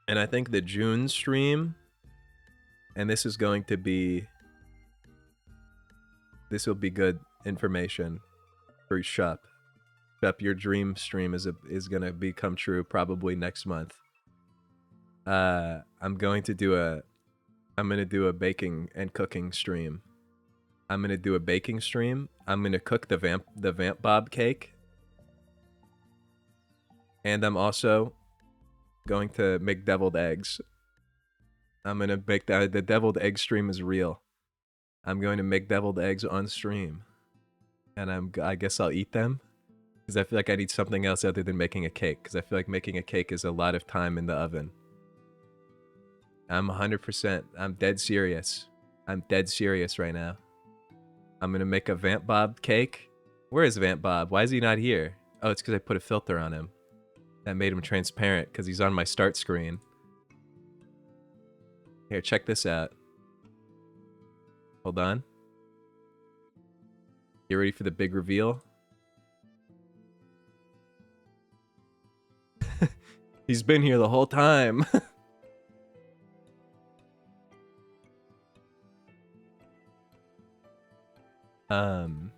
And I think the June stream, and this will be good information for Shup. Shup, your dream stream is gonna become true probably next month. I'm gonna do a baking and cooking stream. I'm gonna do a baking stream. I'm gonna cook the Vamp Bob cake. And I'm also going to make deviled eggs. I'm gonna make the deviled egg stream is real. I'm going to make deviled eggs on stream. And I guess I'll eat them. Because I feel like I need something else other than making a cake. Because I feel like making a cake is a lot of time in the oven. I'm 100%. I'm dead serious. I'm dead serious right now. I'm going to make a Vamp Bob cake. Where is Vamp Bob? Why is he not here? Oh, it's because I put a filter on him. That made him transparent because he's on my start screen. Here, check this out. Hold on. You ready for the big reveal? He's been here the whole time. But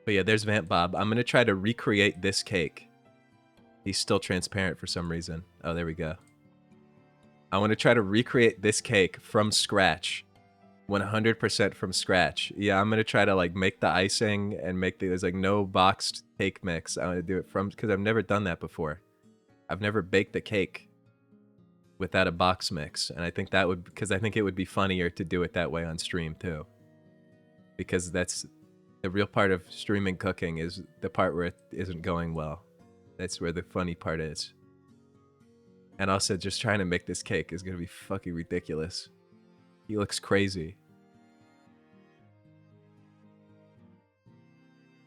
But yeah, there's Vamp Bob. I'm gonna try to recreate this cake. He's still transparent for some reason. Oh, there we go. I want to try to recreate this cake from scratch. 100% from scratch. Yeah, I'm gonna try to like make the icing and there's like no boxed cake mix. I want to do it from, because I've never done that before. I've never baked a cake without a box mix, and I think that would, because I think it would be funnier to do it that way on stream too. Because that's the real part of streaming cooking, is the part where it isn't going well. That's where the funny part is. And also, just trying to make this cake is gonna be fucking ridiculous. He looks crazy.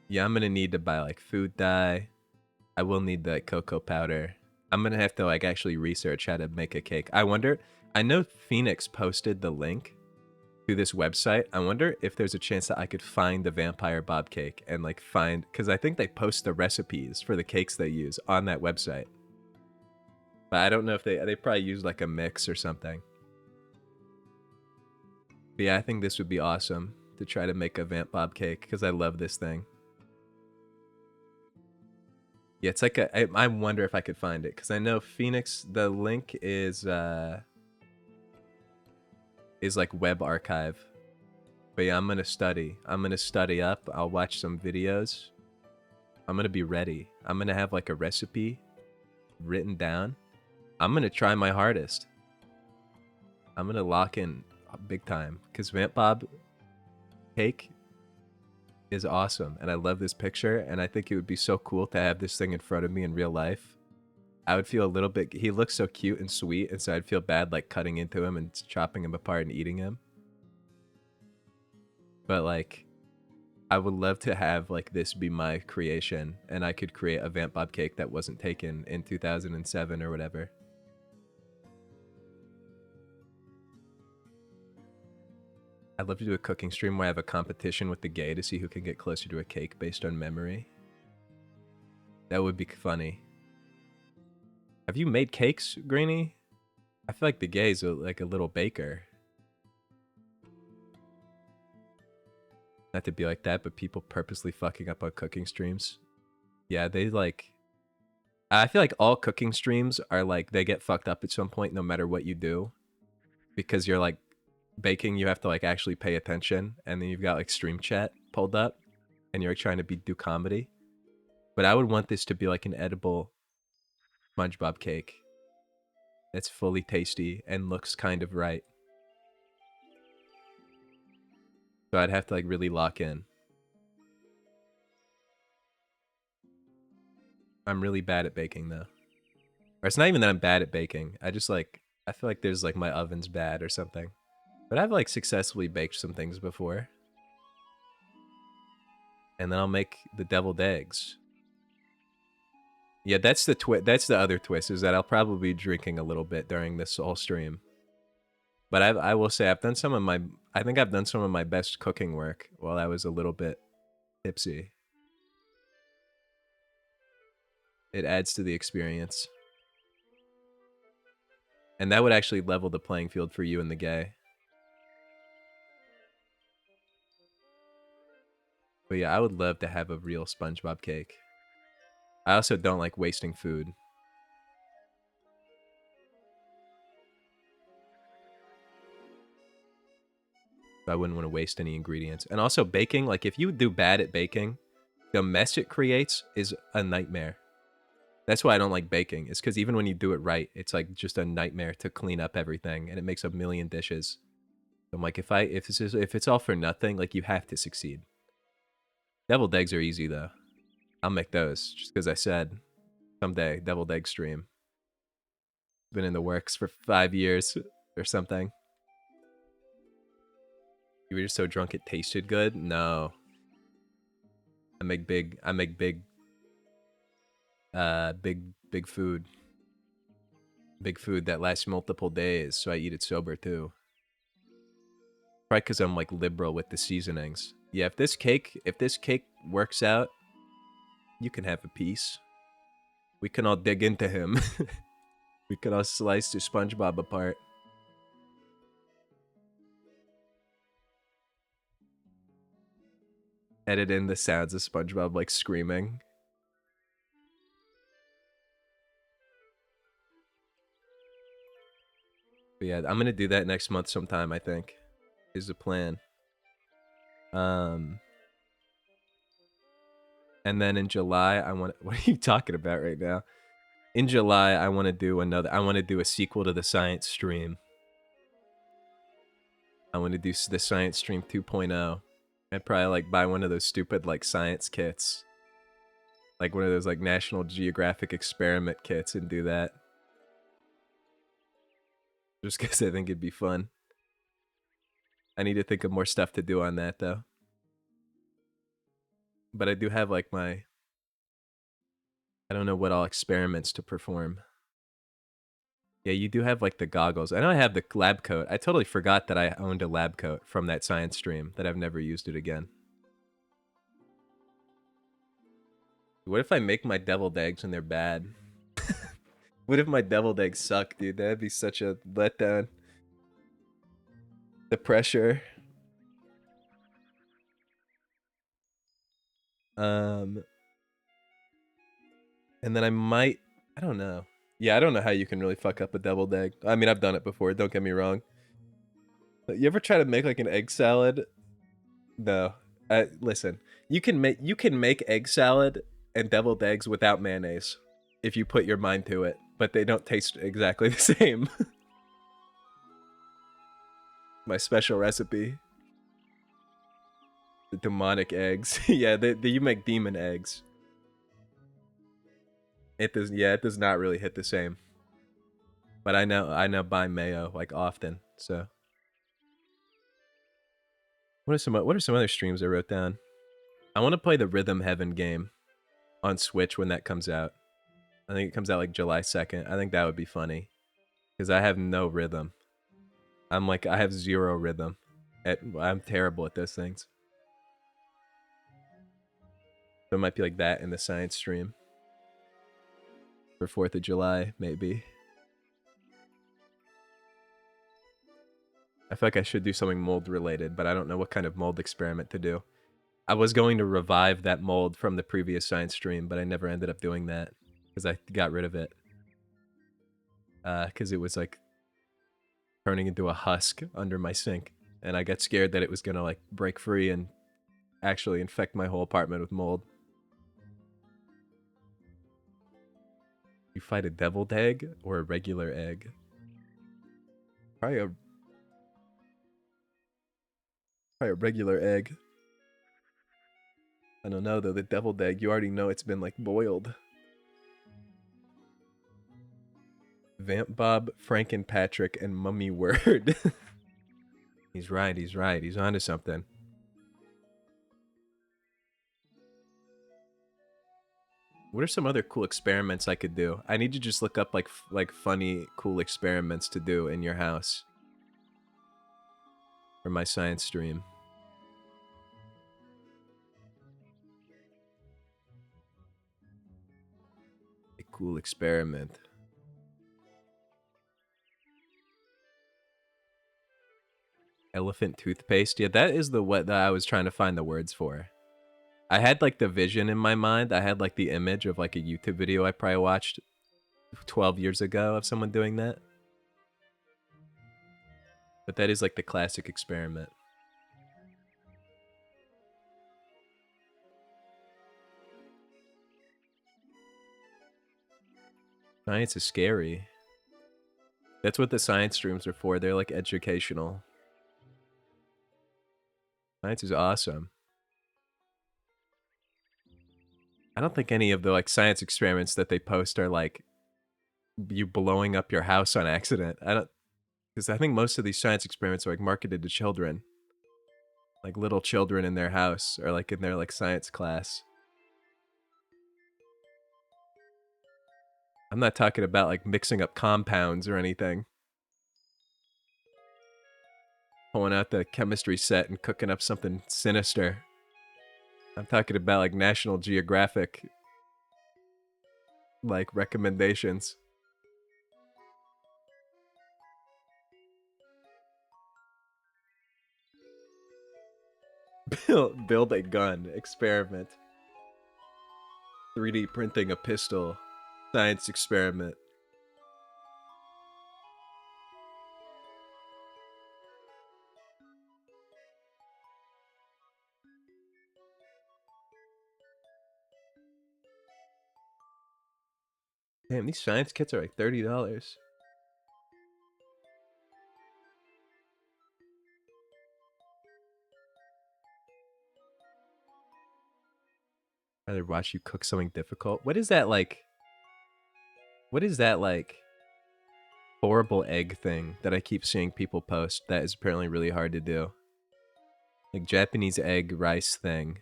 Yeah, I'm gonna need to buy like food dye. I will need the cocoa powder. I'm gonna have to like actually research how to make a cake. I wonder, I know Phoenix posted the link to this website. I wonder if there's a chance that I could find the Vampire Bob cake and like find, because I think they post the recipes for the cakes they use on that website. But I don't know if they probably use like a mix or something. But yeah, I think this would be awesome to try to make a Vamp Bob cake, because I love this thing. Yeah, it's like I wonder if I could find it, because I know Phoenix, the link is like web archive. But yeah, I'm gonna study up. I'll watch some videos. I'm gonna be ready. I'm gonna have like a recipe written down. I'm gonna try my hardest. I'm gonna lock in big time, because Vamp Bob cake is awesome, and I love this picture, and I think it would be so cool to have this thing in front of me in real life. I would feel a little bit, he looks so cute and sweet, and so I'd feel bad like cutting into him and chopping him apart and eating him. But like, I would love to have like this be my creation, and I could create a Vamp Bob cake that wasn't taken in 2007 or whatever. I'd love to do a cooking stream where I have a competition with the gay to see who can get closer to a cake based on memory. That would be funny. Have you made cakes, Greenie? I feel like the gay's like a little baker. Not to be like that, but people purposely fucking up on cooking streams. Yeah, they like... I feel like all cooking streams are like, they get fucked up at some point no matter what you do. Because you're like, baking, you have to like actually pay attention, and then you've got like stream chat pulled up, and you're trying to do comedy. But I would want this to be like an edible SpongeBob cake that's fully tasty and looks kind of right. So I'd have to like really lock in. I'm really bad at baking though. Or it's not even that I'm bad at baking. I just like, I feel like there's like my oven's bad or something. But I've like successfully baked some things before. And then I'll make the deviled eggs. Yeah, that's the that's the other twist, is that I'll probably be drinking a little bit during this whole stream. But I will say, I think I've done some of my best cooking work while I was a little bit tipsy. It adds to the experience. And that would actually level the playing field for you and the gay. But yeah, I would love to have a real SpongeBob cake. I also don't like wasting food. I wouldn't want to waste any ingredients. And also baking, like if you do bad at baking, the mess it creates is a nightmare. That's why I don't like baking. It's because even when you do it right, it's like just a nightmare to clean up everything, and it makes a million dishes. So I'm like, if it's all for nothing, like you have to succeed. Deviled eggs are easy though. I'll make those just because I said someday deviled egg stream. Been in the works for 5 years or something. You were just so drunk it tasted good? No. I make big food. Big food that lasts multiple days, so I eat it sober too. Probably because I'm like liberal with the seasonings. Yeah, if this cake works out, you can have a piece. We can all dig into him. We could all slice the SpongeBob apart. edit in the sounds of SpongeBob like screaming. But yeah, I'm gonna do that next month sometime, I think. Is the plan. And then in July, I want. What are you talking about right now? In July, I want to do another. I want to do a sequel to the science stream. I want to do the science stream 2.0. I'd probably like buy one of those stupid like science kits, like one of those like National Geographic experiment kits, and do that. Just because I think it'd be fun. I need to think of more stuff to do on that though. But I do have like my. I don't know what all experiments to perform. Yeah, you do have like the goggles. I know I have the lab coat. I totally forgot that I owned a lab coat from that science stream, that I've never used it again. What if I make my deviled eggs and they're bad? What if my deviled eggs suck, dude? That'd be such a letdown. The pressure. And then I might, I don't know. Yeah, I don't know how you can really fuck up a deviled egg. I mean, I've done it before, don't get me wrong. But you ever try to make like an egg salad? No. Listen, you can make egg salad and deviled eggs without mayonnaise if you put your mind to it, but they don't taste exactly the same. My special recipe. The demonic eggs. Yeah, you make demon eggs. It does. Yeah, it does not really hit the same. But I know buy mayo like often. So what are some other streams I wrote down? I want to play the Rhythm Heaven game on Switch when that comes out. I think it comes out like July 2nd. I think that would be funny because I have no rhythm. I have zero rhythm. I'm terrible at those things. So it might be like that in the science stream for 4th of July, maybe. I feel like I should do something mold related, but I don't know what kind of mold experiment to do. I was going to revive that mold from the previous science stream, but I never ended up doing that because I got rid of it. Because it was like turning into a husk under my sink, and I got scared that it was gonna like break free and actually infect my whole apartment with mold. You fight a deviled egg or a regular egg? Probably a regular egg. I don't know though, the deviled egg, you already know it's been like boiled. Vamp Bob, Franken Patrick, and Mummy Word. He's right, he's onto something. What are some other cool experiments I could do? I need to just look up like funny, cool experiments to do in your house for my science stream. A cool experiment. Elephant toothpaste. Yeah, that is the what that I was trying to find the words for. I had like the vision in my mind. I had like the image of like a YouTube video I probably watched 12 years ago of someone doing that. But that is like the classic experiment. Science is scary. That's what the science streams are for. They're like educational. Science is awesome. I don't think any of the like science experiments that they post are like you blowing up your house on accident. Because I think most of these science experiments are like marketed to children. Like little children in their house or like in their like science class. I'm not talking about like mixing up compounds or anything. Pulling out the chemistry set and cooking up something sinister. I'm talking about like National Geographic like recommendations. Build a gun. Experiment. 3D printing a pistol. Science experiment. Damn, these science kits are like $30. Rather watch you cook something difficult. What is that like? What is that like horrible egg thing that I keep seeing people post that is apparently really hard to do? Like Japanese egg rice thing.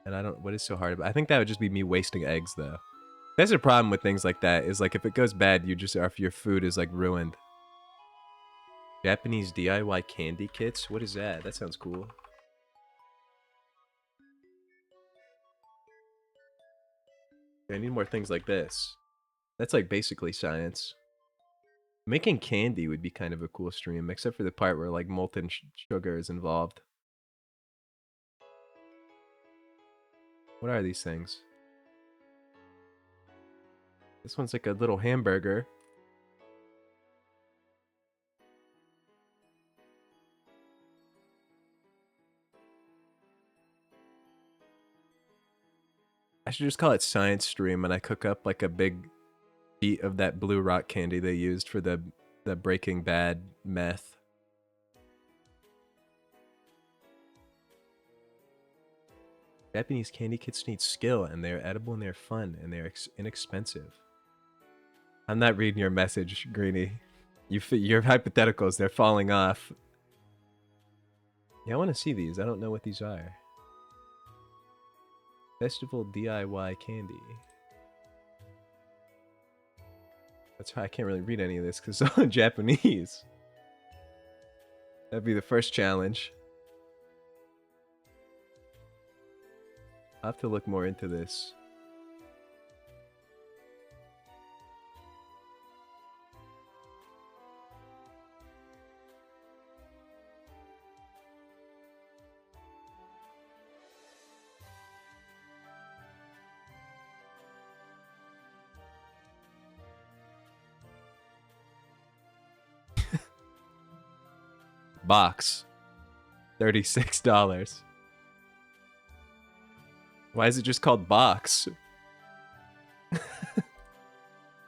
And I don't, what is so hard about it? I think that would just be me wasting eggs though. That's the problem with things like that, is like if it goes bad, you just, or if your food is like ruined. Japanese DIY candy kits? What is that? That sounds cool. I need more things like this. That's like basically science. Making candy would be kind of a cool stream, except for the part where like molten sugar is involved. What are these things? This one's like a little hamburger. I should just call it science stream and I cook up like a big beat of that blue rock candy they used for the Breaking Bad meth. Japanese candy kits need skill, and they're edible and they're fun and they're inexpensive. I'm not reading your message, Greenie. Your hypotheticals, they're falling off. Yeah, I want to see these. I don't know what these are. Festival DIY candy. That's why I can't really read any of this because it's all in Japanese. That'd be the first challenge. I'll have to look more into this. Box. $36. Why is it just called box?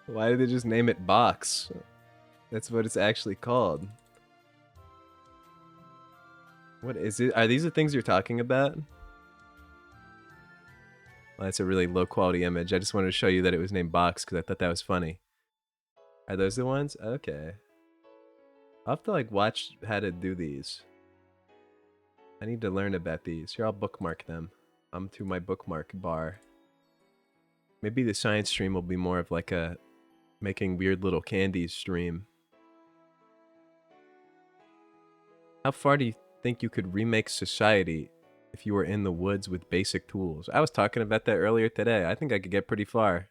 Why did they just name it box? That's what it's actually called. What is it? Are these the things you're talking about? Well, that's a really low quality image. I just wanted to show you that it was named box because I thought that was funny. Are those the ones? Okay. I'll have to like watch how to do these. I need to learn about these. Here, I'll bookmark them. I'm to my bookmark bar. Maybe the science stream will be more of like a making weird little candies stream. How far do you think you could remake society if you were in the woods with basic tools? I was talking about that earlier today. I think I could get pretty far.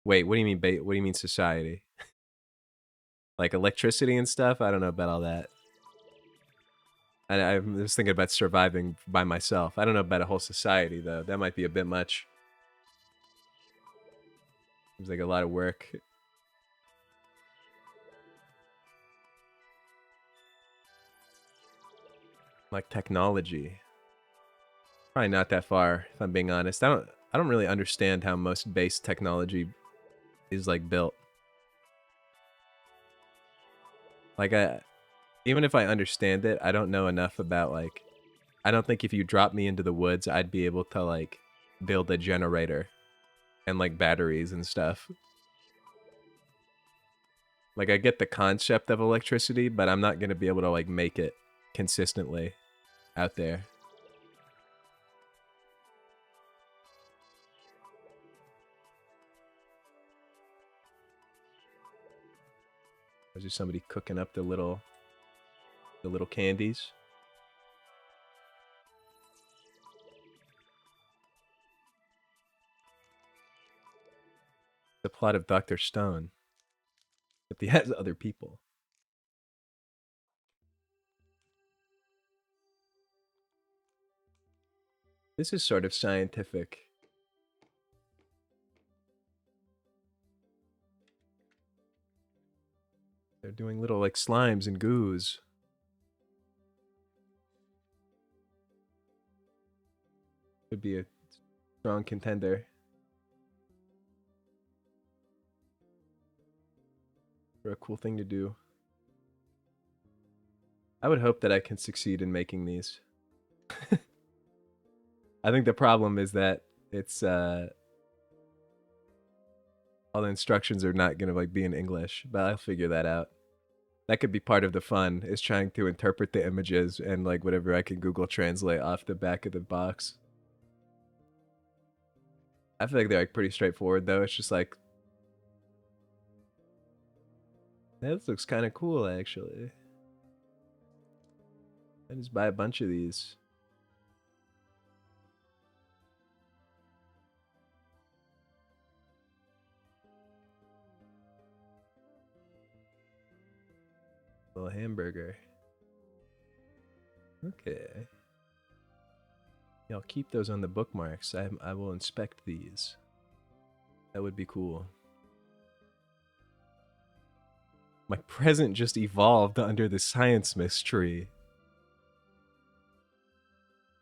Wait, what do you mean what do you mean society? Like electricity and stuff? I don't know about all that. I'm just thinking about surviving by myself. I don't know about a whole society, though. That might be a bit much. Seems like a lot of work. Like technology. Probably not that far, if I'm being honest. I don't really understand how most base technology is like built. Like even if I understand it, I don't know enough about like, I don't think if you drop me into the woods, I'd be able to like build a generator and like batteries and stuff. Like I get the concept of electricity, but I'm not going to be able to like make it consistently out there. Is there somebody cooking up the little candies? The plot of Dr. Stone. empathy as other people. This is sort of scientific. They're doing little like slimes and goos. Could be a strong contender for a cool thing to do. I would hope that I can succeed in making these. I think the problem is that it's all the instructions are not gonna like be in English, but I'll figure that out. That could be part of the fun, is trying to interpret the images and like whatever I can Google Translate off the back of the box. I feel like they're like pretty straightforward though. It's just like, this looks kind of cool actually. I just buy a bunch of these. Little hamburger. Okay. Yeah, I'll keep those on the bookmarks. I will inspect these. That would be cool. My present just evolved under the science mist tree.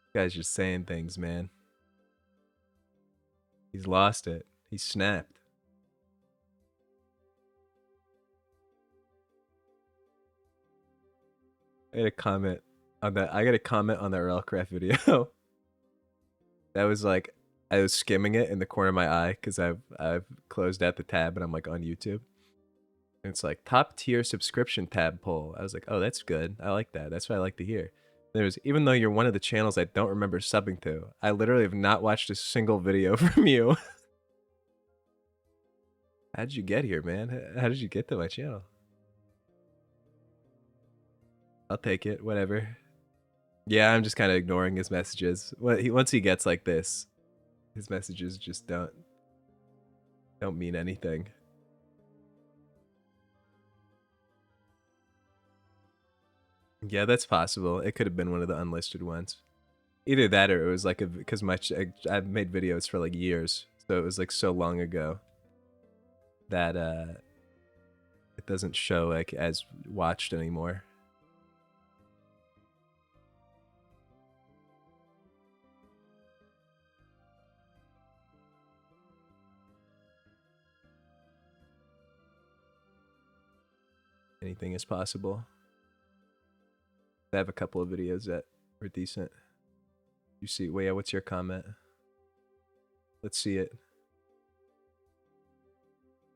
This guy's just saying things, man. He's lost it. He's snapped. I got a comment on that. I got a comment on the Earlcraft video. That was like, I was skimming it in the corner of my eye because I've closed out the tab and I'm like on YouTube. And it's like top tier subscription tab poll. I was like, oh, that's good. I like that. That's what I like to hear. There's, even though you're one of the channels I don't remember subbing to, I literally have not watched a single video from you. How did you get here, man? How did you get to my channel? I'll take it, whatever. Yeah, I'm just kind of ignoring his messages. Once he gets like this, his messages just don't mean anything. Yeah, that's possible. It could have been one of the unlisted ones. Either that or it was like because I've made videos for like years, so it was like so long ago that it doesn't show like as watched anymore. Anything is possible. I have a couple of videos that were decent. You see, wait, what's your comment? Let's see it.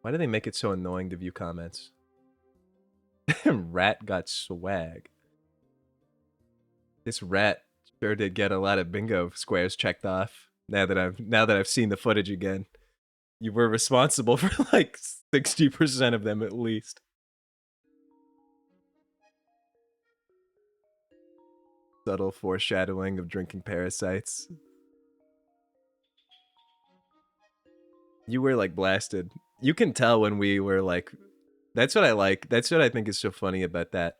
Why do they make it so annoying to view comments? Rat got swag. This rat sure did get a lot of bingo squares checked off. Now that I've seen the footage again, you were responsible for like 60% of them at least. Subtle foreshadowing of drinking parasites. You were like blasted. You can tell when we were like, that's what I like. That's what I think is so funny about that.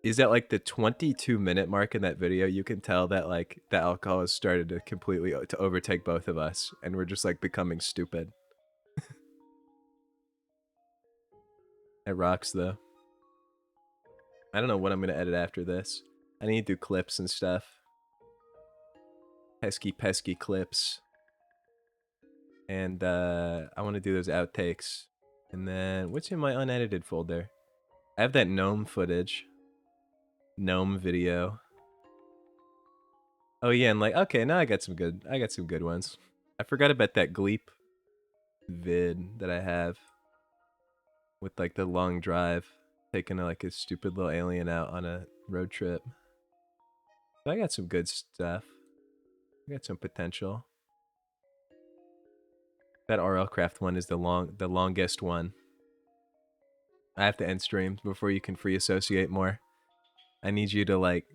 Is that like the 22-minute mark in that video, you can tell that like the alcohol has started to completely to overtake both of us and we're just like becoming stupid. It rocks though. I don't know what I'm gonna edit after this. I need to do clips and stuff. Pesky clips. And I want to do those outtakes. And then what's in my unedited folder? I have that gnome footage. Gnome video. Oh yeah, and like, okay, now I got some good ones. I forgot about that Gleep vid that I have with like the long drive, taking like a stupid little alien out on a road trip. So I got some good stuff. I got some potential. That RLCraft one is the longest one. I have to end streams before you can free associate more. I need you to like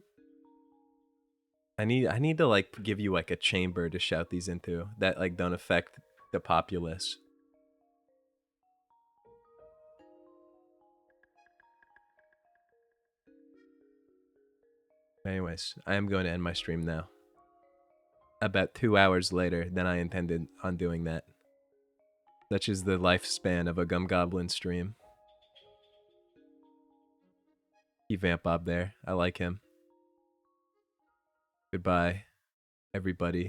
I need to like give you like a chamber to shout these into that like don't affect the populace. Anyways, I am going to end my stream now. About 2 hours later than I intended on doing that. Such is the lifespan of a Gum Goblin stream. Keep Vamp Bob there. I like him. Goodbye, everybody.